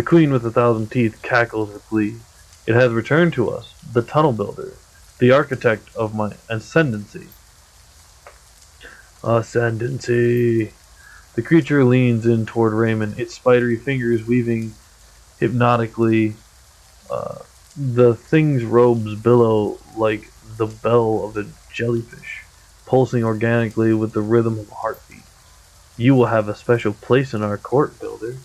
S2: Queen with 1,000 teeth cackles with glee. It has returned to us, the tunnel builder, the architect of my ascendancy. Ascendancy. The creature leans in toward Raymond, its spidery fingers weaving hypnotically. The thing's robes billow like the bell of a jellyfish, pulsing organically with the rhythm of a heartbeat. You will have a special place in our court, builder.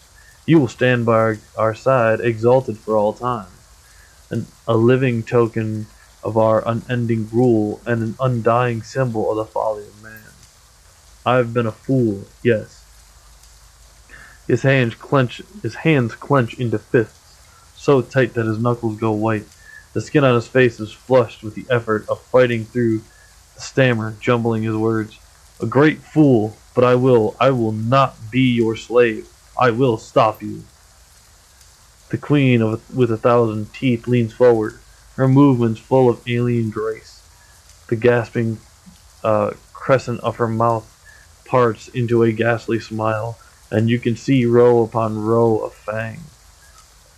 S2: You will stand by our side, exalted for all time, and a living token of our unending rule and an undying symbol of the folly of man. I have been a fool, yes. His hands clench into fists, so tight that his knuckles go white. The skin on his face is flushed with the effort of fighting through the stammer, jumbling his words. A great fool, but I will not be your slave. I will stop you. The Queen with 1,000 teeth leans forward, her movements full of alien grace. The gasping crescent of her mouth parts into a ghastly smile, and you can see row upon row of fangs.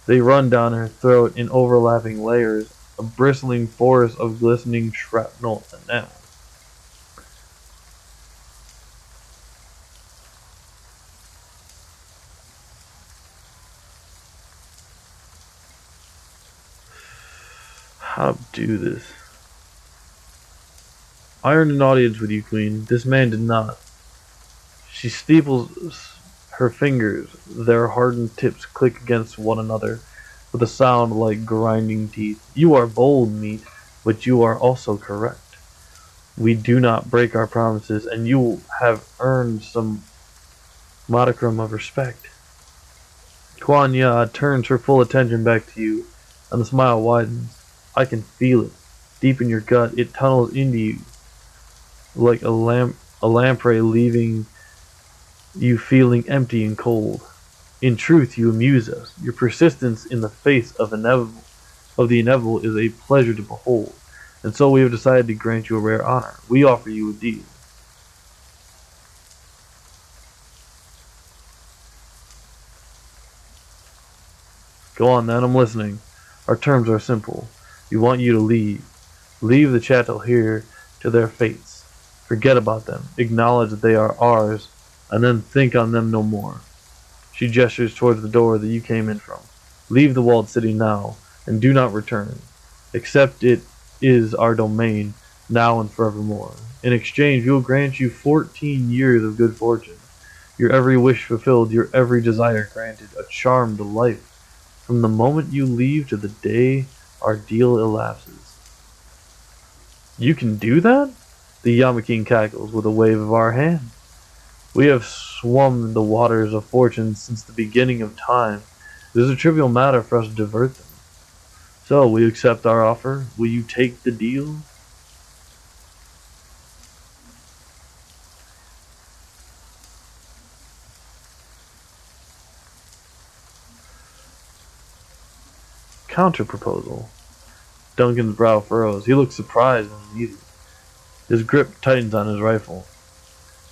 S2: They run down her throat in overlapping layers, a bristling forest of glistening shrapnel enamel. How to do this? I earned an audience with you, Queen. This man did not. She steeples her fingers. Their hardened tips click against one another with a sound like grinding teeth. You are bold, meat, but you are also correct. We do not break our promises, and you have earned some modicum of respect. Kuan Ya turns her full attention back to you, and the smile widens. I can feel it. Deep in your gut, it tunnels into you like a lamprey, leaving you feeling empty and cold. In truth, you amuse us. Your persistence in the face of the inevitable is a pleasure to behold, and so we have decided to grant you a rare honor. We offer you a deal. Go on then, I'm listening. Our terms are simple. We want you to leave. Leave the chattel here to their fates. Forget about them. Acknowledge that they are ours, and then think on them no more. She gestures towards the door that you came in from. Leave the walled city now, and do not return. Accept it is our domain, now and forevermore. In exchange, we will grant you 14 years of good fortune. Your every wish fulfilled, your every desire granted, a charmed life. From the moment you leave to the day our deal elapses. You can do that? The Yama King cackles with a wave of our hand. We have swum the waters of fortune since the beginning of time. It is a trivial matter for us to divert them. So, will you accept our offer? Will you take the deal? Counter-proposal. Duncan's brow furrows. He looks surprised and uneasy. His grip tightens on his rifle.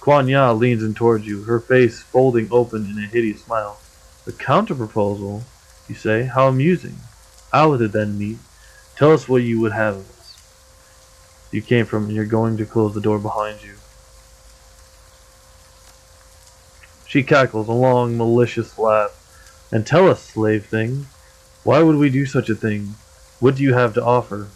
S2: Ya leans in towards you, her face folding open in a hideous smile. A counter-proposal, you say? How amusing. How would it then meet? Tell us what you would have of us. You came from and you're going to close the door behind you. She cackles a long, malicious laugh. And tell us, slave thing, why would we do such a thing? What do you have to offer?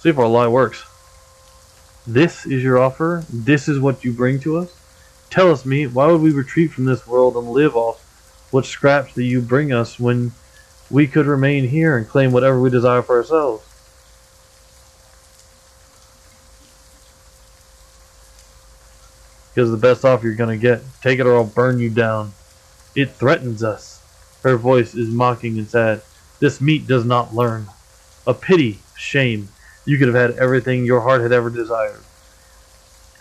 S2: See if our lie works. This is your offer? This is what you bring to us? Tell us, me, why would we retreat from this world and live off what scraps that you bring us when we could remain here and claim whatever we desire for ourselves? Because the best offer you're gonna get. Take it or I'll burn you down. It threatens us. Her voice is mocking and sad. This meat does not learn. A pity, shame. You could have had everything your heart had ever desired.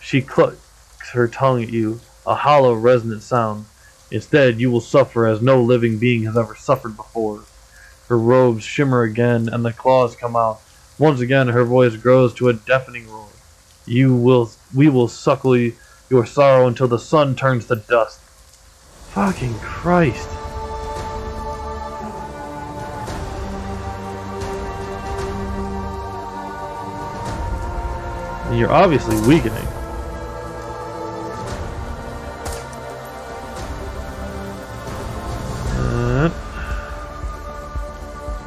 S2: She clucks her tongue at you, a hollow, resonant sound. Instead, you will suffer as no living being has ever suffered before. Her robes shimmer again, and the claws come out. Once again, her voice grows to a deafening roar. We will suckle your sorrow until the sun turns to dust. Fucking Christ. And you're obviously weakening.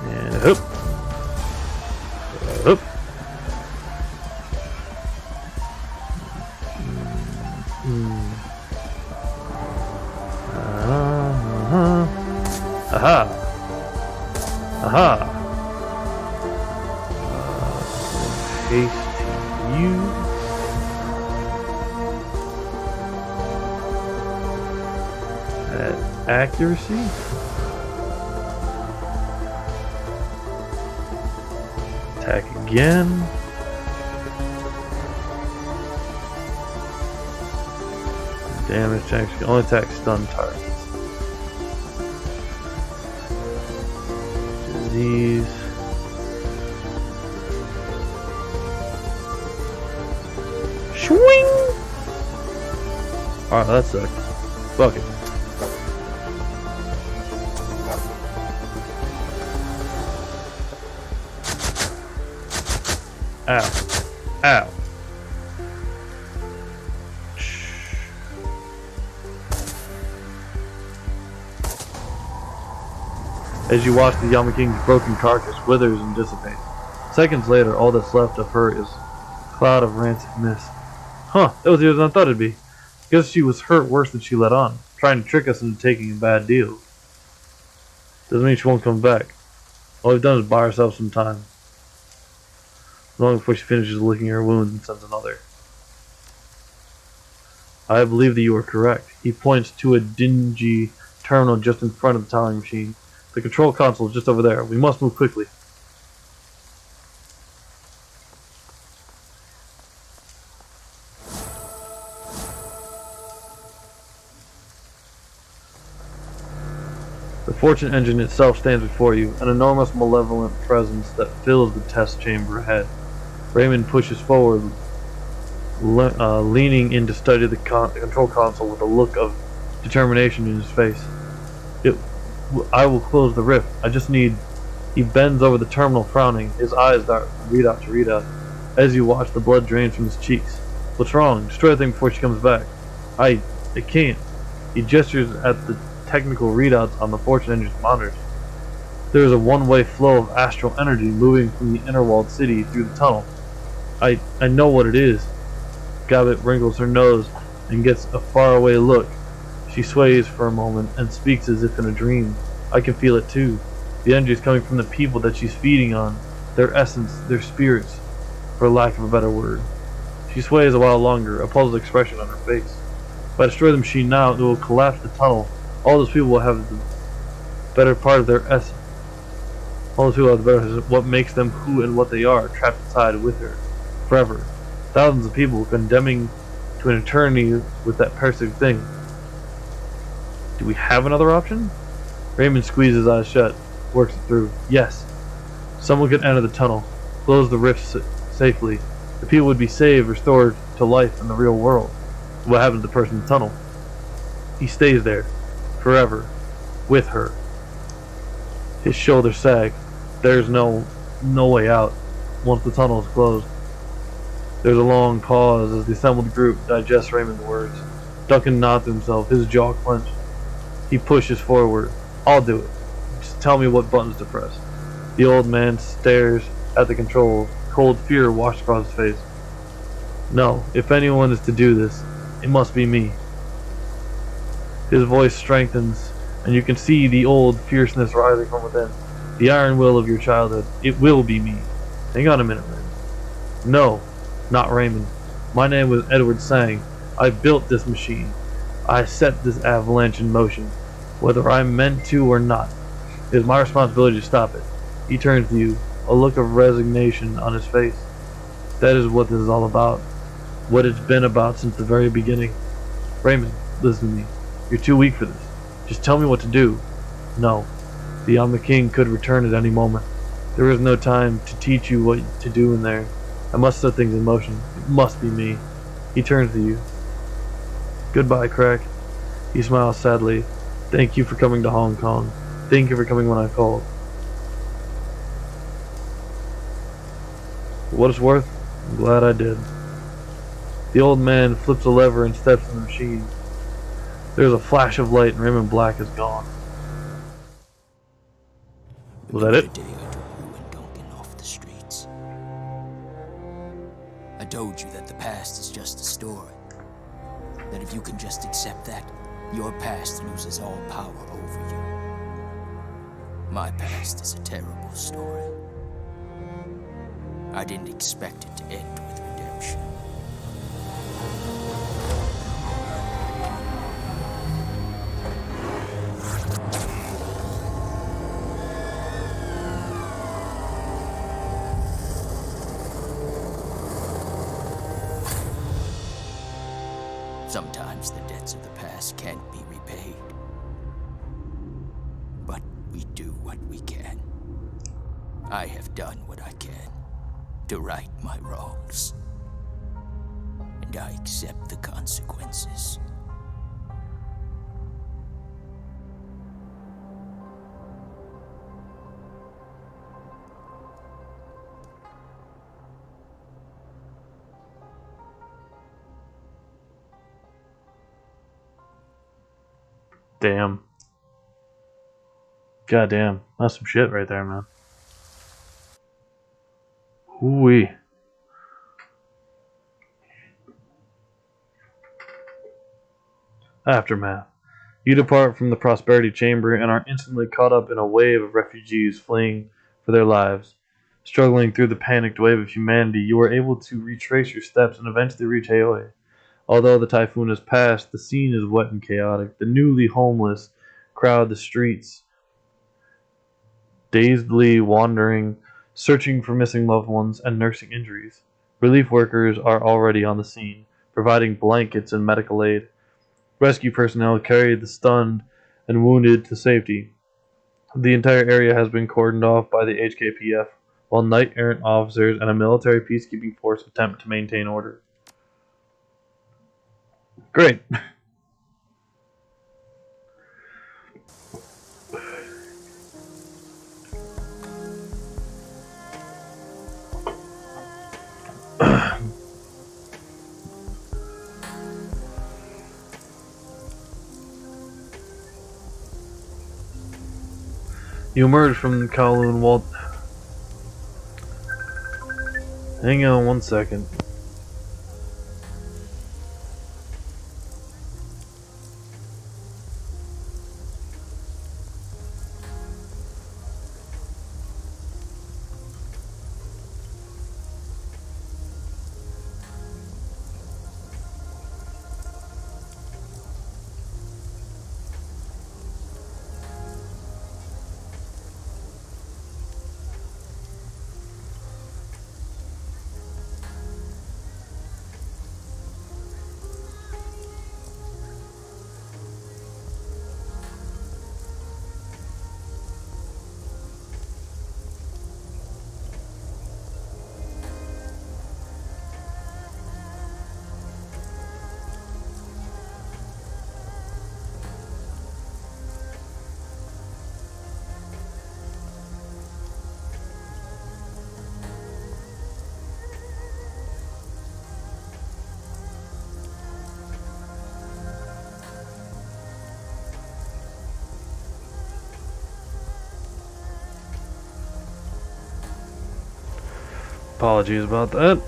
S2: And hoop. Hoop. Aha. Aha. Haste you. At accuracy. Attack again. Damage checks can only attack stun targets. Disease. Swing! Alright, that sucked. Fuck it. Ow. Ow. As you watch the Yama King's broken carcass withers and dissipates. Seconds later, all that's left of her is a cloud of rancid mist. Huh, that was easier than I thought it'd be. Guess she was hurt worse than she let on, trying to trick us into taking a bad deal. Doesn't mean she won't come back. All we've done is buy ourselves some time. Long before she finishes licking her wounds and sends another. I believe that you are correct. He points to a dingy terminal just in front of the towering machine. The control console is just over there. We must move quickly. The Fortune engine itself stands before you, an enormous malevolent presence that fills the test chamber ahead. Raymond pushes forward, leaning in to study the control console with a look of determination in his face. I will close the rift. I just need... He bends over the terminal, frowning. His eyes dart from readout to readout. As you watch, the blood drains from his cheeks. What's wrong? Destroy the thing before she comes back. I can't. He gestures at the technical readouts on the Fortune engine's monitors. There is a one-way flow of astral energy moving from the inner-walled city through the tunnel. I know what it is. Gabbett wrinkles her nose and gets a faraway look. She sways for a moment and speaks as if in a dream. I can feel it too. The energy is coming from the people that she's feeding on. Their essence, their spirits, for lack of a better word. She sways a while longer, a puzzled expression on her face. If I destroy the machine now, it will collapse the tunnel. All those people will have the better part of their essence. All those people have the better what makes them who and what they are, trapped inside with her. Forever. Thousands of people condemning to an eternity with that parasitic thing. Do we have another option? Raymond squeezed his eyes shut, works it through. Yes. Someone could enter the tunnel, close the rift safely. The people would be saved, restored to life in the real world. What happens to the person in the tunnel? He stays there, forever, with her. His shoulders sag. There's no way out once the tunnel is closed. There's a long pause as the assembled group digests Raymond's words. Duncan nods to himself, his jaw clenched. He pushes forward. I'll do it. Just tell me what buttons to press. The old man stares at the controls. Cold fear washed across his face. No, if anyone is to do this, it must be me. His voice strengthens, and you can see the old fierceness rising from within. The iron will of your childhood. It will be me. Hang on a minute, Raymond. No, not Raymond. My name was Edward Sang. I built this machine. I set this avalanche in motion. Whether I'm meant to or not, it is my responsibility to stop it. He turns to you, a look of resignation on his face. That is what this is all about. What it's been about since the very beginning. Raymond, listen to me. You're too weak for this. Just tell me what to do. No. The Yama King could return at any moment. There is no time to teach you what to do in there. I must set things in motion. It must be me. He turns to you. Goodbye, Crack. He smiles sadly. Thank you for coming to Hong Kong. Thank you for coming when I called. For what it's worth, I'm glad I did. The old man flips a lever and steps in the machine. There's a flash of light and Raymond Black is gone. Was that it?
S3: The day I took you and Duncan off the streets. I told you that the past is just a story. That if you can just accept that, your past loses all power over you. My past is a terrible story. I didn't expect it to end with redemption. Sometimes the debts of the past can't be repaid. But we do what we can. I have done what I can to right my wrongs. And I accept the consequences.
S2: Damn. Goddamn. That's some shit right there, man. Hoo-wee. Aftermath. You depart from the Prosperity Chamber and are instantly caught up in a wave of refugees fleeing for their lives. Struggling through the panicked wave of humanity, you are able to retrace your steps and eventually reach Aoi. Although the typhoon has passed, the scene is wet and chaotic. The newly homeless crowd the streets, dazedly wandering, searching for missing loved ones and nursing injuries. Relief workers are already on the scene, providing blankets and medical aid. Rescue personnel carry the stunned and wounded to safety. The entire area has been cordoned off by the HKPF, while knight-errant officers and a military peacekeeping force attempt to maintain order. Great. You emerge from Kowloon Walt. Hang on 1 second. Apologies about that.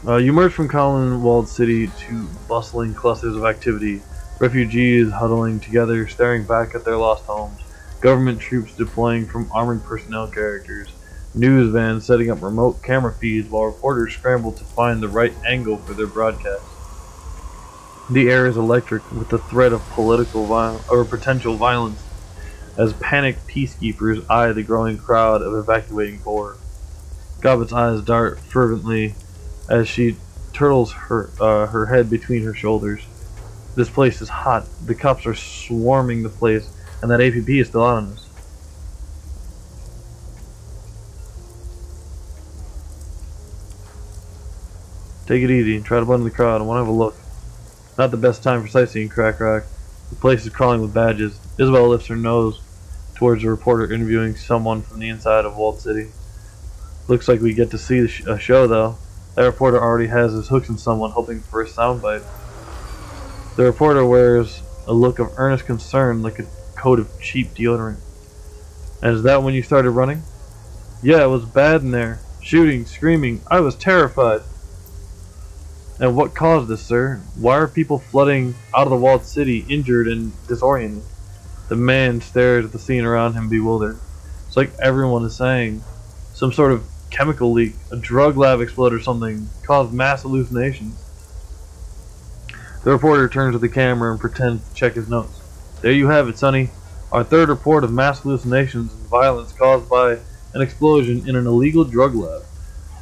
S2: You emerge from Colin-walled city to bustling clusters of activity. Refugees huddling together, staring back at their lost homes. Government troops deploying from armored personnel characters. News vans setting up remote camera feeds while reporters scramble to find the right angle for their broadcast. The air is electric with the threat of potential violence as panicked peacekeepers eye the growing crowd of evacuating poor. Gobbett's eyes dart fervently as she turtles her head between her shoulders. This place is hot. The cops are swarming the place, and that APP is still out on us. Take it easy and try to blend in the crowd. I want to have a look. Not the best time for sightseeing, Crackrok. The place is crawling with badges. Isabel lifts her nose towards a reporter interviewing someone from the inside of Walled City. Looks like we get to see a show, though. That reporter already has his hooks in someone, hoping for a soundbite. The reporter wears a look of earnest concern, like a coat of cheap deodorant. And is that when you started running? Yeah, it was bad in there. Shooting, screaming. I was terrified. And what caused this, sir? Why are people flooding out of the walled city, injured and disoriented? The man stares at the scene around him, bewildered. It's like everyone is saying. Some sort of chemical leak, a drug lab explode or something, caused mass hallucinations. The reporter turns to the camera and pretends to check his notes. There you have it, Sonny. Our third report of mass hallucinations and violence caused by an explosion in an illegal drug lab.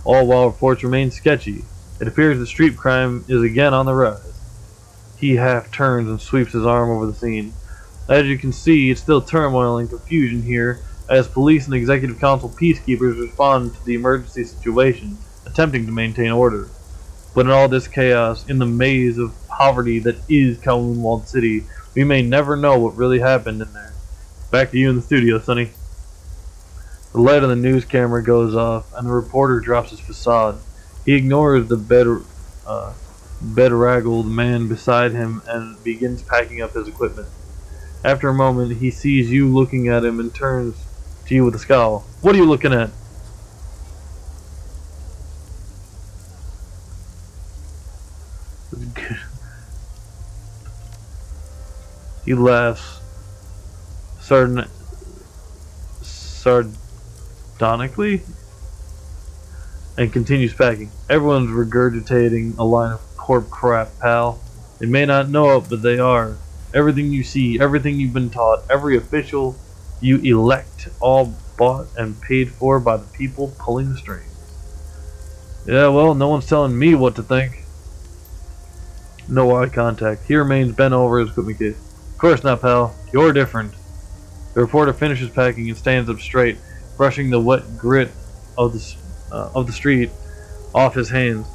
S2: All while reports remain sketchy. It appears that street crime is again on the rise. He half turns and sweeps his arm over the scene. As you can see, it's still turmoil and confusion here, as police and executive council peacekeepers respond to the emergency situation, attempting to maintain order. But in all this chaos, in the maze of poverty that is Kowloon-walled City, we may never know what really happened in there. Back to you in the studio, Sonny. The light on the news camera goes off, and the reporter drops his facade. He ignores the bedraggled man beside him and begins packing up his equipment. After a moment, he sees you looking at him and turns to you with a scowl. What are you looking at? He laughs sardonically and continues packing. Everyone's regurgitating a line of corp crap, pal. They may not know it, but they are. Everything you see, everything you've been taught, every official you elect, all bought and paid for by the people pulling the strings. Yeah, well, no one's telling me what to think. No eye contact. He remains bent over his equipment case. Of course not, pal. You're different. The reporter finishes packing and stands up straight, brushing the wet grit of the street off his hands.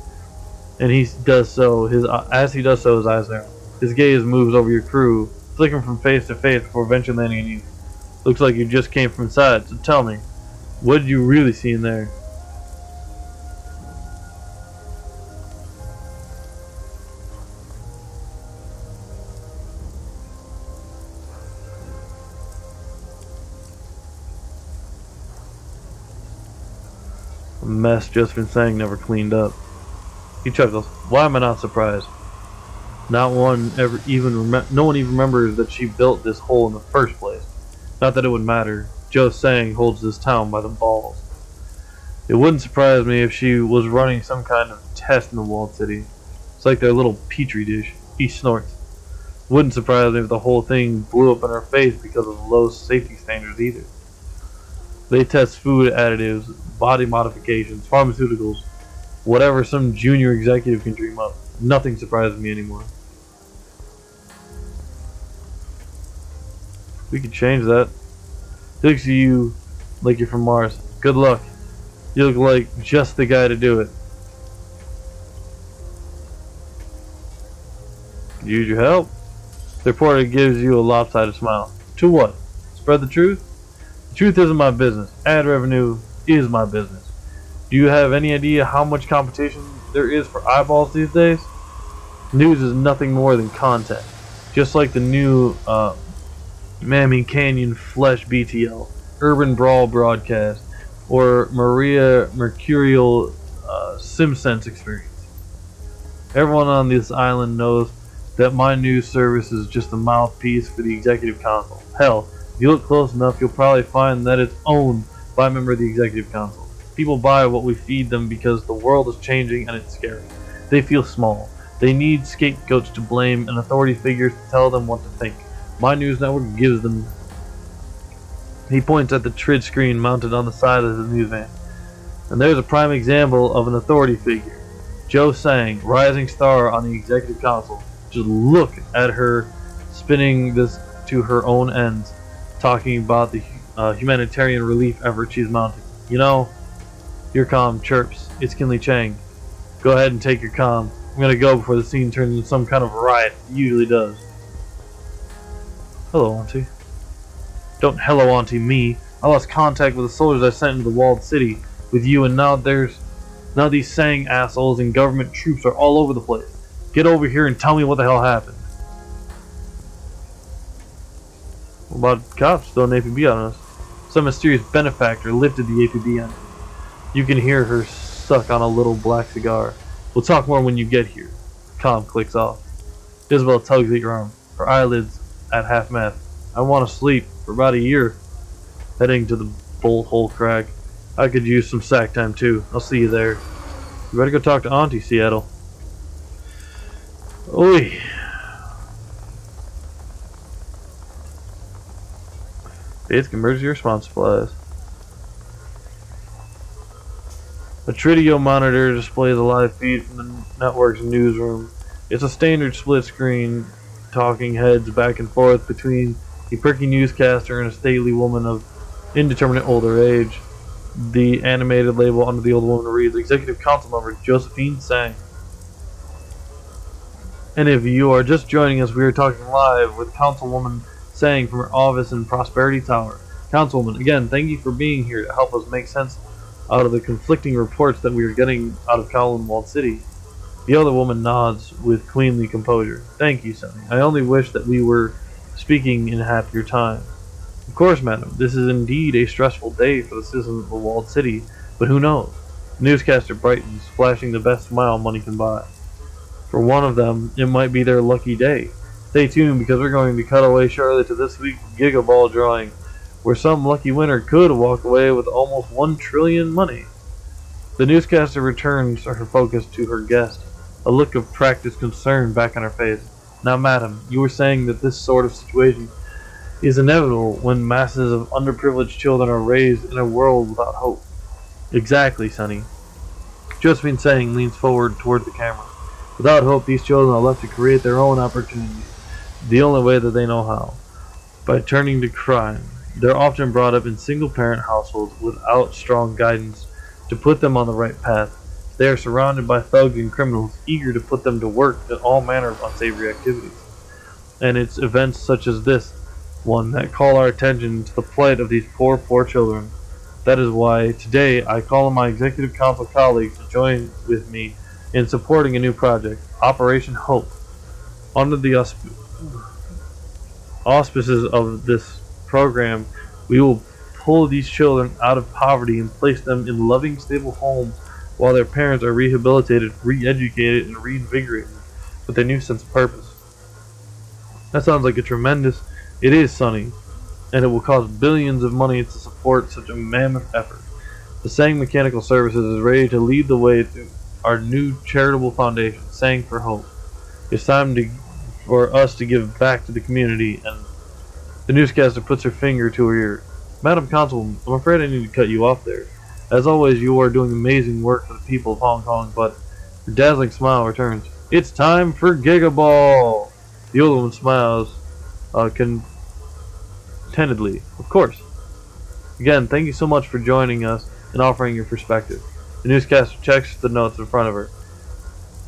S2: And as he does so, his eyes narrow. His gaze moves over your crew, flicking from face to face before eventually landing on you. Looks like you just came from inside, so tell me, what did you really see in there? A mess just been saying never cleaned up. He chuckles. Why am I not surprised? No one even remembers that she built this hole in the first place. Not that it would matter. Joe Sang holds this town by the balls. It wouldn't surprise me if she was running some kind of test in the walled city. It's like their little petri dish. He snorts. Wouldn't surprise me if the whole thing blew up in her face because of low safety standards either. They test food additives, body modifications, pharmaceuticals, whatever some junior executive can dream up. Nothing surprises me anymore. We could change that. He looks at you like you're from Mars. Good luck. You look like just the guy to do it. Could use your help? The reporter gives you a lopsided smile. To what? Spread the truth? The truth isn't my business. Ad revenue is my business. Do you have any idea how much competition there is for eyeballs these days? News is nothing more than content. Just like the new Mammy Canyon Flesh BTL, Urban Brawl broadcast, or Maria Mercurial SimSense experience. Everyone on this island knows that my news service is just a mouthpiece for the Executive Council. Hell, if you look close enough, you'll probably find that it's owned by a member of the Executive Council. People buy what we feed them because the world is changing and it's scary. They feel small. They need scapegoats to blame and authority figures to tell them what to think. My news network gives them. He points at the TRID screen mounted on the side of the news van. And there's a prime example of an authority figure. Joe Sang, rising star on the Executive Council. Just look at her spinning this to her own ends, talking about the humanitarian relief effort she's mounting. You know, your comm chirps. It's Kinley Chang. Go ahead and take your comm. I'm gonna go before the scene turns into some kind of riot. It usually does. Hello, Auntie. Don't hello, Auntie me. I lost contact with the soldiers I sent into the walled city with you, and now these Sang assholes and government troops are all over the place. Get over here and tell me what the hell happened. What about cops throwing APB on us? Some mysterious benefactor lifted the APB on me. You can hear her suck on a little black cigar. We'll talk more when you get here. Comm clicks off. Isabel tugs at your arm, her eyelids at half mast. I want to sleep for about a year. Heading to the bolt hole crack. I could use some sack time too. I'll see you there. You better go talk to Auntie, Seattle. Oi. Basic emergency response supplies. A Tridio monitor displays a live feed from the network's newsroom. It's a standard split screen, talking heads back and forth between a perky newscaster and a stately woman of indeterminate older age. The animated label under the old woman reads, Executive Council member Josephine Sang. And if you are just joining us, we are talking live with Councilwoman Sang from her office in Prosperity Tower. Councilwoman, again, thank you for being here to help us make sense out of the conflicting reports that we are getting out of Kowloon Walled City. The other woman nods with queenly composure. Thank you, Sonny. I only wish that we were speaking in happier time. Of course, madam, this is indeed a stressful day for the citizens of the Walled City, but who knows? The newscaster brightens, flashing the best smile money can buy. For one of them, it might be their lucky day. Stay tuned because we're going to cut away shortly to this week's Gigaball drawing, where some lucky winner could walk away with almost 1 trillion money. The newscaster returns her focus to her guest, a look of practiced concern back on her face. Now, madam, you were saying that this sort of situation is inevitable when masses of underprivileged children are raised in a world without hope. Exactly, Sonny. Josephine Sang leans forward toward the camera. Without hope, these children are left to create their own opportunities, the only way that they know how, by turning to crime. They're often brought up in single-parent households without strong guidance to put them on the right path. They are surrounded by thugs and criminals, eager to put them to work in all manner of unsavory activities. And it's events such as this one that call our attention to the plight of these poor children. That is why today I call on my Executive Council colleagues to join with me in supporting a new project, Operation Hope. Under the auspices of this program, we will pull these children out of poverty and place them in loving, stable homes while their parents are rehabilitated, re-educated, and reinvigorated with a new sense of purpose. That sounds like a tremendous... It is, Sonny, and it will cost billions of money to support such a mammoth effort. The Sang Mechanical Services is ready to lead the way to our new charitable foundation, Sang for Hope. It's time for us to give back to the community, and the newscaster puts her finger to her ear. Madam Councilwoman, I'm afraid I need to cut you off there. As always, you are doing amazing work for the people of Hong Kong, but her dazzling smile returns. It's time for Gigaball! The old woman smiles contentedly. Of course. Again, thank you so much for joining us and offering your perspective. The newscaster checks the notes in front of her.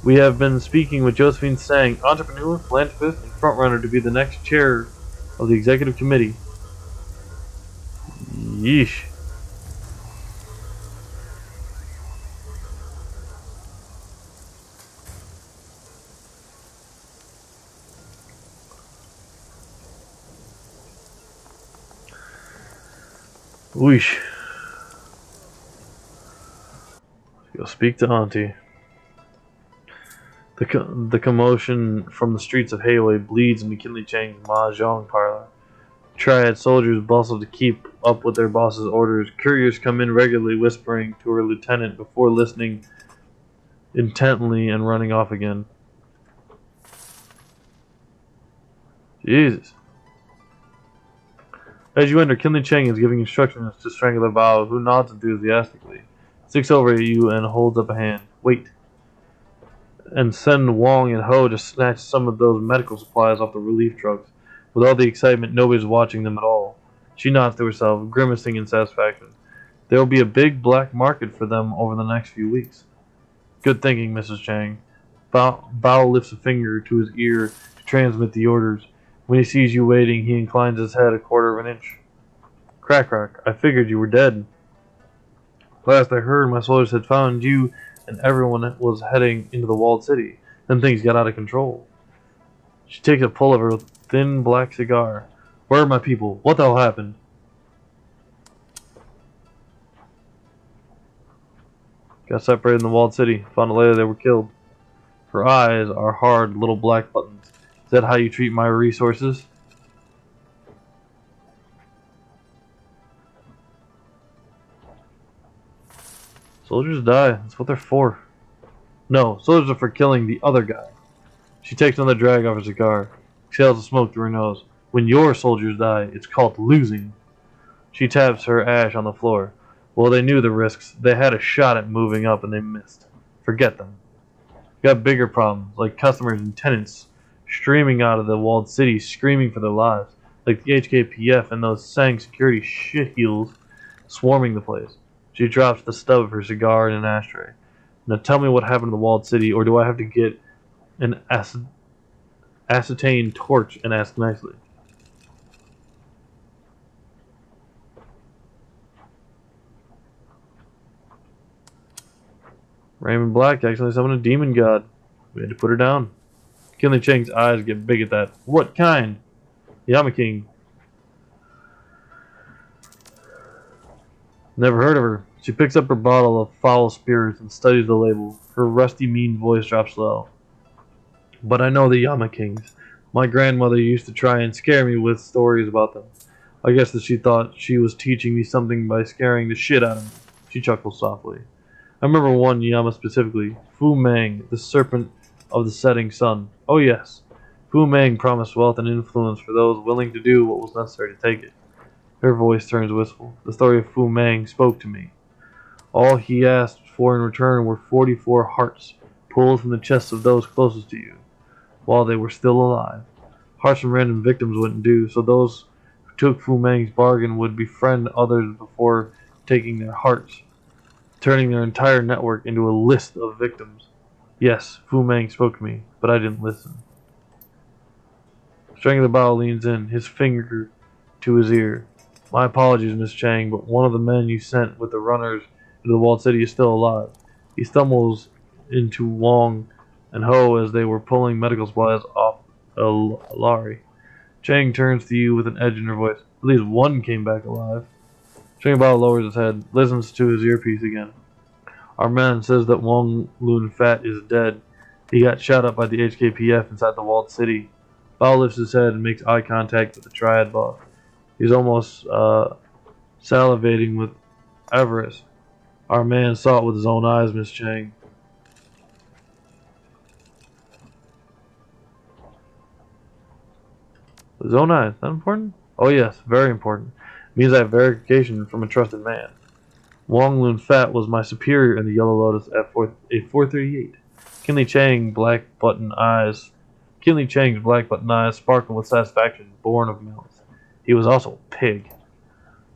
S2: We have been speaking with Josephine Sang, entrepreneur, philanthropist, and frontrunner to be the next chair of the executive committee. Yeesh. Whoosh. Speak to Auntie. The commotion from the streets of Hayway bleeds into McKinley Chang's mahjong parlor. Triad soldiers bustle to keep up with their boss's orders. Couriers come in regularly, whispering to her lieutenant before listening intently and running off again. Jesus. As you enter, Kinley Chang is giving instructions to Strangler Bao, who nods enthusiastically, sticks over at you and holds up a hand. Wait. And send Wong and Ho to snatch some of those medical supplies off the relief trucks. With all the excitement, nobody's watching them at all. She nods to herself, grimacing in satisfaction. There will be a big black market for them over the next few weeks. Good thinking, Mrs. Chang. Bao lifts a finger to his ear to transmit the orders. When he sees you waiting, he inclines his head a quarter of an inch. Crackrok, I figured you were dead. Last I heard, my soldiers had found you and everyone was heading into the walled city. Then things got out of control. She takes a pull of her thin black cigar. Where are my people? What the hell happened? Got separated in the walled city. Found out later they were killed. Her eyes are hard little black buttons. Is that how you treat my resources? Soldiers die. That's what they're for. No, soldiers are for killing the other guy. She takes another drag off her cigar. Exhales the smoke through her nose. When your soldiers die, it's called losing. She taps her ash on the floor. Well, they knew the risks. They had a shot at moving up and they missed. Forget them. Got bigger problems, like customers and tenants streaming out of the walled city, screaming for their lives, like the HKPF and those Sang security shitheels swarming the place. She drops the stub of her cigar in an ashtray. Now tell me what happened to the walled city, or do I have to get an acetane torch and ask nicely? Raymond Black accidentally summoned a demon god. We had to put her down. Kinley Chang's eyes get big at that. What kind? Yama King. Never heard of her. She picks up her bottle of foul spirits and studies the label. Her rusty, mean voice drops low. But I know the Yama Kings. My grandmother used to try and scare me with stories about them. I guess that she thought she was teaching me something by scaring the shit out of me. She chuckled softly. I remember one Yama specifically. Fu Mang, the serpent of the setting sun. Oh yes. Fu Mang promised wealth and influence for those willing to do what was necessary to take it. Her voice turns wistful. The story of Fu Mang spoke to me. All he asked for in return were 44 hearts, pulled from the chests of those closest to you, while they were still alive. Hearts from random victims wouldn't do, so those who took Fu Mang's bargain would befriend others before taking their hearts, turning their entire network into a list of victims. Yes, Fu Mang spoke to me, but I didn't listen. Strangler Bao leans in, his finger to his ear. My apologies, Miss Chang, but one of the men you sent with the runners into the walled city is still alive. He stumbles into Wong and Ho as they were pulling medical supplies off a lorry. Chang turns to you with an edge in her voice. At least one came back alive. Strangler Bao lowers his head, listens to his earpiece again. Our man says that Wong Lun Fat is dead. He got shot up by the HKPF inside the walled city. Bao lifts his head and makes eye contact with the Triad boss. He's almost salivating with avarice. Our man saw it with his own eyes, Miss Chang. His own eyes, that important? Oh yes, very important. It means I have verification from a trusted man. Wong Lun Fat was my superior in the Yellow Lotus at 438. Kinley Chang's black button eyes sparkled with satisfaction, born of malice. He was also a pig.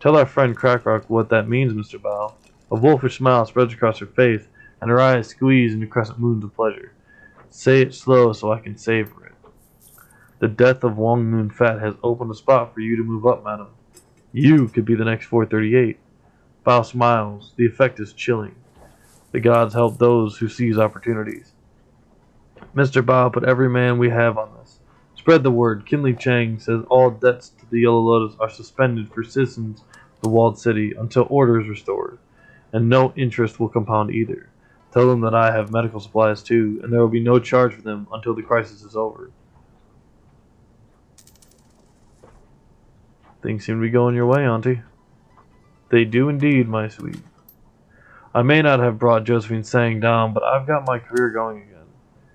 S2: Tell our friend Crackrok what that means, Mr. Bao. A wolfish smile spreads across her face, and her eyes squeeze into crescent moons of pleasure. Say it slow so I can savor it. The death of Wong Lun Fat has opened a spot for you to move up, madam. You could be the next 438. Bao smiles. The effect is chilling. The gods help those who seize opportunities. Mr. Bao, put every man we have on this. Spread the word. Kinley Chang says all debts to the Yellow Lotus are suspended for citizens of the walled city until order is restored, and no interest will compound either. Tell them that I have medical supplies too, and there will be no charge for them until the crisis is over. Things seem to be going your way, Auntie. They do indeed, my sweet. I may not have brought Josephine Sang down, but I've got my career going again.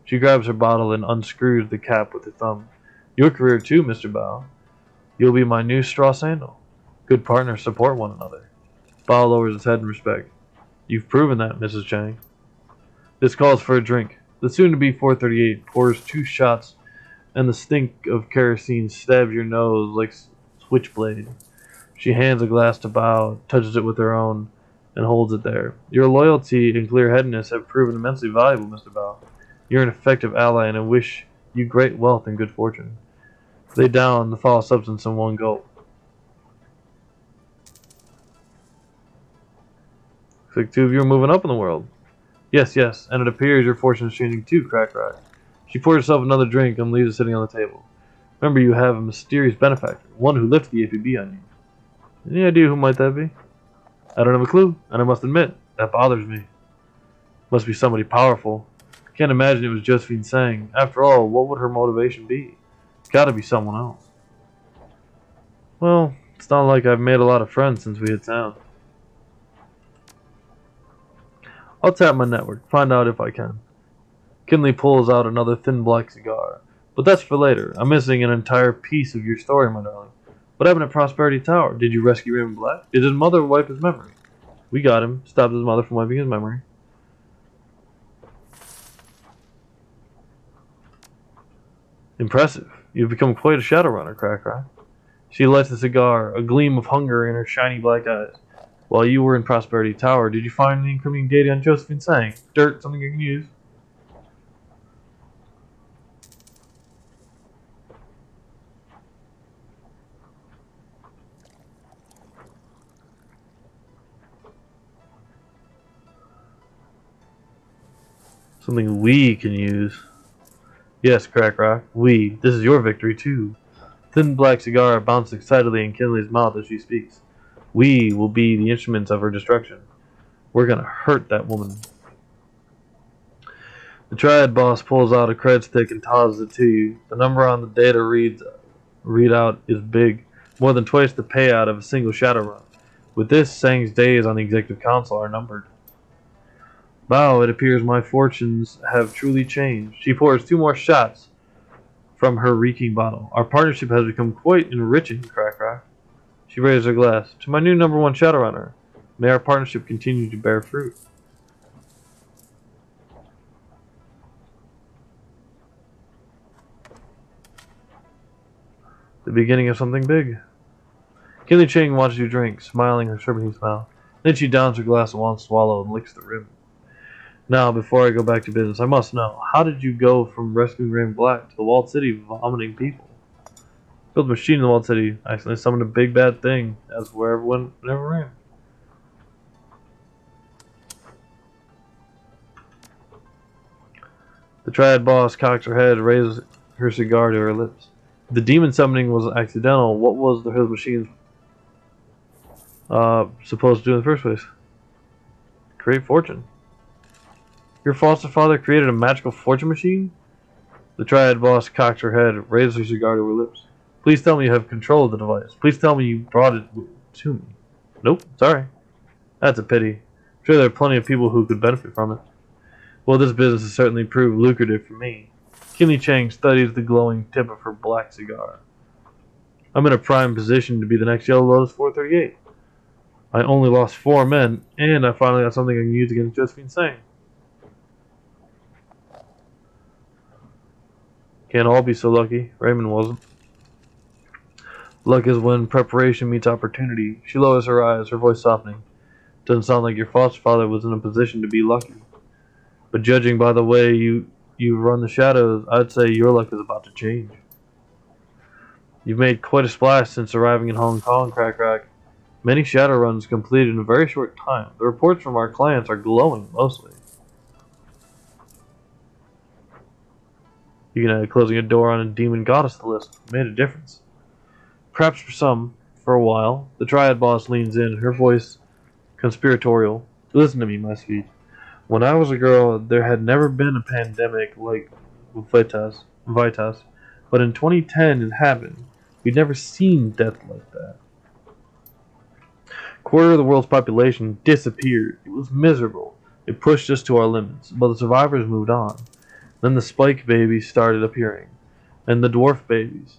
S2: She grabs her bottle and unscrews the cap with her thumb. Your career too, Mr. Bao. You'll be my new straw sandal. Good partners support one another. Bao lowers his head in respect. You've proven that, Mrs. Chang. This calls for a drink. The soon-to-be 438 pours 2 shots, and the stink of kerosene stabs your nose like switchblade. She hands a glass to Bao, touches it with her own, and holds it there. Your loyalty and clear-headedness have proven immensely valuable, Mr. Bao. You're an effective ally, and I wish you great wealth and good fortune. They down the foul substance in one gulp. Looks like 2 of you are moving up in the world. Yes, and it appears your fortune is changing too, XCrackrok. She pours herself another drink and leaves it sitting on the table. Remember, you have a mysterious benefactor, one who lifted the APB on you. Any idea who might that be? I don't have a clue, and I must admit, that bothers me. Must be somebody powerful. Can't imagine it was Josephine Sang. After all, what would her motivation be? It's gotta be someone else. Well, it's not like I've made a lot of friends since we hit town. I'll tap my network, find out if I can. Kinley pulls out another thin black cigar. But that's for later. I'm missing an entire piece of your story, my darling. What happened at Prosperity Tower? Did you rescue Raymond Black? Did his mother wipe his memory? We got him. Stopped his mother from wiping his memory. Impressive. You've become quite a shadowrunner, XCrackrok. She lights a cigar, a gleam of hunger in her shiny black eyes. While you were in Prosperity Tower, did you find any incriminating data on Josephine Sang? Dirt, something you can use? Something we can use. Yes, XCrackrok, we. This is your victory, too. Thin black cigar bounces excitedly in Kinley's mouth as she speaks. We will be the instruments of her destruction. We're gonna hurt that woman. The Triad boss pulls out a cred stick and tosses it to you. The number on the data readout is big, more than twice the payout of a single Shadowrun. With this, Sang's days on the executive council are numbered. Bao, it appears my fortunes have truly changed. She pours 2 more shots from her reeking bottle. Our partnership has become quite enriching, XCrackrok. She raised her glass. To my new #1 Shadowrunner, may our partnership continue to bear fruit. The beginning of something big. Kinley Chang watches you drink, smiling her serpentine smile. Then she downs her glass in one swallow and licks the rim. Now, before I go back to business, I must know, how did you go from rescuing Raymond Black to the walled city vomiting people? Built a machine in the walled city. I accidentally summoned a big bad thing, as where everyone never ran. The Triad boss cocks her head, raises her cigar to her lips. If the demon summoning was accidental, what was his machine supposed to do in the first place? Create fortune. Your foster father created a magical fortune machine? The Triad boss cocks her head, raises her cigar to her lips. Please tell me you have control of the device. Please tell me you brought it to me. Nope, sorry. That's a pity. I'm sure there are plenty of people who could benefit from it. Well, this business has certainly proved lucrative for me. Kinley Chang studies the glowing tip of her black cigar. I'm in a prime position to be the next Yellow Lotus 438. I only lost 4 men, and I finally got something I can use against Josephine Sang. Can't all be so lucky. Raymond wasn't. Luck is when preparation meets opportunity. She lowers her eyes, her voice softening. Doesn't sound like your foster father was in a position to be lucky. But judging by the way you run the shadows, I'd say your luck is about to change. You've made quite a splash since arriving in Hong Kong, XCrackrok. Many shadow runs completed in a very short time. The reports from our clients are glowing, mostly. You can add closing a door on a demon goddess list. Made a difference. Perhaps for some, for a while. The Triad boss leans in, her voice conspiratorial. Listen to me, my sweet. When I was a girl, there had never been a pandemic like Vitas, but in 2010 it happened. We'd never seen death like that. A quarter of the world's population disappeared. It was miserable. It pushed us to our limits, but the survivors moved on. Then the spike babies started appearing, and the dwarf babies.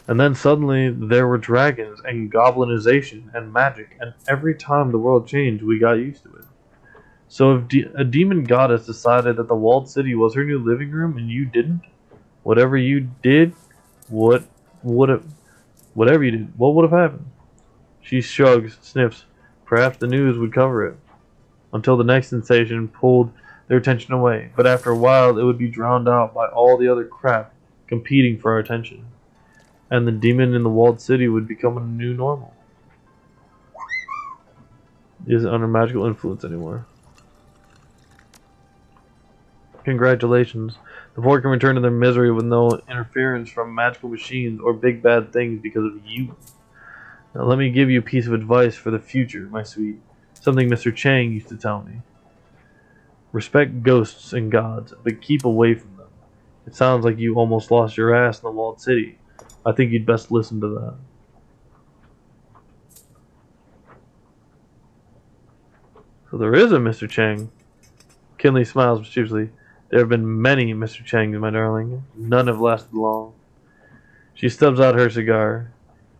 S2: And then suddenly there were dragons and goblinization and magic, and every time the world changed, we got used to it. So if a demon goddess decided that the walled city was her new living room and you didn't, whatever you did, what would have, whatever you did, what would have happened? She shrugs, sniffs. Perhaps the news would cover it, until the next sensation pulled their attention away. But after a while, it would be drowned out by all the other crap competing for our attention, and the demon in the walled city would become a new normal. He isn't under magical influence anymore. Congratulations. The poor can return to their misery with no interference from magical machines or big bad things because of you. Now let me give you a piece of advice for the future, my sweet. Something Mr. Chang used to tell me. Respect ghosts and gods, but keep away from them. It sounds like you almost lost your ass in the walled city. I think you'd best listen to that. So there is a Mr. Chang. Kinley smiles mischievously. There have been many Mr. Changs, my darling. None have lasted long. She stubs out her cigar,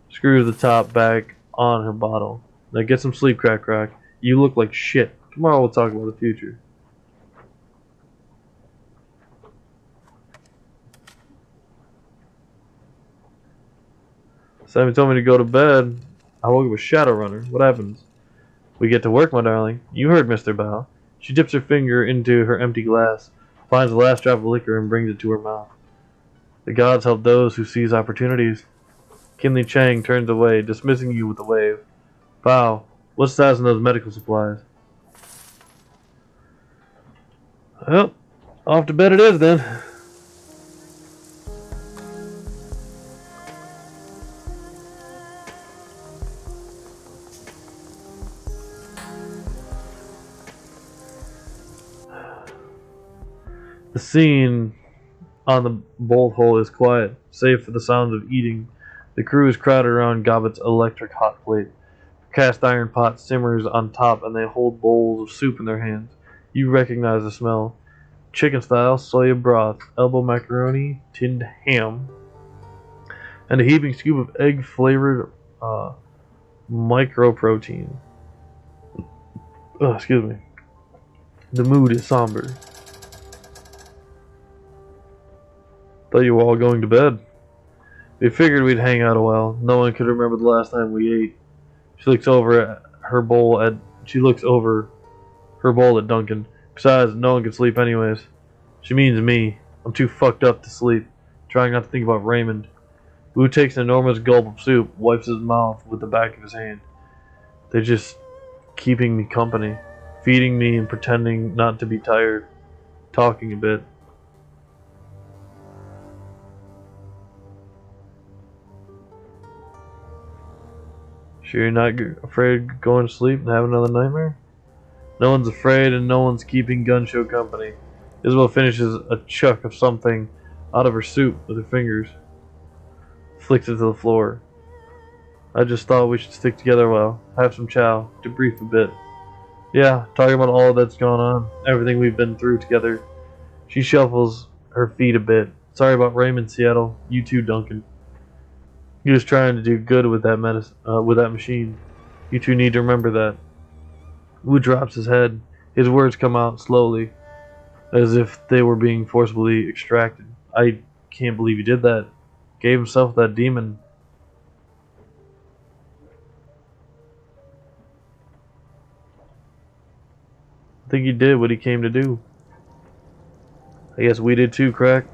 S2: screws the top back on her bottle. Now get some sleep, XCrackrok. You look like shit. Tomorrow we'll talk about the future. Sammy told me to go to bed. I woke up with Shadowrunner. What happens? We get to work, my darling. You heard Mr. Bao. She dips her finger into her empty glass, finds the last drop of liquor, and brings it to her mouth. The gods help those who seize opportunities. Kinley Chang turns away, dismissing you with a wave. Bao, what's the status in those medical supplies? Well, off to bed it is then. The scene on the bolt hole is quiet, save for the sounds of eating. The crew is crowded around Gobbet's electric hot plate. A cast iron pot simmers on top and they hold bowls of soup in their hands. You recognize the smell. Chicken style, soya broth, elbow macaroni, tinned ham, and a heaping scoop of egg flavored microprotein. Excuse me. The mood is somber. Thought you were all going to bed. We figured we'd hang out a while. No one could remember the last time we ate. She looks over her bowl at Duncan. Besides, no one can sleep anyways. She means me. I'm too fucked up to sleep. Trying not to think about Raymond. Wu takes an enormous gulp of soup, wipes his mouth with the back of his hand. They're just keeping me company, feeding me and pretending not to be tired, talking a bit. Sure you're not afraid of going to sleep and have another nightmare? No one's afraid and no one's keeping gun show company. Isabel finishes a chunk of something out of her soup with her fingers. Flicks it to the floor. I just thought we should stick together a while. Have some chow. Debrief a bit. Yeah, talking about all that's gone on. Everything we've been through together. She shuffles her feet a bit. Sorry about Raymond, Seattle. You too, Duncan. He was trying to do good with that machine. You two need to remember that. Wu drops his head. His words come out slowly, as if they were being forcibly extracted. I can't believe he did that. Gave himself that demon. I think he did what he came to do. I guess we did too, Crack.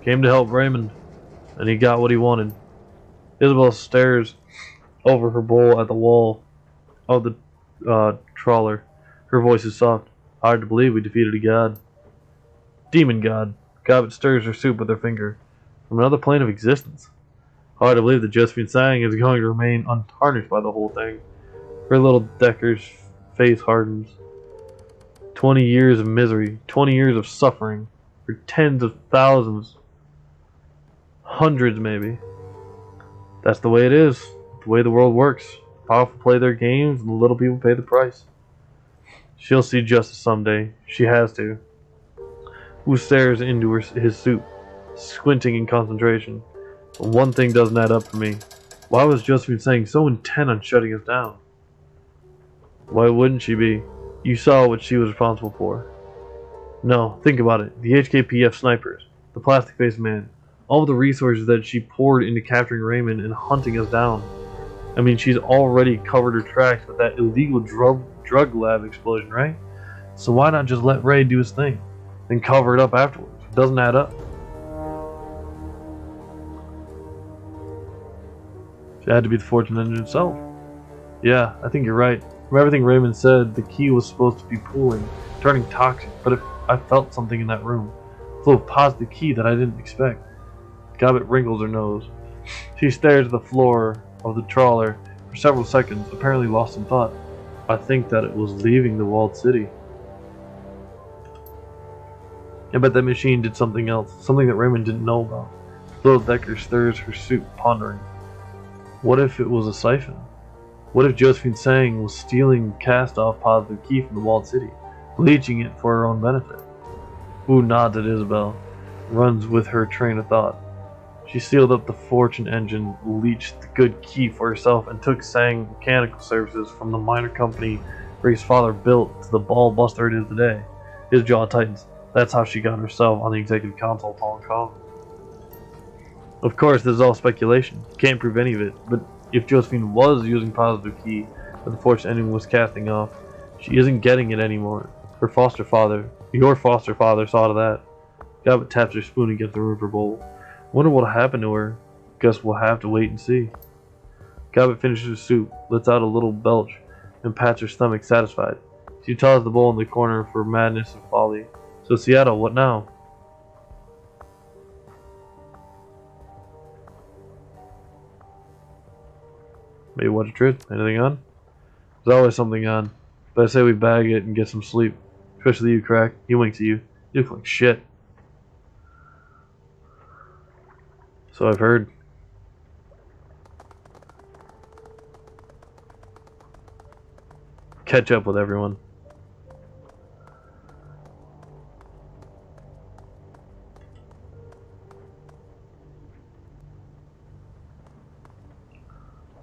S2: Came to help Raymond, and he got what he wanted. Isabel stares over her bowl at the wall of the trawler. Her voice is soft. Hard to believe we defeated a god. Demon god. Gobbet stirs her soup with her finger. From another plane of existence. Hard to believe that Josephine Sang is going to remain untarnished by the whole thing. Her little Decker's face hardens. 20 years of misery, 20 years of suffering for tens of thousands, hundreds maybe. That's the way it is, the way the world works. The powerful play their games and the little people pay the price. She'll see justice someday. She has to. Wu stares into his soup, squinting in concentration. But one thing doesn't add up for me. Why was Josephine saying so intent on shutting us down? Why wouldn't she be? You saw what she was responsible for. No, think about it. The HKPF snipers, the plastic-faced man, all the resources that she poured into capturing Raymond and hunting us down. I mean, she's already covered her tracks with that illegal drug lab explosion, right? So why not just let Ray do his thing, then cover it up afterwards? It doesn't add up. It had to be the Fortune engine itself. Yeah, I think you're right. From everything Raymond said, the key was supposed to be pooling, turning toxic, but if I felt something in that room, a flow of positive key that I didn't expect. Gabbett wrinkles her nose. She stares at the floor of the trawler for several seconds, apparently lost in thought. I think that it was leaving the walled city. I bet that machine did something else, something that Raymond didn't know about. Little Decker stirs her soup, pondering. What if it was a siphon? What if Josephine Sang was stealing cast-off positive key from the walled city, leeching it for her own benefit? Wu nods at Isabel, runs with her train of thought. She sealed up the Fortune engine, leached the good key for herself, and took Sang mechanical services from the minor company Ray's father built to the ball buster it is today. His jaw tightens. That's how she got herself on the executive council of Hong Kong. Of course, this is all speculation. Can't prove any of it, but if Josephine was using positive key that the Fortune engine was casting off, she isn't getting it anymore. Her foster father, your foster father, saw to that. Gabbett taps her spoon against the river bowl. Wonder what happened to her. Guess we'll have to wait and see. Gabbett finishes her soup, lets out a little belch, and pats her stomach satisfied. She tosses the bowl in the corner for madness and folly. So Seattle, what now? Maybe watch a trip. Anything on? There's always something on. But I say we bag it and get some sleep. Especially you, Crack. He winks at you. You look like shit. So I've heard. Catch up with everyone.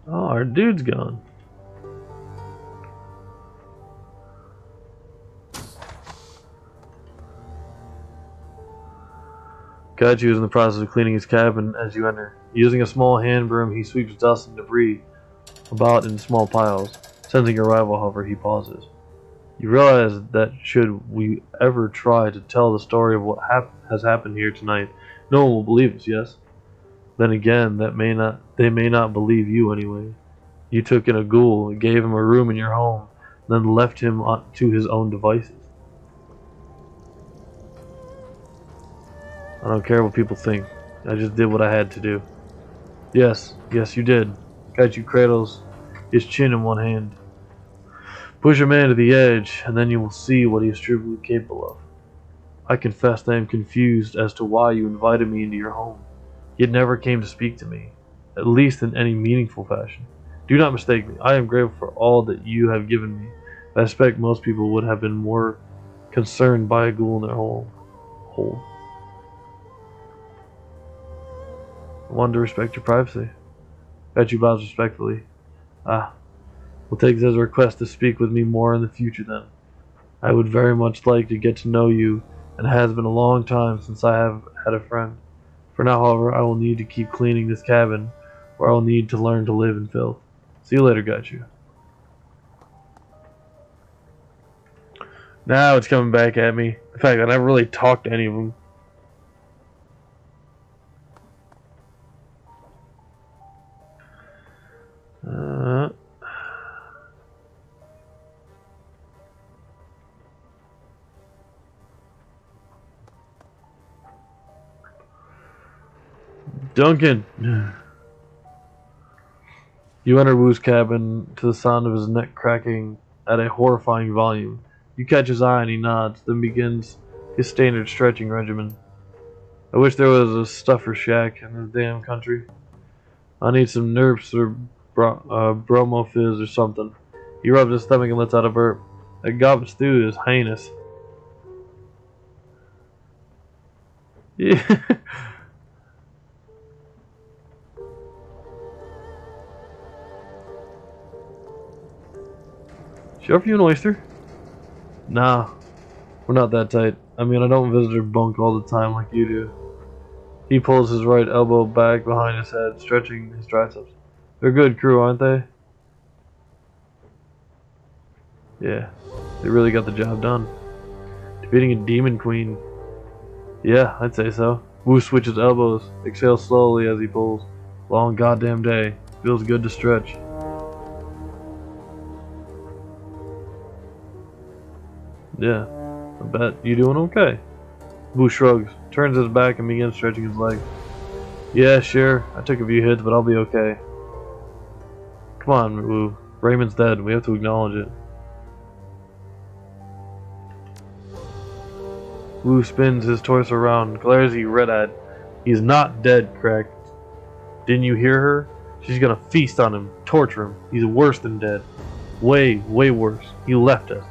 S2: Oh, our dude's gone. Kaiju is in the process of cleaning his cabin as you enter. Using a small hand broom, he sweeps dust and debris about in small piles. Sensing your arrival, however, he pauses. You realize that should we ever try to tell the story of what has happened here tonight, no one will believe us, yes? Then again, they may not believe you anyway. You took in a ghoul, gave him a room in your home, then left him to his own devices. I don't care what people think. I just did what I had to do. Yes, you did. Kaiju cradles his chin in one hand. Push a man to the edge, and then you will see what he is truly capable of. I confess I am confused as to why you invited me into your home, yet never came to speak to me, at least in any meaningful fashion. Do not mistake me. I am grateful for all that you have given me, but I expect most people would have been more concerned by a ghoul in their hole. I wanted to respect your privacy. Kaiju bows respectfully. We'll take this as a request to speak with me more in the future then. I would very much like to get to know you, and it has been a long time since I have had a friend. For now, however, I will need to keep cleaning this cabin, or I will need to learn to live in filth. See you later, Kaiju. Now it's coming back at me. In fact, I never really talked to any of them. Duncan! You enter Wu's cabin to the sound of his neck cracking at a horrifying volume. You catch his eye and he nods, then begins his standard stretching regimen. I wish there was a stuffer shack in this damn country. I need some nerps or bromo fizz or something. He rubs his stomach and lets out a burp. That goblin stew is heinous. Yeah. She offer you an oyster? Nah, we're not that tight. I mean, I don't visit her bunk all the time like you do. He pulls his right elbow back behind his head, stretching his triceps. They're good crew, aren't they? Yeah, they really got the job done. Defeating a demon queen. Yeah, I'd say so. Wu switches elbows, exhales slowly as he pulls. Long goddamn day. Feels good to stretch. Yeah, I bet. You doing okay? Wu shrugs, turns his back and begins stretching his legs. Yeah, sure. I took a few hits, but I'll be okay. Come on, Wu. Raymond's dead. We have to acknowledge it. Wu spins his torso around, glares at you red-eyed. He's not dead, Crack. Didn't you hear her? She's gonna feast on him, torture him. He's worse than dead. Way, way worse. He left us.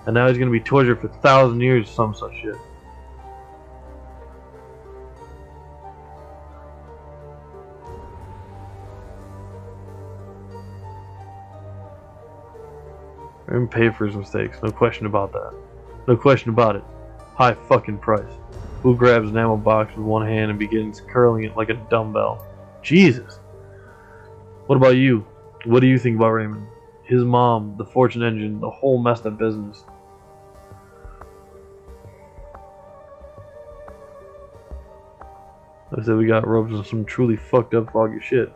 S2: And now he's gonna be tortured for 1,000 years or some such shit. Raymond paid for his mistakes, no question about that. No question about it. High fucking price. Wu grabs an ammo box with one hand and begins curling it like a dumbbell. Jesus! What about you? What do you think about Raymond? His mom, the fortune engine, the whole messed up business. I said we got ropes in some truly fucked up foggy shit.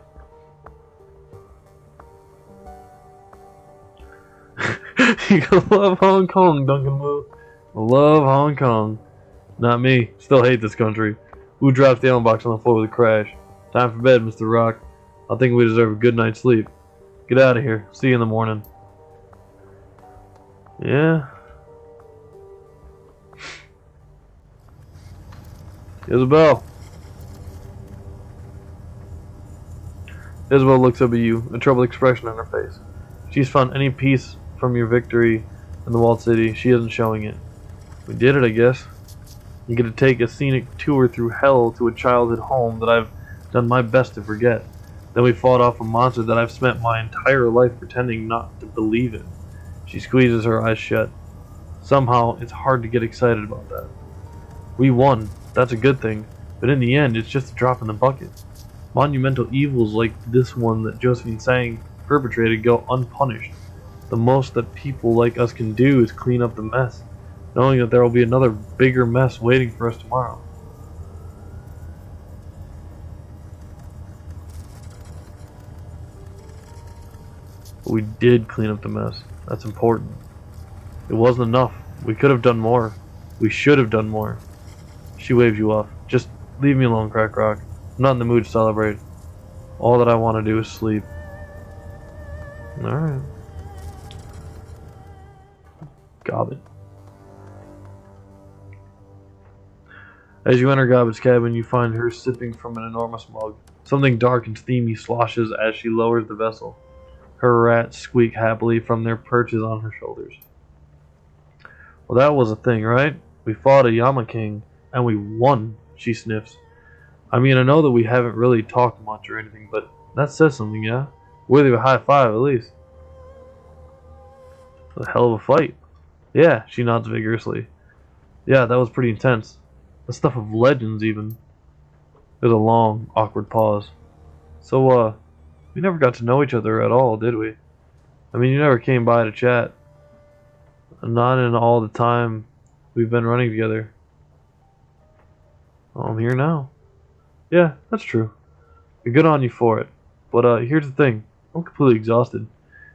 S2: You love Hong Kong, Duncan Wu. I love Hong Kong. Not me. Still hate this country. Wu drops the ammo box on the floor with a crash. Time for bed, Mr. Rock. I think we deserve a good night's sleep. Get out of here. See you in the morning. Yeah. Isabel. Isabel looks up at you, a troubled expression on her face. She's found any peace from your victory in the walled city. She isn't showing it. We did it, I guess. You get to take a scenic tour through hell to a childhood home that I've done my best to forget. Then we fought off a monster that I've spent my entire life pretending not to believe in. She squeezes her eyes shut. Somehow, it's hard to get excited about that. We won. That's a good thing. But in the end, it's just a drop in the bucket. Monumental evils like this one that Josephine Sang perpetrated go unpunished. The most that people like us can do is clean up the mess, knowing that there will be another bigger mess waiting for us tomorrow. But we did clean up the mess. That's important. It wasn't enough. We could have done more. We should have done more. She waves you off. Just leave me alone, XCrackrok. I'm not in the mood to celebrate. All that I want to do is sleep. Alright. Gobbit. As you enter Gobbit's cabin, you find her sipping from an enormous mug. Something dark and steamy sloshes as she lowers the vessel. Her rats squeak happily from their perches on her shoulders. Well, that was a thing, right? We fought a Yama King, and we won, she sniffs. I mean, I know that we haven't really talked much or anything, but that says something, yeah? Worthy of a high five, at least. A hell of a fight. Yeah, she nods vigorously. Yeah, that was pretty intense. The stuff of legends, even. There's a long, awkward pause. So, we never got to know each other at all, did we? I mean, you never came by to chat. Not in all the time we've been running together. Well, I'm here now. Yeah, that's true. You're good on you for it. But, here's the thing. I'm completely exhausted.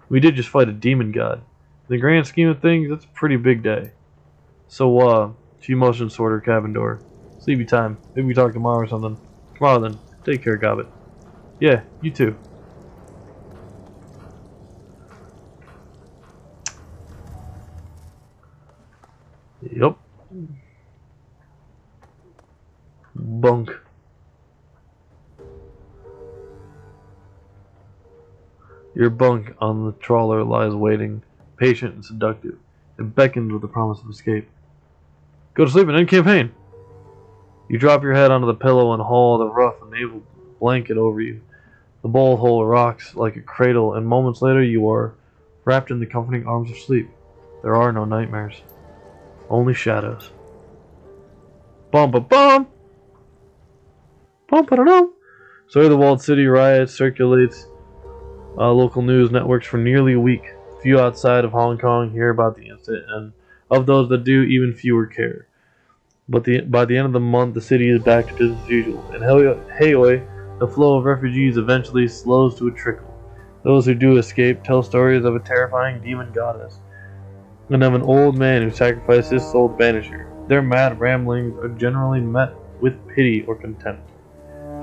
S2: We did just fight a demon god. In the grand scheme of things, that's a pretty big day. So, she motions toward her cabin door. Sleepy time. Maybe we talk tomorrow or something. Tomorrow then. Take care, Gobbit. Yeah, you too. bunk. Your bunk on the trawler lies waiting, patient and seductive. It beckons with the promise of escape. Go to sleep and end campaign. You drop your head onto the pillow and haul the rough and naval blanket over you. The bullet hole rocks like a cradle, and moments later you are wrapped in the comforting arms of sleep. There are no nightmares, only shadows. Bum ba bum. Bum ba dum. Story of the walled city riots circulates local news networks for nearly a week. Few outside of Hong Kong hear about the incident, and of those that do, even fewer care. But by the end of the month, the city is back to business as usual. In Haoi, the flow of refugees eventually slows to a trickle. Those who do escape tell stories of a terrifying demon goddess, and of an old man who sacrificed his soul to banish her. Their mad ramblings are generally met with pity or contempt.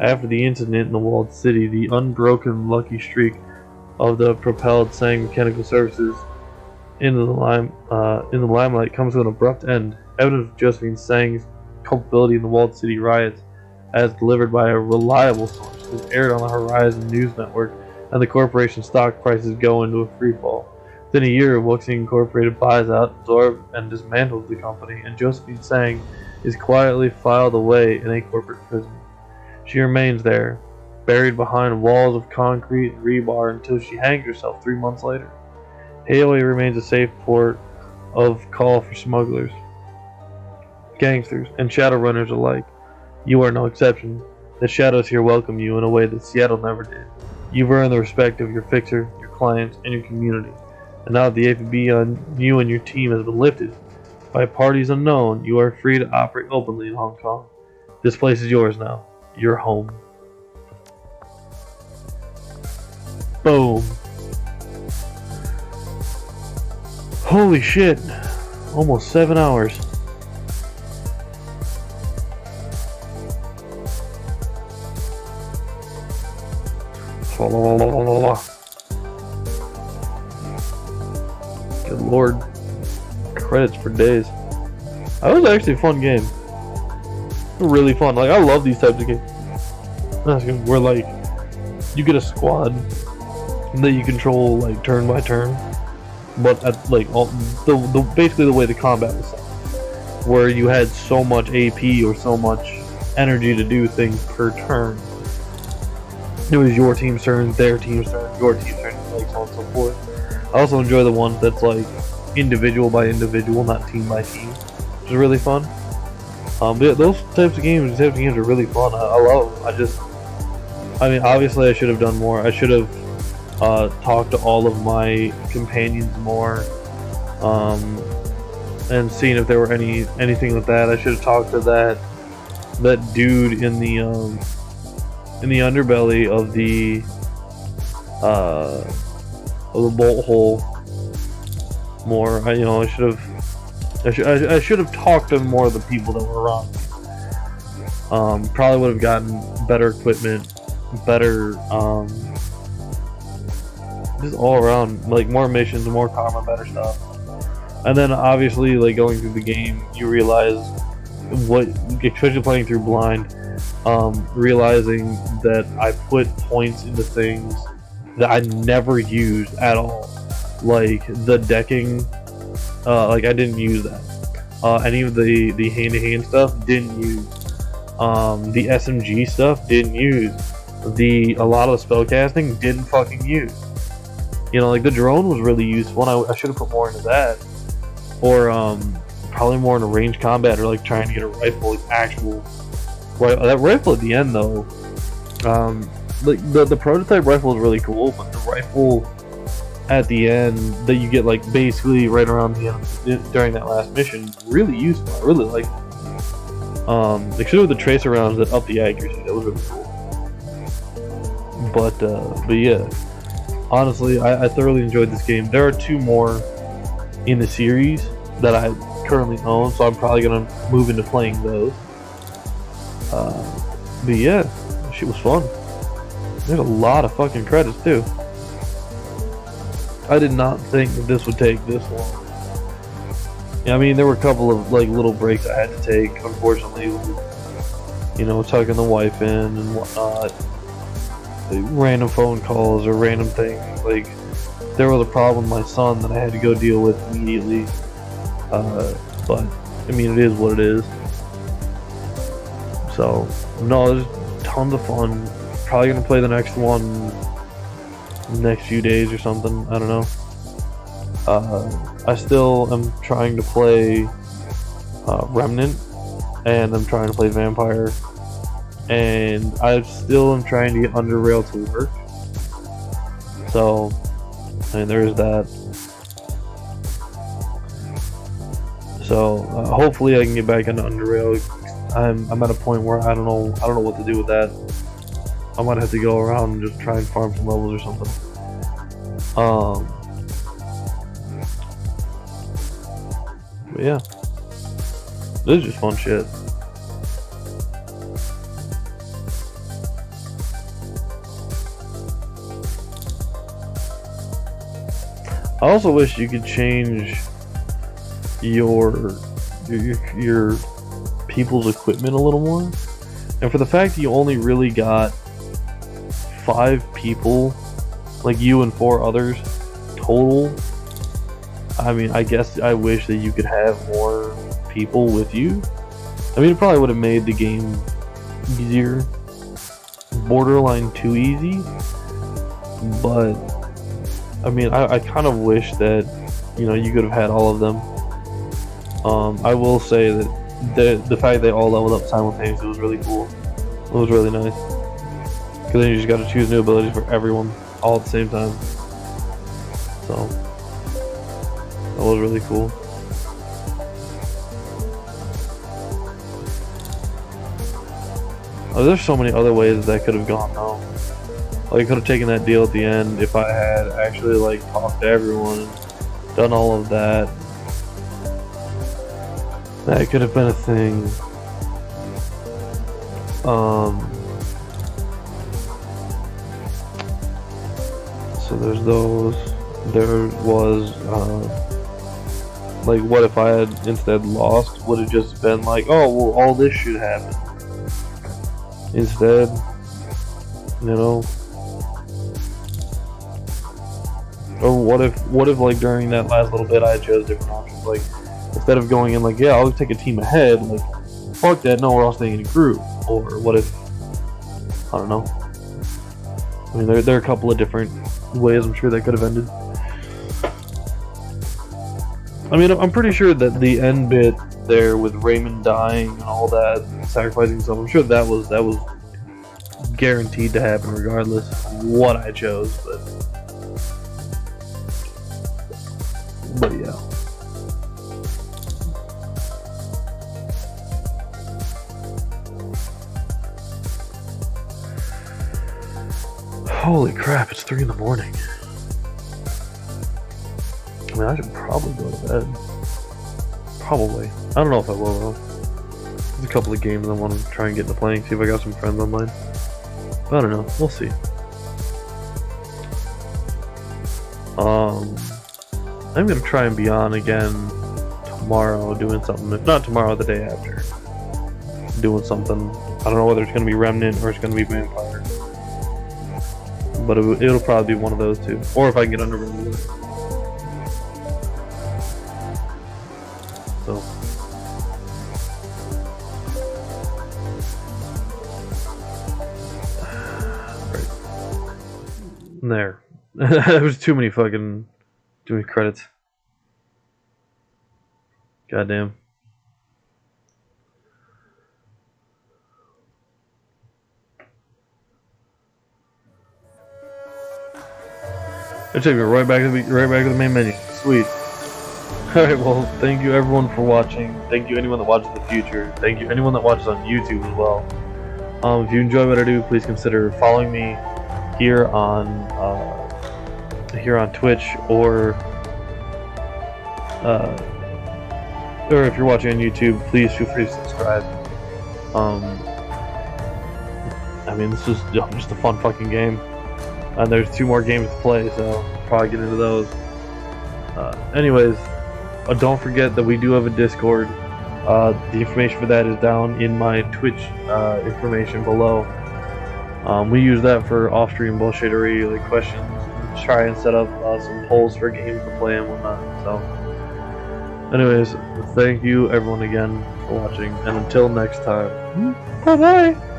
S2: After the incident in the walled city, the unbroken lucky streak of the propelled Sang Mechanical Services in the limelight comes to an abrupt end. Evidence of Josephine Sang's culpability in the walled city riots, as delivered by a reliable source, is aired on the Horizon News Network, and the corporation's stock prices go into a freefall. Within a year, Wuxi Incorporated buys out, absorbs, and dismantles the company, and Josephine Sang is quietly filed away in a corporate prison. She remains there, buried behind walls of concrete and rebar until she hangs herself 3 months later. Haoi remains a safe port of call for smugglers, gangsters, and shadowrunners alike. You are no exception. The shadows here welcome you in a way that Seattle never did. You've earned the respect of your fixer, your clients, and your community. And now that the APB on you and your team has been lifted by parties unknown, you are free to operate openly in Hong Kong. This place is yours now. Your home. Boom. Holy shit. Almost 7 hours. Good lord. Credits for days. That was actually a fun game. Really fun. Like, I love these types of games. Where, like, you get a squad that you control, like, turn by turn. But at, like, basically the way the combat was set, where you had so much AP or so much energy to do things per turn. It was your team's turn, their team's turn, your team's turn, like so on and so forth. I also enjoy the ones that's like individual by individual, not team by team, which is really fun. But yeah, those types of games are really fun. I love them. I mean, obviously I should have done more. I should have talked to all of my companions more, and seen if there were anything with that. I should have talked to that dude in the underbelly of the bolt hole more. I should have talked to more of the people that were around. Probably would have gotten better equipment, better just all around, like more missions, more karma, better stuff. And then obviously, like going through the game, you realize especially playing through blind, realizing that I put points into things that I never used at all. Like the decking, like I didn't use that. Any of the hand-to-hand stuff, didn't use. The SMG stuff, didn't use. A lot of the spellcasting, didn't fucking use. Like the drone was really useful, and I should have put more into that. Or probably more into range combat, or like trying to get a rifle, like actual. That rifle at the end though, like the prototype rifle is really cool, but the rifle at the end that you get like basically right around the end during that last mission, really useful. I really like it. Especially with the tracer rounds that up the accuracy, that was really cool. But yeah, honestly, I thoroughly enjoyed this game. There are 2 more in the series that I currently own, so I'm probably gonna move into playing those. But yeah, shit was fun. There's a lot of fucking credits too. I did not think that this would take this long. Yeah, I mean, there were a couple of like little breaks I had to take, unfortunately, you know, tucking the wife in and whatnot. Random phone calls or random things. Like, there was a problem with my son that I had to go deal with immediately. But I mean, it is what it is. So no, there's tons of fun. Probably gonna play the next one next few days or something. I don't know. I still am trying to play Remnant, and I'm trying to play Vampire, and I still am trying to get Underrail to work. So, I mean, there is that. So hopefully I can get back into Underrail. I'm at a point where I don't know what to do with that. I might have to go around and just try and farm some levels or something. But yeah, this is just fun shit. I also wish you could change your people's equipment a little more. And for the fact that you only really got 5 people, like you and 4 others total, I mean, I guess I wish that you could have more people with you. I mean, it probably would have made the game easier, borderline too easy, but I mean, I kind of wish that, you know, you could have had all of them. I will say that the fact they all leveled up simultaneously was really cool. It was really nice. Because then you just got to choose new abilities for everyone all at the same time. So, that was really cool. Oh, there's so many other ways that could have gone though. Like, I could have taken that deal at the end if I had actually, like, talked to everyone and done all of that. That could have been a thing. So there's those. There was, like, what if I had instead lost? Would have just been like, oh, well, all this should happen. Instead, you know. Or what if like during that last little bit I chose different options, like instead of going in like, yeah, I'll take a team ahead, like, fuck that, no, we're all staying in a group. Or what if, I don't know. I mean, there are a couple of different ways I'm sure that could have ended. I mean, I'm pretty sure that the end bit there with Raymond dying and all that, sacrificing himself, I'm sure that was guaranteed to happen regardless of what I chose, but yeah. Holy crap, it's 3 in the morning. I mean, I should probably go to bed. Probably. I don't know if I will though. There's a couple of games I want to try and get into playing, see if I got some friends online. But I don't know, we'll see. I'm gonna try and be on again tomorrow doing something. If not tomorrow, the day after. Doing something. I don't know whether it's gonna be Remnant or it's gonna be Vampire. But it'll probably be one of those two. Or if I can get under Remnant. So. Right. There. There was too many credits. Goddamn. It took me right back to the main menu. Sweet. Alright, well, thank you everyone for watching. Thank you anyone that watches in the future. Thank you anyone that watches on YouTube as well. If you enjoy what I do, please consider following me here on Twitch, or if you're watching on YouTube, please feel free to subscribe. I mean, this is just a fun fucking game, and there's 2 more games to play, so I'll probably get into those. Anyways, don't forget that we do have a Discord. The information for that is down in my Twitch information below. We use that for off-stream bullshittery, like questions, try and set up some polls for games to play and whatnot. So, anyways, thank you everyone again for watching, and until next time, bye bye.